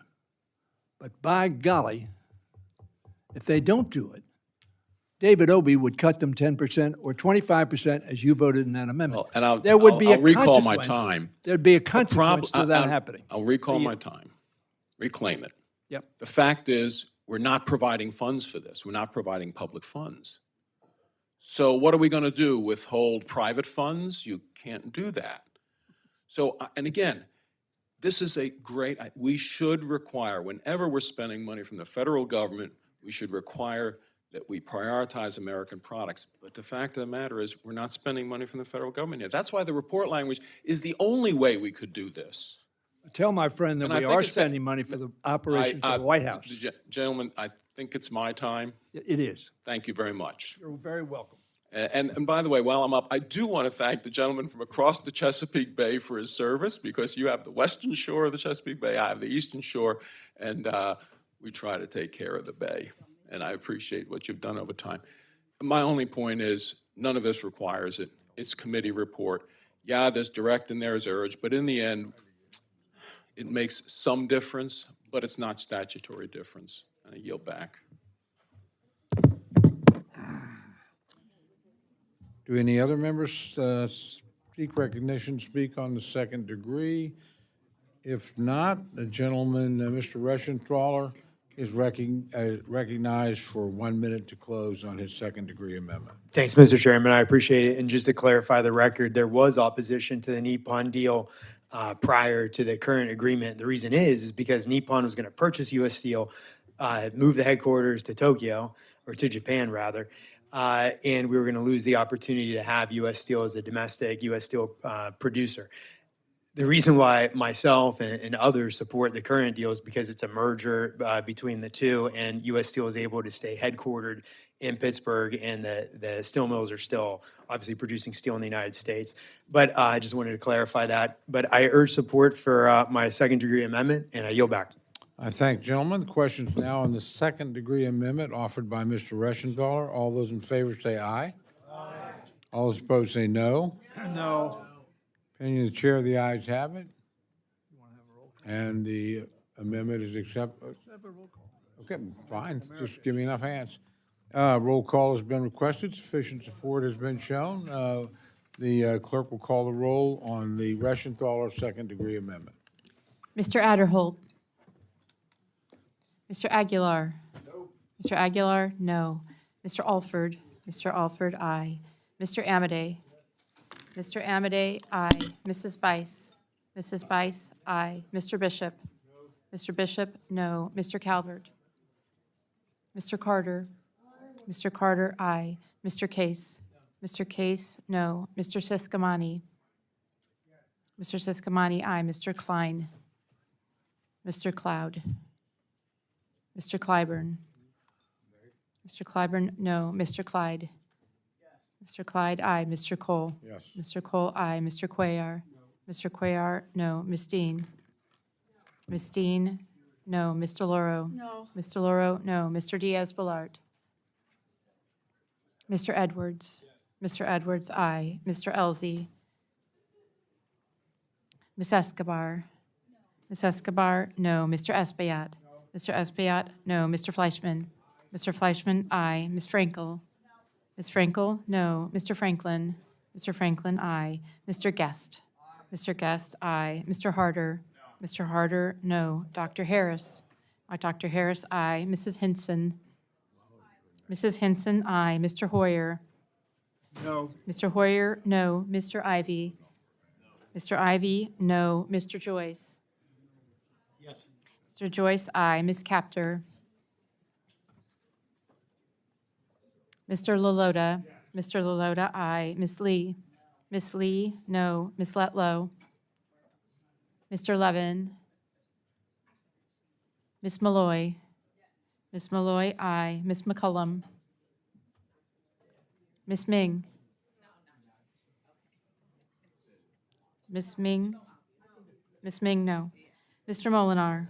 Speaker 6: But by golly, if they don't do it, David Obey would cut them 10% or 25% as you voted in that amendment.
Speaker 8: And
Speaker 6: there would be
Speaker 8: I'll
Speaker 6: a
Speaker 8: recall my
Speaker 6: consequence.
Speaker 8: time.
Speaker 6: There'd be a consequence to that happening.
Speaker 8: I'll recall my time, reclaim it.
Speaker 6: Yep.
Speaker 8: The fact is, we're not providing funds for this. We're not providing public funds. So what are we going to do? Withhold private funds? You can't do that. So, and again, this is a great, we should require, whenever we're spending money from the federal government, we should require that we prioritize American products. But the fact of the matter is, we're not spending money from the federal government here. That's why the report language is the only way we could do this.
Speaker 6: Tell my friend that
Speaker 8: And I
Speaker 6: we
Speaker 8: think
Speaker 6: are
Speaker 8: it's
Speaker 6: spending money for the operations of the White House.
Speaker 8: Gentlemen, think it's my time?
Speaker 6: It is.
Speaker 8: Thank you very much.
Speaker 6: You're very welcome.
Speaker 8: And by the way, while I'm up, I do want to thank the gentleman from across the Chesapeake Bay for his service, because you have the western shore of the Chesapeake Bay, I have the eastern shore, and we try to take care of the bay. And I appreciate what you've done over time. My only point is, none of this requires it. It's committee report. Yeah, there's direct and there's urge, but in the end, it makes some difference, but it's not statutory difference. And I yield back.
Speaker 2: Do any other members seek recognition, speak on the second degree? If not, the gentleman, Mr. Reschenthaler, is recognized for 1 minute to close on his second degree amendment.
Speaker 22: Thanks, Mr. Chairman. I appreciate it. And just to clarify the record, there was opposition to the Nippon deal prior to the current agreement. The reason is because Nippon was going to purchase U.S. Steel, move the headquarters to Tokyo, or to Japan, rather, and we were going to lose the opportunity to have U.S. Steel as a domestic U.S. Steel producer. The reason why myself and others support the current deal is because it's a merger between the two, and U.S. Steel is able to stay headquartered in Pittsburgh, and the steel mills are still obviously producing steel in the United States. But I just wanted to clarify that. But I urge support for my second degree amendment, and I yield back.
Speaker 2: I thank gentlemen. The question is now on the second degree amendment offered by Mr. Reschenthaler. All those in favor say aye. Aye. All those opposed say no.
Speaker 6: No.
Speaker 2: Opinion of the chair, the ayes have it. And the amendment is accepted. Okay, fine, just give me enough hands. Roll call has been requested, sufficient support has been shown. The clerk will call the roll on the Reschenthaler second degree amendment.
Speaker 7: Mr. Adderholt. Mr. Aguilar. No. Mr. Aguilar, no. Mr. Alford. Mr. Alford, aye. Mr. Amadei. Mr. Amadei, aye. Mrs. Bice. Mrs. Bice, aye. Mr. Bishop. No. Mr. Bishop, no. Mr. Calvert. Mr. Carter. Mr. Carter, aye. Mr. Case. Mr. Case, no. Mr. Siscomani. Mr. Siscomani, aye. Mr. Klein. Mr. Cloud. Mr. Clyburn. Mr. Clyburn, no. Mr. Clyde. Mr. Clyde, aye. Mr. Cole.
Speaker 2: Yes.
Speaker 7: Mr. Cole, aye. Mr. Cuellar. Mr. Cuellar, no. Ms. Dean. Ms. Dean, no. Mr. Loro.
Speaker 5: No.
Speaker 7: Mr. Loro, no. Mr. Diaz-Balart. Mr. Edwards. Mr. Edwards, aye. Mr. Elzey. Ms. Escobar. Ms. Escobar, no. Mr. Espaillat. Mr. Espaillat, no. Mr. Fleischman. Mr. Fleischman, aye. Ms. Frankel. Ms. Frankel, no. Mr. Franklin. Mr. Franklin, aye. Mr. Guest. Mr. Guest, aye. Mr. Harder. Mr. Harder, no. Dr. Harris. Dr. Harris, aye. Mrs. Hinson. Mrs. Hinson, aye. Mr. Hoyer.
Speaker 6: No.
Speaker 7: Mr. Hoyer, no. Mr. Ivy. Mr. Ivy, no. Mr. Joyce.
Speaker 1: Yes.
Speaker 7: Mr. Joyce, aye. Ms. Capter. Mr. Lalota. Mr. Lalota, aye. Ms. Lee. Ms. Lee, no. Ms. Letlow. Mr. Levin. Ms. Malloy. Ms. Malloy, aye. Ms. McCullum. Ms. Ming. Ms. Ming. Ms. Ming, no. Mr. Molinar.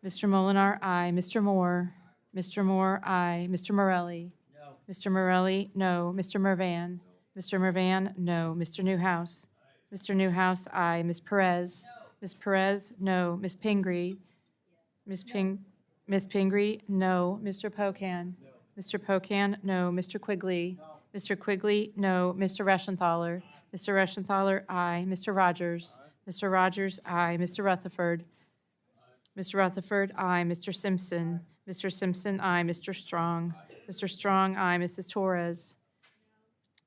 Speaker 7: Mr. Molinar, aye. Mr. Moore. Mr. Moore, aye. Mr. Morelli. No. Mr. Morelli, no. Mr. Mervan. Mr. Mervan, no. Mr. Newhouse. Mr. Newhouse, aye. Ms. Perez. Ms. Perez, no. Ms. Pingree. Ms. Pingree, no. Mr. Pocan. Mr. Pocan, no. Mr. Quigley. Mr. Quigley, no. Mr. Reschenthaler. Mr. Reschenthaler, aye. Mr. Rogers. Mr. Rogers, aye. Mr. Rutherford. Mr. Rutherford, aye. Mr. Simpson. Mr. Simpson, aye. Mr. Strong. Mr. Strong, aye. Mrs. Torres.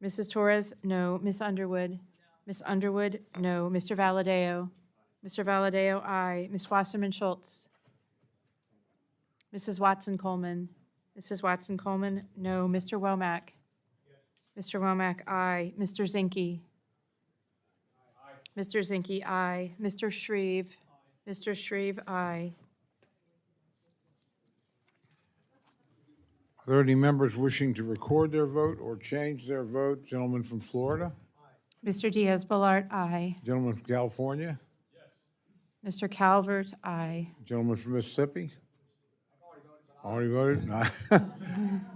Speaker 7: Mrs. Torres, no. Ms. Underwood. Ms. Underwood, no. Mr. Valadeo. Mr. Valadeo, aye. Ms. Wasserman Schultz. Mrs. Watson Coleman. Mrs. Watson Coleman, no. Mr. Womack. Mr. Womack, aye. Mr. Zinke. Mr. Zinke, aye. Mr. Shreve. Mr. Shreve, aye.
Speaker 2: Are there any members wishing to record their vote or change their vote? Gentleman from Florida?
Speaker 7: Mr. Diaz-Balart, aye.
Speaker 2: Gentleman from California?
Speaker 7: Mr. Calvert, aye.
Speaker 2: Gentleman from Mississippi? Already voted?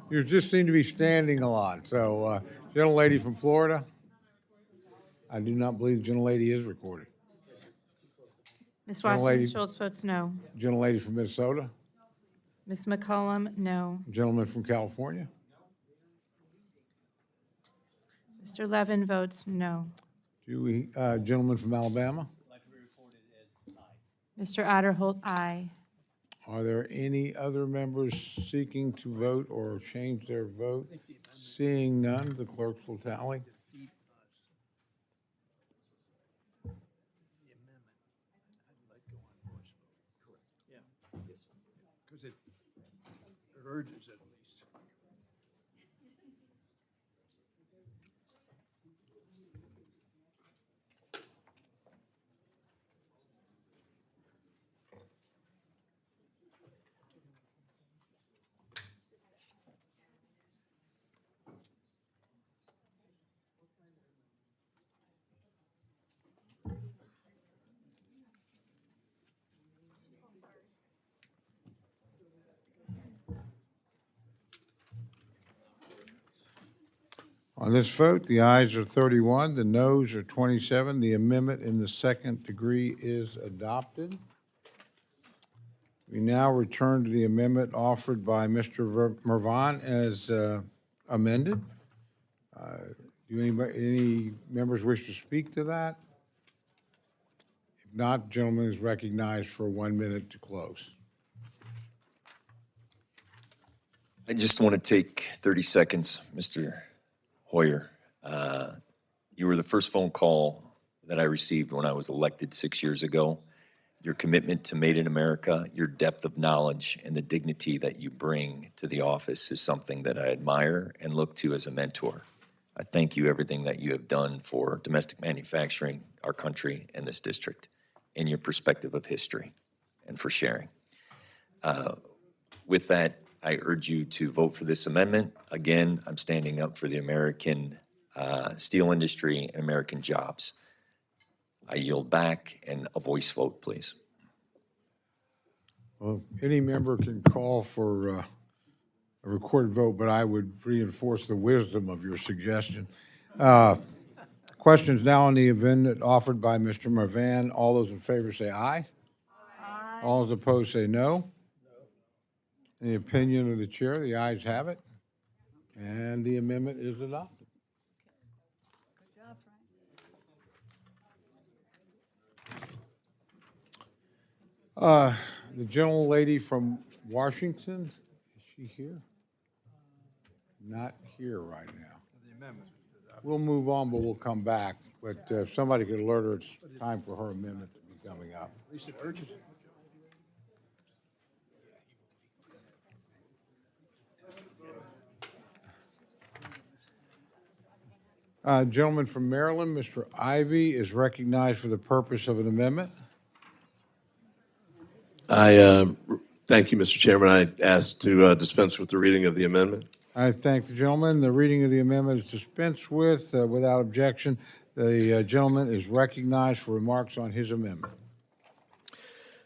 Speaker 2: You just seem to be standing a lot. So, gentlelady from Florida? I do not believe the gentlelady is recorded.
Speaker 7: Ms. Washington
Speaker 2: Gentlelady-
Speaker 7: Schultz votes no.
Speaker 2: Gentlelady from Minnesota?
Speaker 7: Ms. McCollum, no.
Speaker 2: Gentleman from California?
Speaker 7: Mr. Levin votes no.
Speaker 2: Gentleman from Alabama?
Speaker 7: Mr. Adderholt, aye.
Speaker 2: Are there any other members seeking to vote or change their vote? Seeing none, the clerks will tally.
Speaker 6: Because it urges at least.
Speaker 2: On this vote, the ayes are 31, the noes are 27. The amendment in the second degree is adopted. We now return to the amendment offered by Mr. Mervan as amended. Do any members wish to speak to that? If not, gentleman is recognized for 1 minute to close.
Speaker 19: I just want to take 30 seconds, Mr. Hoyer. You were the first phone call that I received when I was elected 6 years ago. Your commitment to Made in America, your depth of knowledge, and the dignity that you bring to the office is something that I admire and look to as a mentor. I thank you everything that you have done for domestic manufacturing, our country, and this district, and your perspective of history, and for sharing. With that, I urge you to vote for this amendment. Again, I'm standing up for the American steel industry and American jobs. I yield back, and a voice vote, please.
Speaker 2: Well, any member can call for a recorded vote, but I would reinforce the wisdom of your suggestion. Questions now on the amendment offered by Mr. Mervan. All those in favor say aye. Aye. All those opposed say no. In the opinion of the chair, the ayes have it, and the amendment is adopted. The gentlelady from Washington, is she here? Not here right now. We'll move on, but we'll come back. But if somebody could alert her, it's time for her amendment to be coming up.
Speaker 6: At least it urges it.
Speaker 2: Gentleman from Maryland, Mr. Ivy, is recognized for the purpose of an amendment.
Speaker 13: Thank you, Mr. Chairman. I ask to dispense with the reading of the amendment.
Speaker 2: I thank the gentleman. The reading of the amendment is dispensed with without objection. The gentleman is recognized for remarks on his amendment.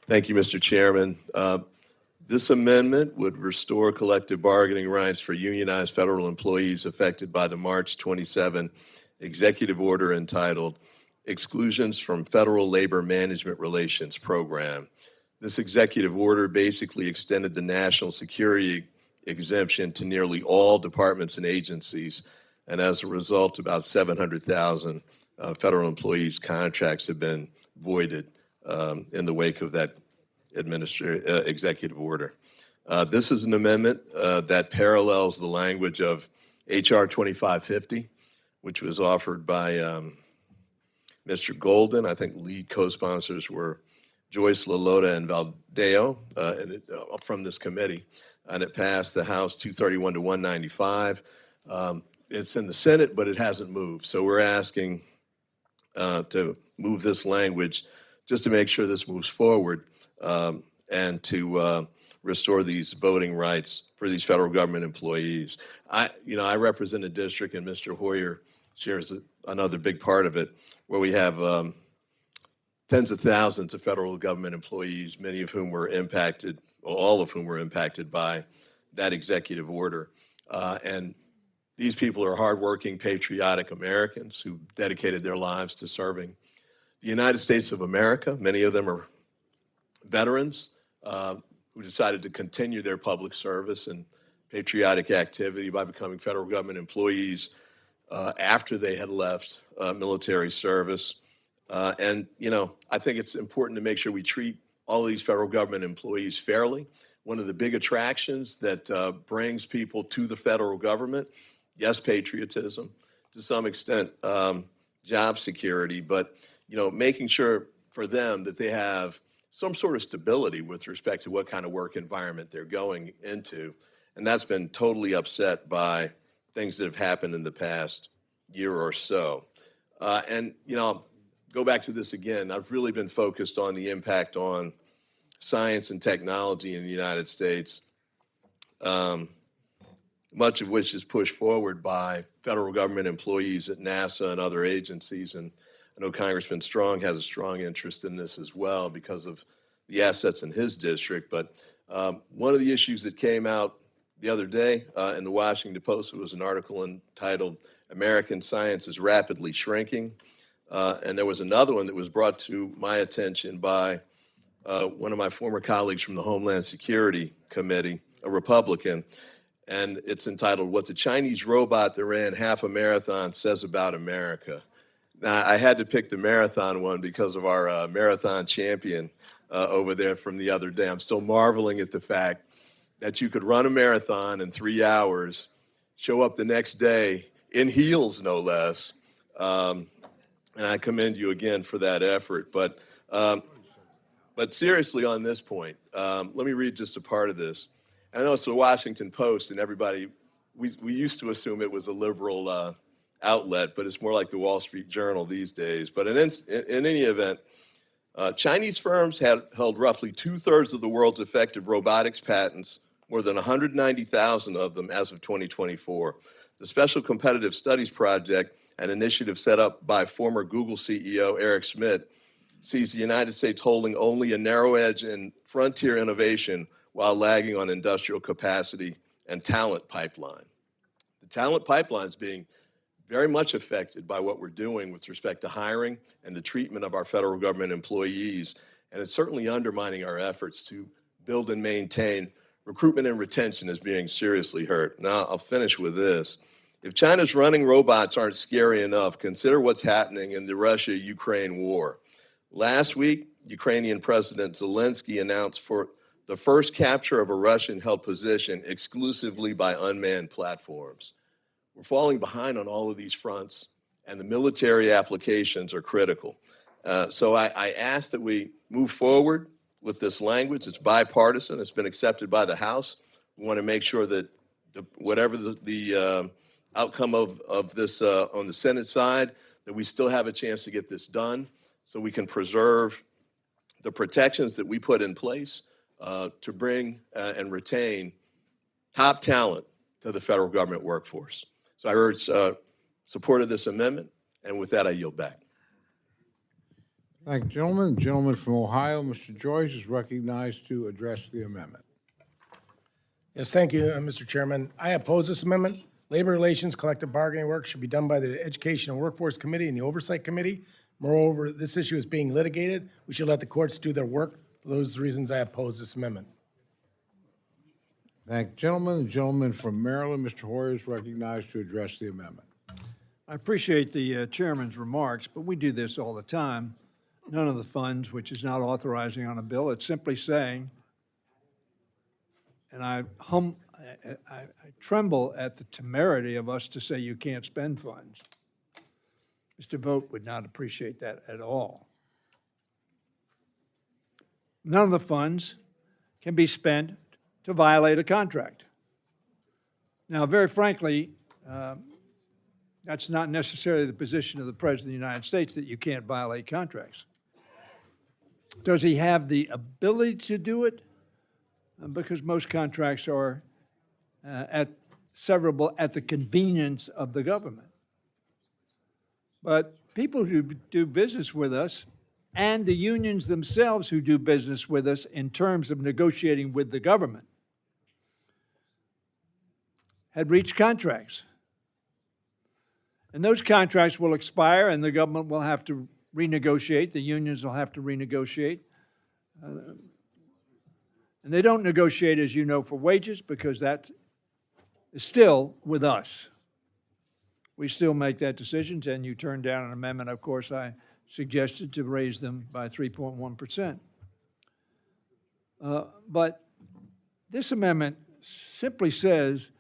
Speaker 13: Thank you, Mr. Chairman. This amendment would restore collective bargaining rights for unionized federal employees affected by the March 27 executive order entitled Exclusions from Federal Labor Management Relations Program. This executive order basically extended the national security exemption to nearly all departments and agencies, and as a result, about 700,000 federal employees' contracts have been voided in the wake of that executive order. This is an amendment that parallels the language of H.R. 2550, which was offered by Mr. Golden. I think lead co-sponsors were Joyce Lalota and Valdeo from this committee, and it passed the House 231 to 195. It's in the Senate, but it hasn't moved. So we're asking to move this language just to make sure this moves forward and to restore these voting rights for for these federal government employees. I represent a district, and Mr. Hoyer shares another big part of it, where we have tens of thousands of federal government employees, many of whom were impacted, well, all of whom were impacted by that executive order. And these people are hardworking, patriotic Americans who dedicated their lives to serving the United States of America. Many of them are veterans who decided to continue their public service and patriotic activity by becoming federal government employees after they had left military service. And I think it's important to make sure we treat all of these federal government employees fairly. One of the big attractions that brings people to the federal government, yes, patriotism, to some extent, job security, but making sure for them that they have some sort of stability with respect to what kind of work environment they're going into. And that's been totally upset by things that have happened in the past year or so. And go back to this again. I've really been focused on the impact on science and technology in the United States, much of which is pushed forward by federal government employees at NASA and other agencies. And I know Congressman Strong has a strong interest in this as well because of the assets in his district. But one of the issues that came out the other day in the Washington Post, it was an article entitled "American Science is Rapidly Shrinking." And there was another one that was brought to my attention by one of my former colleagues from the Homeland Security Committee, a Republican, and it's entitled "What the Chinese Robot That Ran Half a Marathon Says About America." Now, I had to pick the marathon one because of our marathon champion over there from the other day. I'm still marveling at the fact that you could run a marathon in 3 hours, show up the next day in heels, no less, and I commend you again for that effort. But seriously on this point, let me read just a part of this. And I know it's the Washington Post, and everybody, we used to assume it was a liberal outlet, but it's more like the Wall Street Journal these days. But in any event, Chinese firms held roughly 2/3 of the world's effective robotics patents, more than 190,000 of them as of 2024. The Special Competitive Studies Project, an initiative set up by former Google CEO Eric Schmidt, sees the United States holding only a narrow edge in frontier innovation while lagging on industrial capacity and talent pipeline. The talent pipeline is being very much affected by what we're doing with respect to hiring and the treatment of our federal government employees, and it's certainly undermining our efforts to build and maintain recruitment and retention is being seriously hurt. Now, I'll finish with this. If China's running robots aren't scary enough, consider what's happening in the Russia-Ukraine war. Last week, Ukrainian President Zelensky announced for the first capture of a Russian-held position exclusively by unmanned platforms. We're falling behind on all of these fronts, and the military applications are critical. So I ask that we move forward with this language. It's bipartisan. It's been accepted by the House. We want to make sure that whatever the outcome of this on the Senate side, that we still have a chance to get this done so we can preserve the protections that we put in place to bring and retain top talent to the federal government workforce. So I urge support of this amendment, and with that, I yield back.
Speaker 2: Thank you, gentlemen. The gentleman from Ohio, Mr. Joyce, is recognized to address the amendment.
Speaker 1: Yes, thank you, Mr. Chairman. I oppose this amendment. Labor relations, collective bargaining work should be done by the Education and Workforce Committee and the Oversight Committee. Moreover, this issue is being litigated. We should let the courts do their work. For those reasons, I oppose this amendment.
Speaker 2: Thank you, gentlemen. The gentleman from Maryland, Mr. Hoyer, is recognized to address the amendment.
Speaker 6: I appreciate the chairman's remarks, but we do this all the time. None of the funds, which is not authorizing on a bill, it's simply saying, and I tremble at the temerity of us to say you can't spend funds. Mr. Vogt would not appreciate that at all. None of the funds can be spent to violate a contract. Now, very frankly, that's not necessarily the position of the President of the United States, that you can't violate contracts. Does he have the ability to do it? Because most contracts are severable at the convenience of the government. But people who do business with us and the unions themselves who do business with us in terms of negotiating with the government had reached contracts. And those contracts will expire and the government will have to renegotiate, the unions will have to renegotiate. And they don't negotiate, as you know, for wages because that is still with us. We still make that decision, and you turn down an amendment, of course, I suggested to raise them by 3.1%. But this amendment simply says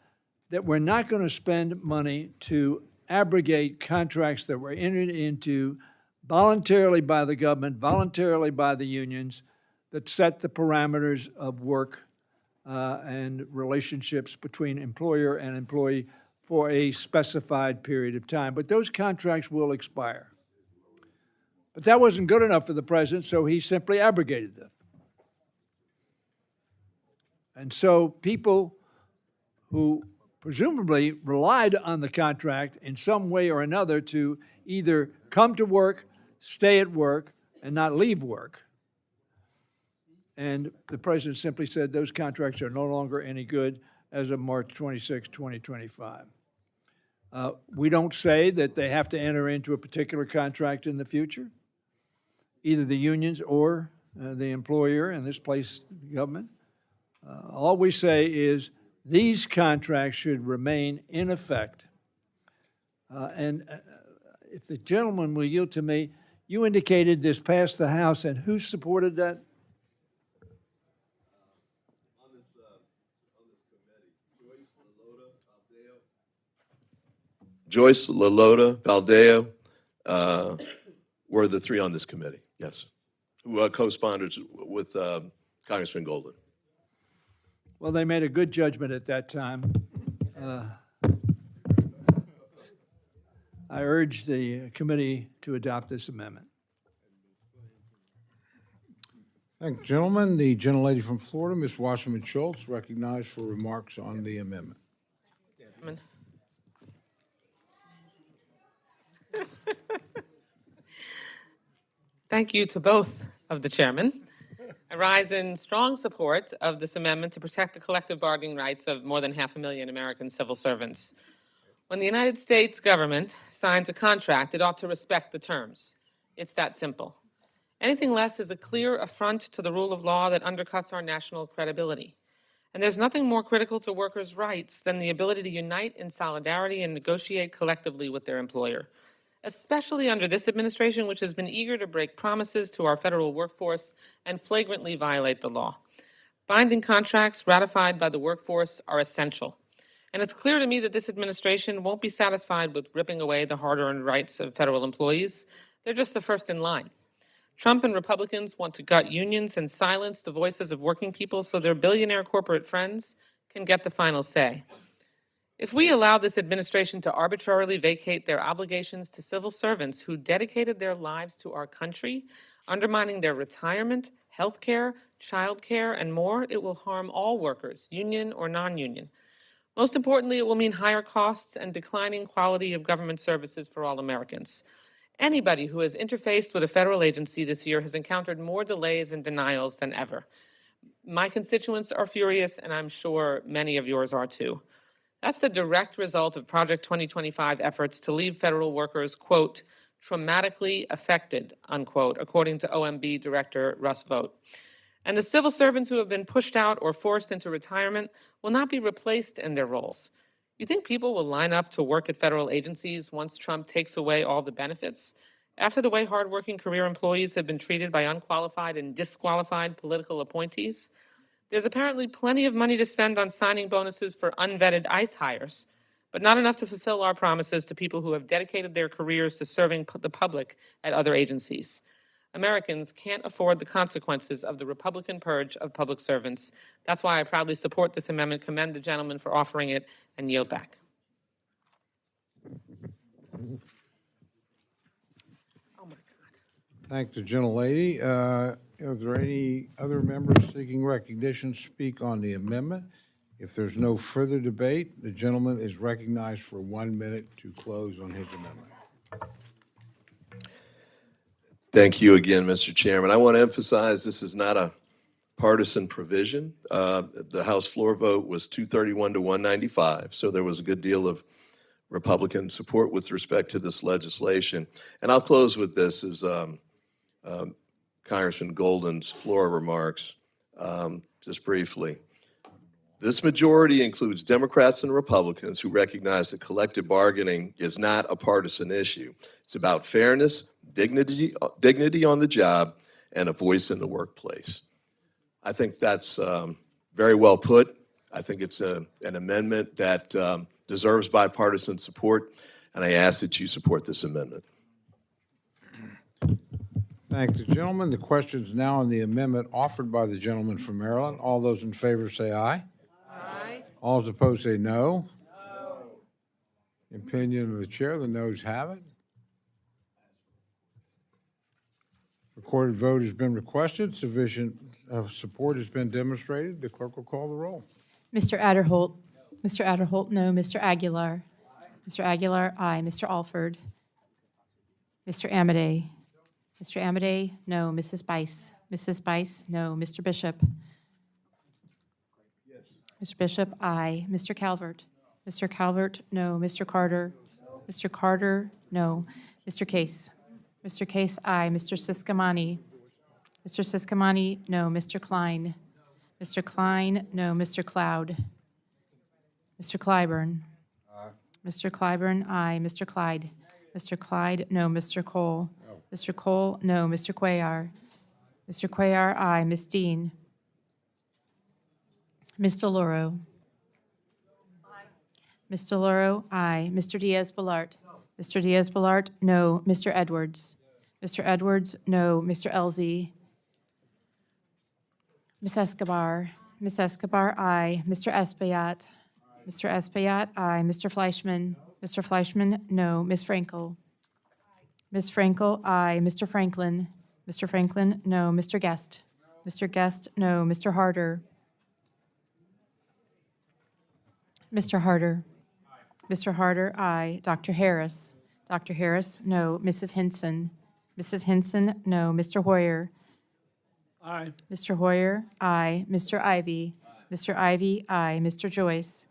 Speaker 6: that we're not going to spend money to abrogate contracts that were entered into voluntarily by the government, voluntarily by the unions, that set the parameters of work and relationships between employer and employee for a specified period of time. But those contracts will expire. But that wasn't good enough for the president, so he simply abrogated them. And so people who presumably relied on the contract in some way or another to either come to work, stay at work, and not leave work. And the president simply said those contracts are no longer any good as of March 26, 2025. We don't say that they have to enter into a particular contract in the future, either the unions or the employer, in this place, the government. All we say is these contracts should remain in effect. If the gentleman will yield to me, you indicated this passed the House, and who supported that?
Speaker 13: Joyce, Lalota, Valdeo were the three on this committee, yes, who co-sponsors with Congressman Golden.
Speaker 6: Well, they made a good judgment at that time. I urge the committee to adopt this amendment.
Speaker 2: Thank you, gentlemen. The gentlelady from Florida, Ms. Wasserman Schultz, recognized for remarks on the amendment.
Speaker 9: Thank you to both of the chairmen. I rise in strong support of this amendment to protect the collective bargaining rights of more than 500,000 American civil servants. When the United States government signs a contract, it ought to respect the terms. It's that simple. Anything less is a clear affront to the rule of law that undercuts our national credibility. And there's nothing more critical to workers' rights than the ability to unite in solidarity and negotiate collectively with their employer, especially under this administration, which has been eager to break promises to our federal workforce and flagrantly violate the law. Binding contracts ratified by the workforce are essential. And it's clear to me that this administration won't be satisfied with ripping away the hard-earned rights of federal employees. They're just the first in line. Trump and Republicans want to gut unions and silence the voices of working people so their billionaire corporate friends can get the final say. If we allow this administration to arbitrarily vacate their obligations to civil servants who dedicated their lives to our country, undermining their retirement, health care, child care, and more, it will harm all workers, union or non-union. Most importantly, it will mean higher costs and declining quality of government services for all Americans. Anybody who has interfaced with a federal agency this year has encountered more delays and denials than ever. My constituents are furious, and I'm sure many of yours are too. That's the direct result of Project 2025 efforts to leave federal workers, quote, traumatically affected, unquote, according to OMB Director Russ Vought. And the civil servants who have been pushed out or forced into retirement will not be replaced in their roles. You think people will line up to work at federal agencies once Trump takes away all the benefits? After the way hardworking career employees have been treated by unqualified and disqualified political appointees? There's apparently plenty of money to spend on signing bonuses for unvetted ICE hires, but not enough to fulfill our promises to people who have dedicated their careers to serving the public at other agencies. Americans can't afford the consequences of the Republican purge of public servants. That's why I proudly support this amendment, commend the gentleman for offering it, and yield back. Oh, my God.
Speaker 2: Thank the gentlelady. Are there any other members seeking recognition to speak on the amendment? If there's no further debate, the gentleman is recognized for 1 minute to close on his amendment.
Speaker 13: Thank you again, Mr. Chairman. I want to emphasize this is not a partisan provision. The House floor vote was 231 to 195, so there was a good deal of Republican support with respect to this legislation. And I'll close with this as Congressman Golden's floor remarks, just briefly. This majority includes Democrats and Republicans who recognize that collective bargaining is not a partisan issue. It's about fairness, dignity on the job, and a voice in the workplace. I think that's very well put. I think it's an amendment that deserves bipartisan support, and I ask that you support this amendment.
Speaker 2: Thank the gentleman. The question is now on the amendment offered by the gentleman from Maryland. All those in favor say aye. Aye. All those opposed say no. No. Opinion of the chair, the noes have it. Recorded vote has been requested. Sufficient support has been demonstrated. The clerk will call the roll.
Speaker 7: Mr. Adderholt. Mr. Adderholt, no. Mr. Aguilar. Mr. Aguilar, aye. Mr. Alford. Mr. Amedee. Mr. Amedee, no. Mrs. Bice. Mrs. Bice, no. Mr. Bishop. Mr. Bishop, aye. Mr. Calvert. Mr. Calvert, no. Mr. Carter. Mr. Carter, no. Mr. Case. Mr. Case, aye. Mr. Siscomani. Mr. Siscomani, no. Mr. Klein. Mr. Klein, no. Mr. Cloud. Mr. Clyburn. Aye. Mr. Clyburn, aye. Mr. Clyde. Mr. Clyde, no. Mr. Cole. No. Mr. Cole, no. Mr. Cuellar. Mr. Cuellar, aye. Ms. Dean. Ms. DeLauro. Ms. DeLauro, aye. Mr. Diaz-Balart. Mr. Diaz-Balart, no. Mr. Edwards. Mr. Edwards, no. Mr. Elzey. Ms. Escobar. Ms. Escobar, aye. Mr. Espaillat. Mr. Espaillat, aye. Mr. Fleischman. Mr. Fleischman, no. Ms. Frankel. Ms. Frankel, aye. Mr. Franklin. Mr. Franklin, no. Mr. Guest. Mr. Guest, no. Mr. Harder. Mr. Harder. Mr. Harder, aye. Dr. Harris. Dr. Harris, no. Mrs. Hinson. Mrs. Hinson, no. Mr. Hoyer.
Speaker 6: Aye.
Speaker 7: Mr. Hoyer, aye. Mr. Ivy. Mr. Ivy, aye. Mr. Joyce.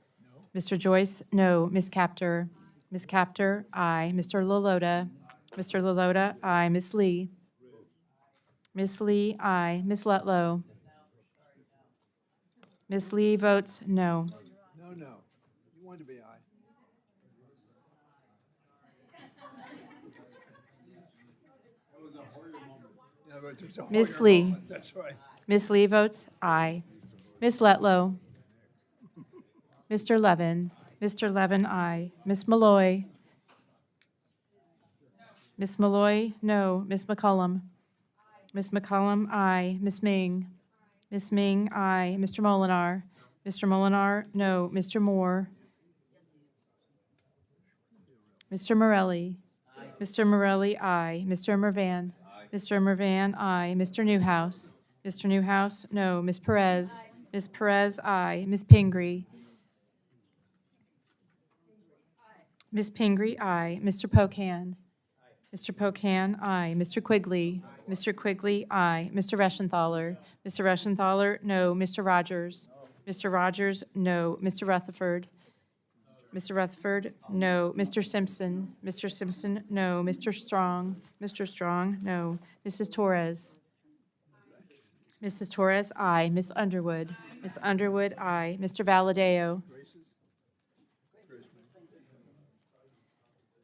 Speaker 7: Mr. Joyce, no. Ms. Capter. Ms. Capter, aye. Mr. Lalota. Mr. Lalota, aye. Ms. Lee. Ms. Lee, aye. Ms. Letlow. Ms. Lee votes no.
Speaker 6: No. You wanted to be aye. Yeah, but there's a
Speaker 7: Ms.
Speaker 6: Hoyer
Speaker 7: Lee.
Speaker 6: moment. That's right.
Speaker 7: Ms. Lee votes aye. Ms. Letlow. Mr. Levin. Mr. Levin, aye. Ms. Malloy. Ms. Malloy, no. Ms. McCollum. Ms. McCollum, aye. Ms. Ming. Ms. Ming, aye. Mr. Molinar. Mr. Molinar, no. Mr. Moore. Mr. Morelli. Mr. Morelli, aye. Mr. Mervan. Mr. Mervan, aye. Mr. Newhouse. Mr. Newhouse, no. Ms. Perez. Ms. Perez, aye. Ms. Pingree. Ms. Pingree, aye. Mr. Pocan. Mr. Pocan, aye. Mr. Quigley. Mr. Quigley, aye. Mr. Reschenthaler. Mr. Reschenthaler, no. Mr. Rogers. Mr. Rogers, no. Mr. Rutherford. Mr. Rutherford, no. Mr. Simpson. Mr. Simpson, no. Mr. Strong. Mr. Strong, no. Mrs. Torres. Mrs. Torres, aye. Ms. Underwood. Ms. Underwood, aye. Mr. Valadeo.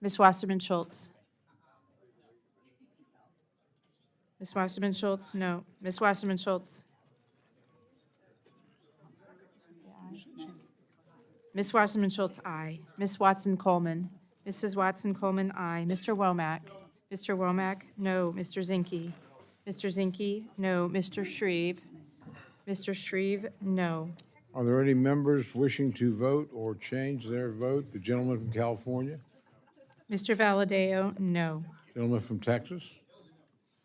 Speaker 7: Ms. Wasserman Schultz. Ms. Wasserman Schultz, no. Ms. Wasserman Schultz. Ms. Wasserman Schultz, aye. Ms. Watson Coleman. Mrs. Watson Coleman, aye. Mr. Womack. Mr. Womack, no. Mr. Zinke. Mr. Zinke, no. Mr. Shreve. Mr. Shreve, no.
Speaker 2: Are there any members wishing to vote or change their vote? The gentleman from California?
Speaker 7: Mr. Valadeo, no.
Speaker 2: Gentleman from Texas?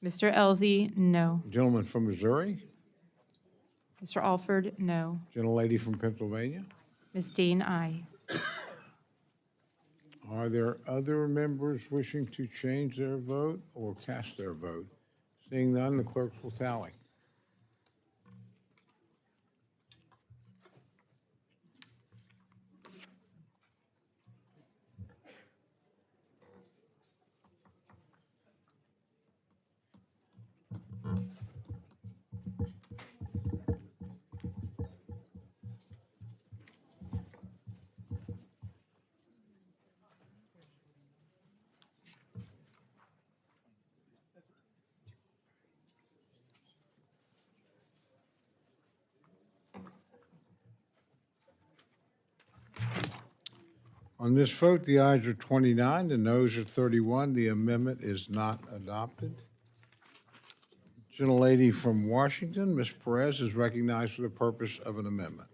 Speaker 7: Mr. Elzey, no.
Speaker 2: Gentleman from Missouri?
Speaker 7: Mr. Alford, no.
Speaker 2: Gentlelady from Pennsylvania?
Speaker 7: Ms. Dean, aye.
Speaker 2: Are there other members wishing to change their vote or cast their vote? Seeing none, the clerks will tally. On this vote, the ayes are 29, the noes are 31. The amendment is not adopted. Gentlelady from Washington, Ms. Perez, is recognized for the purpose of an amendment.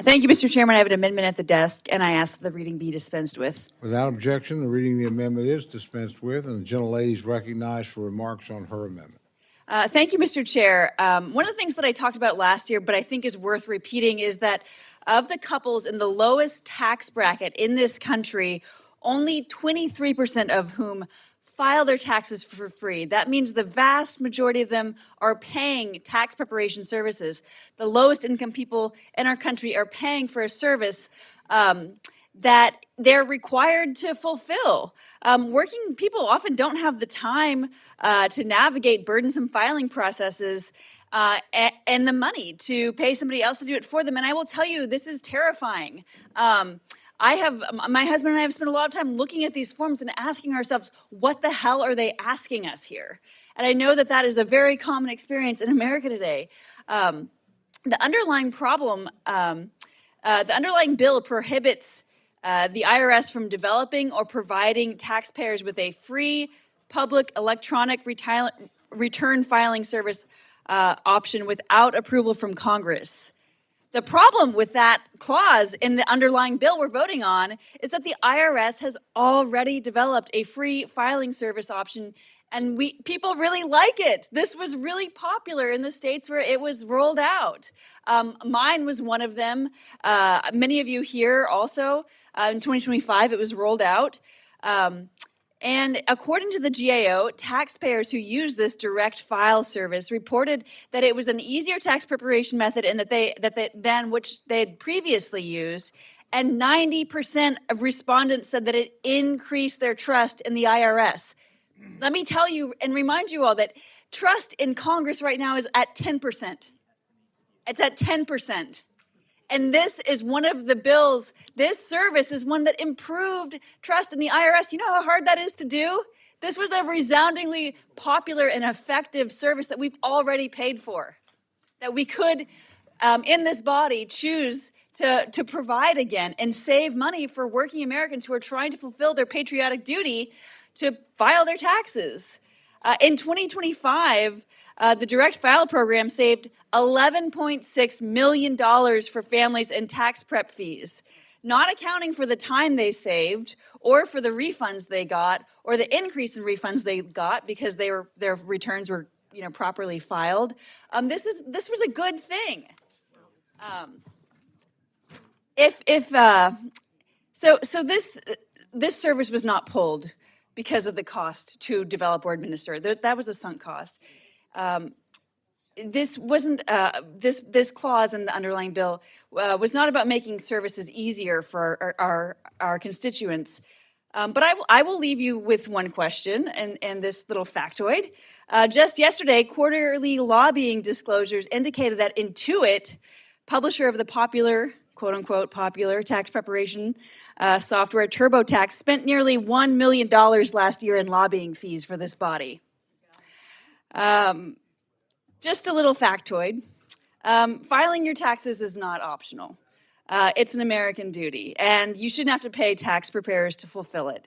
Speaker 10: Thank you, Mr. Chairman. I have an amendment at the desk, and I ask the reading be dispensed with.
Speaker 2: Without objection, the reading of the amendment is dispensed with, and the gentlelady is recognized for remarks on her amendment.
Speaker 10: Thank you, Mr. Chair. One of the things that I talked about last year, but I think is worth repeating, is that of the couples in the lowest tax bracket in this country, only 23% of whom file their taxes for free. That means the vast majority of them are paying tax preparation services. The lowest income people in our country are paying for a service that they're required to fulfill. Working people often don't have the time to navigate burdensome filing processes and the money to pay somebody else to do it for them. And I will tell you, this is terrifying. My husband and I have spent a lot of time looking at these forms and asking ourselves, what the hell are they asking us here? And I know that that is a very common experience in America today. The underlying problem, the underlying bill prohibits the IRS from developing or providing taxpayers with a free public electronic return filing service option without approval from Congress. The problem with that clause in the underlying bill we're voting on is that the IRS has already developed a free filing service option, and people really like it. This was really popular in the states where it was rolled out. Mine was one of them. Many of you here also, in 2025, it was rolled out. And according to the GAO, taxpayers who use this direct file service reported that it was an easier tax preparation method and than which they had previously used. And 90% of respondents said that it increased their trust in the IRS. Let me tell you and remind you all that trust in Congress right now is at 10%. It's at 10%. And this is one of the bills, this service is one that improved trust in the IRS. You know how hard that is to do? This was a resoundingly popular and effective service that we've already paid for, that we could, in this body, choose to provide again and save money for working Americans who are trying to fulfill their patriotic duty to file their taxes. In 2025, the direct file program saved $11.6 million for families in tax prep fees, not accounting for the time they saved or for the refunds they got or the increase in refunds they got because their returns were properly filed. This was a good thing. This service was not pulled because of the cost to develop or administer. That was a sunk cost. This wasn't this clause in the underlying bill was not about making services easier for our constituents. But I will leave you with one question and this little factoid. Just yesterday, quarterly lobbying disclosures indicated that Intuit, publisher of the popular, quote unquote, popular tax preparation software TurboTax, spent nearly $1 million last year in lobbying fees for this body. Just a little factoid. Filing your taxes is not optional. It's an American duty, and you shouldn't have to pay tax preparers to fulfill it.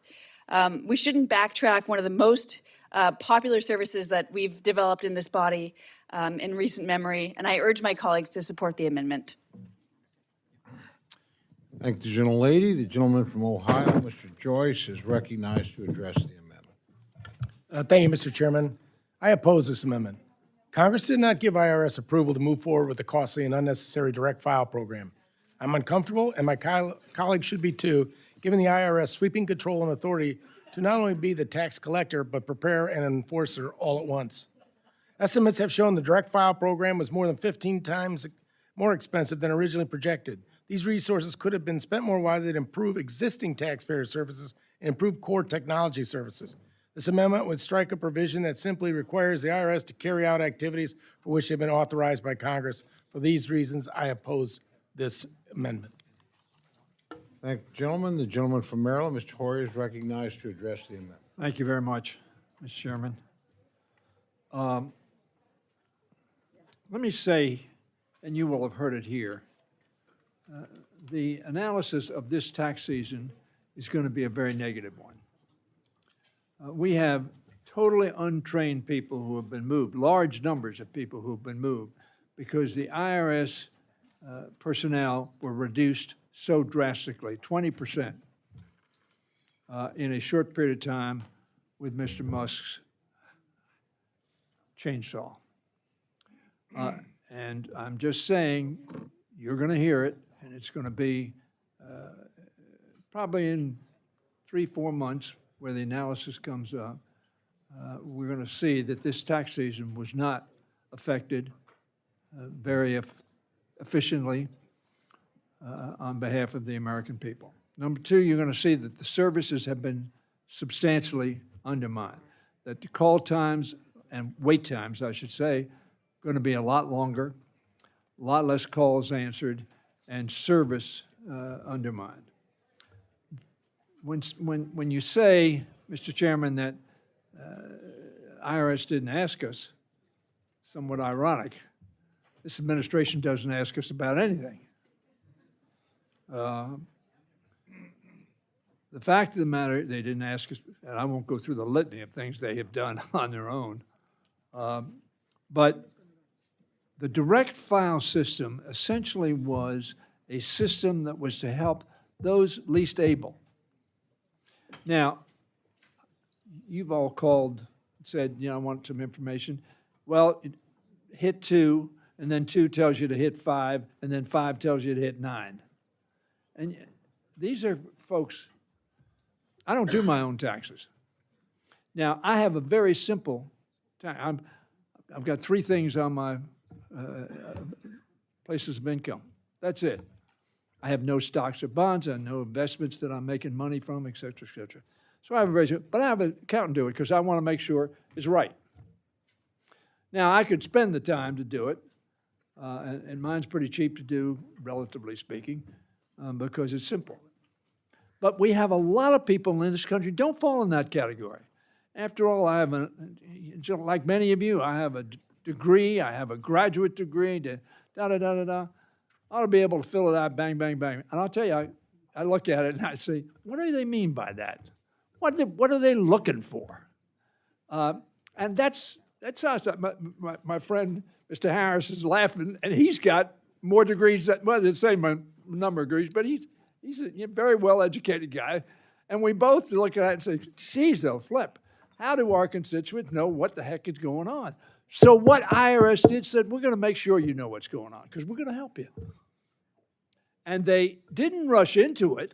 Speaker 10: We shouldn't backtrack one of the most popular services that we've developed in this body in recent memory, and I urge my colleagues to support the amendment.
Speaker 2: Thank the gentlelady. The gentleman from Ohio, Mr. Joyce, is recognized to address the amendment.
Speaker 1: Thank you, Mr. Chairman. I oppose this amendment. Congress did not give IRS approval to move forward with the costly and unnecessary direct file program. I'm uncomfortable, and my colleagues should be too, given the IRS sweeping control and authority to not only be the tax collector, but prepare and enforcer all at once. Estimates have shown the direct file program was more than 15 times more expensive than originally projected. These resources could have been spent more wisely to improve existing taxpayer services and improve core technology services. This amendment would strike a provision that simply requires the IRS to carry out activities for which they've been authorized by Congress. For these reasons, I oppose this amendment.
Speaker 2: Thank you, gentlemen. The gentleman from Maryland, Mr. Hoyer, is recognized to address the amendment.
Speaker 6: Thank you very much, Mr. Chairman. Let me say, and you will have heard it here, the analysis of this tax season is going to be a very negative one. We have totally untrained people who have been moved, large numbers of people who have been moved, because the IRS personnel were reduced so drastically, 20%, in a short period of time with Mr. Musk's chainsaw. And I'm just saying, you're going to hear it, and it's going to be probably in 3-4 months where the analysis comes up, we're going to see that this tax season was not affected very efficiently on behalf of the American people. Number two, you're going to see that the services have been substantially undermined, that the call times and wait times, I should say, going to be a lot longer, a lot less calls answered, and service undermined. When you say, Mr. Chairman, that IRS didn't ask us, somewhat ironic. This administration doesn't ask us about anything. The fact of the matter, they didn't ask us, and I won't go through the litany of things they have done on their own, but the direct file system essentially was a system that was to help those least able. Now, you've all called, said, I want some information. Well, hit 2, and then 2 tells you to hit 5, and then 5 tells you to hit 9. And these are folks, I don't do my own taxes. Now, I have a very simple tax. I've got 3 things on my places of income. That's it. I have no stocks or bonds. I have no investments that I'm making money from, et cetera, et cetera. So I have a very, but I have an accountant do it because I want to make sure it's right. Now, I could spend the time to do it, and mine's pretty cheap to do, relatively speaking, because it's simple. But we have a lot of people in this country who don't fall in that category. After all, I have like many of you, I have a degree, I have a graduate degree, da-da-da-da-da. I ought to be able to fill it out, bang, bang, bang. And I'll tell you, I look at it and I say, what do they mean by that? What are they looking for? And that's us. My friend, Mr. Harris, is laughing, and he's got more degrees, the same number of degrees, but he's a very well-educated guy. And we both look at it and say, geez, they'll flip. How do our constituents know what the heck is going on? So what IRS did said, we're going to make sure you know what's going on because we're going to help you. And they didn't rush into it.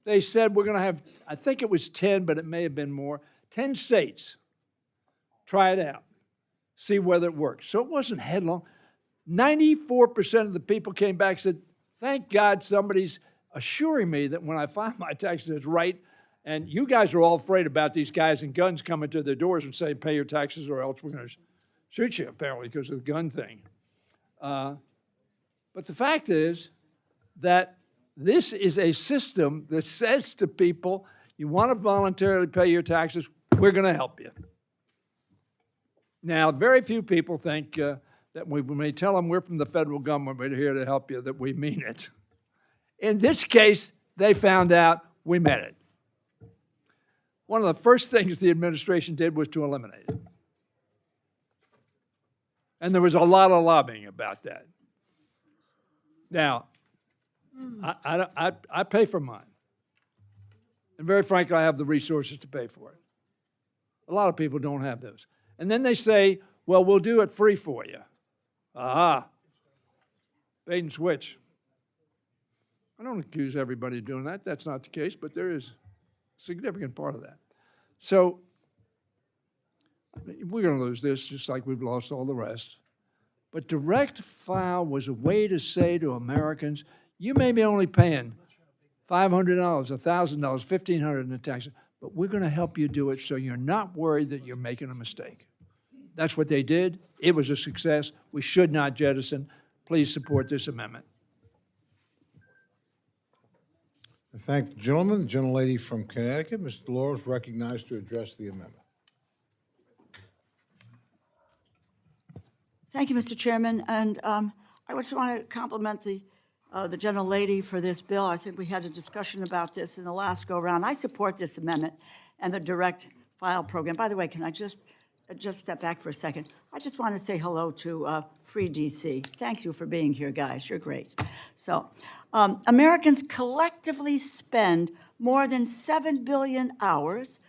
Speaker 6: They said we're going to have, I think it was 10, but it may have been more, 10 states. Try it out. See whether it works. So it wasn't headlong. 94% of the people came back and said, thank God somebody's assuring me that when I file my taxes, it's right. And you guys are all afraid about these guys and guns coming to their doors and saying, pay your taxes or else we're going to shoot you, apparently, because of the gun thing. But the fact is that this is a system that says to people, you want to voluntarily pay your taxes, we're going to help you. Now, very few people think that when we tell them we're from the federal government, we're here to help you, that we mean it. In this case, they found out we meant it. One of the first things the administration did was to eliminate it. And there was a lot of lobbying about that. Now, I pay for mine. And very frankly, I have the resources to pay for it. A lot of people don't have those.
Speaker 4: And then they say, well, we'll do it free for you. Aha. Bait and switch. I don't accuse everybody of doing that. That's not the case, but there is a significant part of that. So we're going to lose this just like we've lost all the rest. But direct file was a way to say to Americans, you may be only paying $500, $1,000, $1,500 in the taxes, but we're going to help you do it so you're not worried that you're making a mistake. That's what they did. It was a success. We should not jettison. Please support this amendment.
Speaker 2: I thank the gentleman. The gentlelady from Connecticut, Ms. Delores, is recognized to address the amendment.
Speaker 5: Thank you, Mr. Chairman, and I just want to compliment the gentlelady for this bill. I think we had a discussion about this in the last go-round. I support this amendment and the direct file program. By the way, can I just step back for a second? I just want to say hello to Free DC. Thank you for being here, guys. You're great. So, Americans collectively spend more than 7 billion hours,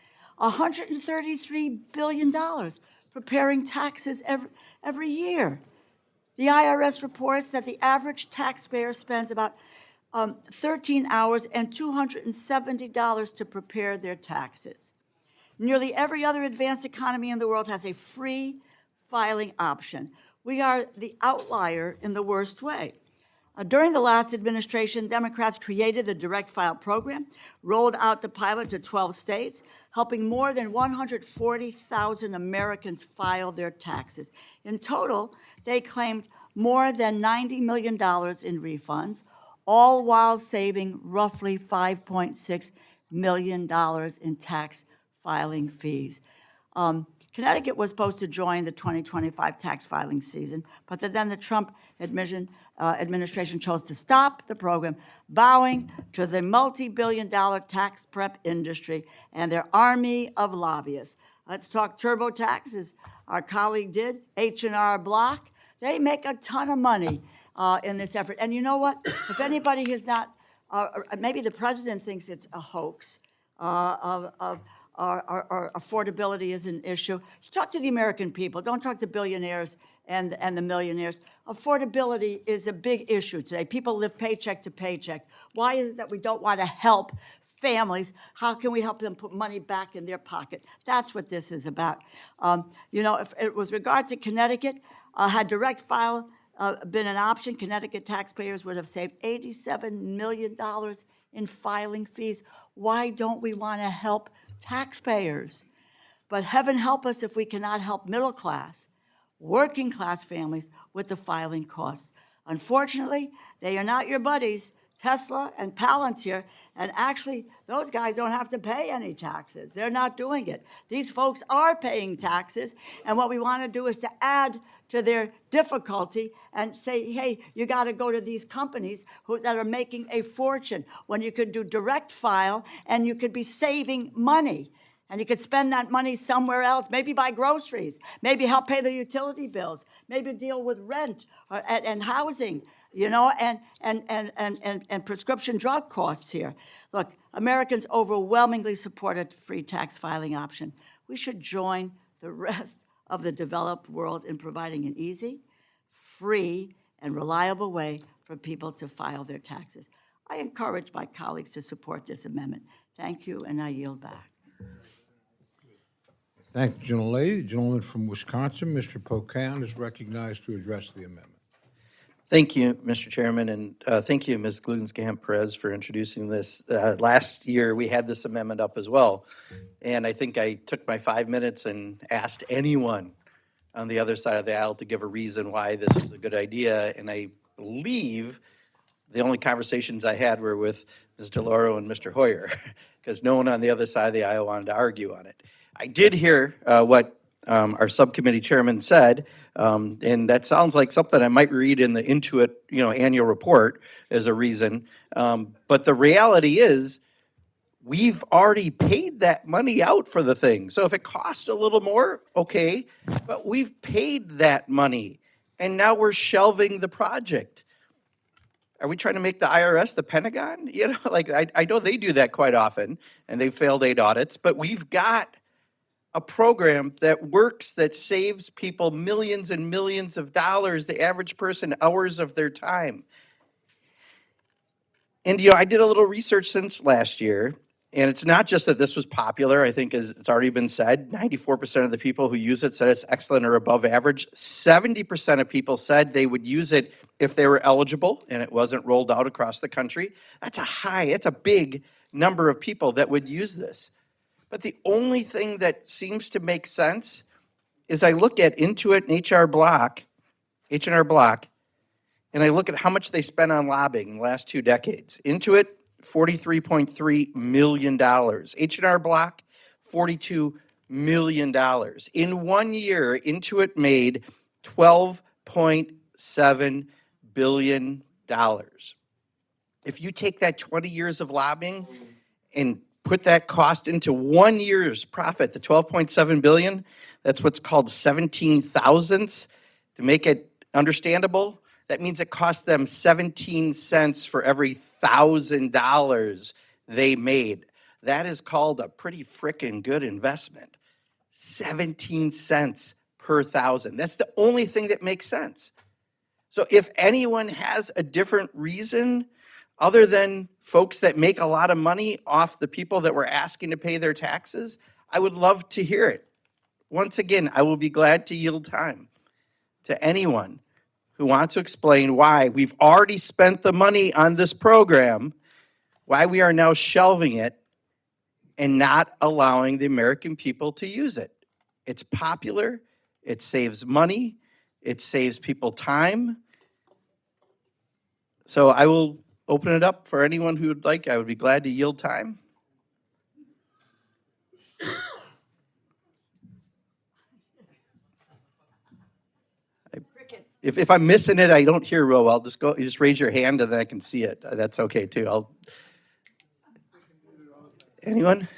Speaker 5: $133 billion preparing taxes every year. The IRS reports that the average taxpayer spends about 13 hours and $270 to prepare their taxes. Nearly every other advanced economy in the world has a free filing option. We are the outlier in the worst way. During the last administration, Democrats created the direct file program, rolled out the pilot to 12 states, helping more than 140,000 Americans file their taxes. In total, they claimed more than $90 million in refunds, all while saving roughly $5.6 million in tax filing fees. Connecticut was supposed to join the 2025 tax filing season, but then the Trump administration chose to stop the program, bowing to the multi-billion-dollar tax prep industry and their army of lobbyists. Let's talk TurboTax, as our colleague did, H&R Block. They make a ton of money in this effort. And you know what? If anybody has not, maybe the president thinks it's a hoax our affordability is an issue. Talk to the American people. Don't talk to billionaires and the millionaires. Affordability is a big issue today. People live paycheck to paycheck. Why is it that we don't want to help families? How can we help them put money back in their pocket? That's what this is about. With regard to Connecticut, had direct file been an option, Connecticut taxpayers would have saved $87 million in filing fees. Why don't we want to help taxpayers? But heaven help us if we cannot help middle class, working class families with the filing costs. Unfortunately, they are not your buddies, Tesla and Palantir, and actually, those guys don't have to pay any taxes. They're not doing it. These folks are paying taxes, and what we want to do is to add to their difficulty and say, hey, you got to go to these companies that are making a fortune when you could do direct file and you could be saving money. And you could spend that money somewhere else, maybe buy groceries, maybe help pay the utility bills, maybe deal with rent and housing, and prescription drug costs here. Look, Americans overwhelmingly support a free tax filing option. We should join the rest of the developed world in providing an easy, free, and reliable way for people to file their taxes. I encourage my colleagues to support this amendment. Thank you, and I yield back.
Speaker 2: Thank you, gentlelady. The gentleman from Wisconsin, Mr. Pocan, is recognized to address the amendment.
Speaker 11: Thank you, Mr. Chairman, and thank you, Ms. Gludenkamp-Perez, for introducing this. Last year, we had this amendment up as well, and I think I took my 5 minutes and asked anyone on the other side of the aisle to give a reason why this was a good idea, and I believe the only conversations I had were with Ms. DeLauro and Mr. Hoyer, because no one on the other side of the aisle wanted to argue on it. I did hear what our subcommittee chairman said, and that sounds like something I might read in the Intuit, annual report as a reason. But the reality is, we've already paid that money out for the thing. So if it costs a little more, okay, but we've paid that money, and now we're shelving the project. Are we trying to make the IRS the Pentagon? I know they do that quite often, and they've failed 8 audits, but we've got a program that works, that saves people millions and millions of dollars, the average person hours of their time. And, I did a little research since last year, and it's not just that this was popular. I think, as it's already been said, 94% of the people who use it said it's excellent or above average. 70% of people said they would use it if they were eligible and it wasn't rolled out across the country. That's a big number of people that would use this. But the only thing that seems to make sense is I look at Intuit and H&R Block, and I look at how much they spent on lobbying in the last 2 decades. Intuit, $43.3 million. H&R Block, $42 million. In 1 year, Intuit made $12.7 billion. If you take that 20 years of lobbying and put that cost into 1 year's profit, the $12.7 billion, that's what's called 17 thousandths. To make it understandable, that means it cost them 17 cents for every $1,000 they made. That is called a pretty frickin' good investment. 17 cents per thousand. That's the only thing that makes sense. So if anyone has a different reason other than folks that make a lot of money off the people that we're asking to pay their taxes, I would love to hear it. Once again, I will be glad to yield time to anyone who wants to explain why we've already spent the money on this program, why we are now shelving it and not allowing the American people to use it. It's popular, it saves money, it saves people time. So I will open it up for anyone who would like. I would be glad to yield time. If I'm missing it, I don't hear real well. You just raise your hand and then I can see it. That's okay too. Anyone?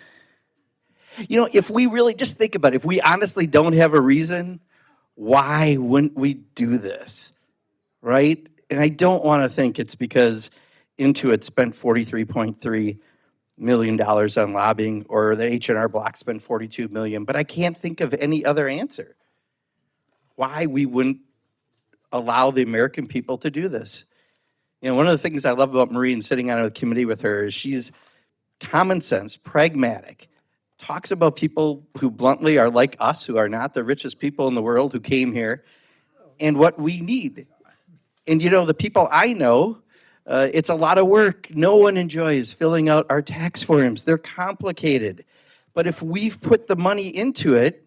Speaker 11: If we really just think about it, if we honestly don't have a reason, why wouldn't we do this? Right? And I don't want to think it's because Intuit spent $43.3 million on lobbying or the H&R Block spent $42 million, but I can't think of any other answer. Why we wouldn't allow the American people to do this. One of the things I love about Marie and sitting on a committee with her is she's common sense, pragmatic, talks about people who bluntly are like us, who are not the richest people in the world, who came here, and what we need. And the people I know, it's a lot of work. No one enjoys filling out our tax forms. They're complicated. But if we've put the money into it,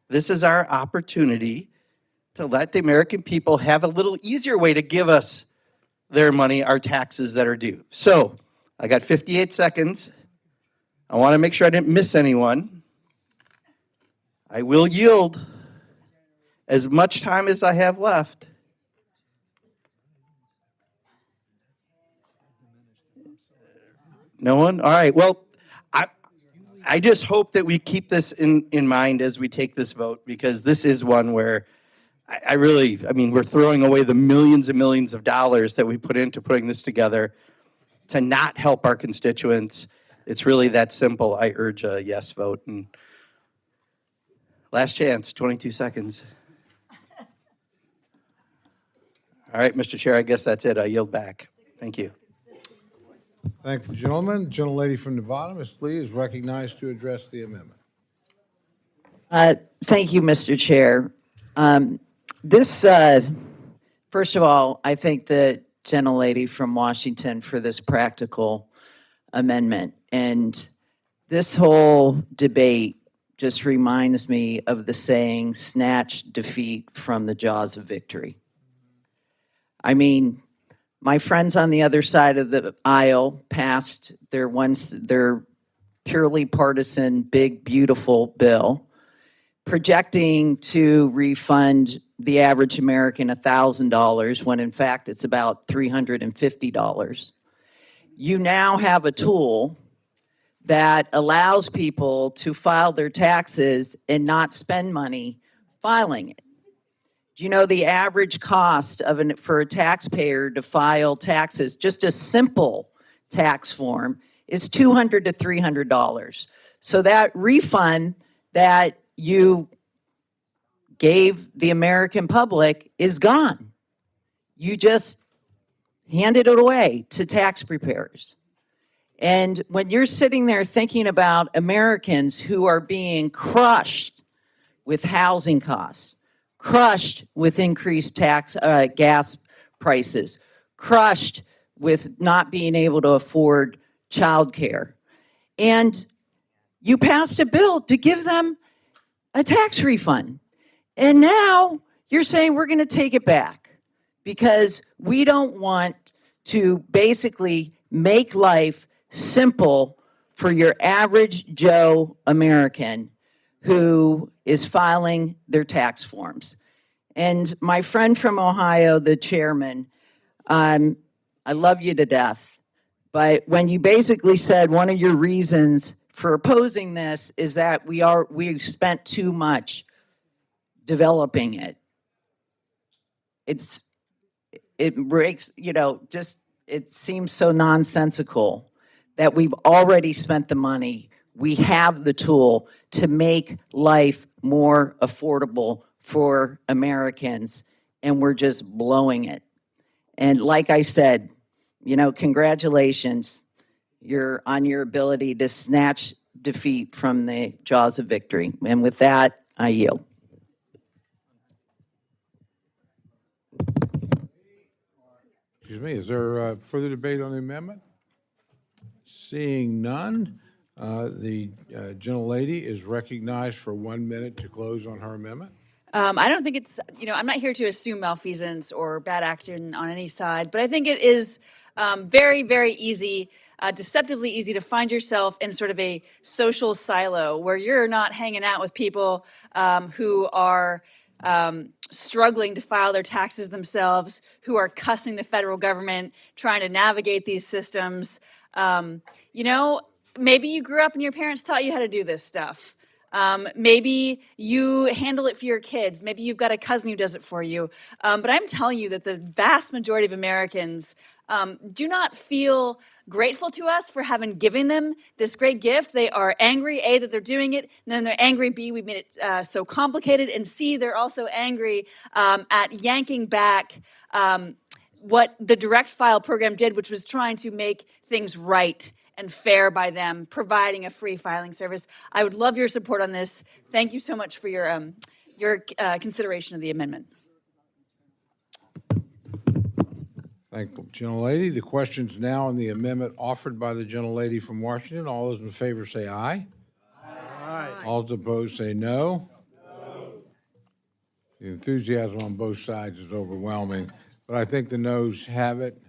Speaker 11: this is our opportunity to let the American people have a little easier way to give us their money, our taxes that are due. So, I got 58 seconds. I want to make sure I didn't miss anyone. I will yield as much time as I have left. No one? All right. Well, I just hope that we keep this in mind as we take this vote, because this is one where we're throwing away the millions and millions of dollars that we put into putting this together to not help our constituents. It's really that simple. I urge a yes vote. And last chance, 22 seconds. All right, Mr. Chair, I guess that's it. I yield back. Thank you.
Speaker 2: Thank you, gentlemen. Gentlelady from Nevada, Ms. Lee, is recognized to address the amendment.
Speaker 14: Thank you, Mr. Chair. First of all, I thank the gentlelady from Washington for this practical amendment. And this whole debate just reminds me of the saying, snatch defeat from the jaws of victory. I mean, my friends on the other side of the aisle passed their purely partisan, big, beautiful bill, projecting to refund the average American $1,000 when in fact it's about $350. You now have a tool that allows people to file their taxes and not spend money filing it. Do you know the average cost for a taxpayer to file taxes, just a simple tax form, is $200 to $300. So that refund that you gave the American public is gone. You just handed it away to tax preparers. And when you're sitting there thinking about Americans who are being crushed with housing costs, crushed with increased gas prices, crushed with not being able to afford childcare, and you passed a bill to give them a tax refund. And now you're saying we're going to take it back because we don't want to basically make life simple for your average Joe American who is filing their tax forms. And my friend from Ohio, the chairman, I love you to death. But when you basically said one of your reasons for opposing this is that we spent too much developing it. It breaks, it seems so nonsensical that we've already spent the money. We have the tool to make life more affordable for Americans, and we're just blowing it. And like I said, congratulations. You're on your ability to snatch defeat from the jaws of victory. And with that, I yield.
Speaker 2: Excuse me, is there further debate on the amendment? Seeing none, the gentlelady is recognized for 1 minute to close on her amendment.
Speaker 10: I don't think it's, I'm not here to assume malfeasance or bad action on any side, but I think it is very, very easy, deceptively easy to find yourself in sort of a social silo where you're not hanging out with people who are struggling to file their taxes themselves, who are cussing the federal government, trying to navigate these systems. Maybe you grew up and your parents taught you how to do this stuff. Maybe you handle it for your kids. Maybe you've got a cousin who does it for you. But I'm telling you that the vast majority of Americans do not feel grateful to us for having given them this great gift. They are angry, A, that they're doing it, and then they're angry, B, we've made it so complicated, and C, they're also angry at yanking back what the direct file program did, which was trying to make things right and fair by them, providing a free filing service. I would love your support on this. Thank you so much for your consideration of the amendment.
Speaker 2: Thank you, gentlelady. The question's now on the amendment offered by the gentlelady from Washington. All those in favor say aye. Aye. All those opposed say no. No. The enthusiasm on both sides is overwhelming, but I think the noes have it.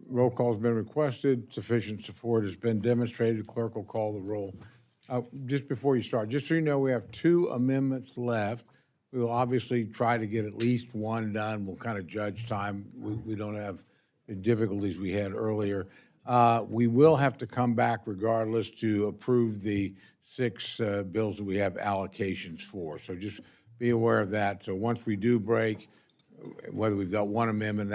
Speaker 2: Roll call's been requested. Sufficient support has been demonstrated. Clerk will call the roll. Just before you start, just so you know, we have 2 amendments left. We will obviously try to get at least one done. We'll kind of judge time. We don't have the difficulties we had earlier. We will have to come back regardless to approve the 6 bills that we have allocations for. So just be aware of that. So once we do break, whether we've got one amendment,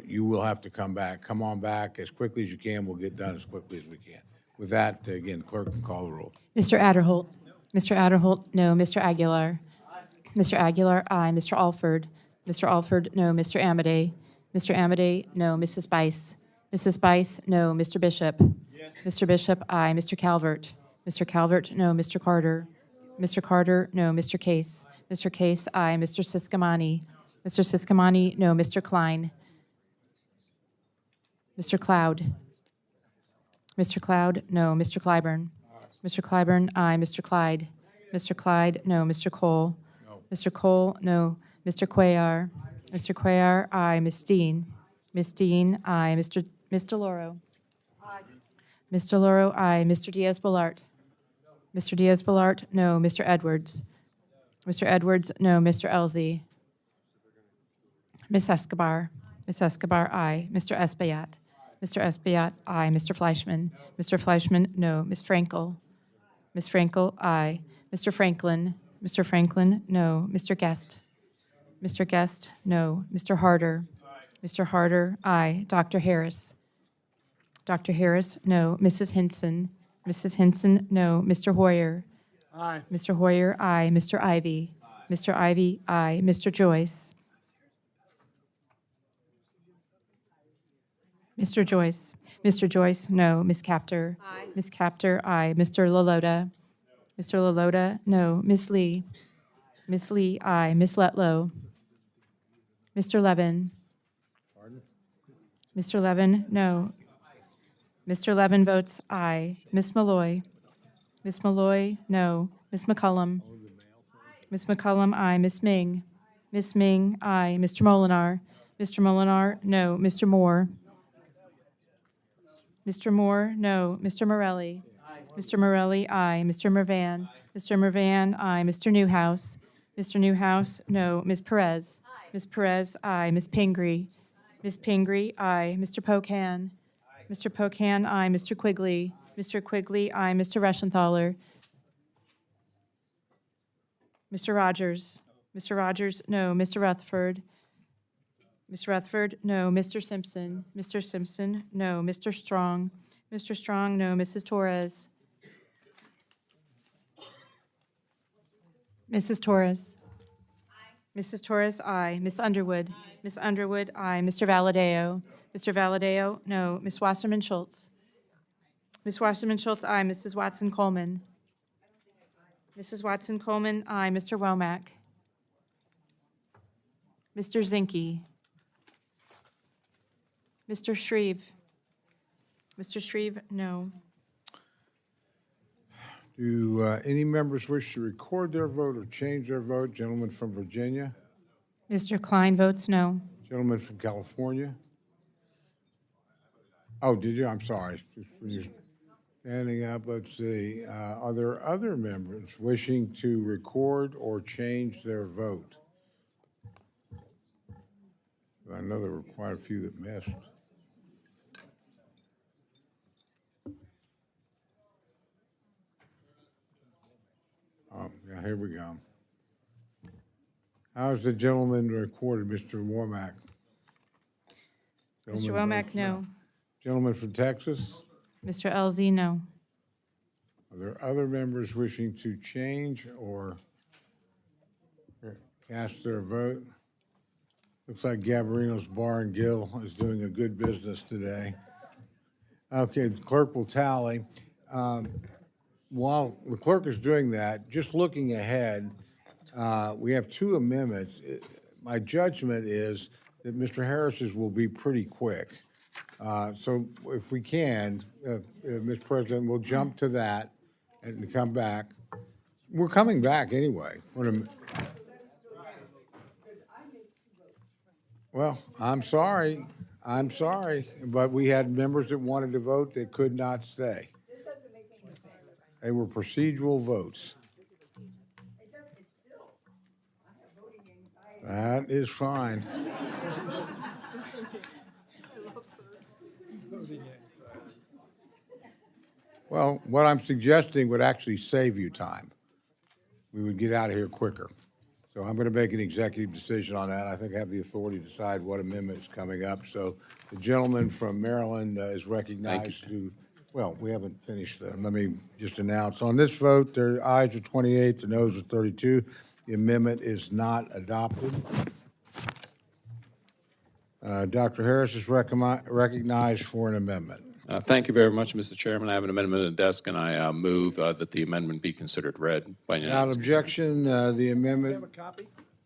Speaker 2: you will have to come back. Come on back as quickly as you can. We'll get done as quickly as we can. With that, again, clerk can call the roll.
Speaker 7: Mr. Adderholt? Mr. Adderholt, no. Mr. Aguilar? Mr. Aguilar, aye. Mr. Alford? Mr. Alford, no. Mr. Amadei? Mr. Amadei, no. Mrs. Bice? Mrs. Bice, no. Mr. Bishop? Yes. Mr. Bishop, aye. Mr. Calvert? Mr. Calvert, no. Mr. Carter? Mr. Carter, no. Mr. Case? Mr. Case, aye. Mr. Siscomani? Mr. Siscomani, no. Mr. Klein? Mr. Cloud? Mr. Cloud, no. Mr. Clyburn? Mr. Clyburn, aye. Mr. Clyde? Mr. Clyde, no. Mr. Cole? Mr. Cole, no. Mr. Cuellar? Mr. Cuellar, aye. Ms. Dean? Ms. Dean, aye. Ms. DeLauro? Aye. Ms. DeLauro, aye. Mr. Diaz-Balart? Mr. Diaz-Balart, no. Mr. Edwards? Mr. Edwards, no. Mr. Elzey? Ms. Escobar? Ms. Escobar, aye. Mr. Espaillat? Mr. Espaillat, aye. Mr. Fleischman? Mr. Fleischman, no. Ms. Frankel? Ms. Frankel, aye. Mr. Franklin? Mr. Franklin, no. Mr. Guest? Mr. Guest, no. Mr. Harder? Mr. Harder, aye. Dr. Harris? Dr. Harris, no. Mrs. Hinson? Mrs. Hinson, no. Mr. Hoyer?
Speaker 6: Aye.
Speaker 7: Mr. Hoyer, aye. Mr. Ivy? Mr. Ivy, aye. Mr. Joyce? Mr. Joyce? Mr. Joyce, no. Ms. Capter?
Speaker 3: Aye.
Speaker 7: Ms. Capter, aye. Mr. Lalota? Mr. Lalota, no. Ms. Lee? Ms. Lee, aye. Ms. Letlow? Mr. Levin? Mr. Levin, no. Mr. Levin votes aye. Ms. Malloy? Ms. Malloy, no. Ms. McCullum? Ms. McCullum, aye. Ms. Ming? Ms. Ming, aye. Mr. Molinar? Mr. Molinar, no. Mr. Moore? Mr. Moore, no. Mr. Morelli? Mr. Morelli, aye. Mr. Mervan? Mr. Mervan, aye. Mr. Newhouse? Mr. Newhouse, no. Ms. Perez? Ms. Perez, aye. Ms. Pingree? Ms. Pingree, aye. Mr. Pocan? Mr. Pocan, aye. Mr. Quigley? Mr. Quigley, aye. Mr. Reschenthaler? Mr. Rogers? Mr. Rogers, no. Mr. Rutherford? Mr. Rutherford, no. Mr. Simpson? Mr. Simpson, no. Mr. Strong? Mr. Strong, no. Mrs. Torres? Mrs. Torres? Mrs. Torres, aye. Ms. Underwood? Ms. Underwood, aye. Mr. Valadeo? Mr. Valadeo, no. Ms. Wasserman Schultz? Ms. Wasserman Schultz, aye. Mrs. Watson Coleman? Mrs. Watson Coleman, aye. Mr. Womack? Mr. Zinke? Mr. Shreve? Mr. Shreve, no.
Speaker 2: Do any members wish to record their vote or change their vote? Gentleman from Virginia?
Speaker 7: Mr. Klein votes no.
Speaker 2: Gentleman from California? Oh, did you? I'm sorry. Just when you're standing up, let's see. Are there other members wishing to record or change their vote? I know there were quite a few that missed. Oh, yeah, here we go. How's the gentleman recorded, Mr. Womack?
Speaker 7: Mr.
Speaker 2: Gentleman
Speaker 7: Womack,
Speaker 2: votes
Speaker 7: no.
Speaker 2: Gentleman from Texas?
Speaker 7: Mr. LZ, no.
Speaker 2: Are there other members wishing to change or cast their vote? Looks like Gabarino's Bar and Grill is doing a good business today. Okay, the clerk will tally. While the clerk is doing that, just looking ahead, we have two amendments. My judgment is that Mr. Harris's will be pretty quick. So if we can, Mr. President, we'll jump to that and come back. We're coming back anyway. Well, I'm sorry, but we had members that wanted to vote that could not stay. They were procedural votes. That is fine. Well, what I'm suggesting would actually save you time. We would get out of here quicker. So I'm going to make an executive decision on that. I think I have the authority to decide what amendment is coming up. So the gentleman from Maryland is recognized to, well, we haven't finished that. Let me just announce. On this vote, the ayes are 28, the noes are 32. The amendment is not adopted. Dr. Harris is recognized for an amendment.
Speaker 8: Thank you very much, Mr. Chairman. I have an amendment at the desk, and I move that the amendment be considered read by
Speaker 2: Without
Speaker 8: unanimous
Speaker 2: objection, the amendment,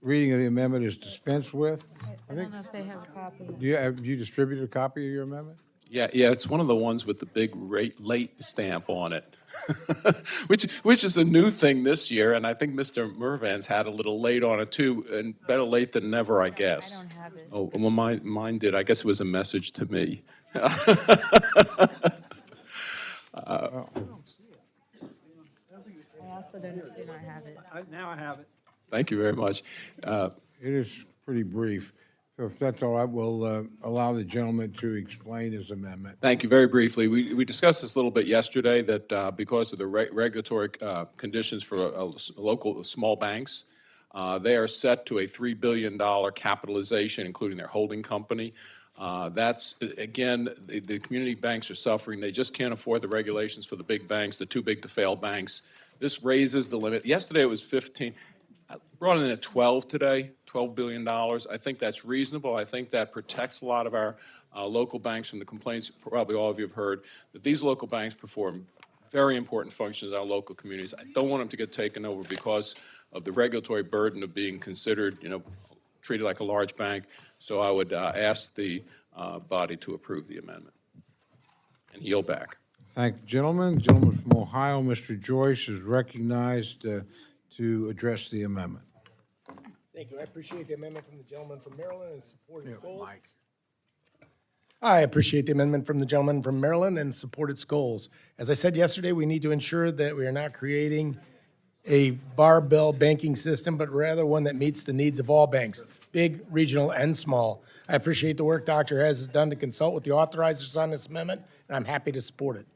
Speaker 2: reading of the amendment is dispensed with.
Speaker 7: I don't know if they have a copy.
Speaker 2: Have you distributed a copy of your amendment?
Speaker 8: Yeah, it's one of the ones with the big late stamp on it, which is a new thing this year, and I think Mr. Mervan's had a little late on it too, and better late than never, I guess.
Speaker 7: I don't have it.
Speaker 8: Oh, well, mine did. I guess it was a message to me.
Speaker 7: I also do not have it.
Speaker 6: Now I have it.
Speaker 8: Thank you very much.
Speaker 2: It is pretty brief. So if that's all right, we'll allow the gentleman to explain his amendment.
Speaker 8: Thank you. Very briefly, we discussed this a little bit yesterday, that because of the regulatory conditions for local small banks, they are set to a $3 billion capitalization, including their holding company. That's, again, the community banks are suffering. They just can't afford the regulations for the big banks, the too big to fail banks. This raises the limit. Yesterday it was 15. I brought it in at 12 today, $12 billion. I think that's reasonable. I think that protects a lot of our local banks from the complaints. Probably all of you have heard that these local banks perform very important functions in our local communities. I don't want them to get taken over because of the regulatory burden of being considered, treated like a large bank. So I would ask the body to approve the amendment and yield back.
Speaker 2: Thank the gentleman. The gentleman from Ohio, Mr. Joyce, is recognized to address the amendment.
Speaker 1: Thank you. I appreciate the amendment from the gentleman from Maryland and support its goals. I appreciate the amendment from the gentleman from Maryland and support its goals. As I said yesterday, we need to ensure that we are not creating a barbell banking system, but rather one that meets the needs of all banks, big, regional, and small. I appreciate the work Dr. Hess has done to consult with the authorizers on this amendment, and I'm happy to support it.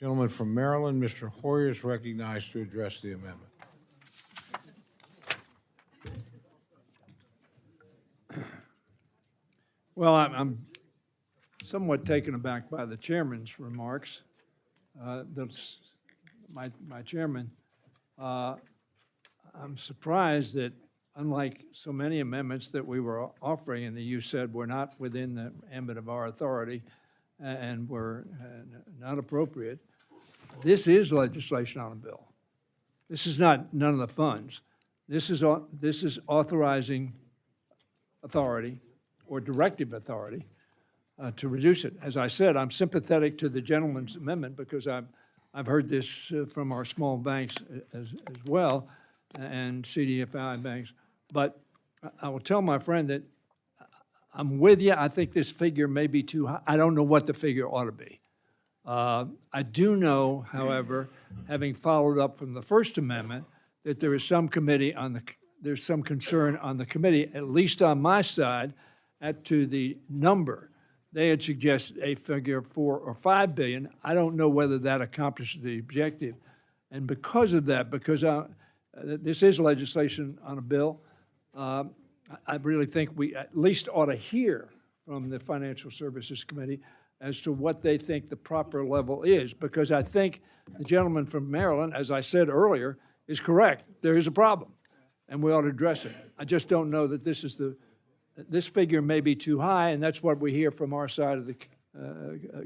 Speaker 2: Gentleman from Maryland, Mr. Hoyer, is recognized to address the amendment.
Speaker 6: Well, I'm somewhat taken aback by the chairman's remarks. My chairman, I'm surprised that unlike so many amendments that we were offering and that you said were not within the ambit of our authority and were not appropriate, this is legislation on a bill. This is not none of the funds. This is authorizing authority or directive authority to reduce it. As I said, I'm sympathetic to the gentleman's amendment because I've heard this from our small banks as well and CDFI banks. But I will tell my friend that I'm with you. I think this figure may be too high. I don't know what the figure ought to be. I do know, however, having followed up from the First Amendment, that there is some there's some concern on the committee, at least on my side, as to the number. They had suggested a figure of $4 or $5 billion. I don't know whether that accomplishes the objective. And because of that, because this is legislation on a bill, I really think we at least ought to hear from the Financial Services Committee as to what they think the proper level is, because I think the gentleman from Maryland, as I said earlier, is correct. There is a problem, and we ought to address it. I just don't know that this figure may be too high, and that's what we hear from our side of the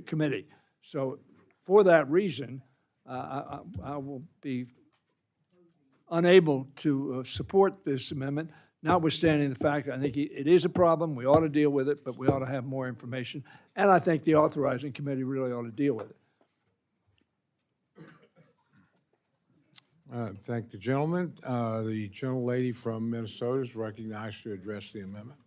Speaker 6: committee. So for that reason, I will be unable to support this amendment, notwithstanding the fact I think it is a problem. We ought to deal with it, but we ought to have more information. And I think the authorizing committee really ought to deal with it.
Speaker 2: Thank the gentleman. The gentlelady from Minnesota is recognized to address the amendment.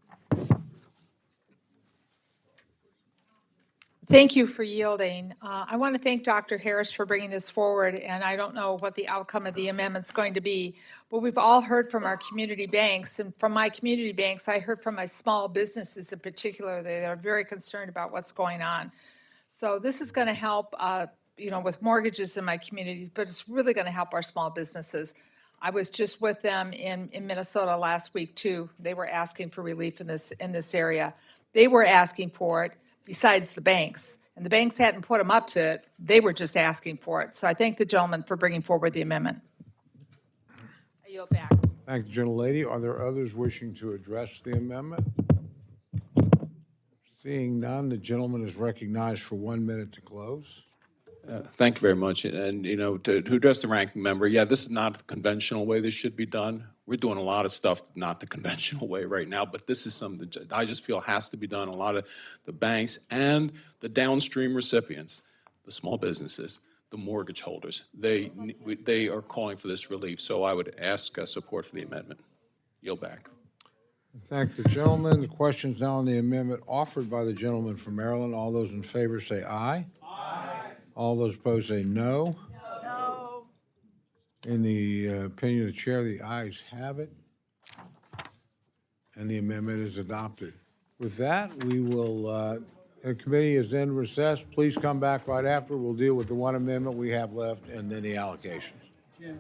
Speaker 16: Thank you for yielding. I want to thank Dr. Harris for bringing this forward, and I don't know what the outcome of the amendment's going to be, but we've all heard from our community banks, and from my community banks, I heard from my small businesses in particular, they are very concerned about what's going on. So this is going to help, with mortgages in my communities, but it's really going to help our small businesses. I was just with them in Minnesota last week too. They were asking for relief in this area. They were asking for it besides the banks, and the banks hadn't put them up to it. They were just asking for it. So I thank the gentleman for bringing forward the amendment. I yield back.
Speaker 2: Thank the gentlelady. Are there others wishing to address the amendment? Seeing none, the gentleman is recognized for 1 minute to close.
Speaker 8: Thank you very much. And, to address the ranking member, yeah, this is not the conventional way this should be done. We're doing a lot of stuff not the conventional way right now, but this is something that I just feel has to be done. A lot of the banks and the downstream recipients, the small businesses, the mortgage holders, they are calling for this relief. So I would ask support for the amendment. Yield back.
Speaker 2: Thank the gentleman. The question is now on the amendment offered by the gentleman from Maryland. All those in favor say aye. Aye. All those opposed say no.
Speaker 16: No.
Speaker 2: In the opinion of the chair, the ayes have it, and the amendment is adopted. With that, we will, the committee is in recess. Please come back right after. We'll deal with the one amendment we have left and then the allocations.
Speaker 6: Yeah.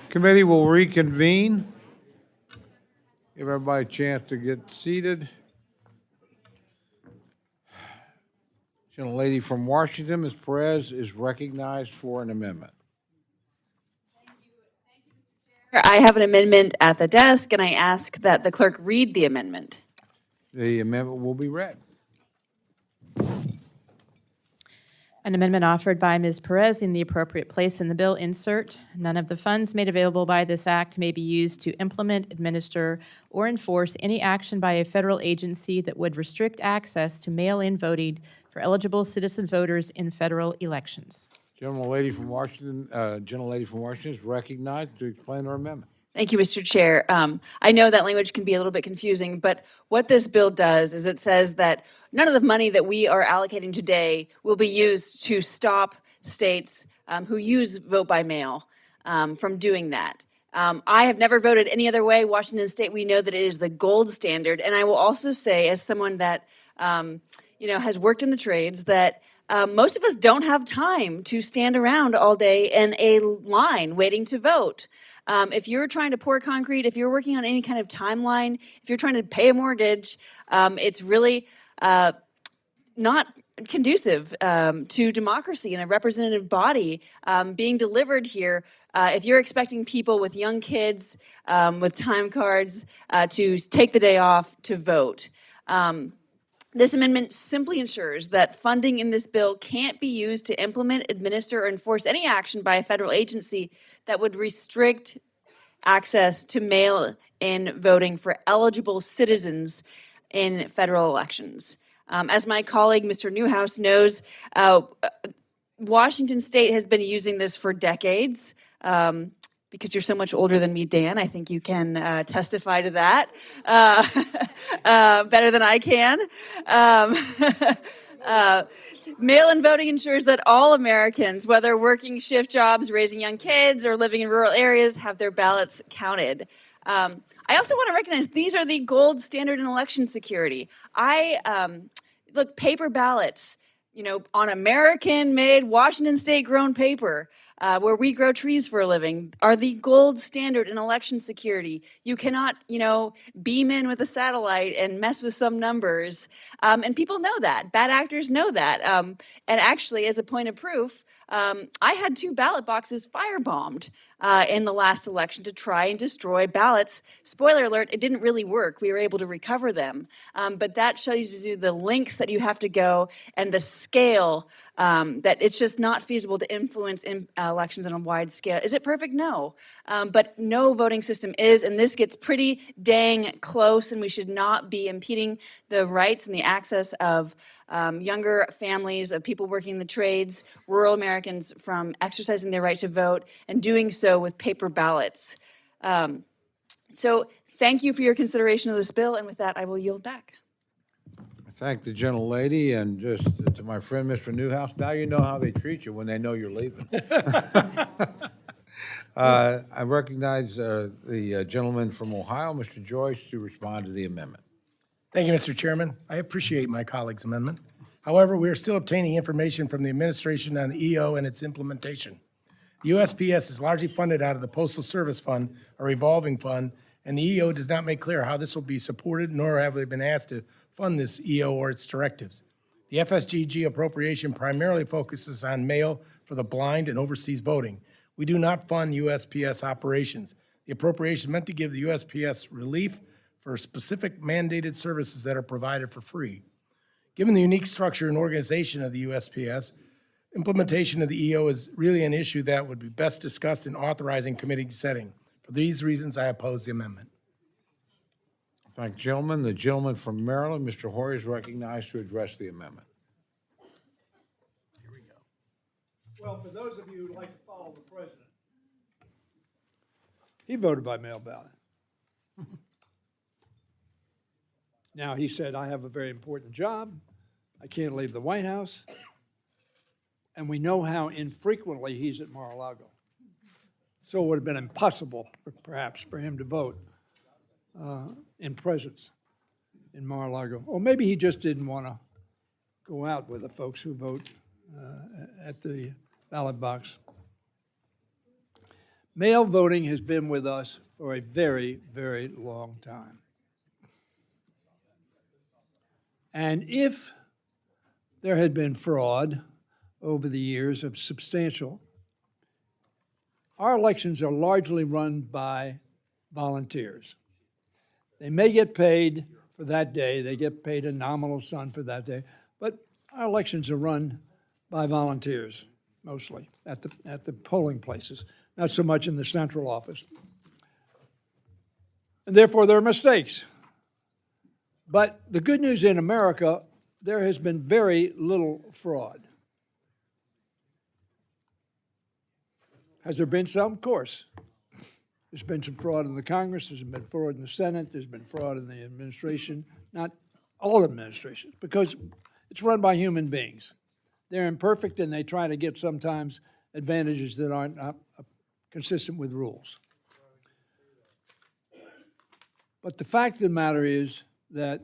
Speaker 2: Committee will reconvene. Give everybody a chance to get seated. Gentlelady from Washington, Ms. Perez, is recognized for an amendment.
Speaker 10: I have an amendment at the desk, and I ask that the clerk read the amendment.
Speaker 2: The amendment will be read.
Speaker 7: An amendment offered by Ms. Perez in the appropriate place in the bill insert. None of the funds made available by this act may be used to implement, administer, or enforce any action by a federal agency that would restrict access to mail-in voting for eligible citizen voters in federal elections.
Speaker 2: Gentlelady from Washington is recognized to explain her amendment.
Speaker 10: Thank you, Mr. Chair. I know that language can be a little bit confusing, but what this bill does is it says that none of the money that we are allocating today will be used to stop states who use vote by mail from doing that. I have never voted any other way. Washington State, we know that it is the gold standard. And I will also say, as someone that has worked in the trades, that most of us don't have time to stand around all day in a line waiting to vote. If you're trying to pour concrete, if you're working on any kind of timeline, if you're trying to pay a mortgage, it's really not conducive to democracy and a representative body being delivered here. If you're expecting people with young kids, with time cards, to take the day off to vote. This amendment simply ensures that funding in this bill can't be used to implement, administer, or enforce any action by a federal agency that would restrict access to mail-in voting for eligible citizens in federal elections. As my colleague, Mr. Newhouse, knows, Washington State has been using this for decades. Because you're so much older than me, Dan, I think you can testify to that better than I can. Mail-in voting ensures that all Americans, whether working shift jobs, raising young kids, or living in rural areas, have their ballots counted. I also want to recognize these are the gold standard in election security. Look, paper ballots, on American-made, Washington State-grown paper, where we grow trees for a living, are the gold standard in election security. You cannot, beam in with a satellite and mess with some numbers. And people know that. Bad actors know that. And actually, as a point of proof, I had 2 ballot boxes firebombed in the last election to try and destroy ballots. Spoiler alert, it didn't really work. We were able to recover them. But that shows you the lengths that you have to go and the scale that it's just not feasible to influence elections on a wide scale. Is it perfect? No. But no voting system is, and this gets pretty dang close, and we should not be impeding the rights and the access of younger families, of people working in the trades, rural Americans from exercising their right to vote and doing so with paper ballots. So thank you for your consideration of this bill, and with that, I will yield back.
Speaker 2: Thank the gentlelady, and just to my friend, Mr. Newhouse, now you know how they treat you when they know you're leaving. I recognize the gentleman from Ohio, Mr. Joyce, to respond to the amendment.
Speaker 1: Thank you, Mr. Chairman. I appreciate my colleague's amendment. However, we are still obtaining information from the administration on the EO and its implementation. The USPS is largely funded out of the Postal Service Fund, a revolving fund, and the EO does not make clear how this will be supported, nor have they been asked to fund this EO or its directives. The FSGG appropriation primarily focuses on mail for the blind and overseas voting. We do not fund USPS operations. The appropriation is meant to give the USPS relief for specific mandated services that are provided for free. Given the unique structure and organization of the USPS, implementation of the EO is really an issue that would be best discussed in authorizing committee setting. For these reasons, I oppose the amendment.
Speaker 2: Thank you, gentlemen. The gentleman from Maryland, Mr. Hoyer, is recognized to address the amendment.
Speaker 1: Here we go.
Speaker 6: Well, for those of you who like to follow the president, he voted by mail ballot. Now, he said, I have a very important job. I can't leave the White House. And we know how infrequently he's at Mar-a-Lago. So it would have been impossible, perhaps, for him to vote in presence in Mar-a-Lago. Or maybe he just didn't want to go out with the folks who vote at the ballot box. Mail voting has been with us for a very, very long time. And if there had been fraud over the years of substantial, our elections are largely run by volunteers. They may get paid for that day, they get paid a nominal sum for that day, but our elections are run by volunteers, mostly, at the polling places, not so much in the central office. And therefore, there are mistakes. But the good news in America, there has been very little fraud. Has there been some? Of course. There's been some fraud in the Congress, there's been fraud in the Senate, there's been fraud in the administration, not all administrations, because it's run by human beings. They're imperfect and they try to get sometimes advantages that aren't consistent with rules. But the fact of the matter is that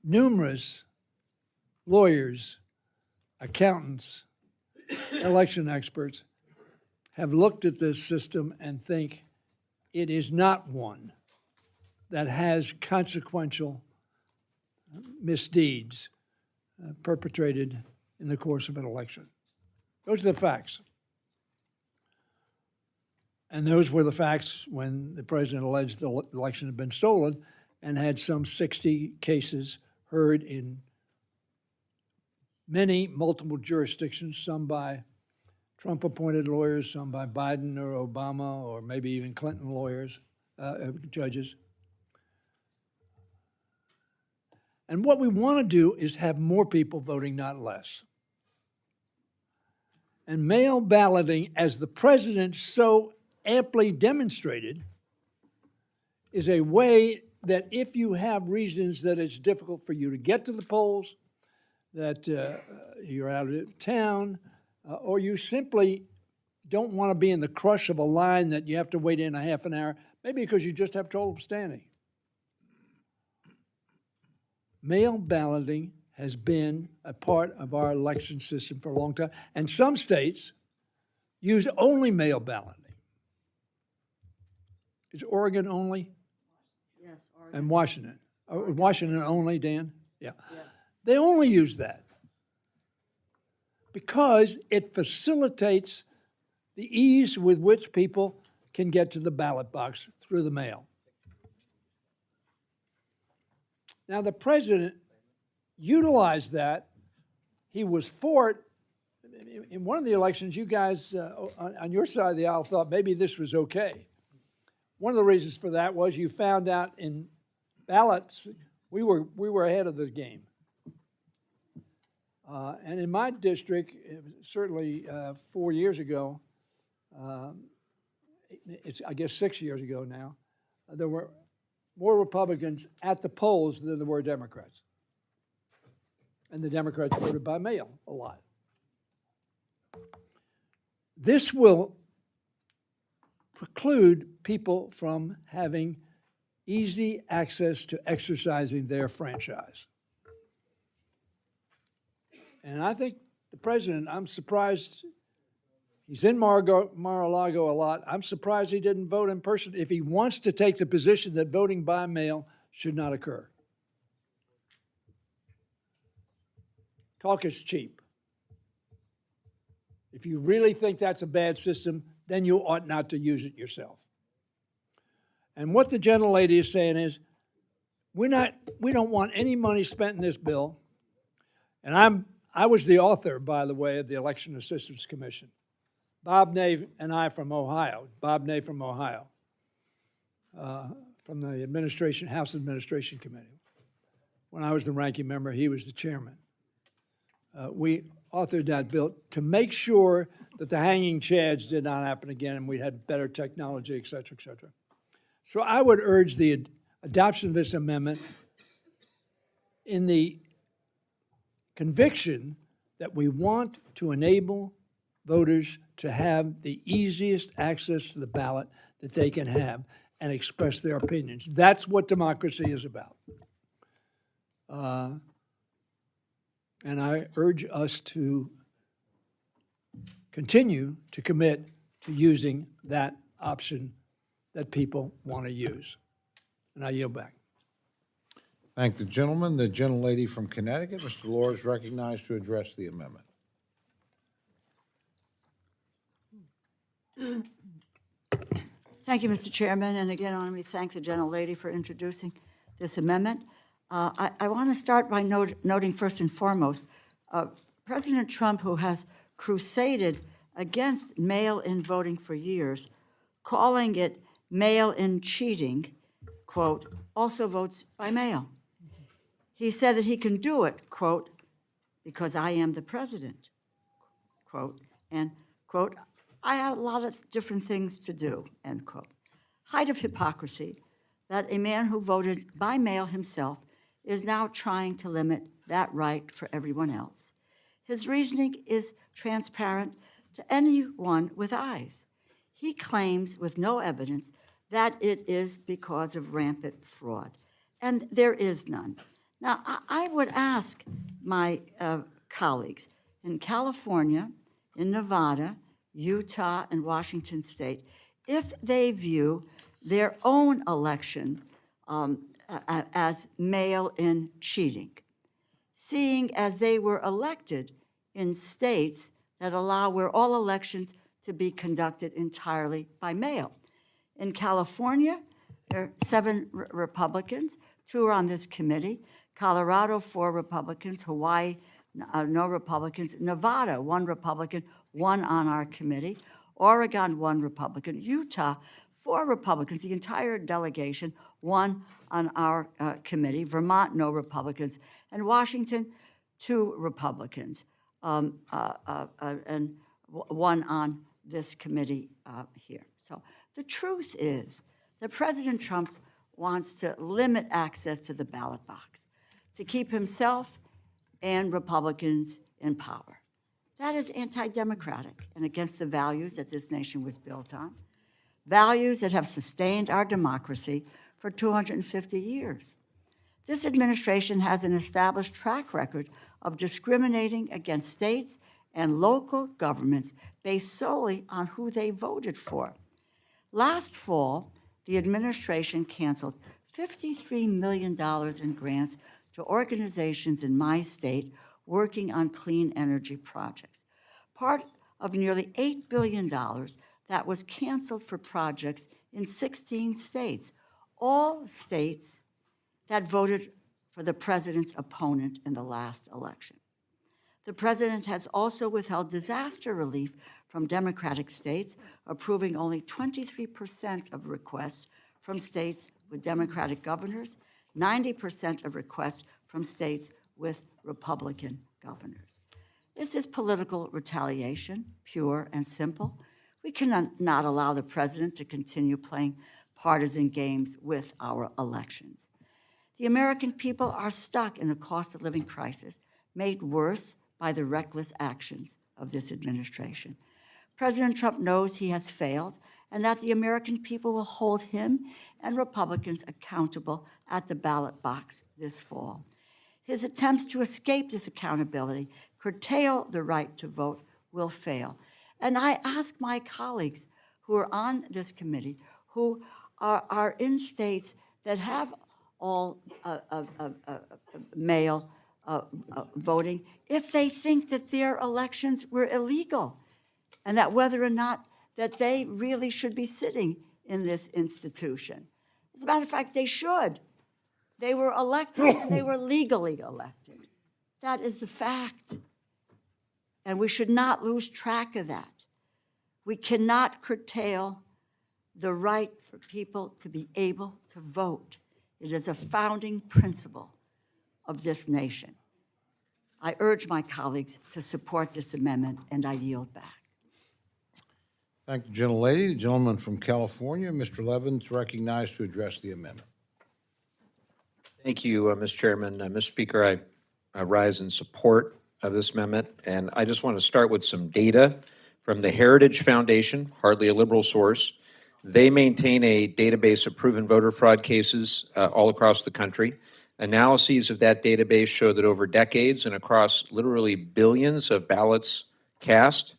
Speaker 6: numerous lawyers, accountants, election experts have looked at this system and think it is not one that has consequential misdeeds perpetrated in the course of an election. Those are the facts. And those were the facts when the president alleged the election had been stolen and had some 60 cases heard in multiple jurisdictions, some by Trump-appointed lawyers, some by Biden or Obama, or maybe even Clinton lawyers, judges. And what we want to do is have more people voting, not less. And mail balloting, as the president so amply demonstrated, is a way that if you have reasons that it's difficult for you to get to the polls, that you're out of town, or you simply don't want to be in the crush of a line that you have to wait in a half an hour, maybe because you just have trouble standing. Mail balloting has been a part of our election system for a long time, and some states use only mail balloting. Is Oregon only?
Speaker 5: Yes, Oregon.
Speaker 6: And Washington. Washington only, Dan? Yeah.
Speaker 5: Yes.
Speaker 6: They only use that because it facilitates the ease with which people can get to the ballot box through the mail. Now, the president utilized that. He was for it. In one of the elections, you guys on your side of the aisle thought maybe this was okay. One of the reasons for that was you found out in ballots, we were ahead of the game. And in my district, certainly 4 years ago, it's I guess 6 years ago now, there were more Republicans at the polls than there were Democrats. And the Democrats voted by mail a lot. This will preclude people from having easy access to exercising their franchise. And I think the president, I'm surprised, he's in Mar-a-Lago a lot. I'm surprised he didn't vote in person if he wants to take the position that voting by mail should not occur. Talk is cheap. If you really think that's a bad system, then you ought not to use it yourself. And what the gentlelady is saying is, we don't want any money spent in this bill. And I was the author, by the way, of the Election Assistance Commission. Bob Ney and I from Ohio, Bob Ney from Ohio, from the administration, House Administration Committee. When I was the ranking member, he was the chairman. We authored that bill to make sure that the hanging chads did not happen again and we had better technology, et cetera, et cetera. So I would urge the adoption of this amendment in the conviction that we want to enable voters to have the easiest access to the ballot that they can have and express their opinions. That's what democracy is about. And I urge us to continue to commit to using that option that people want to use. And I yield back.
Speaker 2: Thank the gentleman. The gentlelady from Connecticut, Mr. Lohr, is recognized to address the amendment.
Speaker 5: Thank you, Mr. Chairman, and again, let me thank the gentlelady for introducing this amendment. I want to start by noting first and foremost, President Trump, who has crusaded against mail-in voting for years, calling it mail-in cheating, quote, also votes by mail. He said that he can do it, quote, because I am the president, quote, and, quote, I have a lot of different things to do, end quote. Height of hypocrisy that a man who voted by mail himself is now trying to limit that right for everyone else. His reasoning is transparent to anyone with eyes. He claims with no evidence that it is because of rampant fraud, and there is none. Now, I would ask my colleagues in California, in Nevada, Utah, and Washington State, if they view their own election as mail-in cheating, seeing as they were elected in states that allow where all elections to be conducted entirely by mail. In California, there are 7 Republicans, 2 are on this committee. Colorado, 4 Republicans. Hawaii, no Republicans. Nevada, 1 Republican, 1 on our committee. Oregon, 1 Republican. Utah, 4 Republicans, the entire delegation, 1 on our committee. Vermont, no Republicans. And Washington, 2 Republicans, and 1 on this committee here. So the truth is that President Trump wants to limit access to the ballot box, to keep himself and Republicans in power. That is anti-democratic and against the values that this nation was built on, values that have sustained our democracy for 250 years. This administration has an established track record of discriminating against states and local governments based solely on who they voted for. Last fall, the administration canceled $53 million in grants to organizations in my state working on clean energy projects, part of nearly $8 billion that was canceled for projects in 16 states, all states that voted for the president's opponent in the last election. The president has also withheld disaster relief from Democratic states, approving only 23% of requests from states with Democratic governors, 90% of requests from states with Republican governors. This is political retaliation, pure and simple. We cannot allow the president to continue playing partisan games with our elections. The American people are stuck in a cost of living crisis made worse by the reckless actions of this administration. President Trump knows he has failed and that the American people will hold him and Republicans accountable at the ballot box this fall. His attempts to escape this accountability, curtail the right to vote, will fail. And I ask my colleagues who are on this committee, who are in states that have all mail voting, if they think that their elections were illegal and that whether or not that they really should be sitting in this institution. As a matter of fact, they should. They were elected and they were legally elected. That is the fact. And we should not lose track of that. We cannot curtail the right for people to be able to vote. It is a founding principle of this nation. I urge my colleagues to support this amendment, and I yield back.
Speaker 2: Thank the gentlelady. The gentleman from California, Mr. Levin, is recognized to address the amendment.
Speaker 12: Thank you, Mr. Chairman. Mr. Speaker, I rise in support of this amendment, and I just want to start with some data from the Heritage Foundation, hardly a liberal source. They maintain a database of proven voter fraud cases all across the country. Analyses of that database show that over decades and across literally billions of ballots cast,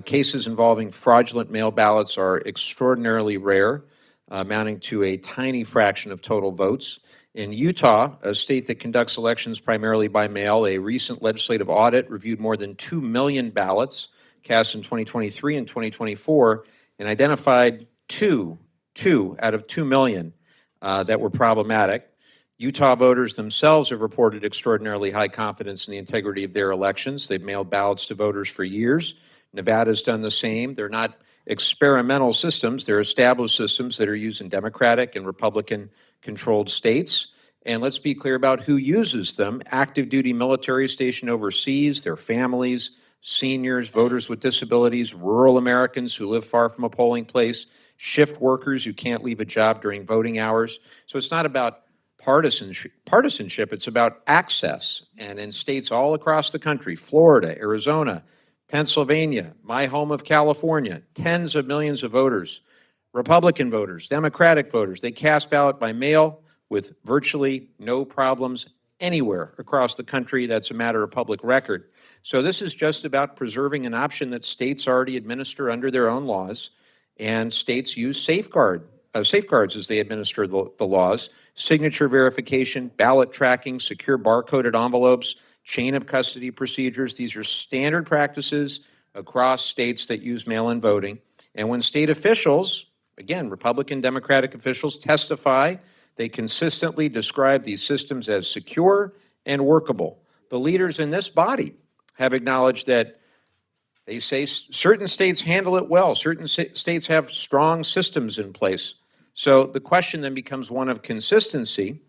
Speaker 12: Cases involving fraudulent mail ballots are extraordinarily rare, amounting to a tiny fraction of total votes. In Utah, a state that conducts elections primarily by mail, a recent legislative audit reviewed more than 2 million ballots cast in 2023 and 2024 and identified two out of 2 million that were problematic. Utah voters themselves have reported extraordinarily high confidence in the integrity of their elections. They've mailed ballots to voters for years. Nevada's done the same. They're not experimental systems. They're established systems that are used in Democratic and Republican-controlled states. And let's be clear about who uses them. Active duty military stationed overseas, their families, seniors, voters with disabilities, rural Americans who live far from a polling place, shift workers who can't leave a job during voting hours. So it's not about partisanship, it's about access. And in states all across the country, Florida, Arizona, Pennsylvania, my home of California, tens of millions of voters, Republican voters, Democratic voters, they cast ballot by mail with virtually no problems anywhere across the country. That's a matter of public record. So this is just about preserving an option that states already administer under their own laws, and states use safeguards as they administer the laws. Signature verification, ballot tracking, secure barcoded envelopes, chain of custody procedures. These are standard practices across states that use mail-in voting. And when state officials, again, Republican, Democratic officials, testify, they consistently describe these systems as secure and workable. The leaders in this body have acknowledged that they say certain states handle it well, certain states have strong systems in place. So the question then becomes one of consistency.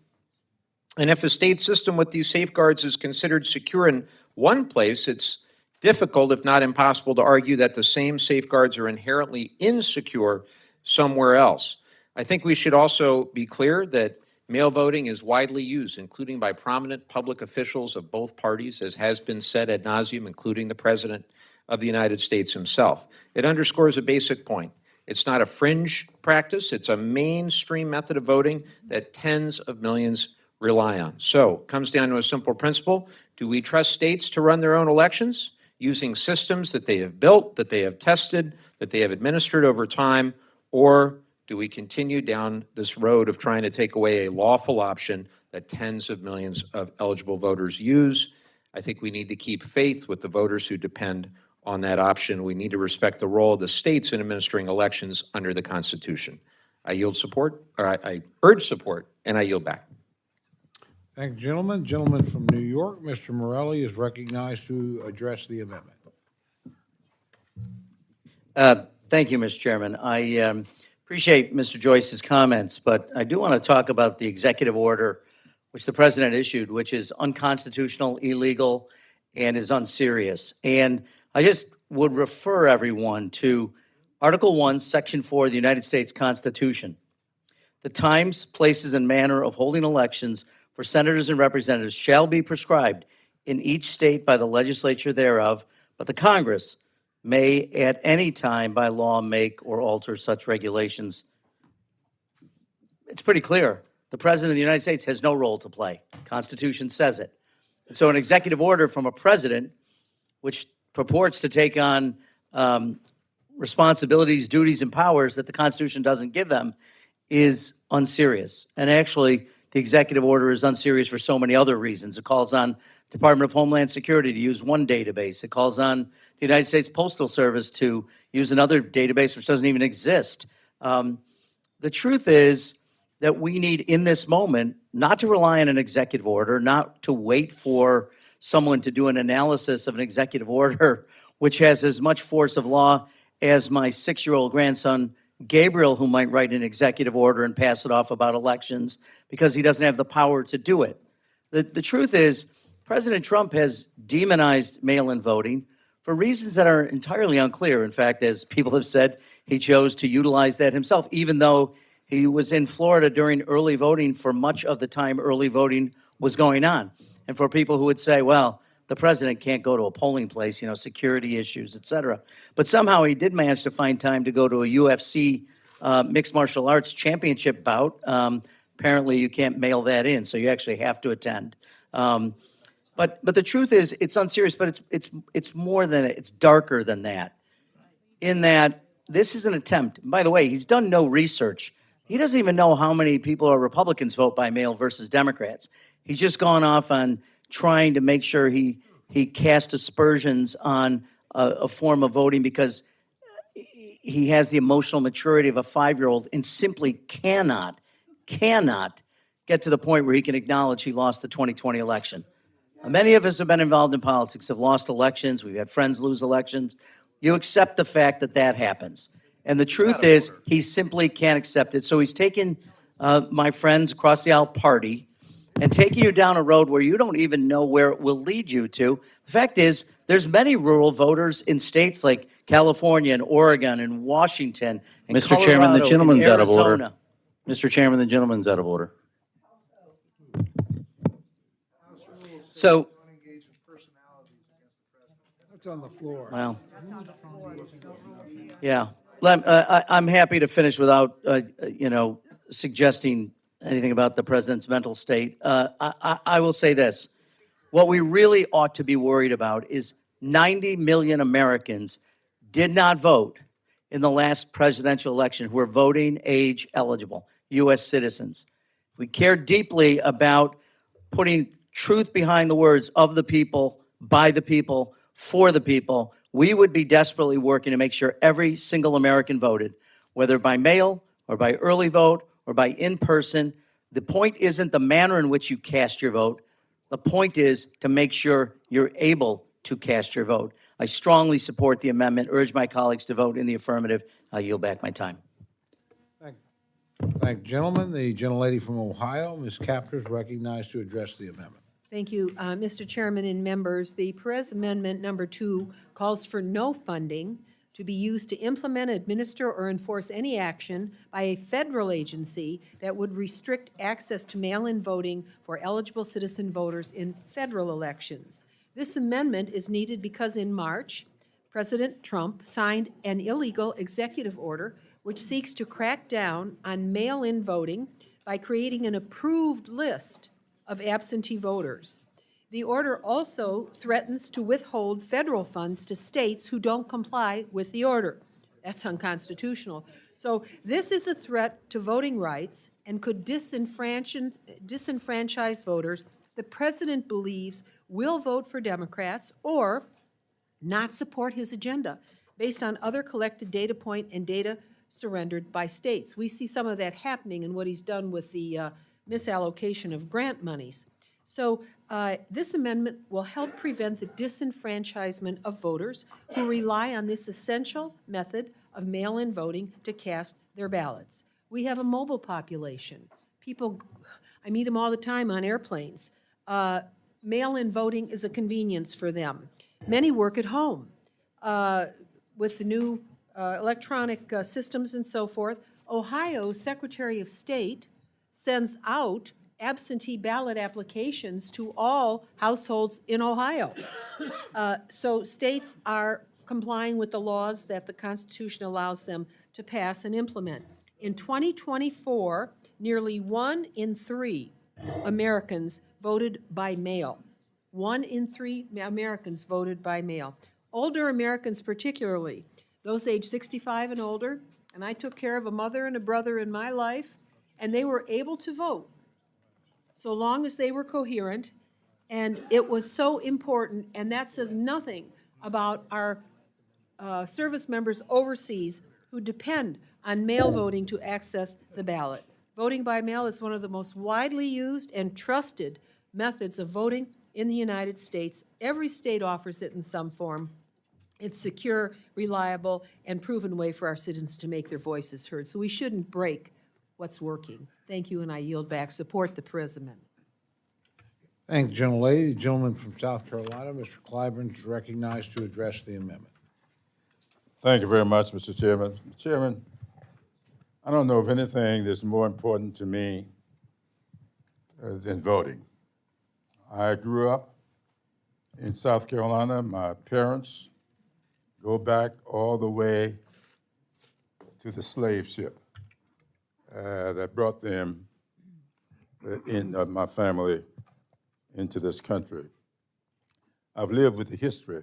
Speaker 12: And if a state system with these safeguards is considered secure in one place, it's difficult, if not impossible, to argue that the same safeguards are inherently insecure somewhere else. I think we should also be clear that mail voting is widely used, including by prominent public officials of both parties, as has been said ad nauseum, including the President of the United States himself. It underscores a basic point. It's not a fringe practice. It's a mainstream method of voting that tens of millions rely on. So it comes down to a simple principle. Do we trust states to run their own elections using systems that they have built, that they have tested, that they have administered over time, or do we continue down this road of trying to take away a lawful option that tens of millions of eligible voters use? I think we need to keep faith with the voters who depend on that option. We need to respect the role of the states in administering elections under the Constitution. I yield support, or I urge support, and I yield back.
Speaker 2: Thank you, gentlemen. Gentleman from New York, Mr. Morelli, is recognized to address the amendment.
Speaker 21: Thank you, Mr. Chairman. I appreciate Mr. Joyce's comments, but I do want to talk about the executive order which the president issued, which is unconstitutional, illegal, and is unserious. And I just would refer everyone to Article 1, Section 4 of the United States Constitution. The times, places, and manner of holding elections for senators and representatives shall be prescribed in each state by the legislature thereof, but the Congress may at any time by law make or alter such regulations. It's pretty clear. The President of the United States has no role to play. Constitution says it. And so an executive order from a president, which purports to take on responsibilities, duties, and powers that the Constitution doesn't give them, is unserious. And actually, the executive order is unserious for so many other reasons. It calls on Department of Homeland Security to use one database. It calls on the United States Postal Service to use another database which doesn't even exist. The truth is that we need, in this moment, not to rely on an executive order, not to wait for someone to do an analysis of an executive order, which has as much force of law as my 6-year-old grandson, Gabriel, who might write an executive order and pass it off about elections because he doesn't have the power to do it. The truth is, President Trump has demonized mail-in voting for reasons that are entirely unclear. In fact, as people have said, he chose to utilize that himself, even though he was in Florida during early voting for much of the time early voting was going on. And for people who would say, well, the president can't go to a polling place, security issues, et cetera. But somehow he did manage to find time to go to a UFC mixed martial arts championship bout. Apparently you can't mail that in, so you actually have to attend. But the truth is, it's unserious, but it's more than it. It's darker than that. in that this is an attempt. By the way, he's done no research. He doesn't even know how many people or Republicans vote by mail versus Democrats. He's just gone off on trying to make sure he cast aspersions on a form of voting because he has the emotional maturity of a 5-year-old and simply cannot get to the point where he can acknowledge he lost the 2020 election. Many of us have been involved in politics, have lost elections. We've had friends lose elections. You accept the fact that that happens. And the truth is, he simply can't accept it. So he's taken my friends across the aisle party and taking you down a road where you don't even know where it will lead you to. The fact is, there's many rural voters in states like California and Oregon and Washington and Mr. Chairman, the Colorado gentleman's and out of order. Arizona. Mr. Chairman, the gentleman's out of order. So,
Speaker 2: That's on the floor.
Speaker 21: well, yeah. I'm happy to finish without, suggesting anything about the president's mental state. I will say this. What we really ought to be worried about is 90 million Americans did not vote in the last presidential election who are voting age eligible, U.S. citizens. If we care deeply about putting truth behind the words of the people, by the people, for the people, we would be desperately working to make sure every single American voted, whether by mail or by early vote or by in-person. The point isn't the manner in which you cast your vote. The point is to make sure you're able to cast your vote. I strongly support the amendment, urge my colleagues to vote in the affirmative. I yield back my time.
Speaker 2: Thank you, gentlemen. The gentlelady from Ohio, Ms. Capter, is recognized to address the amendment.
Speaker 3: Thank you, Mr. Chairman and members. The Perez Amendment Number 2 calls for no funding to be used to implement, administer, or enforce any action by a federal agency that would restrict access to mail-in voting for eligible citizen voters in federal elections. This amendment is needed because in March, President Trump signed an illegal executive order which seeks to crack down on mail-in voting by creating an approved list of absentee voters. The order also threatens to withhold federal funds to states who don't comply with the order. That's unconstitutional. So this is a threat to voting rights and could disenfranchise voters the president believes will vote for Democrats or not support his agenda based on other collected data point and data surrendered by states. We see some of that happening in what he's done with the misallocation of grant monies. So this amendment will help prevent the disenfranchisement of voters who rely on this essential method of mail-in voting to cast their ballots. We have a mobile population. People, I meet them all the time on airplanes. Mail-in voting is a convenience for them. Many work at home. With the new electronic systems and so forth, Ohio's Secretary of State sends out absentee ballot applications to all households in Ohio. So states are complying with the laws that the Constitution allows them to pass and implement. In 2024, nearly 1 in 3 Americans voted by mail. 1 in 3 Americans voted by mail. Older Americans particularly, those age 65 and older, and I took care of a mother and a brother in my life, and they were able to vote so long as they were coherent, and it was so important, and that says nothing about our service members overseas who depend on mail voting to access the ballot. Voting by mail is one of the most widely used and trusted methods of voting in the United States. Every state offers it in some form. It's secure, reliable, and proven way for our citizens to make their voices heard. So we shouldn't break what's working. Thank you, and I yield back. Support the Perez Amendment.
Speaker 2: Thank you, gentlelady. The gentleman from South Carolina, Mr. Clyburn, is recognized to address the amendment.
Speaker 15: Thank you very much, Mr. Chairman. Chairman, I don't know of anything that's more important to me than voting. I grew up in South Carolina. My parents go back all the way to the slave ship that brought them, my family, into this country. I've lived with the history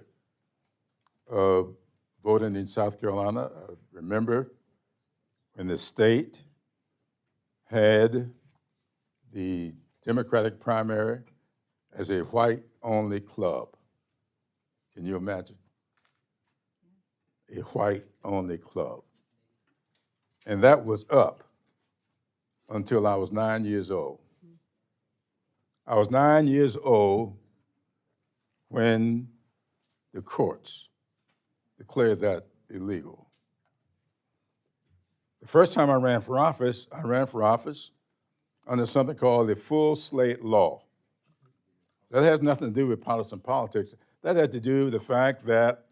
Speaker 15: of voting in South Carolina. Remember when the state had the Democratic primary as a white-only club. Can you imagine? A white-only club. And that was up until I was 9 years old. I was 9 years old when the courts declared that illegal. The first time I ran for office under something called the full slate law. That has nothing to do with partisan politics. That had to do with the fact that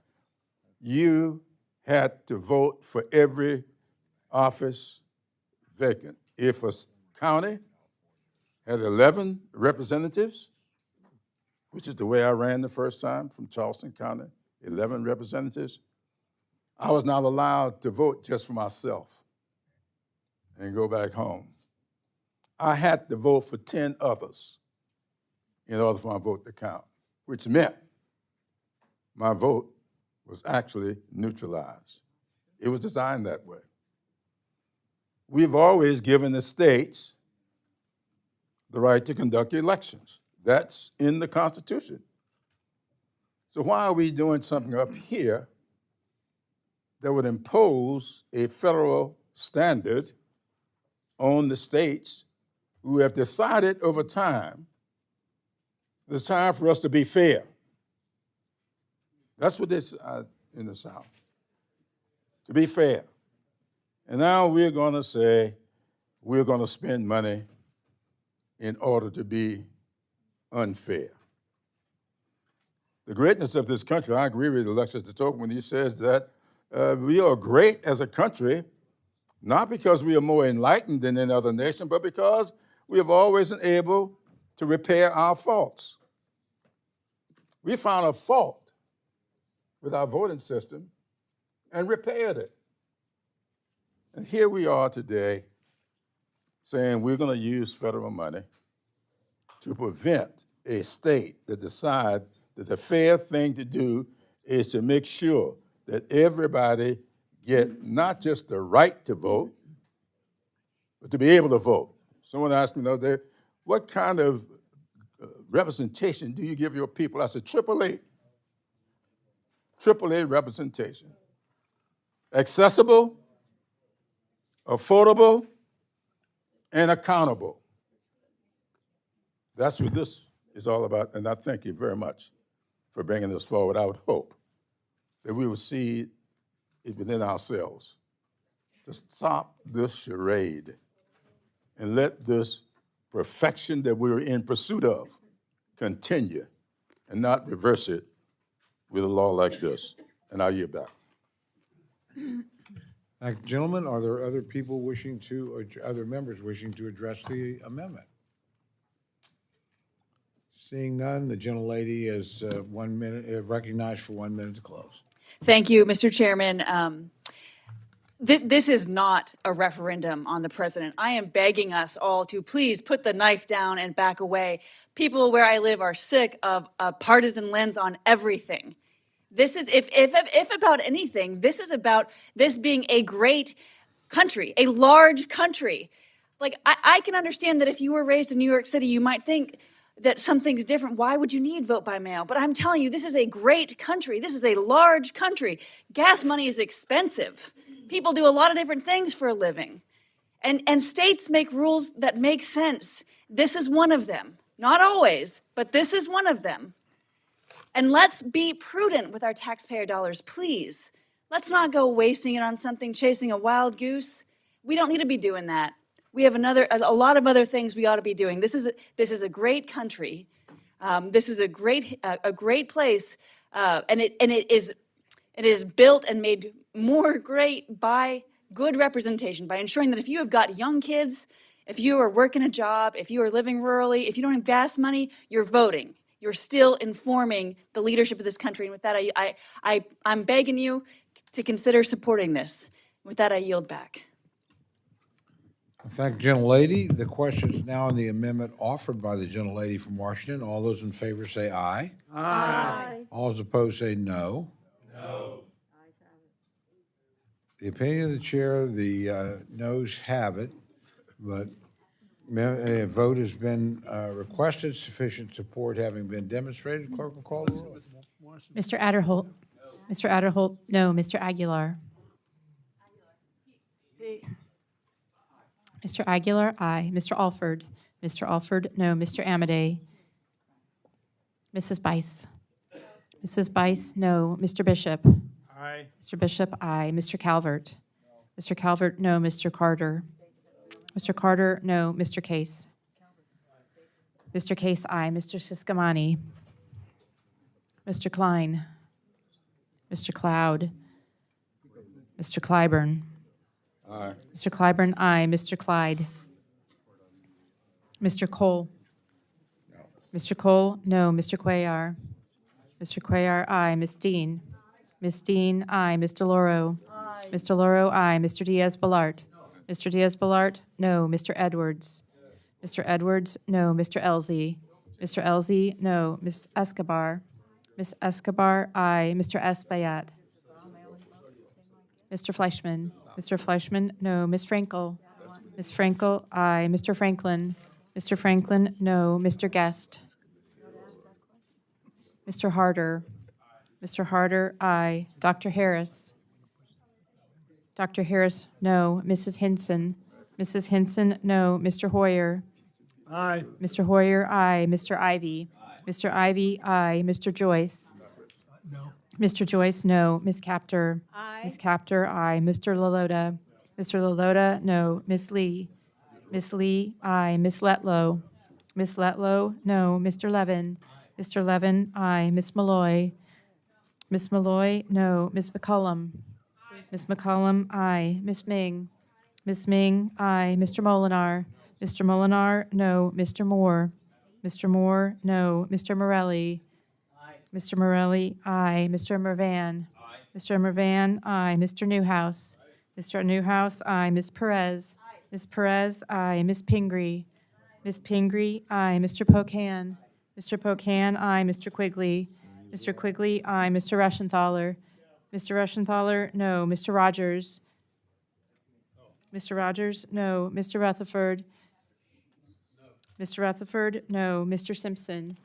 Speaker 15: you had to vote for every office vacant. If a county had 11 representatives, which is the way I ran the first time from Charleston County, 11 representatives, I was not allowed to vote just for myself and go back home. I had to vote for 10 others in order for my vote to count, which meant my vote was actually neutralized. It was designed that way. We've always given the states the right to conduct elections. That's in the Constitution. So why are we doing something up here that would impose a federal standard on the states who have decided over time that it's time for us to be fair? That's what this in the South, to be fair. And now we're going to say we're going to spend money in order to be unfair. The greatness of this country, I agree with Alexis de Tocqueville when he says that we are great as a country, not because we are more enlightened than any other nation, but because we have always been able to repair our faults. We found a fault with our voting system and repaired it. And here we are today saying we're going to use federal money to prevent a state that decides that the fair thing to do is to make sure that everybody get not just the right to vote, but to be able to vote. Someone asked me the other day, what kind of representation do you give your people? I said, AAA. AAA representation. Accessible, affordable, and accountable. That's what this is all about, and I thank you very much for bringing this forward. I would hope that we would see it within ourselves to stop this charade and let this perfection that we're in pursuit of continue and not reverse it with a law like this. And I'll yield back.
Speaker 2: Thank you, gentlemen. Are there other people wishing to, or other members wishing to address the amendment? Seeing none, the gentlelady is 1 minute, recognized for 1 minute to close.
Speaker 10: Thank you, Mr. Chairman. This is not a referendum on the president. I am begging us all to please put the knife down and back away. People where I live are sick of a partisan lens on everything. This is, if about anything, this is about this being a great country, a large country. Like, I can understand that if you were raised in New York City, you might think that something's different. Why would you need vote by mail? But I'm telling you, this is a great country. This is a large country. Gas money is expensive. People do a lot of different things for a living. And states make rules that make sense. This is one of them. Not always, but this is one of them. And let's be prudent with our taxpayer dollars, please. Let's not go wasting it on something, chasing a wild goose. We don't need to be doing that. We have a lot of other things we ought to be doing. This is a great country. This is a great place, and it is built and made more great by good representation, by ensuring that if you have got young kids, if you are working a job, if you are living rurally, if you don't have gas money, you're voting. You're still informing the leadership of this country. And with that, I'm begging you to consider supporting this. With that, I yield back.
Speaker 2: Thank you, gentlelady. The question is now on the amendment offered by the gentlelady from Washington. All those in favor say aye.
Speaker 20: Aye.
Speaker 2: All those opposed say no.
Speaker 20: No.
Speaker 2: The opinion of the chair, the noes have it, but a vote has been requested, sufficient support having been demonstrated. Clerk will call the roll.
Speaker 7: Mr. Adderholt. Mr. Adderholt, no. Mr. Aguilar. Mr. Aguilar, aye. Mr. Alford. Mr. Alford, no. Mr. Amadei. Mrs. Bice. Mrs. Bice, no. Mr. Bishop.
Speaker 1: Aye.
Speaker 7: Mr. Bishop, aye. Mr. Calvert. Mr. Calvert, no. Mr. Carter. Mr. Carter, no. Mr. Case. Mr. Case, aye. Mr. Siscomani. Mr. Klein. Mr. Cloud. Mr. Clyburn.
Speaker 15: Aye.
Speaker 7: Mr. Clyburn, aye. Mr. Clyde. Mr. Cole. Mr. Cole, no. Mr. Cuellar. Mr. Cuellar, aye. Ms. Dean. Ms. Dean, aye. Ms. DeLauro. Ms. DeLauro, aye. Mr. Diaz-Balart. Mr. Diaz-Balart, no. Mr. Edwards. Mr. Edwards, no. Mr. Elzey. Mr. Elzey, no. Ms. Escobar. Ms. Escobar, aye. Mr. Espaillat. Mr. Fleischman. Mr. Fleischman, no. Ms. Frankel. Ms. Frankel, aye. Mr. Franklin. Mr. Franklin, no. Mr. Guest. Mr. Harder. Mr. Harder, aye. Dr. Harris. Dr. Harris, no. Mrs. Hinson. Mrs. Hinson, no. Mr. Hoyer.
Speaker 1: Aye.
Speaker 7: Mr. Hoyer, aye. Mr. Ivy. Mr. Ivy, aye. Mr. Joyce.
Speaker 1: No.
Speaker 7: Mr. Joyce, no. Ms. Capter. Aye. Ms. Capter, aye. Mr. Lalota. Mr. Lalota, no. Ms. Lee. Ms. Lee, aye. Ms. Letlow. Ms. Letlow, no. Mr. Levin. Mr. Levin, aye. Ms. Malloy. Ms. Malloy, no. Ms. McCollum. Ms. McCollum, aye. Ms. Ming. Ms. Ming, aye. Mr. Molinar. Mr. Molinar, no. Mr. Moore. Mr. Moore, no. Mr. Morelli. Mr. Morelli, aye. Mr. Mervan. Mr. Mervan, aye. Mr. Newhouse. Mr. Newhouse, aye. Ms. Perez. Ms. Perez, aye. Ms. Pingree. Ms. Pingree, aye. Mr. Pocan. Mr. Pocan, aye. Mr. Quigley. Mr. Quigley, aye. Mr. Rushenthaler. Mr. Rushenthaler, no. Mr. Rogers. Mr. Rogers, no. Mr. Rutherford. Mr. Rutherford, no. Mr. Simpson.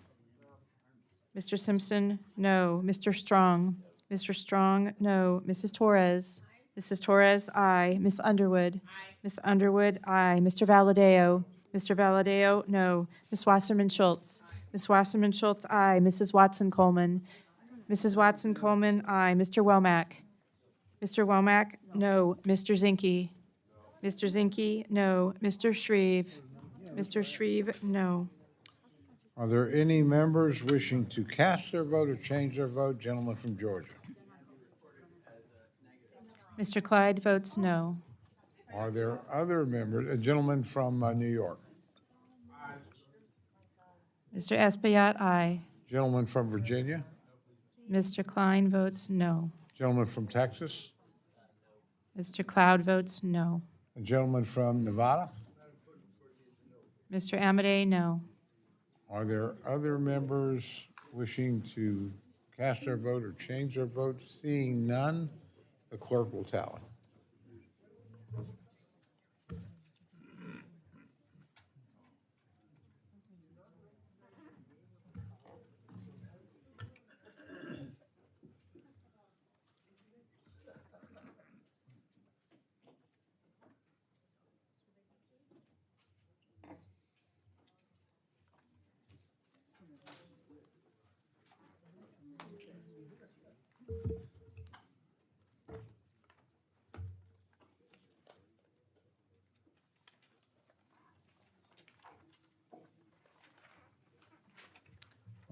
Speaker 7: Mr. Simpson, no. Mr. Strong. Mr. Strong, no. Mrs. Torres. Mrs. Torres, aye. Ms. Underwood. Ms. Underwood, aye. Mr. Valadeo. Mr. Valadeo, no. Ms. Wasserman Schultz. Ms. Wasserman Schultz, aye. Mrs. Watson Coleman. Mrs. Watson Coleman, aye. Mr. Womack. Mr. Womack, no. Mr. Zinke. Mr. Zinke, no. Mr. Shreve. Mr. Shreve, no.
Speaker 2: Are there any members wishing to cast their vote or change their vote? Gentleman from Georgia.
Speaker 7: Mr. Clyde votes no.
Speaker 2: Are there other members? A gentleman from New York.
Speaker 7: Mr. Espaillat, aye.
Speaker 2: Gentleman from Virginia.
Speaker 7: Mr. Klein votes no.
Speaker 2: Gentleman from Texas.
Speaker 7: Mr. Cloud votes no.
Speaker 2: A gentleman from Nevada.
Speaker 7: Mr. Amadei, no.
Speaker 2: Are there other members wishing to cast their vote or change their vote? Seeing none, the clerk will tally.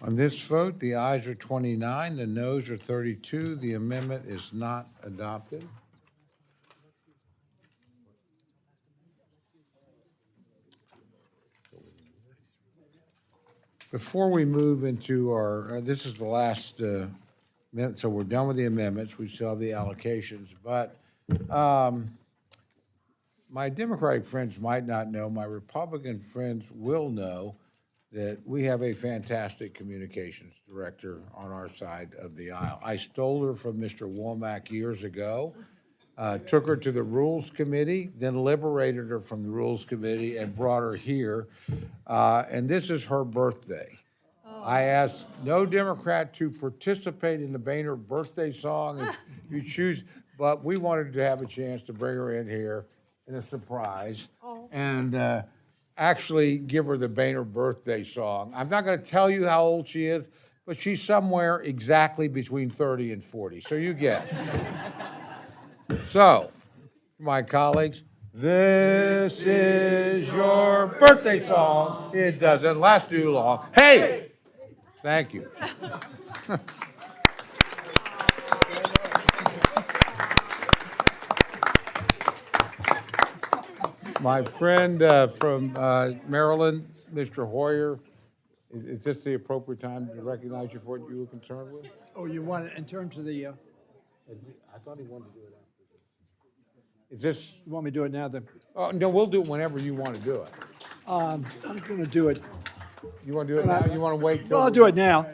Speaker 2: On this vote, the ayes are 29, the noes are 32. The amendment is not adopted. Before we move into our, this is the last, so we're done with the amendments. We still have the allocations. But my Democratic friends might not know, my Republican friends will know that we have a fantastic communications director on our side of the aisle. I stole her from Mr. Womack years ago. took her to the Rules Committee, then liberated her from the Rules Committee and brought her here. And this is her birthday. I asked no Democrat to participate in the Boehner birthday song if you choose, but we wanted to have a chance to bring her in here in a surprise and actually give her the Boehner birthday song. I'm not going to tell you how old she is, but she's somewhere exactly between 30 and 40, so you guess. So, my colleagues, this is your birthday song. It doesn't last too long. Hey! Thank you. My friend from Maryland, Mr. Hoyer, is this the appropriate time to recognize you for what you were concerned with?
Speaker 4: Oh, you want it in terms of the,
Speaker 2: I thought he wanted to do it after. Is this?
Speaker 4: you want me to do it now?
Speaker 2: Oh, no, we'll do it whenever you want to do it.
Speaker 4: I'm going to do it.
Speaker 2: You want to do it now? You want to wait?
Speaker 4: Well, I'll do it now.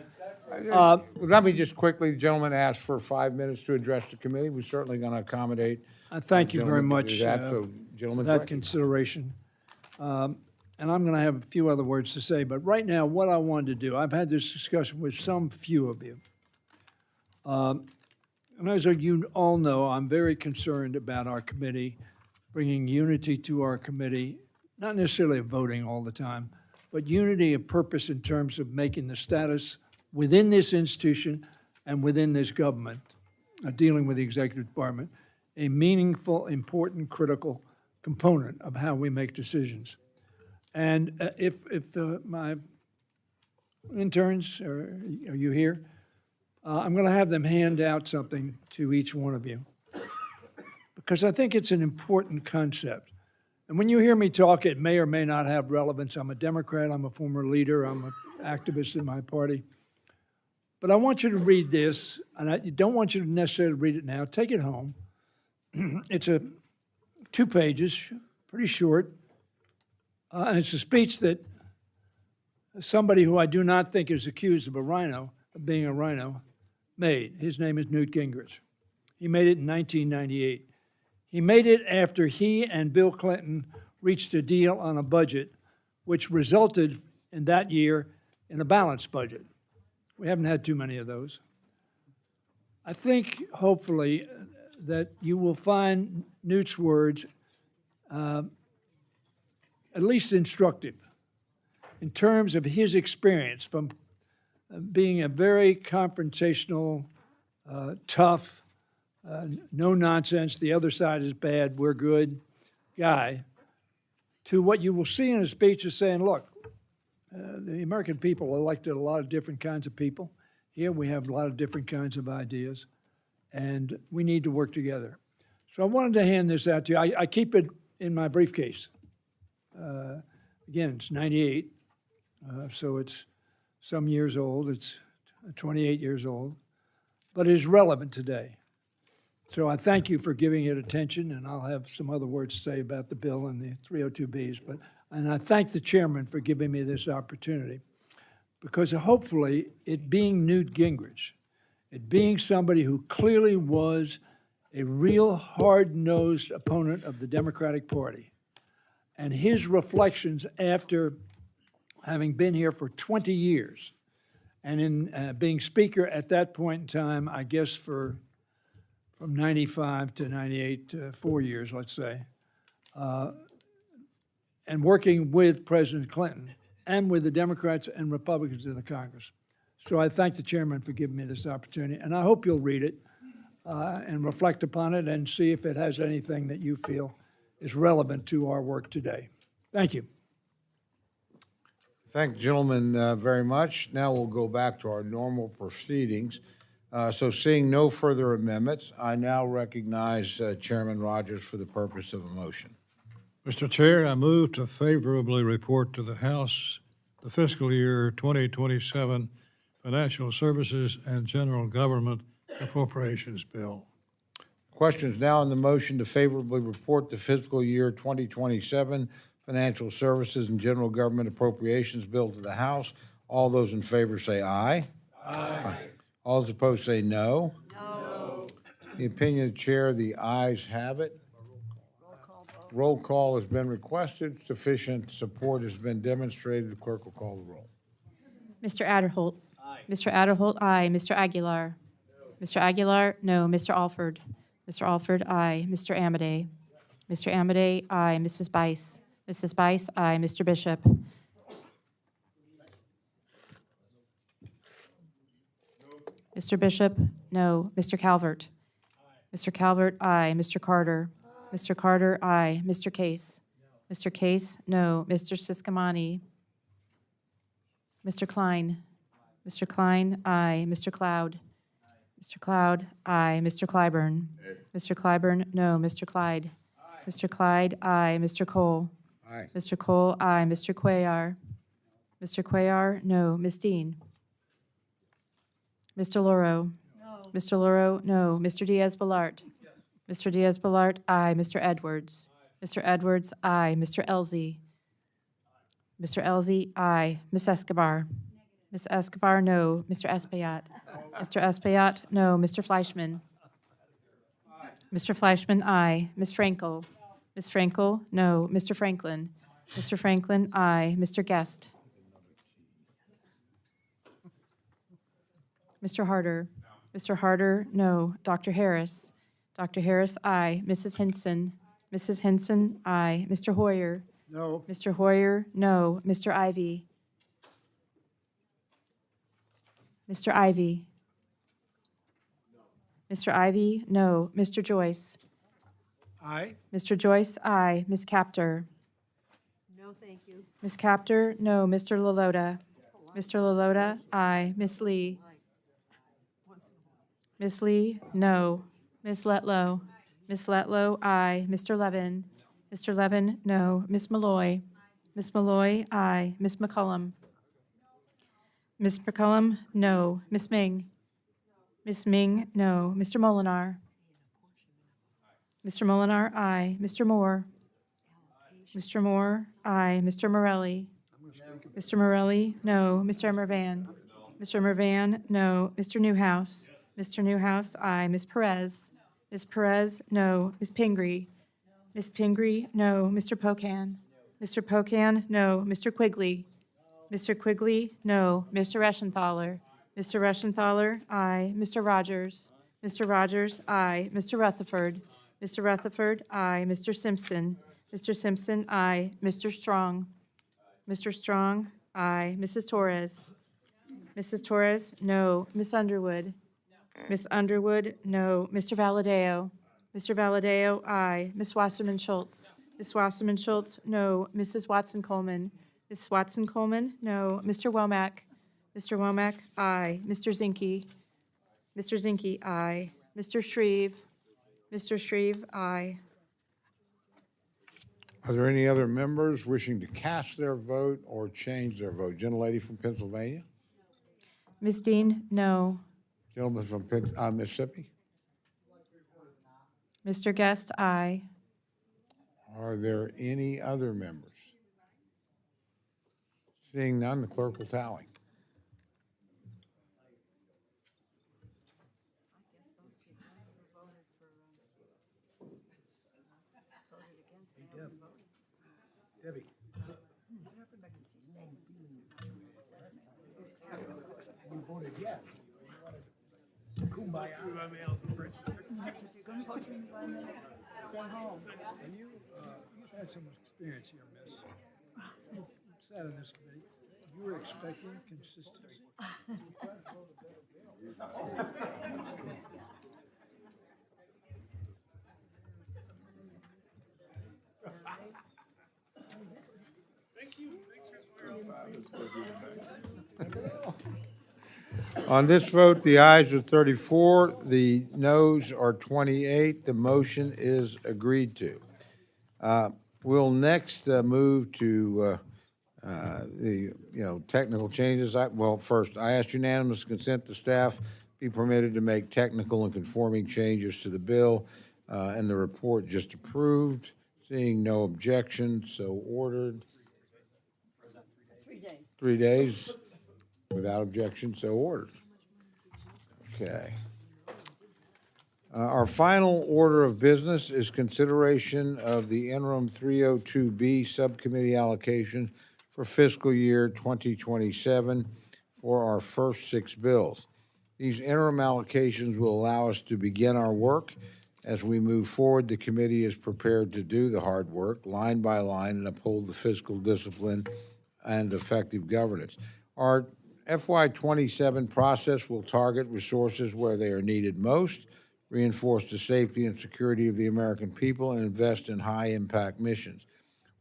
Speaker 2: Let me just quickly, the gentleman asked for 5 minutes to address the committee. We're certainly going to accommodate.
Speaker 4: Thank you very
Speaker 2: gentleman to
Speaker 4: much
Speaker 2: do that, so
Speaker 4: for
Speaker 2: gentlemen's
Speaker 4: that
Speaker 2: right.
Speaker 4: consideration. And I'm going to have a few other words to say, but right now, what I wanted to do, I've had this discussion with some few of you. And as you all know, I'm very concerned about our committee, bringing unity to our committee, not necessarily voting all the time, but unity of purpose in terms of making the status within this institution and within this government, dealing with the executive department, a meaningful, important, critical component of how we make decisions. And if my interns, are you here? I'm going to have them hand out something to each one of you, because I think it's an important concept. And when you hear me talk, it may or may not have relevance. I'm a Democrat, I'm a former leader, I'm an activist in my party. But I want you to read this, and I don't want you to necessarily read it now. Take it home. It's 2 pages, pretty short. And it's a speech that somebody who I do not think is accused of being a rhino, made. His name is Newt Gingrich. He made it in 1998. He made it after he and Bill Clinton reached a deal on a budget, which resulted in that year in a balanced budget. We haven't had too many of those. I think, hopefully, that you will find Newt's words at least instructive in terms of his experience from being a very confrontational, tough, no nonsense, the other side is bad, we're good guy, to what you will see in his speech is saying, look, the American people elected a lot of different kinds of people. Here we have a lot of different kinds of ideas, and we need to work together. So I wanted to hand this out to you. I keep it in my briefcase. Again, it's 98, so it's some years old. It's 28 years old, but it's relevant today. So I thank you for giving it attention, and I'll have some other words to say about the bill and the 302Bs. And I thank the chairman for giving me this opportunity, because hopefully it being Newt Gingrich, it being somebody who clearly was a real hard-nosed opponent of the Democratic Party, and his reflections after having been here for 20 years, and in being speaker at that point in time, I guess from 95 to 98, 4 years, let's say, and working with President Clinton and with the Democrats and Republicans in the Congress. So I thank the chairman for giving me this opportunity, and I hope you'll read it and reflect upon it and see if it has anything that you feel is relevant to our work today. Thank you.
Speaker 2: Thank the gentleman very much. Now we'll go back to our normal proceedings. So seeing no further amendments, I now recognize Chairman Rogers for the purpose of a motion.
Speaker 17: Mr. Chair, I move to favorably report to the House the fiscal year 2027 Financial Services and General Government Appropriations Bill.
Speaker 2: Questions now on the motion to favorably report the fiscal year 2027 Financial Services and General Government Appropriations Bill to the House. All those in favor say aye. Aye. All those opposed say no. No. the opinion of the chair, the ayes have it. Roll call has been requested. Sufficient support has been demonstrated. The clerk will call the roll.
Speaker 7: Mr. Adderholt. Mr. Adderholt, aye. Mr. Aguilar. Mr. Aguilar, no. Mr. Alford. Mr. Alford, aye. Mr. Amade. Mr. Amade, aye. Mrs. Bice. Mrs. Bice, aye. Mr. Bishop. Mr. Bishop, no. Mr. Calvert. Mr. Calvert, aye. Mr. Carter. Mr. Carter, aye. Mr. Case. Mr. Case, no. Mr. Siscomani. Mr. Klein. Mr. Klein, aye. Mr. Cloud. Mr. Cloud, aye. Mr. Clyburn. Mr. Clyburn, no. Mr. Clyde. Mr. Clyde, aye. Mr. Cole.
Speaker 2: Aye.
Speaker 7: Mr. Cole, aye. Mr. Cuellar. Mr. Cuellar, no. Ms. Dean. Mr. Loro. Mr. Loro, no. Mr. Diaz-Balart. Mr. Diaz-Balart, aye. Mr. Edwards. Mr. Edwards, aye. Mr. Elzey. Mr. Elzey, aye. Ms. Escobar. Ms. Escobar, no. Mr. Espaillat. Mr. Espaillat, no. Mr. Fleischman. Mr. Fleischman, aye. Ms. Frankel. Ms. Frankel, no. Mr. Franklin. Mr. Franklin, aye. Mr. Guest. Mr. Harder. Mr. Harder, no. Dr. Harris. Dr. Harris, aye. Mrs. Henson. Mrs. Henson, aye. Mr. Hoyer.
Speaker 17: No.
Speaker 7: Mr. Hoyer, no. Mr. Ivy. Mr. Ivy. Mr. Ivy, no. Mr. Joyce.
Speaker 1: Aye.
Speaker 7: Mr. Joyce, aye. Ms. Capter.
Speaker 3: No, thank you.
Speaker 7: Ms. Capter, no. Mr. Lalota. Mr. Lalota, aye. Ms. Lee. Ms. Lee, no. Ms. Letlow. Ms. Letlow, aye. Mr. Levin. Mr. Levin, no. Ms. Malloy. Ms. Malloy, aye. Ms. McCullum. Ms. McCullum, no. Ms. Ming. Ms. Ming, no. Mr. Molinar. Mr. Molinar, aye. Mr. Moore. Mr. Moore, aye. Mr. Morelli. Mr. Morelli, no. Mr. Mervan. Mr. Mervan, no. Mr. Newhouse. Mr. Newhouse, aye. Ms. Perez. Ms. Perez, no. Ms. Pingree. Ms. Pingree, no. Mr. Pocan. Mr. Pocan, no. Mr. Quigley. Mr. Quigley, no. Mr. Reschenthaler. Mr. Reschenthaler, aye. Mr. Rogers. Mr. Rogers, aye. Mr. Rutherford. Mr. Rutherford, aye. Mr. Simpson. Mr. Simpson, aye. Mr. Strong. Mr. Strong, aye. Mrs. Torres. Mrs. Torres, no. Miss Underwood. Miss Underwood, no. Mr. Valadeo. Mr. Valadeo, aye. Miss Wasserman Schultz. Miss Wasserman Schultz, no. Mrs. Watson Coleman. Miss Watson Coleman, no. Mr. Womack. Mr. Womack, aye. Mr. Zinke. Mr. Zinke, aye. Mr. Shreve. Mr. Shreve, aye.
Speaker 2: Are there any other members wishing to cast their vote or change their vote? Gentlelady from Pennsylvania?
Speaker 7: Ms. Dean, no.
Speaker 2: Gentleman from Mississippi?
Speaker 7: Mr. Guest, aye.
Speaker 2: Are there any other members? Seeing none, the clerk will tally.
Speaker 1: Debbie. You voted yes. Kumbaya.
Speaker 5: If you're going to vote for me, stay home.
Speaker 17: You've had some experience here, miss. You sat on this committee. You were expecting consistency.
Speaker 2: On this vote, the ayes are 34, the noes are 28. The motion is agreed to. We'll next move to the technical changes. Well, first, I ask unanimous consent the staff be permitted to make technical and conforming changes to the bill and the report just approved. Seeing no objection, so ordered.
Speaker 5: 3 days.
Speaker 2: 3 days without objection, so ordered. Okay. Our final order of business is consideration of the interim 302B subcommittee allocation for fiscal year 2027 for our first 6 bills. These interim allocations will allow us to begin our work. As we move forward, the committee is prepared to do the hard work, line by line, and uphold the fiscal discipline and effective governance. Our FY27 process will target resources where they are needed most, reinforce the safety and security of the American people, and invest in high-impact missions.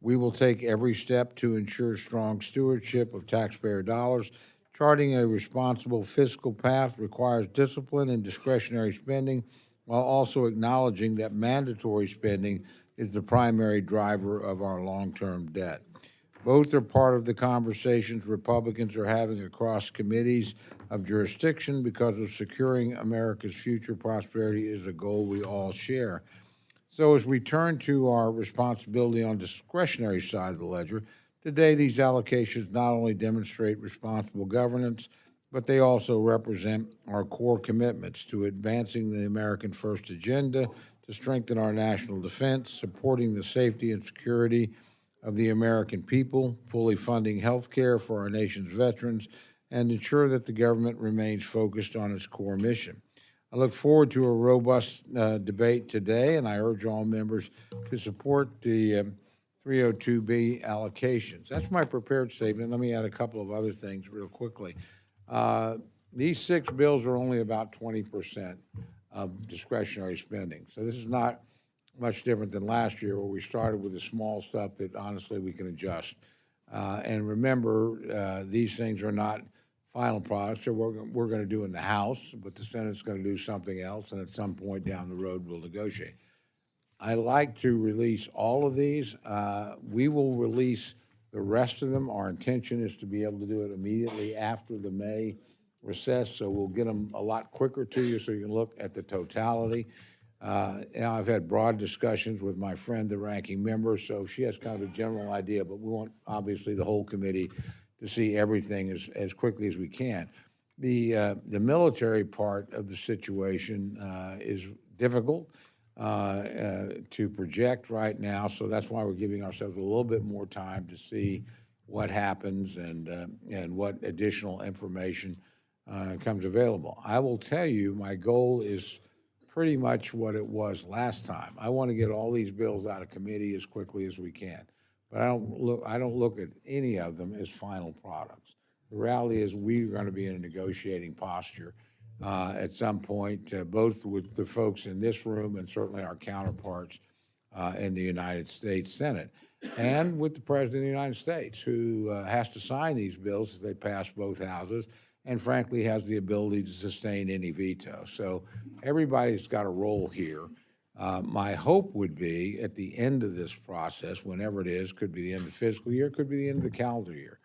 Speaker 2: We will take every step to ensure strong stewardship of taxpayer dollars. Charting a responsible fiscal path requires discipline and discretionary spending, while also acknowledging that mandatory spending is the primary driver of our long-term debt. Both are part of the conversations Republicans are having across committees of jurisdiction because of securing America's future prosperity is a goal we all share. So as we turn to our responsibility on the discretionary side of the ledger, today these allocations not only demonstrate responsible governance, but they also represent our core commitments to advancing the American First agenda, to strengthen our national defense, supporting the safety and security of the American people, fully funding health care for our nation's veterans, and ensure that the government remains focused on its core mission. I look forward to a robust debate today, and I urge all members to support the 302B allocations. That's my prepared statement. Let me add a couple of other things real quickly. These 6 bills are only about 20% of discretionary spending. So this is not much different than last year, where we started with the small stuff that honestly we can adjust. And remember, these things are not final products that we're going to do in the House, but the Senate's going to do something else, and at some point down the road, we'll negotiate. I like to release all of these. We will release the rest of them. Our intention is to be able to do it immediately after the May recess, so we'll get them a lot quicker to you so you can look at the totality. I've had broad discussions with my friend, the ranking member, so she has kind of a general idea, but we want, obviously, the whole committee to see everything as quickly as we can. The military part of the situation is difficult to project right now, so that's why we're giving ourselves a little bit more time to see what happens and what additional information comes available. I will tell you, my goal is pretty much what it was last time. I want to get all these bills out of committee as quickly as we can, but I don't look at any of them as final products. The reality is we're going to be in a negotiating posture at some point, both with the folks in this room and certainly our counterparts in the United States Senate, and with the President of the United States, who has to sign these bills as they pass both houses, and frankly has the ability to sustain any veto. So everybody's got a role here. My hope would be at the end of this process, whenever it is, could be the end of the fiscal year, could be the end of the calendar year,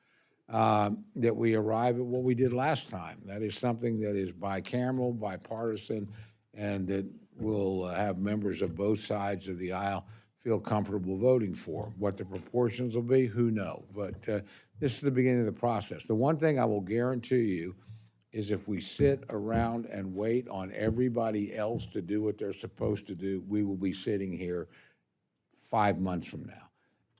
Speaker 2: that we arrive at what we did last time. That is something that is bicameral, bipartisan, and that will have members of both sides of the aisle feel comfortable voting for. What the proportions will be, who knows? But this is the beginning of the process. The one thing I will guarantee you is if we sit around and wait on everybody else to do what they're supposed to do, we will be sitting here 5 months from now.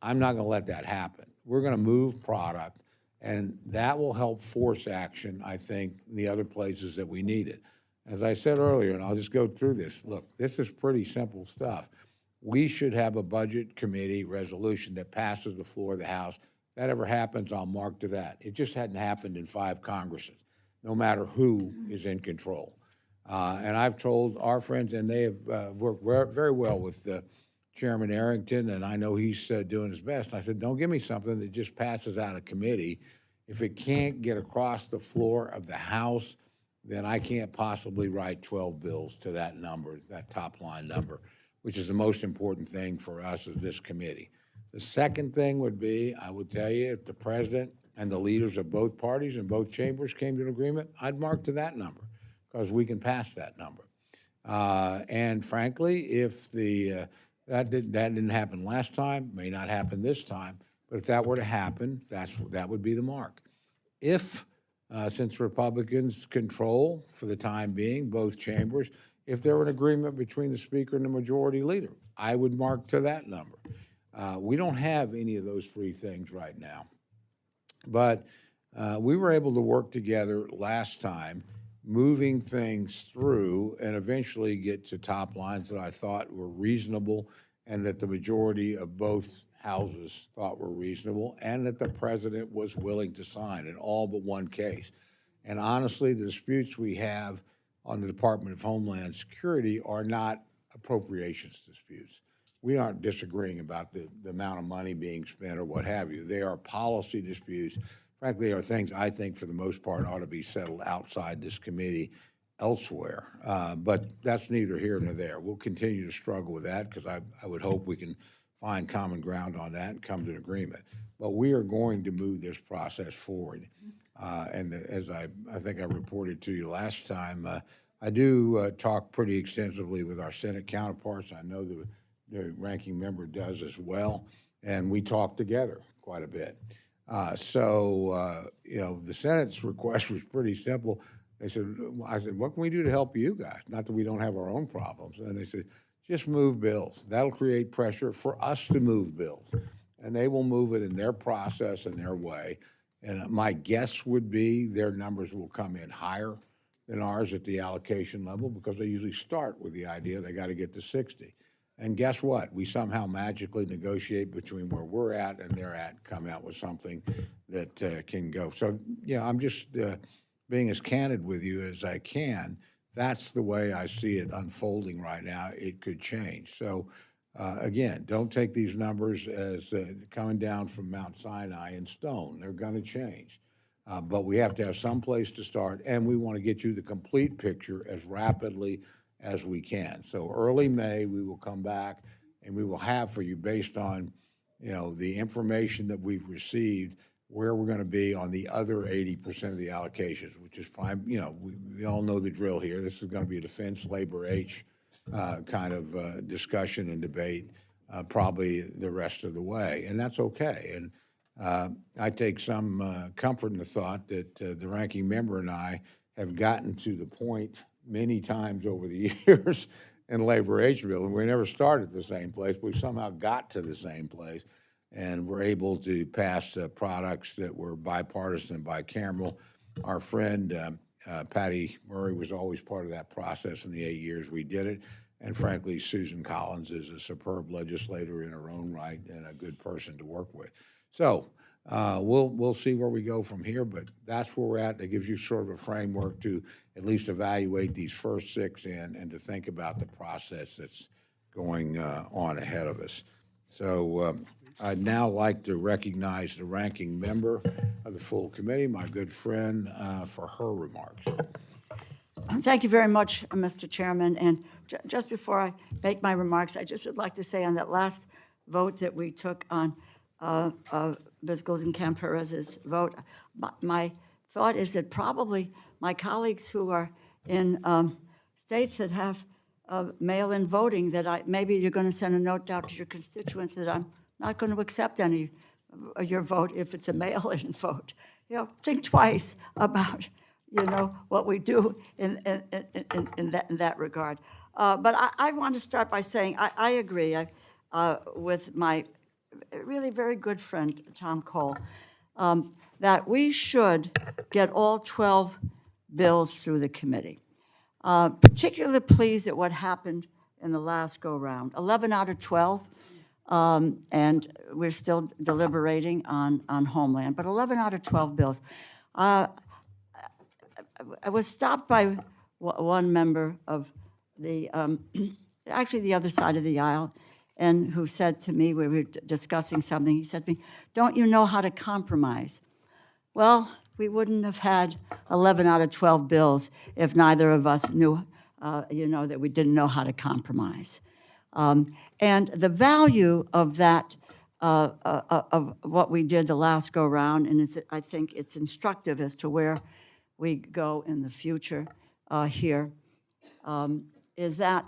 Speaker 2: I'm not going to let that happen. We're going to move product, and that will help force action, I think, in the other places that we need it. As I said earlier, and I'll just go through this, look, this is pretty simple stuff. We should have a budget committee resolution that passes the floor of the House. If that ever happens, I'll mark to that. It just hadn't happened in 5 Congresses, no matter who is in control. And I've told our friends, and they have worked very well with Chairman Arrington, and I know he's doing his best. I said, don't give me something that just passes out of committee. If it can't get across the floor of the House, then I can't possibly write 12 bills to that number, that top line number, which is the most important thing for us as this committee. The second thing would be, I would tell you, if the president and the leaders of both parties and both chambers came to an agreement, I'd mark to that number because we can pass that number. And frankly, if that didn't happen last time, may not happen this time, but if that were to happen, that would be the mark. If, since Republicans control for the time being both chambers, if there were an agreement between the speaker and the majority leader. I would mark to that number. We don't have any of those three things right now. But we were able to work together last time, moving things through and eventually get to top lines that I thought were reasonable and that the majority of both houses thought were reasonable and that the president was willing to sign in all but one case. And honestly, the disputes we have on the Department of Homeland Security are not appropriations disputes. We aren't disagreeing about the amount of money being spent or what have you. They are policy disputes. Frankly, they are things I think for the most part ought to be settled outside this committee elsewhere. But that's neither here nor there. We'll continue to struggle with that because I would hope we can find common ground on that and come to an agreement. But we are going to move this process forward. And as I think I reported to you last time, I do talk pretty extensively with our Senate counterparts. I know the ranking member does as well, and we talk together quite a bit. You know, the Senate's request was pretty simple. I said, what can we do to help you guys? Not that we don't have our own problems. And they said, just move bills. That'll create pressure for us to move bills. And they will move it in their process and their way. And my guess would be their numbers will come in higher than ours at the allocation level because they usually start with the idea they got to get to 60. And guess what? We somehow magically negotiate between where we're at and they're at, come out with something that can go. So, you know, I'm just being as candid with you as I can. That's the way I see it unfolding right now. It could change. So, again, don't take these numbers as coming down from Mount Sinai in stone. They're going to change. But we have to have some place to start, and we want to get you the complete picture as rapidly as we can. So early May, we will come back, and we will have for you, based on, you know, the information that we've received, where we're going to be on the other 80% of the allocations, which is prime. You know, we all know the drill here. This is going to be a defense, labor, H kind of discussion and debate, probably the rest of the way, and that's okay. And I take some comfort in the thought that the ranking member and I have gotten to the point many times over the years in labor H bill, and we never started at the same place, but we somehow got to the same place, and we're able to pass products that were bipartisan and bicameral. Our friend Patty Murray was always part of that process in the 8 years we did it, and frankly, Susan Collins is a superb legislator in her own right and a good person to work with. So we'll see where we go from here, but that's where we're at. That gives you sort of a framework to at least evaluate these first 6 in and to think about the process that's going on ahead of us. So I'd now like to recognize the ranking member of the full committee, my good friend, for her remarks.
Speaker 5: Thank you very much, Mr. Chairman. And just before I make my remarks, I just would like to say on that last vote that we took on Ms. Glusenkamp-Perez's vote, my thought is that probably my colleagues who are in states that have mail-in voting, that maybe you're going to send a note out to your constituents that I'm not going to accept any of your vote if it's a mail-in vote. You know, think twice about, you know, what we do in that regard. But I want to start by saying I agree with my really very good friend, Tom Cole, that we should get all 12 bills through the committee. Particularly pleased at what happened in the last go-round. 11 out of 12, and we're still deliberating on Homeland, but 11 out of 12 bills. I was stopped by one member of the, actually the other side of the aisle, and who said to me, we were discussing something, he said to me, don't you know how to compromise? Well, we wouldn't have had 11 out of 12 bills if neither of us knew, you know, that we didn't know how to compromise. And the value of that, of what we did the last go-round, and I think it's instructive as to where we go in the future here, is that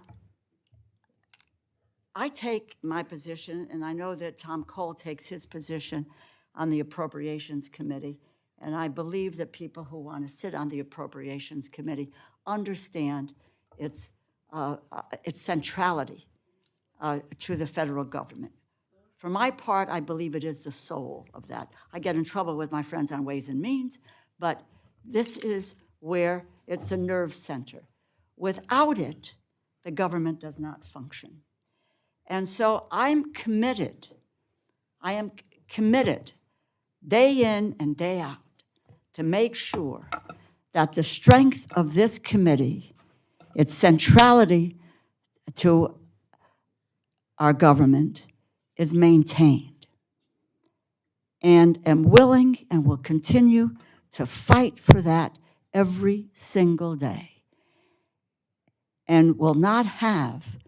Speaker 5: I take my position, and I know that Tom Cole takes his position on the Appropriations Committee, and I believe that people who want to sit on the Appropriations Committee understand its its centrality to the federal government. For my part, I believe it is the soul of that. I get in trouble with my friends on Ways and Means, but this is where it's a nerve center. Without it, the government does not function. And so I am committed day in and day out to make sure that the strength of this committee, its centrality to our government, is maintained. And am willing and will continue to fight for that every single day. And will not have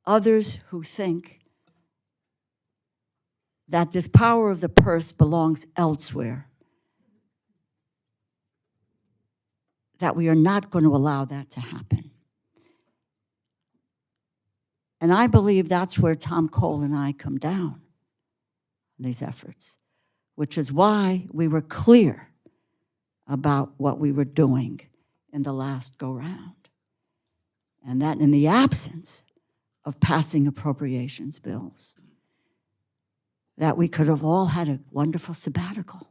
Speaker 5: others who think that this power of the purse belongs elsewhere, that we are not going to allow that to happen. And I believe that's where Tom Cole and I come down in these efforts, which is why we were clear about what we were doing in the last go-round. And that in the absence of passing appropriations bills, that we could have all had a wonderful sabbatical.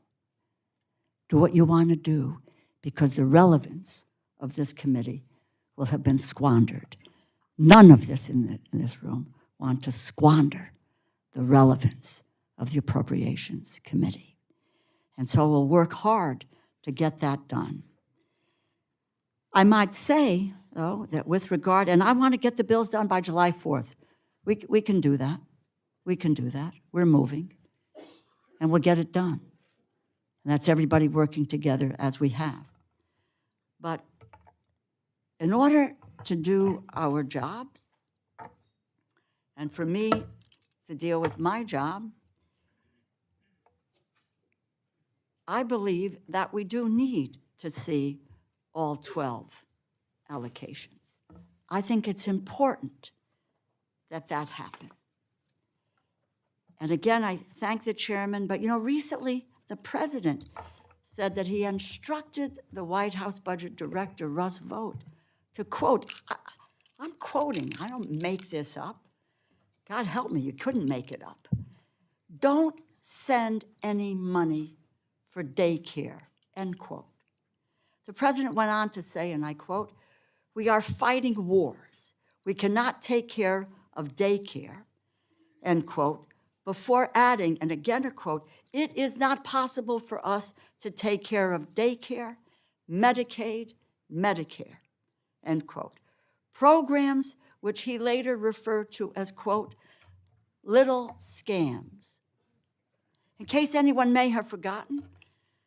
Speaker 5: Do what you want to do, because the relevance of this committee will have been squandered. None of this in this room want to squander the relevance of the Appropriations Committee. And so we'll work hard to get that done. I might say, though, that with regard, and I want to get the bills done by July 4th. We can do that. We can do that. We're moving, and we'll get it done. And that's everybody working together as we have. But in order to do our job, and for me to deal with my job, I believe that we do need to see all 12 allocations. I think it's important that that happen. And again, I thank the chairman, but recently the president said that he instructed the White House Budget Director, Russ Vought, to quote, I'm quoting, I don't make this up. God help me, you couldn't make it up. Don't send any money for daycare, end quote. The president went on to say, and I quote, "We are fighting wars. We cannot take care of daycare," end quote, before adding, and again a quote, "It is not possible for us to take care of daycare, Medicaid, Medicare," end quote. Programs which he later referred to as, quote, "little scams." In case anyone may have forgotten,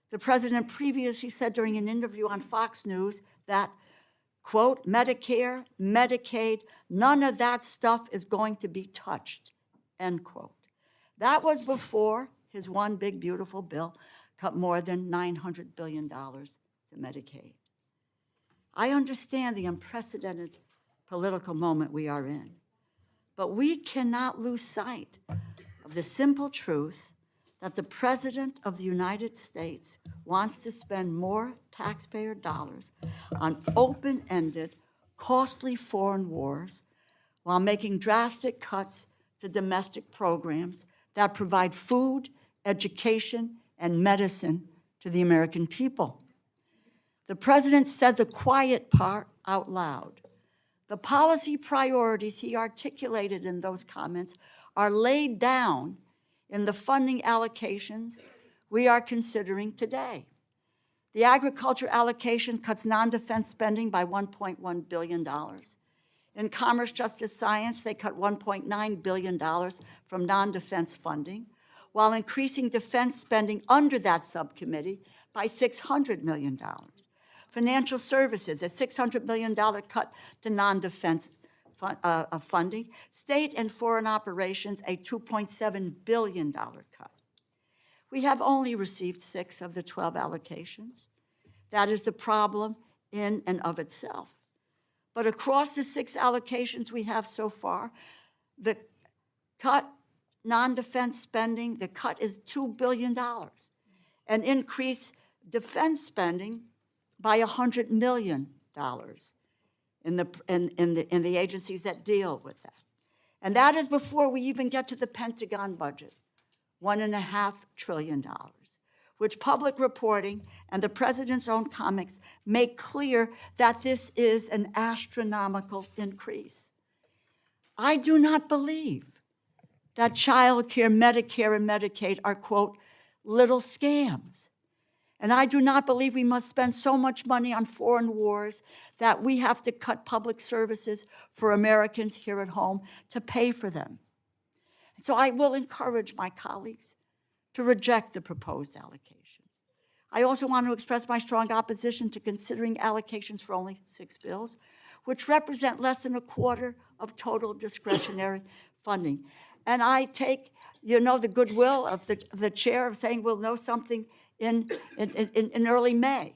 Speaker 5: the president previously said during an interview on Fox News that, quote, "Medicare, Medicaid, none of that stuff is going to be touched," end quote. That was before his one big beautiful bill cut more than $900 billion to Medicaid. I understand the unprecedented political moment we are in, but we cannot lose sight of the simple truth that the President of the United States wants to spend more taxpayer dollars on open-ended, costly foreign wars while making drastic cuts to domestic programs that provide food, education, and medicine to the American people. The President said the quiet part out loud. The policy priorities he articulated in those comments are laid down in the funding allocations we are considering today. The agriculture allocation cuts non-defense spending by $1.1 billion. In Commerce, Justice, Science, they cut $1.9 billion from non-defense funding, while increasing defense spending under that subcommittee by $600 million. Financial Services, a $600 million cut to non-defense funding. State and Foreign Operations, a $2.7 billion cut. We have only received 6 of the 12 allocations. That is the problem in and of itself. But across the 6 allocations we have so far, the cut non-defense spending, the cut is $2 billion, and increase defense spending by $100 million. in the agencies that deal with that. And that is before we even get to the Pentagon budget, $1.5 trillion, which public reporting and the president's own comments make clear that this is an astronomical increase. I do not believe that child care, Medicare, and Medicaid are, quote, little scams. And I do not believe we must spend so much money on foreign wars that we have to cut public services for Americans here at home to pay for them. So I will encourage my colleagues to reject the proposed allocations. I also want to express my strong opposition to considering allocations for only 6 bills, which represent less than a quarter of total discretionary funding. And I take, the goodwill of the chair of saying we'll know something in early May.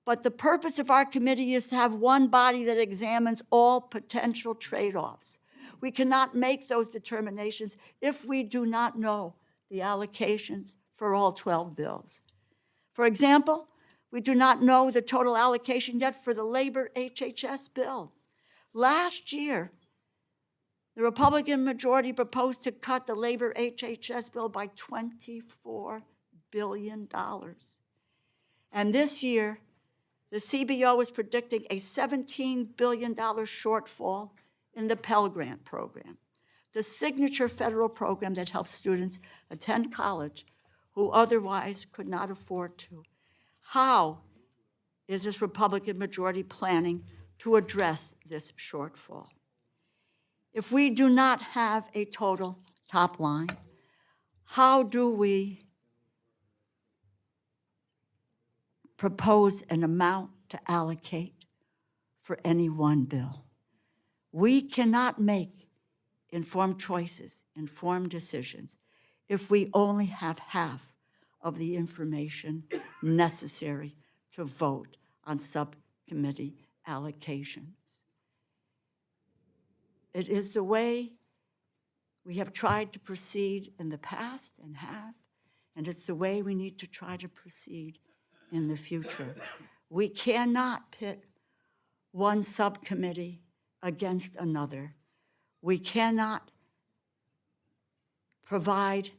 Speaker 5: But the purpose of our committee is to have one body that examines all potential trade-offs. We cannot make those determinations if we do not know the allocations for all 12 bills. For example, we do not know the total allocation yet for the labor HHS bill. Last year, the Republican majority proposed to cut the labor HHS bill by $24 billion. And this year, the CBO is predicting a $17 billion shortfall in the Pell Grant program, the signature federal program that helps students attend college who otherwise could not afford to. How is this Republican majority planning to address this shortfall? If we do not have a total top line, how do we propose an amount to allocate for any one bill? We cannot make informed choices, informed decisions, if we only have half of the information necessary to vote on subcommittee allocations. It is the way we have tried to proceed in the past and it's the way we need to try to proceed in the future. We cannot pit one subcommittee against another. We cannot provide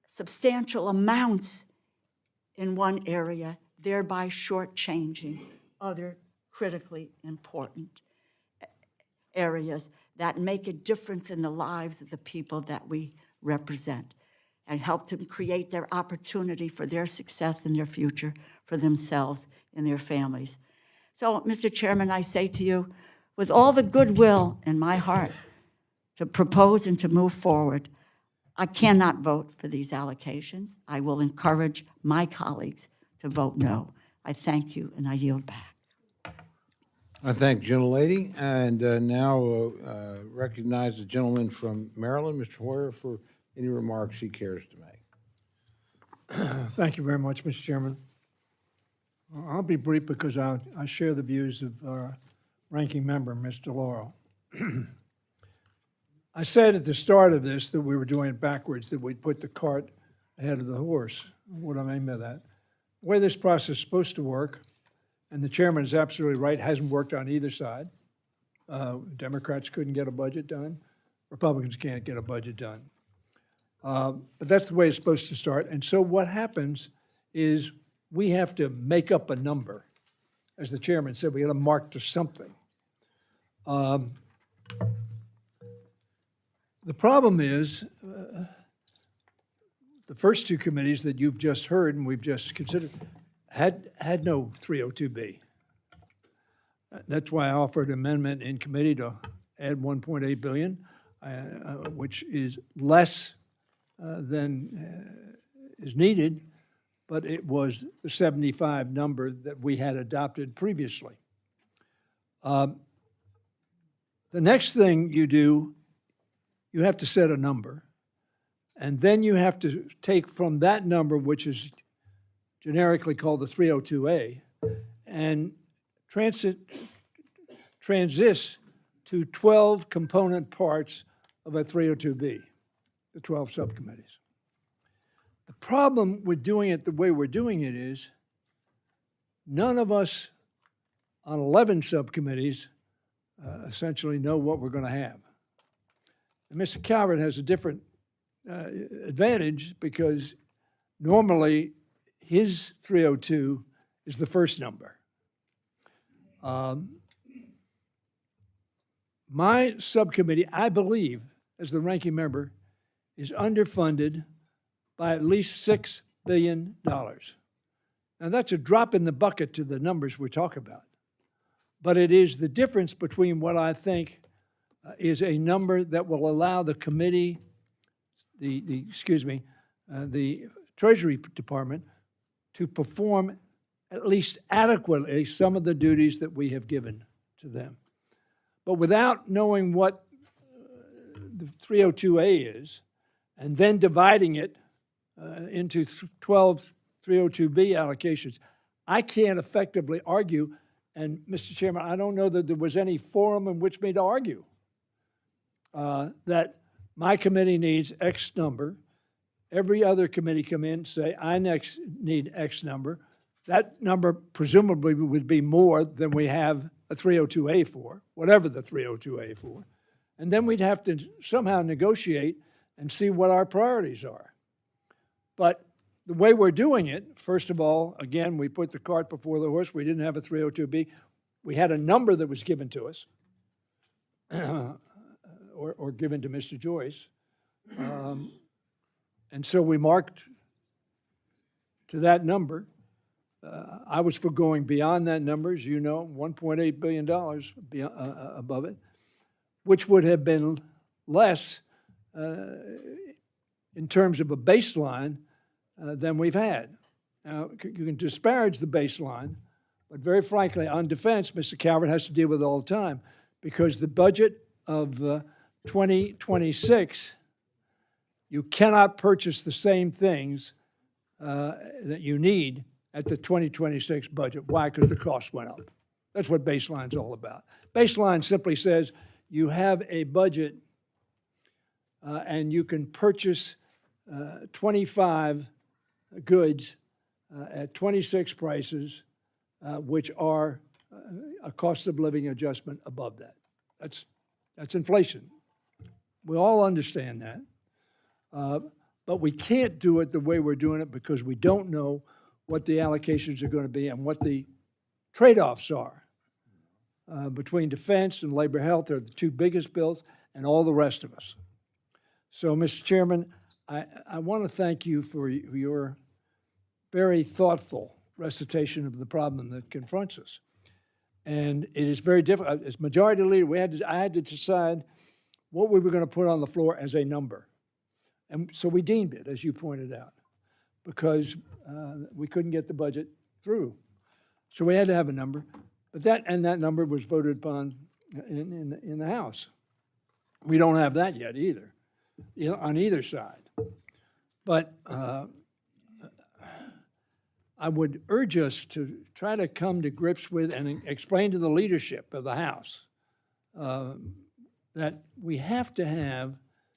Speaker 5: substantial amounts in one area, thereby shortchanging other critically important areas that make a difference in the lives of the people that we represent and help them create their opportunity for their success and their future for themselves and their families. So, Mr. Chairman, I say to you, with all the goodwill in my heart to propose and to move forward, I cannot vote for these allocations. I will encourage my colleagues to vote no. I thank you, and I yield back.
Speaker 2: I thank the gentlelady, and now recognize the gentleman from Maryland, Mr. Hoyer, for any remarks he cares to make.
Speaker 6: Thank you very much, Mr. Chairman. I'll be brief because I share the views of our ranking member, Mr. Laurel. I said at the start of this that we were doing it backwards, that we'd put the cart ahead of the horse. What do I mean by that? The way this process is supposed to work, and the chairman is absolutely right, hasn't worked on either side. Democrats couldn't get a budget done. Republicans can't get a budget done. But that's the way it's supposed to start. And so what happens is we have to make up a number. As the chairman said, we got to mark to something. The problem is the first two committees that you've just heard and we've just considered had no 302B. That's why I offered an amendment in committee to add 1.8 billion, which is less than is needed, but it was the 75 number that we had adopted previously. The next thing you do, you have to set a number, and then you have to take from that number, which is generically called the 302A, and transist to 12 component parts of a 302B, the 12 subcommittees. The problem with doing it the way we're doing it is none of us on 11 subcommittees essentially know what we're going to have. And Mr. Calvert has a different advantage because normally his 302 is the first number. My subcommittee, I believe, as the ranking member, is underfunded by at least $6 billion. Now, that's a drop in the bucket to the numbers we talk about. But it is the difference between what I think is a number that will allow the committee, the Treasury Department to perform at least adequately some of the duties that we have given to them. But without knowing what the 302A is, and then dividing it into 12 302B allocations, I can't effectively argue. And Mr. Chairman, I don't know that there was any forum in which me to argue that my committee needs X number. Every other committee come in and say, I need X number. That number presumably would be more than we have a 302A for, whatever the 302A for. And then we'd have to somehow negotiate and see what our priorities are. But the way we're doing it, first of all, again, we put the cart before the horse. We didn't have a 302B. We had a number that was given to us, or given to Mr. Joyce. And so we marked to that number. I was for going beyond that number, as you know, $1.8 billion above it, which would have been less in terms of a baseline than we've had. Now, you can disparage the baseline, but very frankly, on defense, Mr. Calvert has to deal with it all the time because the budget of 2026, you cannot purchase the same things that you need at the 2026 budget. Why? Because the cost went up. That's what baseline's all about. Baseline simply says you have a budget and you can purchase 25 goods at 26 prices, which are a cost of living adjustment above that. That's inflation. We all understand that. But we can't do it the way we're doing it because we don't know what the allocations are going to be and what the trade-offs are between defense and labor health. They're the two biggest bills, and all the rest of us. So, Mr. Chairman, I want to thank you for your very thoughtful recitation of the problem that confronts us. And it is very difficult. As majority leader, I had to decide what we were going to put on the floor as a number. And so we deemed it, as you pointed out, because we couldn't get the budget through. So we had to have a number. But that number was voted upon in the House. We don't have that yet either, on either side. But I would urge us to try to come to grips with and explain to the leadership of the House that we have to have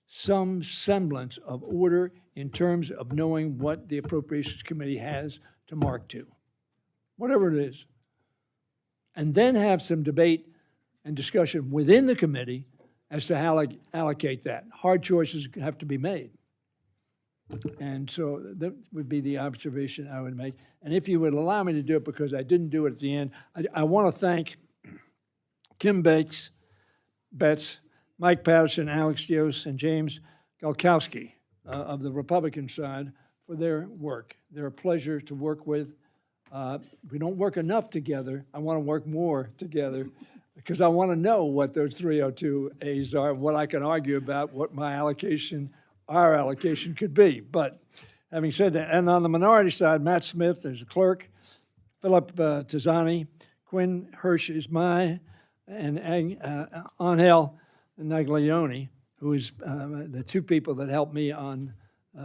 Speaker 6: some semblance of order in terms of knowing what the Appropriations Committee has to mark to, whatever it is. And then have some debate and discussion within the committee as to how to allocate that. Hard choices have to be made. And so that would be the observation I would make. And if you would allow me to do it, because I didn't do it at the end, I want to thank Kim Betts, Mike Patterson, Alex Dios, and James Galkowski of the Republican side for their work. They're a pleasure to work with. We don't work enough together. I want to work more together because I want to know what those 302As are, what I can argue about, what my allocation, our allocation could be. But having said that, and on the minority side, Matt Smith is a clerk, Philip Tizani, Quinn Hirsch is and Angel Naglione, who is the two people that helped me on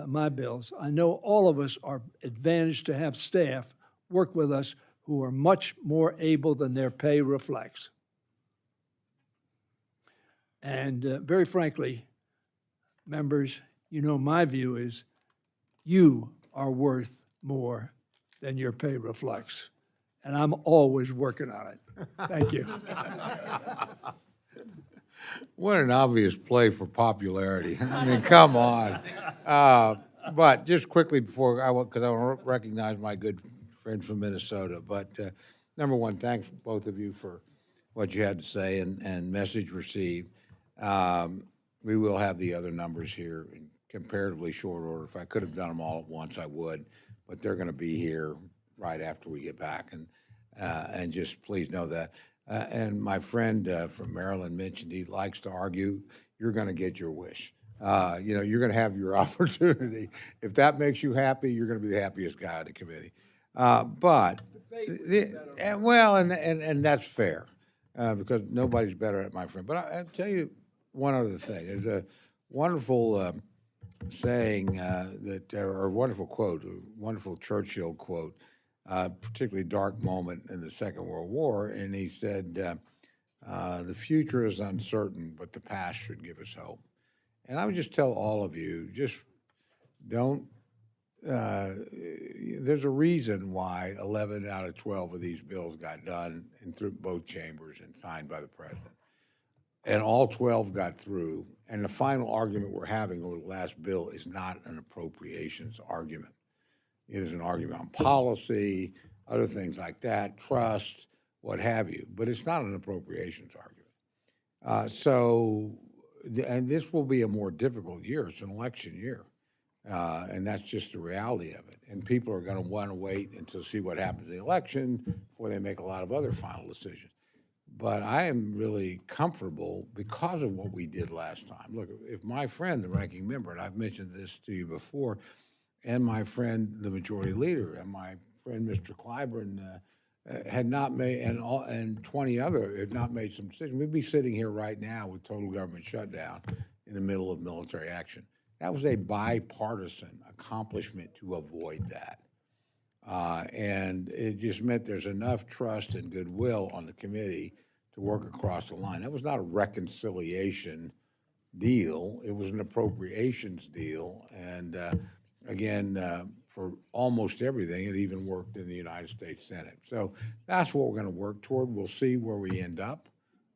Speaker 6: my bills. I know all of us are advantaged to have staff work with us who are much more able than their pay reflects. And very frankly, members, you know my view is you are worth more than your pay reflects. And I'm always working on it. Thank you.
Speaker 2: What an obvious play for popularity. I mean, come on. But just quickly before, because I want to recognize my good friends from Minnesota. But number one, thanks both of you for what you had to say and message received. We will have the other numbers here in comparatively short order. If I could have done them all at once, I would. But they're going to be here right after we get back. And just please know that. And my friend from Maryland mentioned he likes to argue. You're going to get your wish. You're going to have your opportunity. If that makes you happy, you're going to be the happiest guy on the committee. And that's fair because nobody's better at it, my friend. But I'll tell you one other thing. There's a wonderful saying or a wonderful quote, a wonderful Churchill quote, particularly dark moment in the Second World War, and he said, the future is uncertain, but the past should give us hope. And I would just tell all of you, just don't, there's a reason why 11 out of 12 of these bills got done and through both chambers and signed by the president. And all 12 got through, and the final argument we're having over the last bill is not an appropriations argument. It is an argument on policy, other things like that, trust, what have you. But it's not an appropriations argument. And this will be a more difficult year. It's an election year. And that's just the reality of it. And people are going to want to wait until see what happens in the election before they make a lot of other final decisions. But I am really comfortable because of what we did last time. Look, if my friend, the ranking member, and I've mentioned this to you before, and my friend, the majority leader, and my friend, Mr. Clyburn, had not made, and 20 other had not made some decisions, we'd be sitting here right now with total government shutdown in the middle of military action. That was a bipartisan accomplishment to avoid that. And it just meant there's enough trust and goodwill on the committee to work across the line. That was not a reconciliation deal. It was an appropriations deal. And again, for almost everything, it even worked in the United States Senate. So that's what we're going to work toward. We'll see where we end up.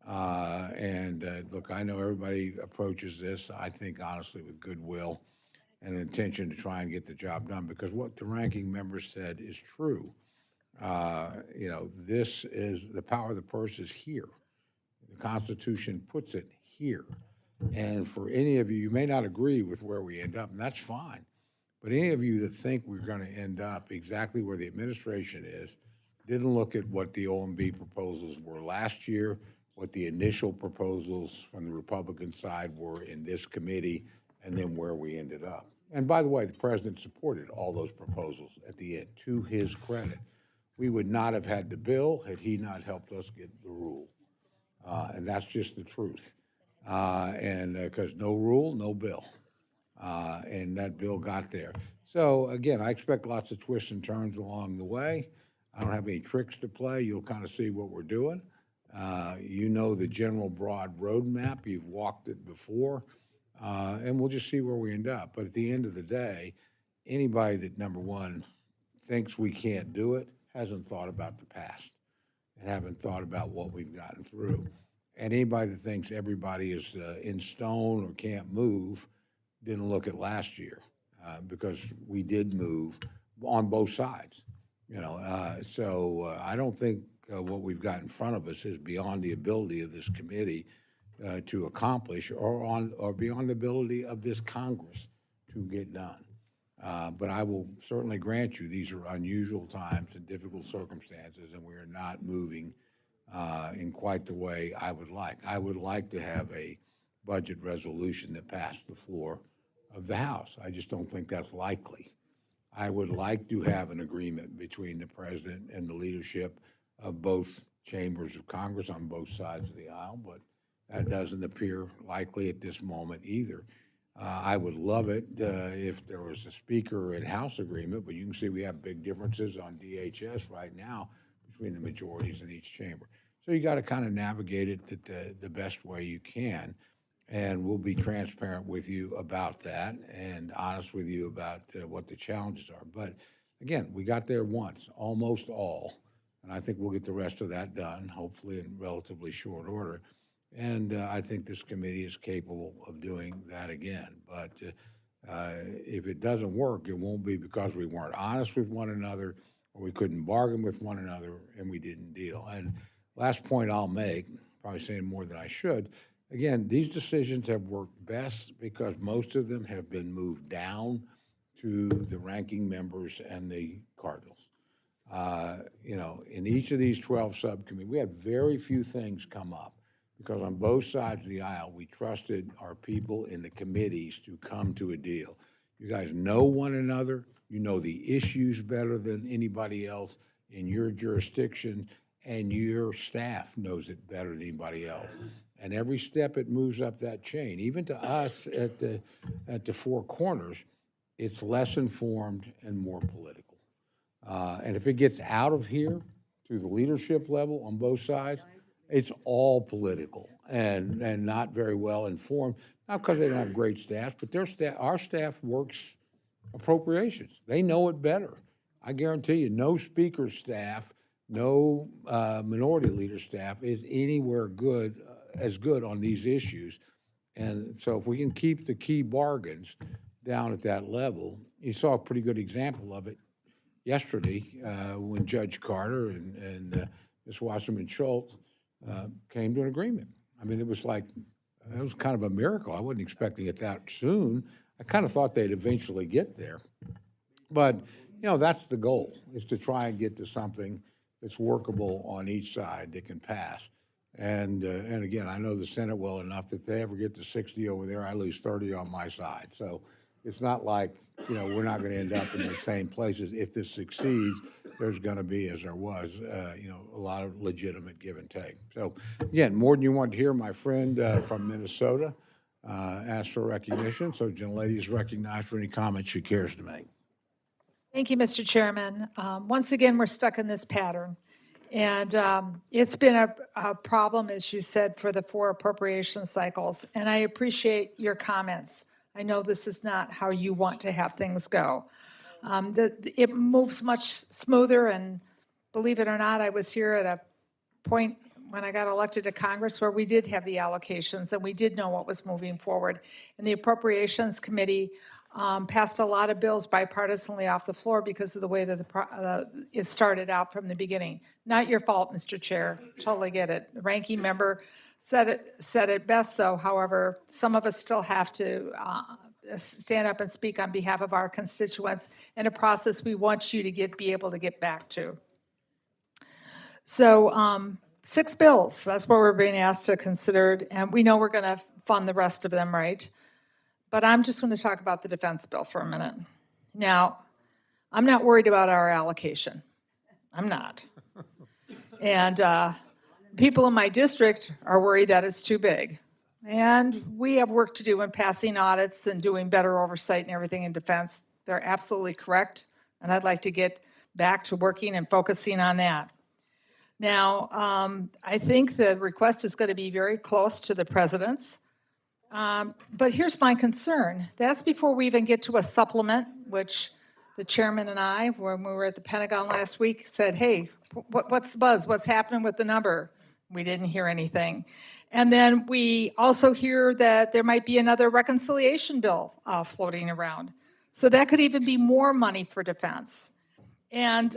Speaker 2: Look, I know everybody approaches this, I think, honestly, with goodwill and an intention to try and get the job done, because what the ranking member said is true. This is, the power of the purse is here. The Constitution puts it here. And for any of you, you may not agree with where we end up, and that's fine. But any of you that think we're going to end up exactly where the administration is, didn't look at what the OMB proposals were last year, what the initial proposals from the Republican side were in this committee, and then where we ended up. And by the way, the president supported all those proposals at the end, to his credit. We would not have had the bill had he not helped us get the rule. And that's just the truth. Because no rule, no bill. And that bill got there. So again, I expect lots of twists and turns along the way. I don't have any tricks to play. You'll kind of see what we're doing. You know the general broad roadmap. You've walked it before. And we'll just see where we end up. But at the end of the day, anybody that, number one, thinks we can't do it hasn't thought about the past and haven't thought about what we've gotten through. And anybody that thinks everybody is in stone or can't move didn't look at last year because we did move on both sides. So I don't think what we've got in front of us is beyond the ability of this committee to accomplish or beyond the ability of this Congress to get done. But I will certainly grant you these are unusual times and difficult circumstances, and we are not moving in quite the way I would like. I would like to have a budget resolution that passed the floor of the House. I just don't think that's likely. I would like to have an agreement between the president and the leadership of both chambers of Congress on both sides of the aisle, but that doesn't appear likely at this moment either. I would love it if there was a Speaker and House agreement, but you can see we have big differences on DHS right now between the majorities in each chamber. So you got to kind of navigate it the best way you can, and we'll be transparent with you about that and honest with you about what the challenges are. But again, we got there once, almost all, and I think we'll get the rest of that done, hopefully in relatively short order. And I think this committee is capable of doing that again. But if it doesn't work, it won't be because we weren't honest with one another, or we couldn't bargain with one another, and we didn't deal. And last point I'll make, probably saying more than I should, again, these decisions have worked best because most of them have been moved down to the ranking members and the cardinals. In each of these 12 subcommittees, we had very few things come up because on both sides of the aisle, we trusted our people in the committees to come to a deal. You guys know one another. You know the issues better than anybody else in your jurisdiction, and your staff knows it better than anybody else. And every step it moves up that chain, even to us at the four corners, it's less informed and more political. And if it gets out of here to the leadership level on both sides, it's all political and not very well informed. Not because they don't have great staff, but our staff works appropriations. They know it better. I guarantee you, no speaker staff, no minority leader staff is anywhere as good on these issues. And so if we can keep the key bargains down at that level, you saw a pretty good example of it yesterday when Judge Carter and Ms. Wasserman Schultz came to an agreement. I mean, it was kind of a miracle. I wasn't expecting it that soon. I kind of thought they'd eventually get there. But, that's the goal, is to try and get to something that's workable on each side that can pass. And again, I know the Senate well enough that if they ever get to 60 over there, I lose 30 on my side. So it's not like, we're not going to end up in the same places. If this succeeds, there's going to be, as there was, a lot of legitimate give and take. So again, more than you want to hear, my friend from Minnesota asked for recognition. So gentlelady is recognized for any comments she cares to make.
Speaker 16: Thank you, Mr. Chairman. Once again, we're stuck in this pattern. And it's been a problem, as you said, for the 4 appropriation cycles. And I appreciate your comments. I know this is not how you want to have things go. It moves much smoother, and believe it or not, I was here at a point when I got elected to Congress where we did have the allocations and we did know what was moving forward. And the Appropriations Committee passed a lot of bills bipartisanly off the floor because of the way that it started out from the beginning. Not your fault, Mr. Chair. Totally get it. The ranking member said it best, though. However, some of us still have to stand up and speak on behalf of our constituents in a process we want you to be able to get back to. So 6 bills, that's what we're being asked to consider, and we know we're going to fund the rest of them, right? But I'm just going to talk about the defense bill for a minute. Now, I'm not worried about our allocation. I'm not. And people in my district are worried that it's too big. And we have work to do in passing audits and doing better oversight and everything in defense. They're absolutely correct. And I'd like to get back to working and focusing on that. Now, I think the request is going to be very close to the president's. But here's my concern. That's before we even get to a supplement, which the chairman and I, when we were at the Pentagon last week, said, hey, what's the buzz? What's happening with the number? We didn't hear anything. And then we also hear that there might be another reconciliation bill floating around. So that could even be more money for defense. And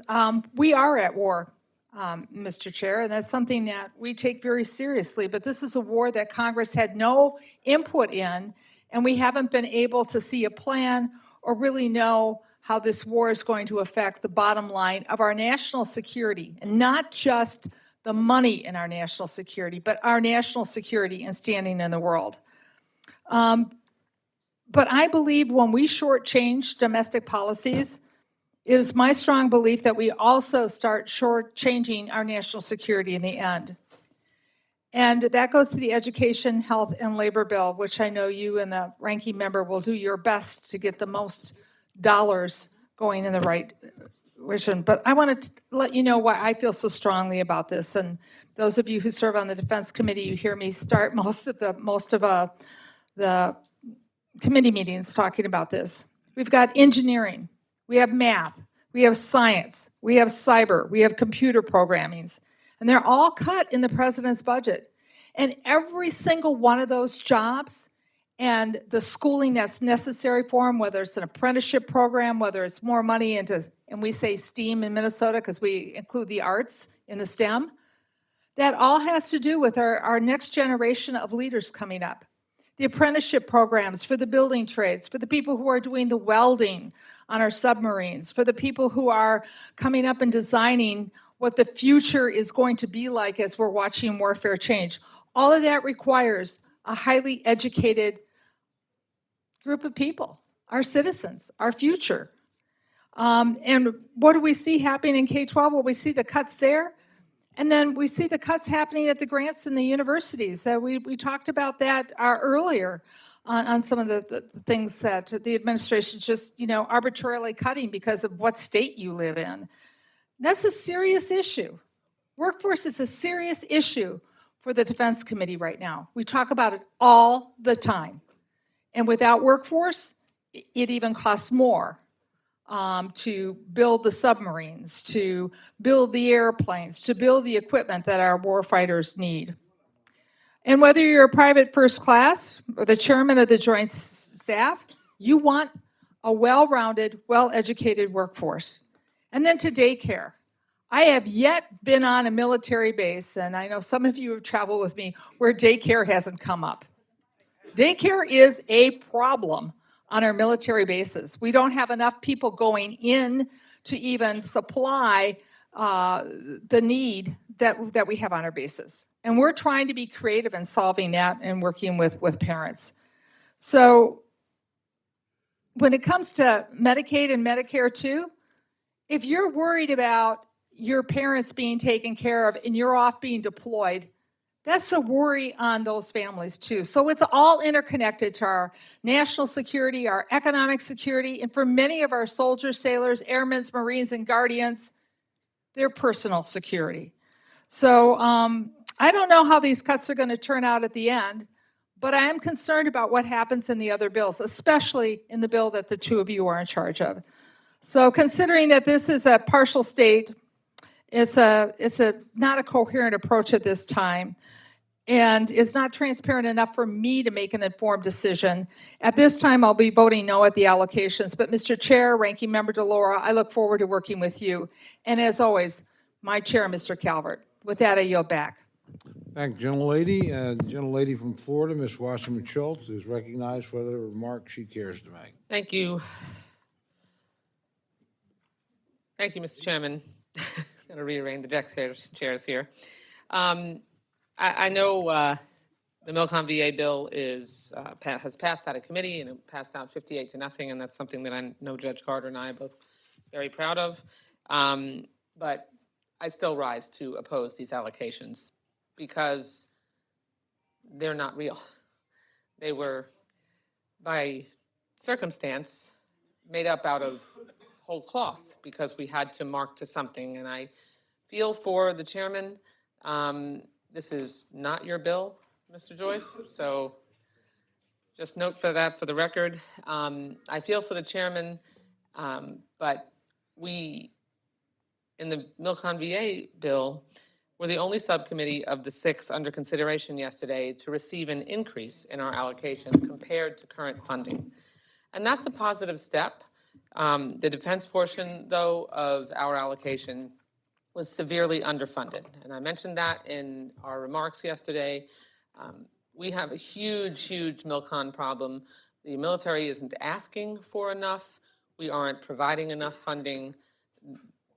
Speaker 16: we are at war, Mr. Chair, and that's something that we take very seriously. But this is a war that Congress had no input in, and we haven't been able to see a plan or really know how this war is going to affect the bottom line of our national security, and not just the money in our national security, but our national security and standing in the world. But I believe when we shortchange domestic policies, it is my strong belief that we also start shortchanging our national security in the end. And that goes to the Education, Health, and Labor Bill, which I know you and the ranking member will do your best to get the most dollars going in the right direction. But I want to let you know why I feel so strongly about this. And those of you who serve on the Defense Committee, you hear me start most of the committee meetings talking about this. We've got engineering, we have math, we have science, we have cyber, we have computer programmings, and they're all cut in the president's budget. And every single one of those jobs and the schooling that's necessary for them, whether it's an apprenticeship program, whether it's more money into, and we say STEAM in Minnesota because we include the arts in the STEM, that all has to do with our next generation of leaders coming up. The apprenticeship programs for the building trades, for the people who are doing the welding on our submarines, for the people who are coming up and designing what the future is going to be like as we're watching warfare change. All of that requires a highly educated group of people, our citizens, our future. And what do we see happening in K-12? Well, we see the cuts there. And then we see the cuts happening at the grants in the universities. We talked about that earlier on some of the things that the administration just, arbitrarily cutting because of what state you live in. That's a serious issue. Workforce is a serious issue for the Defense Committee right now. We talk about it all the time. And without workforce, it even costs more. To build the submarines, to build the airplanes, to build the equipment that our warfighters need. And whether you're a private first class or the chairman of the Joint Staff, you want a well-rounded, well-educated workforce. And then to daycare. I have yet been on a military base, and I know some of you have traveled with me, where daycare hasn't come up. Daycare is a problem on our military bases. We don't have enough people going in to even supply the need that we have on our bases. And we're trying to be creative in solving that and working with parents. So when it comes to Medicaid and Medicare too, if you're worried about your parents being taken care of and you're off being deployed, that's a worry on those families too. So it's all interconnected to our national security, our economic security, and for many of our soldiers, sailors, airmen, Marines, and Guardians, their personal security. So I don't know how these cuts are going to turn out at the end, but I am concerned about what happens in the other bills, especially in the bill that the two of you are in charge of. So considering that this is a partial state, it's not a coherent approach at this time, and is not transparent enough for me to make an informed decision. At this time, I'll be voting no at the allocations. But Mr. Chair, Ranking Member DeLaura, I look forward to working with you. And as always, my chair, Mr. Calvert. With that, I yield back.
Speaker 2: Thank you, gentlelady. The gentlelady from Florida, Ms. Wasserman Schultz, is recognized for the remarks she cares to make.
Speaker 9: Thank you. Thank you, Mr. Chairman. Going to rearrange the deck chairs here. I know the Milcom VA bill has passed out of committee, and it passed out 58-0, and that's something that I know Judge Carter and I are both very proud of. But I still rise to oppose these allocations because they're not real. They were, by circumstance, made up out of whole cloth because we had to mark to something. And I feel for the chairman. This is not your bill, Mr. Joyce, so just note for that for the record. I feel for the chairman, but we, in the Milcom VA bill, were the only subcommittee of the 6 under consideration yesterday to receive an increase in our allocation compared to current funding. And that's a positive step. The defense portion, though, of our allocation was severely underfunded. And I mentioned that in our remarks yesterday. We have a huge, huge Milcom problem. The military isn't asking for enough. We aren't providing enough funding.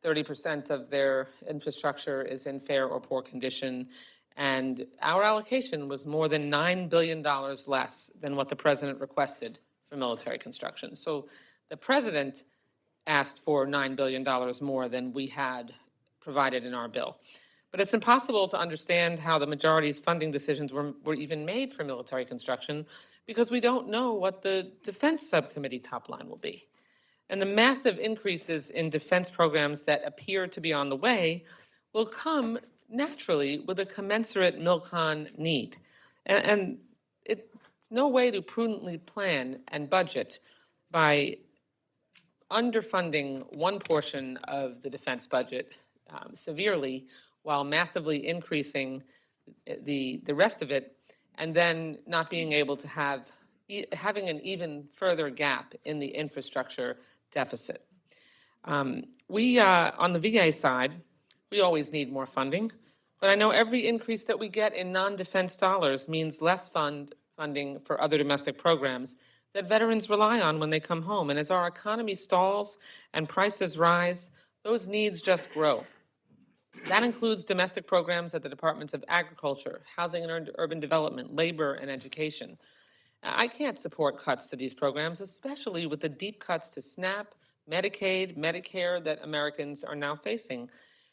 Speaker 9: 30% of their infrastructure is in fair or poor condition. And our allocation was more than $9 billion less than what the president requested for military construction. So the president asked for $9 billion more than we had provided in our bill. But it's impossible to understand how the majority's funding decisions were even made for military construction because we don't know what the Defense Subcommittee top line will be. And the massive increases in defense programs that appear to be on the way will come naturally with a commensurate Milcom need. And it's no way to prudently plan and budget by underfunding one portion of the defense budget severely while massively increasing the rest of it, and then not being able to having an even further gap in the infrastructure deficit. We, on the VA side, we always need more funding, but I know every increase that we get in non-defense dollars means less funding for other domestic programs that veterans rely on when they come home. And as our economy stalls and prices rise, those needs just grow. That includes domestic programs at the Departments of Agriculture, Housing and Urban Development, Labor, and Education. I can't support cuts to these programs, especially with the deep cuts to SNAP, Medicaid, Medicare that Americans are now facing.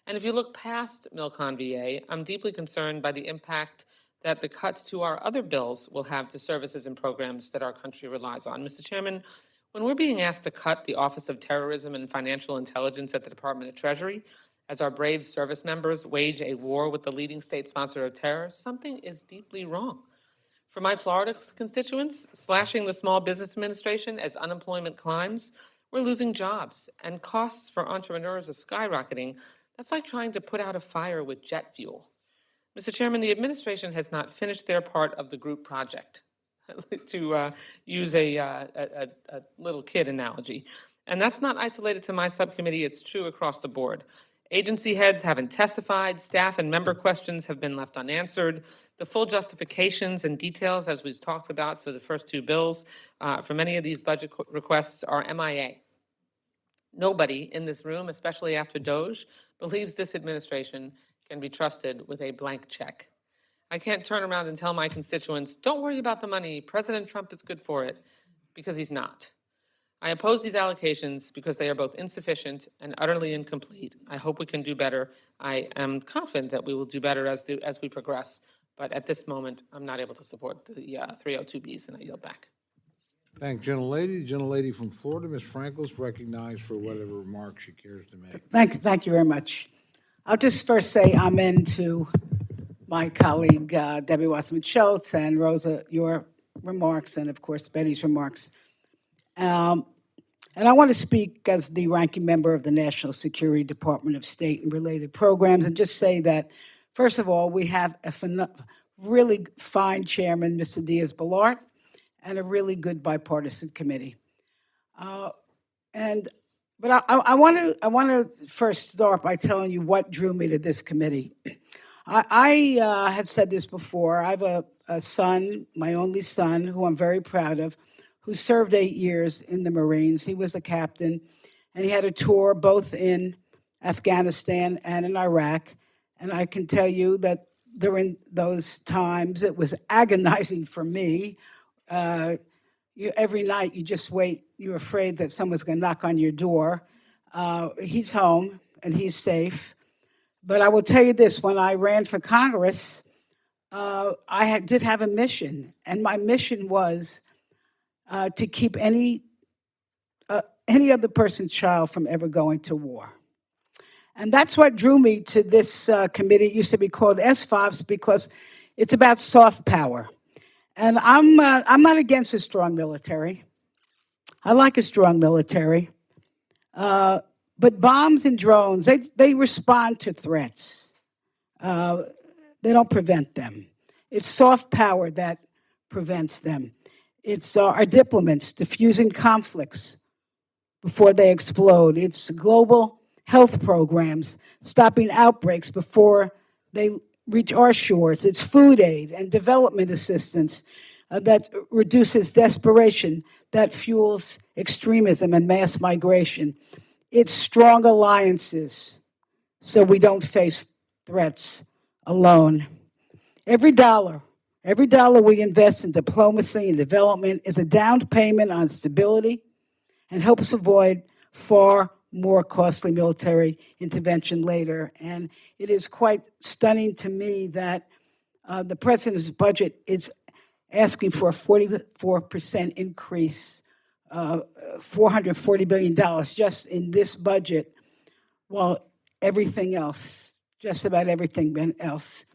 Speaker 9: And if you look past Milcon VA, I'm deeply concerned by the impact that the cuts to our other bills will have to services and programs that our country relies on. Mr. Chairman, when we're being asked to cut the Office of Terrorism and Financial Intelligence at the Department of Treasury, as our brave service members wage a war with the leading state sponsor of terror, something is deeply wrong. For my Florida constituents, slashing the Small Business Administration as unemployment climbs, we're losing jobs, and costs for entrepreneurs are skyrocketing. That's like trying to put out a fire with jet fuel. Mr. Chairman, the administration has not finished their part of the group project, to use a little kid analogy. And that's not isolated to my subcommittee, it's true across the board. Agency heads haven't testified, staff and member questions have been left unanswered. The full justifications and details, as we've talked about for the first two bills, for many of these budget requests are MIA. Nobody in this room, especially after DOGE, believes this administration can be trusted with a blank check. I can't turn around and tell my constituents, don't worry about the money, President Trump is good for it, because he's not. I oppose these allocations because they are both insufficient and utterly incomplete. I hope we can do better. I am confident that we will do better as we progress, but at this moment, I'm not able to support the 302Bs, and I yield back.
Speaker 2: Thank you, gentlelady. The gentlelady from Florida, Ms. Frankel, is recognized for whatever remarks she cares to make.
Speaker 18: Thank you very much. I'll just first say amen to my colleague Debbie Wasserman-Schultz and Rosa, your remarks, and of course Betty's remarks. And I want to speak as the ranking member of the National Security Department of State and related programs and just say that, first of all, we have a really fine chairman, Mr. Diaz-Balart, and a really good bipartisan committee. But I want to first start by telling you what drew me to this committee. I had said this before. I have a son, my only son, who I'm very proud of, who served 8 years in the Marines. He was a captain, and he had a tour both in Afghanistan and in Iraq. And I can tell you that during those times, it was agonizing for me. Every night, you just wait. You're afraid that someone's going to knock on your door. He's home, and he's safe. But I will tell you this, when I ran for Congress, I did have a mission, and my mission was to keep any other person's child from ever going to war. And that's what drew me to this committee. It used to be called SFOPS because it's about soft power. And I'm not against a strong military. I like a strong military. But bombs and drones, they respond to threats. They don't prevent them. It's soft power that prevents them. It's our diplomats diffusing conflicts before they explode. It's global health programs stopping outbreaks before they reach our shores. It's food aid and development assistance that reduces desperation, that fuels extremism and mass migration. It's strong alliances so we don't face threats alone. Every dollar we invest in diplomacy and development is a down payment on stability and helps avoid far more costly military intervention later. And it is quite stunning to me that the president's budget is asking for a 44% increase, $440 billion just in this budget, while everything else, just about everything else,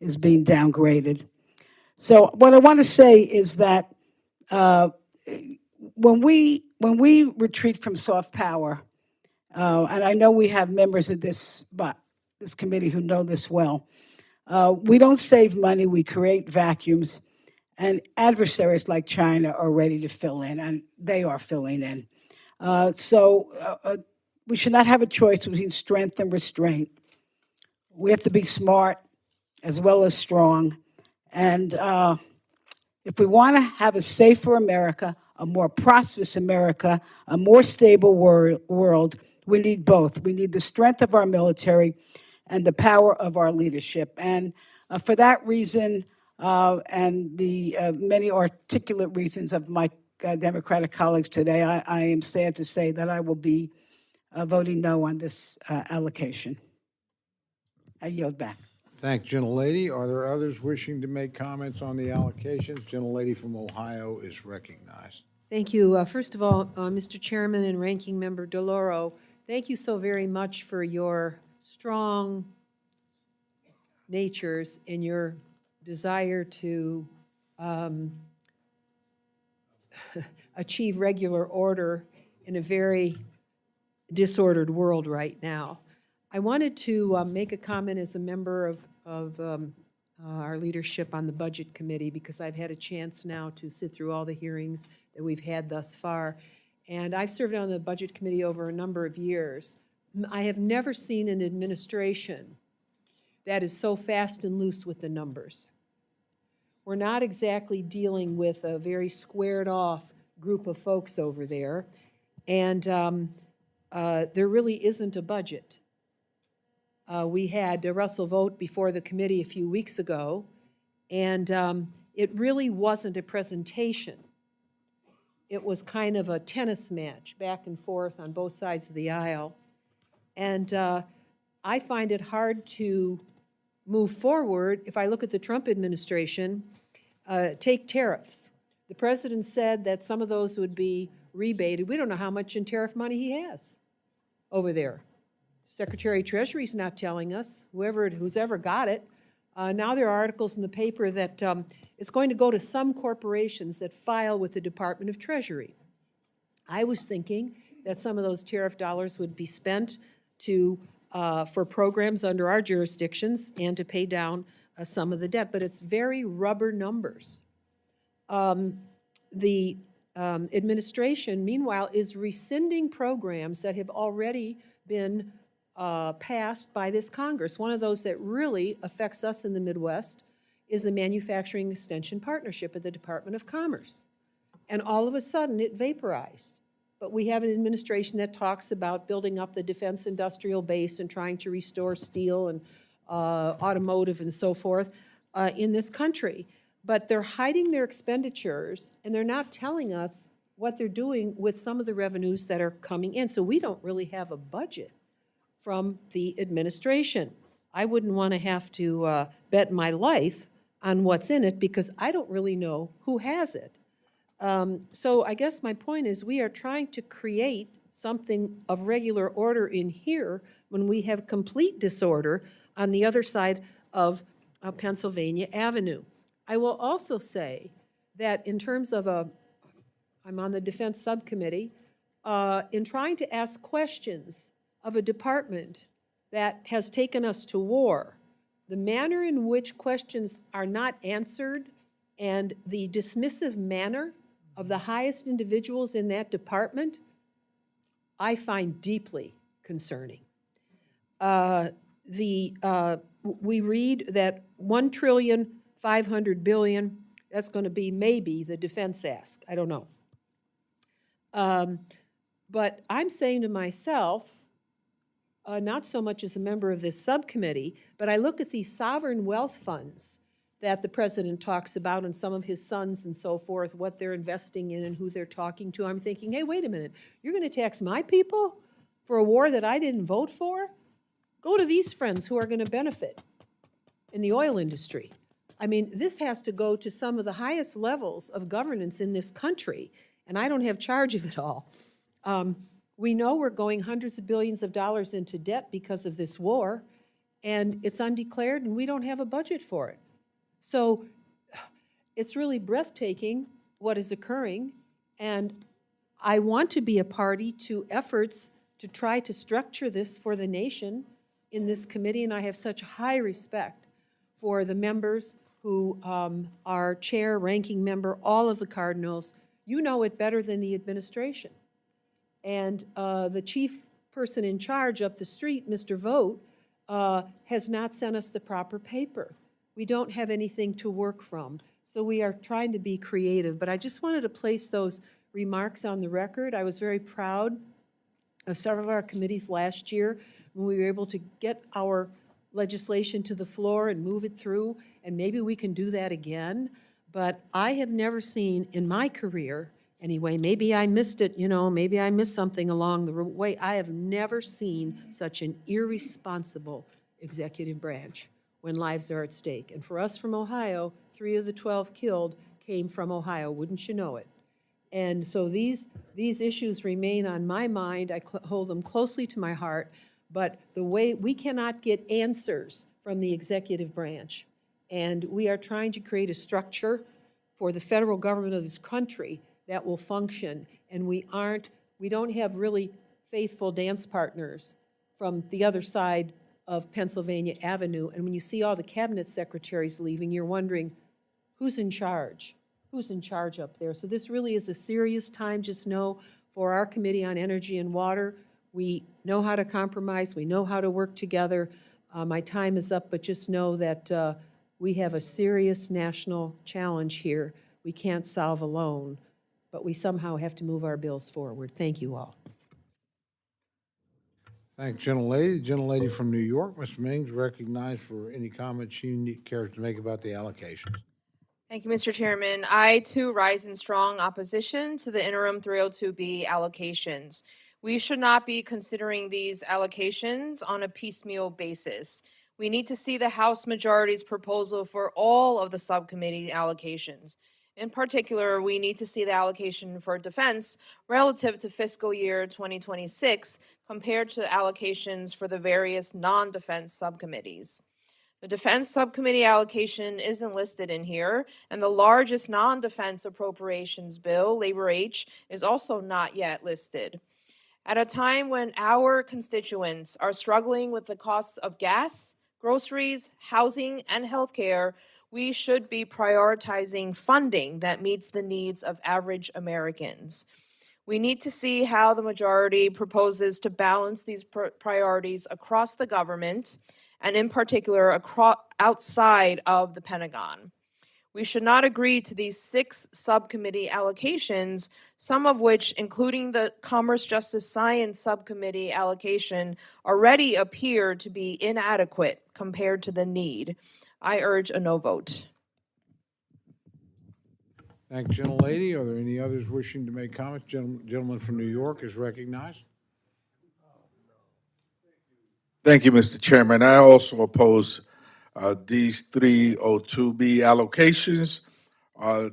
Speaker 18: is being downgraded. So what I want to say is that when we retreat from soft power, and I know we have members of this committee who know this well, We don't save money, we create vacuums, and adversaries like China are ready to fill in, and they are filling in. We should not have a choice between strength and restraint. We have to be smart as well as strong. And if we want to have a safer America, a more prosperous America, a more stable world, we need both. We need the strength of our military and the power of our leadership. And for that reason, and the many articulate reasons of my Democratic colleagues today, I am sad to say that I will be voting no on this allocation. I yield back.
Speaker 2: Thank gentlelady. Are there others wishing to make comments on the allocations? Gentlelady from Ohio is recognized.
Speaker 3: Thank you. First of all, Mr. Chairman and Ranking Member DeLauro, thank you so very much for your strong natures and your desire to achieve regular order in a very disordered world right now. I wanted to make a comment as a member of our leadership on the Budget Committee, because I've had a chance now to sit through all the hearings that we've had thus far. And I've served on the Budget Committee over a number of years. I have never seen an administration that is so fast and loose with the numbers. We're not exactly dealing with a very squared-off group of folks over there, and there really isn't a budget. We had Russell vote before the committee a few weeks ago, and it really wasn't a presentation. It was kind of a tennis match, back and forth on both sides of the aisle. And I find it hard to move forward. If I look at the Trump administration, take tariffs. The president said that some of those would be rebated. We don't know how much in tariff money he has over there. Secretary of Treasury's not telling us, who's ever got it. Now there are articles in the paper that it's going to go to some corporations that file with the Department of Treasury. I was thinking that some of those tariff dollars would be spent for programs under our jurisdictions and to pay down some of the debt, but it's very rubber numbers. The administration, meanwhile, is rescinding programs that have already been passed by this Congress. One of those that really affects us in the Midwest is the Manufacturing Extension Partnership at the Department of Commerce. And all of a sudden, it vaporized. But we have an administration that talks about building up the defense industrial base and trying to restore steel and automotive and so forth in this country. But they're hiding their expenditures, and they're not telling us what they're doing with some of the revenues that are coming in. So we don't really have a budget from the administration. I wouldn't want to have to bet my life on what's in it, because I don't really know who has it. So I guess my point is, we are trying to create something of regular order in here when we have complete disorder on the other side of Pennsylvania Avenue. I will also say that in terms of I'm on the Defense Subcommittee, in trying to ask questions of a department that has taken us to war, the manner in which questions are not answered and the dismissive manner of the highest individuals in that department, I find deeply concerning. We read that $1.5 trillion, that's going to be maybe the defense ask. I don't know. But I'm saying to myself, not so much as a member of this subcommittee, but I look at these sovereign wealth funds that the president talks about and some of his sons and so forth, what they're investing in and who they're talking to. I'm thinking, hey, wait a minute, you're going to tax my people for a war that I didn't vote for? Go to these friends who are going to benefit in the oil industry. I mean, this has to go to some of the highest levels of governance in this country, and I don't have charge of it all. We know we're going hundreds of billions of dollars into debt because of this war, and it's undeclared, and we don't have a budget for it. So it's really breathtaking what is occurring, and I want to be a party to efforts to try to structure this for the nation in this committee, and I have such high respect for the members who are chair, ranking member, all of the cardinals. You know it better than the administration. And the chief person in charge up the street, Mr. Vogt, has not sent us the proper paper. We don't have anything to work from. So we are trying to be creative. But I just wanted to place those remarks on the record. I was very proud of several of our committees last year when we were able to get our legislation to the floor and move it through, and maybe we can do that again. But I have never seen in my career, anyway, maybe I missed it, you know, maybe I missed something along the way. I have never seen such an irresponsible executive branch when lives are at stake. And for us from Ohio, 3 of the 12 killed came from Ohio, wouldn't you know it? And so these issues remain on my mind. I hold them closely to my heart. But the way we cannot get answers from the executive branch, and we are trying to create a structure for the federal government of this country that will function, and we don't have really faithful dance partners from the other side of Pennsylvania Avenue. And when you see all the cabinet secretaries leaving, you're wondering, who's in charge? Who's in charge up there? So this really is a serious time. Just know, for our Committee on Energy and Water, we know how to compromise, we know how to work together. My time is up, but just know that we have a serious national challenge here we can't solve alone, but we somehow have to move our bills forward. Thank you all.
Speaker 2: Thanks, gentlelady. The gentlelady from New York, Ms. Mings, recognized for any comments she cares to make about the allocations.
Speaker 19: Thank you, Mr. Chairman. I, too, rise in strong opposition to the interim 302B allocations. We should not be considering these allocations on a piecemeal basis. We need to see the House majority's proposal for all of the subcommittee allocations. In particular, we need to see the allocation for defense relative to fiscal year 2026 compared to allocations for the various non-defense subcommittees. The Defense Subcommittee allocation isn't listed in here, and the largest non-defense appropriations bill, Labor H, is also not yet listed. At a time when our constituents are struggling with the costs of gas, groceries, housing, and healthcare, we should be prioritizing funding that meets the needs of average Americans. We need to see how the majority proposes to balance these priorities across the government, and in particular outside of the Pentagon. We should not agree to these 6 subcommittee allocations, some of which, including the Commerce, Justice, Science Subcommittee allocation, already appear to be inadequate compared to the need. I urge a no vote.
Speaker 2: Thank you, gentlelady. Are there any others wishing to make comments? Gentleman from New York is recognized.
Speaker 22: Thank you, Mr. Chairman. I also oppose these 302B allocations.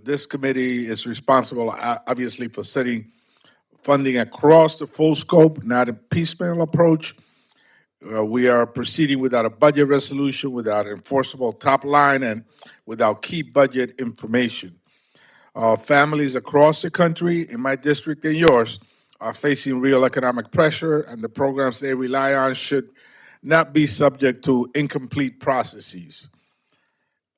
Speaker 22: This committee is responsible, obviously, for setting funding across the full scope, not a piecemeal approach. We are proceeding without a budget resolution, without enforceable top line, and without key budget information. Families across the country, in my district and yours, are facing real economic pressure, and the programs they rely on should not be subject to incomplete processes.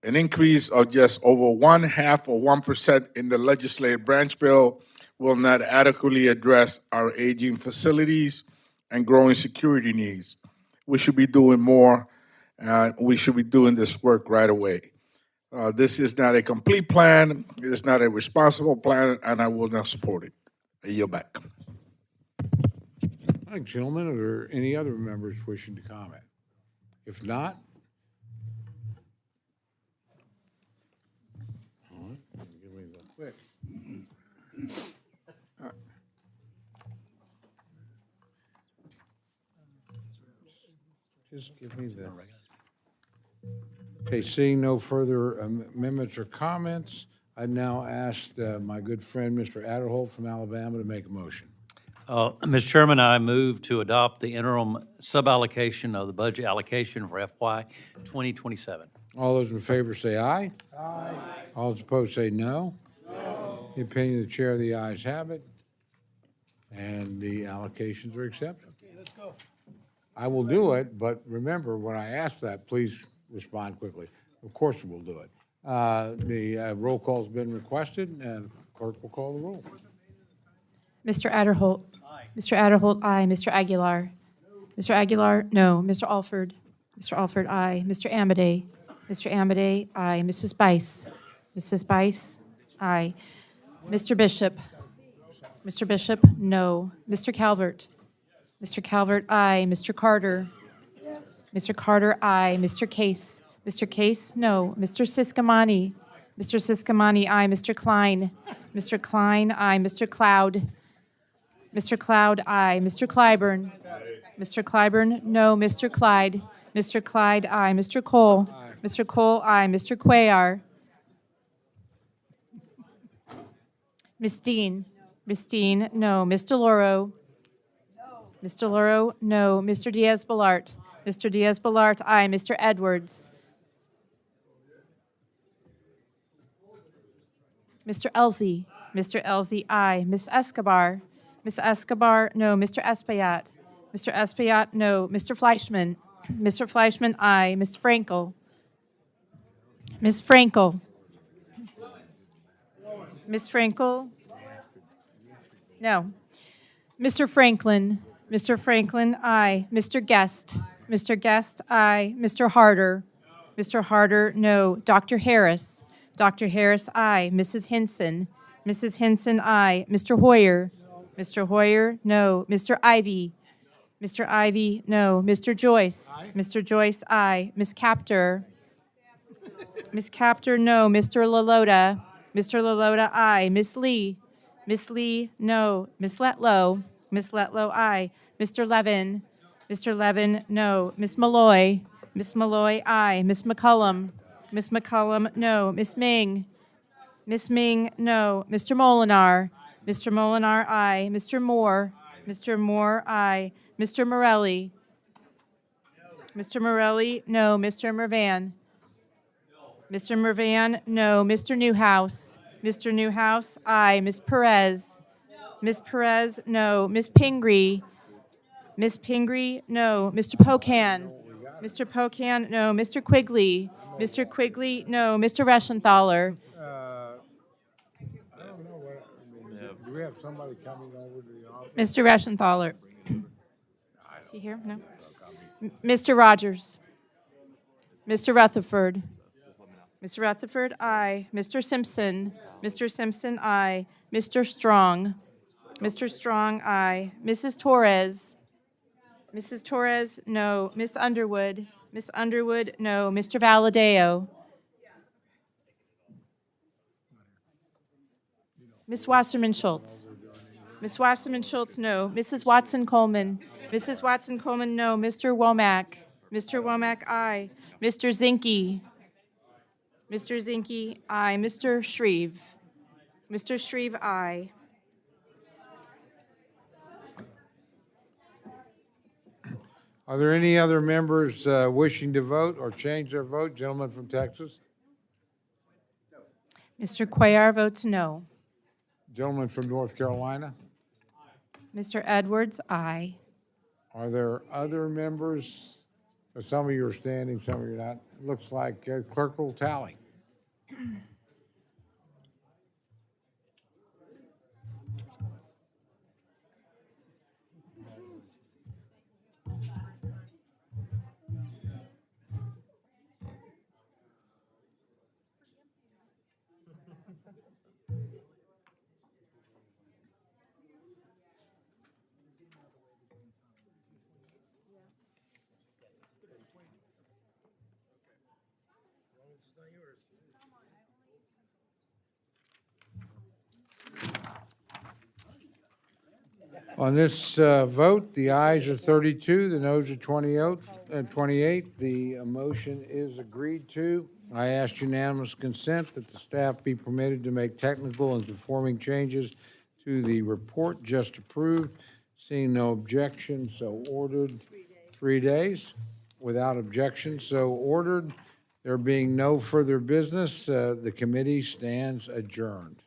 Speaker 22: An increase of just over 1/2 or 1% in the legislative branch bill will not adequately address our aging facilities and growing security needs. We should be doing more. We should be doing this work right away. This is not a complete plan. It is not a responsible plan, and I will not support it. I yield back.
Speaker 2: All right, gentlemen, are there any other members wishing to comment? If not, all right, give me the quick. All right. Just give me the. Okay, seeing no further amendments or comments, I now ask my good friend, Mr. Adderholt from Alabama, to make a motion.
Speaker 23: Mr. Chairman, I move to adopt the interim suballocation of the budget allocation for FY 2027.
Speaker 2: All those in favor say aye. Aye. All those opposed say no. No. The opinion of the chair, the ayes have it, and the allocations are accepted.
Speaker 1: Okay, let's go.
Speaker 2: I will do it, but remember, when I ask that, please respond quickly. Of course we'll do it. The roll call's been requested, and clerk will call the roll.
Speaker 7: Mr. Adderholt. Mr. Adderholt, aye. Mr. Aguilar. Mr. Aguilar, no. Mr. Alford. Mr. Alford, aye. Mr. Amidei. Mr. Amidei, aye. Mrs. Bice. Mrs. Bice, aye. Mr. Bishop. Mr. Bishop, no. Mr. Calvert. Mr. Calvert, aye. Mr. Carter. Mr. Carter, aye. Mr. Case. Mr. Case, no. Mr. Siscomani. Mr. Siscomani, aye. Mr. Klein. Mr. Klein, aye. Mr. Cloud. Mr. Cloud, aye. Mr. Clyburn. Mr. Clyburn, no. Mr. Clyde. Mr. Clyde, aye. Mr. Cole. Mr. Cole, aye. Mr. Cuellar. Ms. Dean. Ms. Dean, no. Ms. DeLauro. Ms. DeLauro, no. Mr. Diaz-Balart. Mr. Diaz-Balart, aye. Mr. Edwards. Mr. Elzey. Mr. Elzey, aye. Ms. Escobar. Ms. Escobar, no. Mr. Espaillat. Mr. Espaillat, no. Mr. Fleischman. Mr. Fleischman, aye. Ms. Frankel. Ms. Frankel. Ms. Frankel? No. Mr. Franklin. Mr. Franklin, aye. Mr. Guest. Mr. Guest, aye. Mr. Harder. Mr. Harder, no. Dr. Harris. Dr. Harris, aye. Mrs. Hinson. Mrs. Hinson, aye. Mr. Hoyer. Mr. Hoyer, no. Mr. Ivy. Mr. Ivy, no. Mr. Joyce. Mr. Joyce, aye. Ms. Captor. Ms. Captor, no. Mr. LaLota. Mr. LaLota, aye. Ms. Lee. Ms. Lee, no. Ms. Letlow. Ms. Letlow, aye. Mr. Levin. Mr. Levin, no. Ms. Malloy. Ms. Malloy, aye. Ms. McCullum. Ms. McCullum, no. Ms. Ming. Ms. Ming, no. Mr. Molinar. Mr. Molinar, aye. Mr. Moore. Mr. Moore, aye. Mr. Morelli. Mr. Morelli, no. Mr. Mervan. Mr. Mervan, no. Mr. Newhouse. Mr. Newhouse, aye. Ms. Perez. Ms. Perez, no. Ms. Pingree. Ms. Pingree, no. Mr. Pocan. Mr. Pocan, no. Mr. Quigley. Mr. Quigley, no. Mr. Reschenthaler.
Speaker 2: I don't know what, do we have somebody coming over to the office?
Speaker 7: Mr. Reschenthaler. Is he here? No. Mr. Rogers. Mr. Rutherford. Mr. Rutherford, aye. Mr. Simpson. Mr. Simpson, aye. Mr. Strong. Mr. Strong, aye. Mrs. Torres. Mrs. Torres, no. Miss Underwood. Miss Underwood, no. Mr. Valadeo. Miss Wasserman Schultz. Miss Wasserman Schultz, no. Mrs. Watson Coleman. Mrs. Watson Coleman, no. Mr. Womack. Mr. Womack, aye. Mr. Zinke. Mr. Zinke, aye. Mr. Shreve. Mr. Shreve, aye.
Speaker 2: Are there any other members wishing to vote or change their vote? Gentleman from Texas?
Speaker 7: Mr. Cuellar votes no.
Speaker 2: Gentleman from North Carolina?
Speaker 7: Mr. Edwards, aye.
Speaker 2: Are there other members? Some of you are standing, some of you are not. It looks like clerk will tally. On this vote, the ayes are 32, the noes are 28. The motion is agreed to. I ask unanimous consent that the staff be permitted to make technical and conforming changes to the report just approved. Seeing no objection, so ordered. 3 days. Without objection, so ordered. There being no further business, the committee stands adjourned.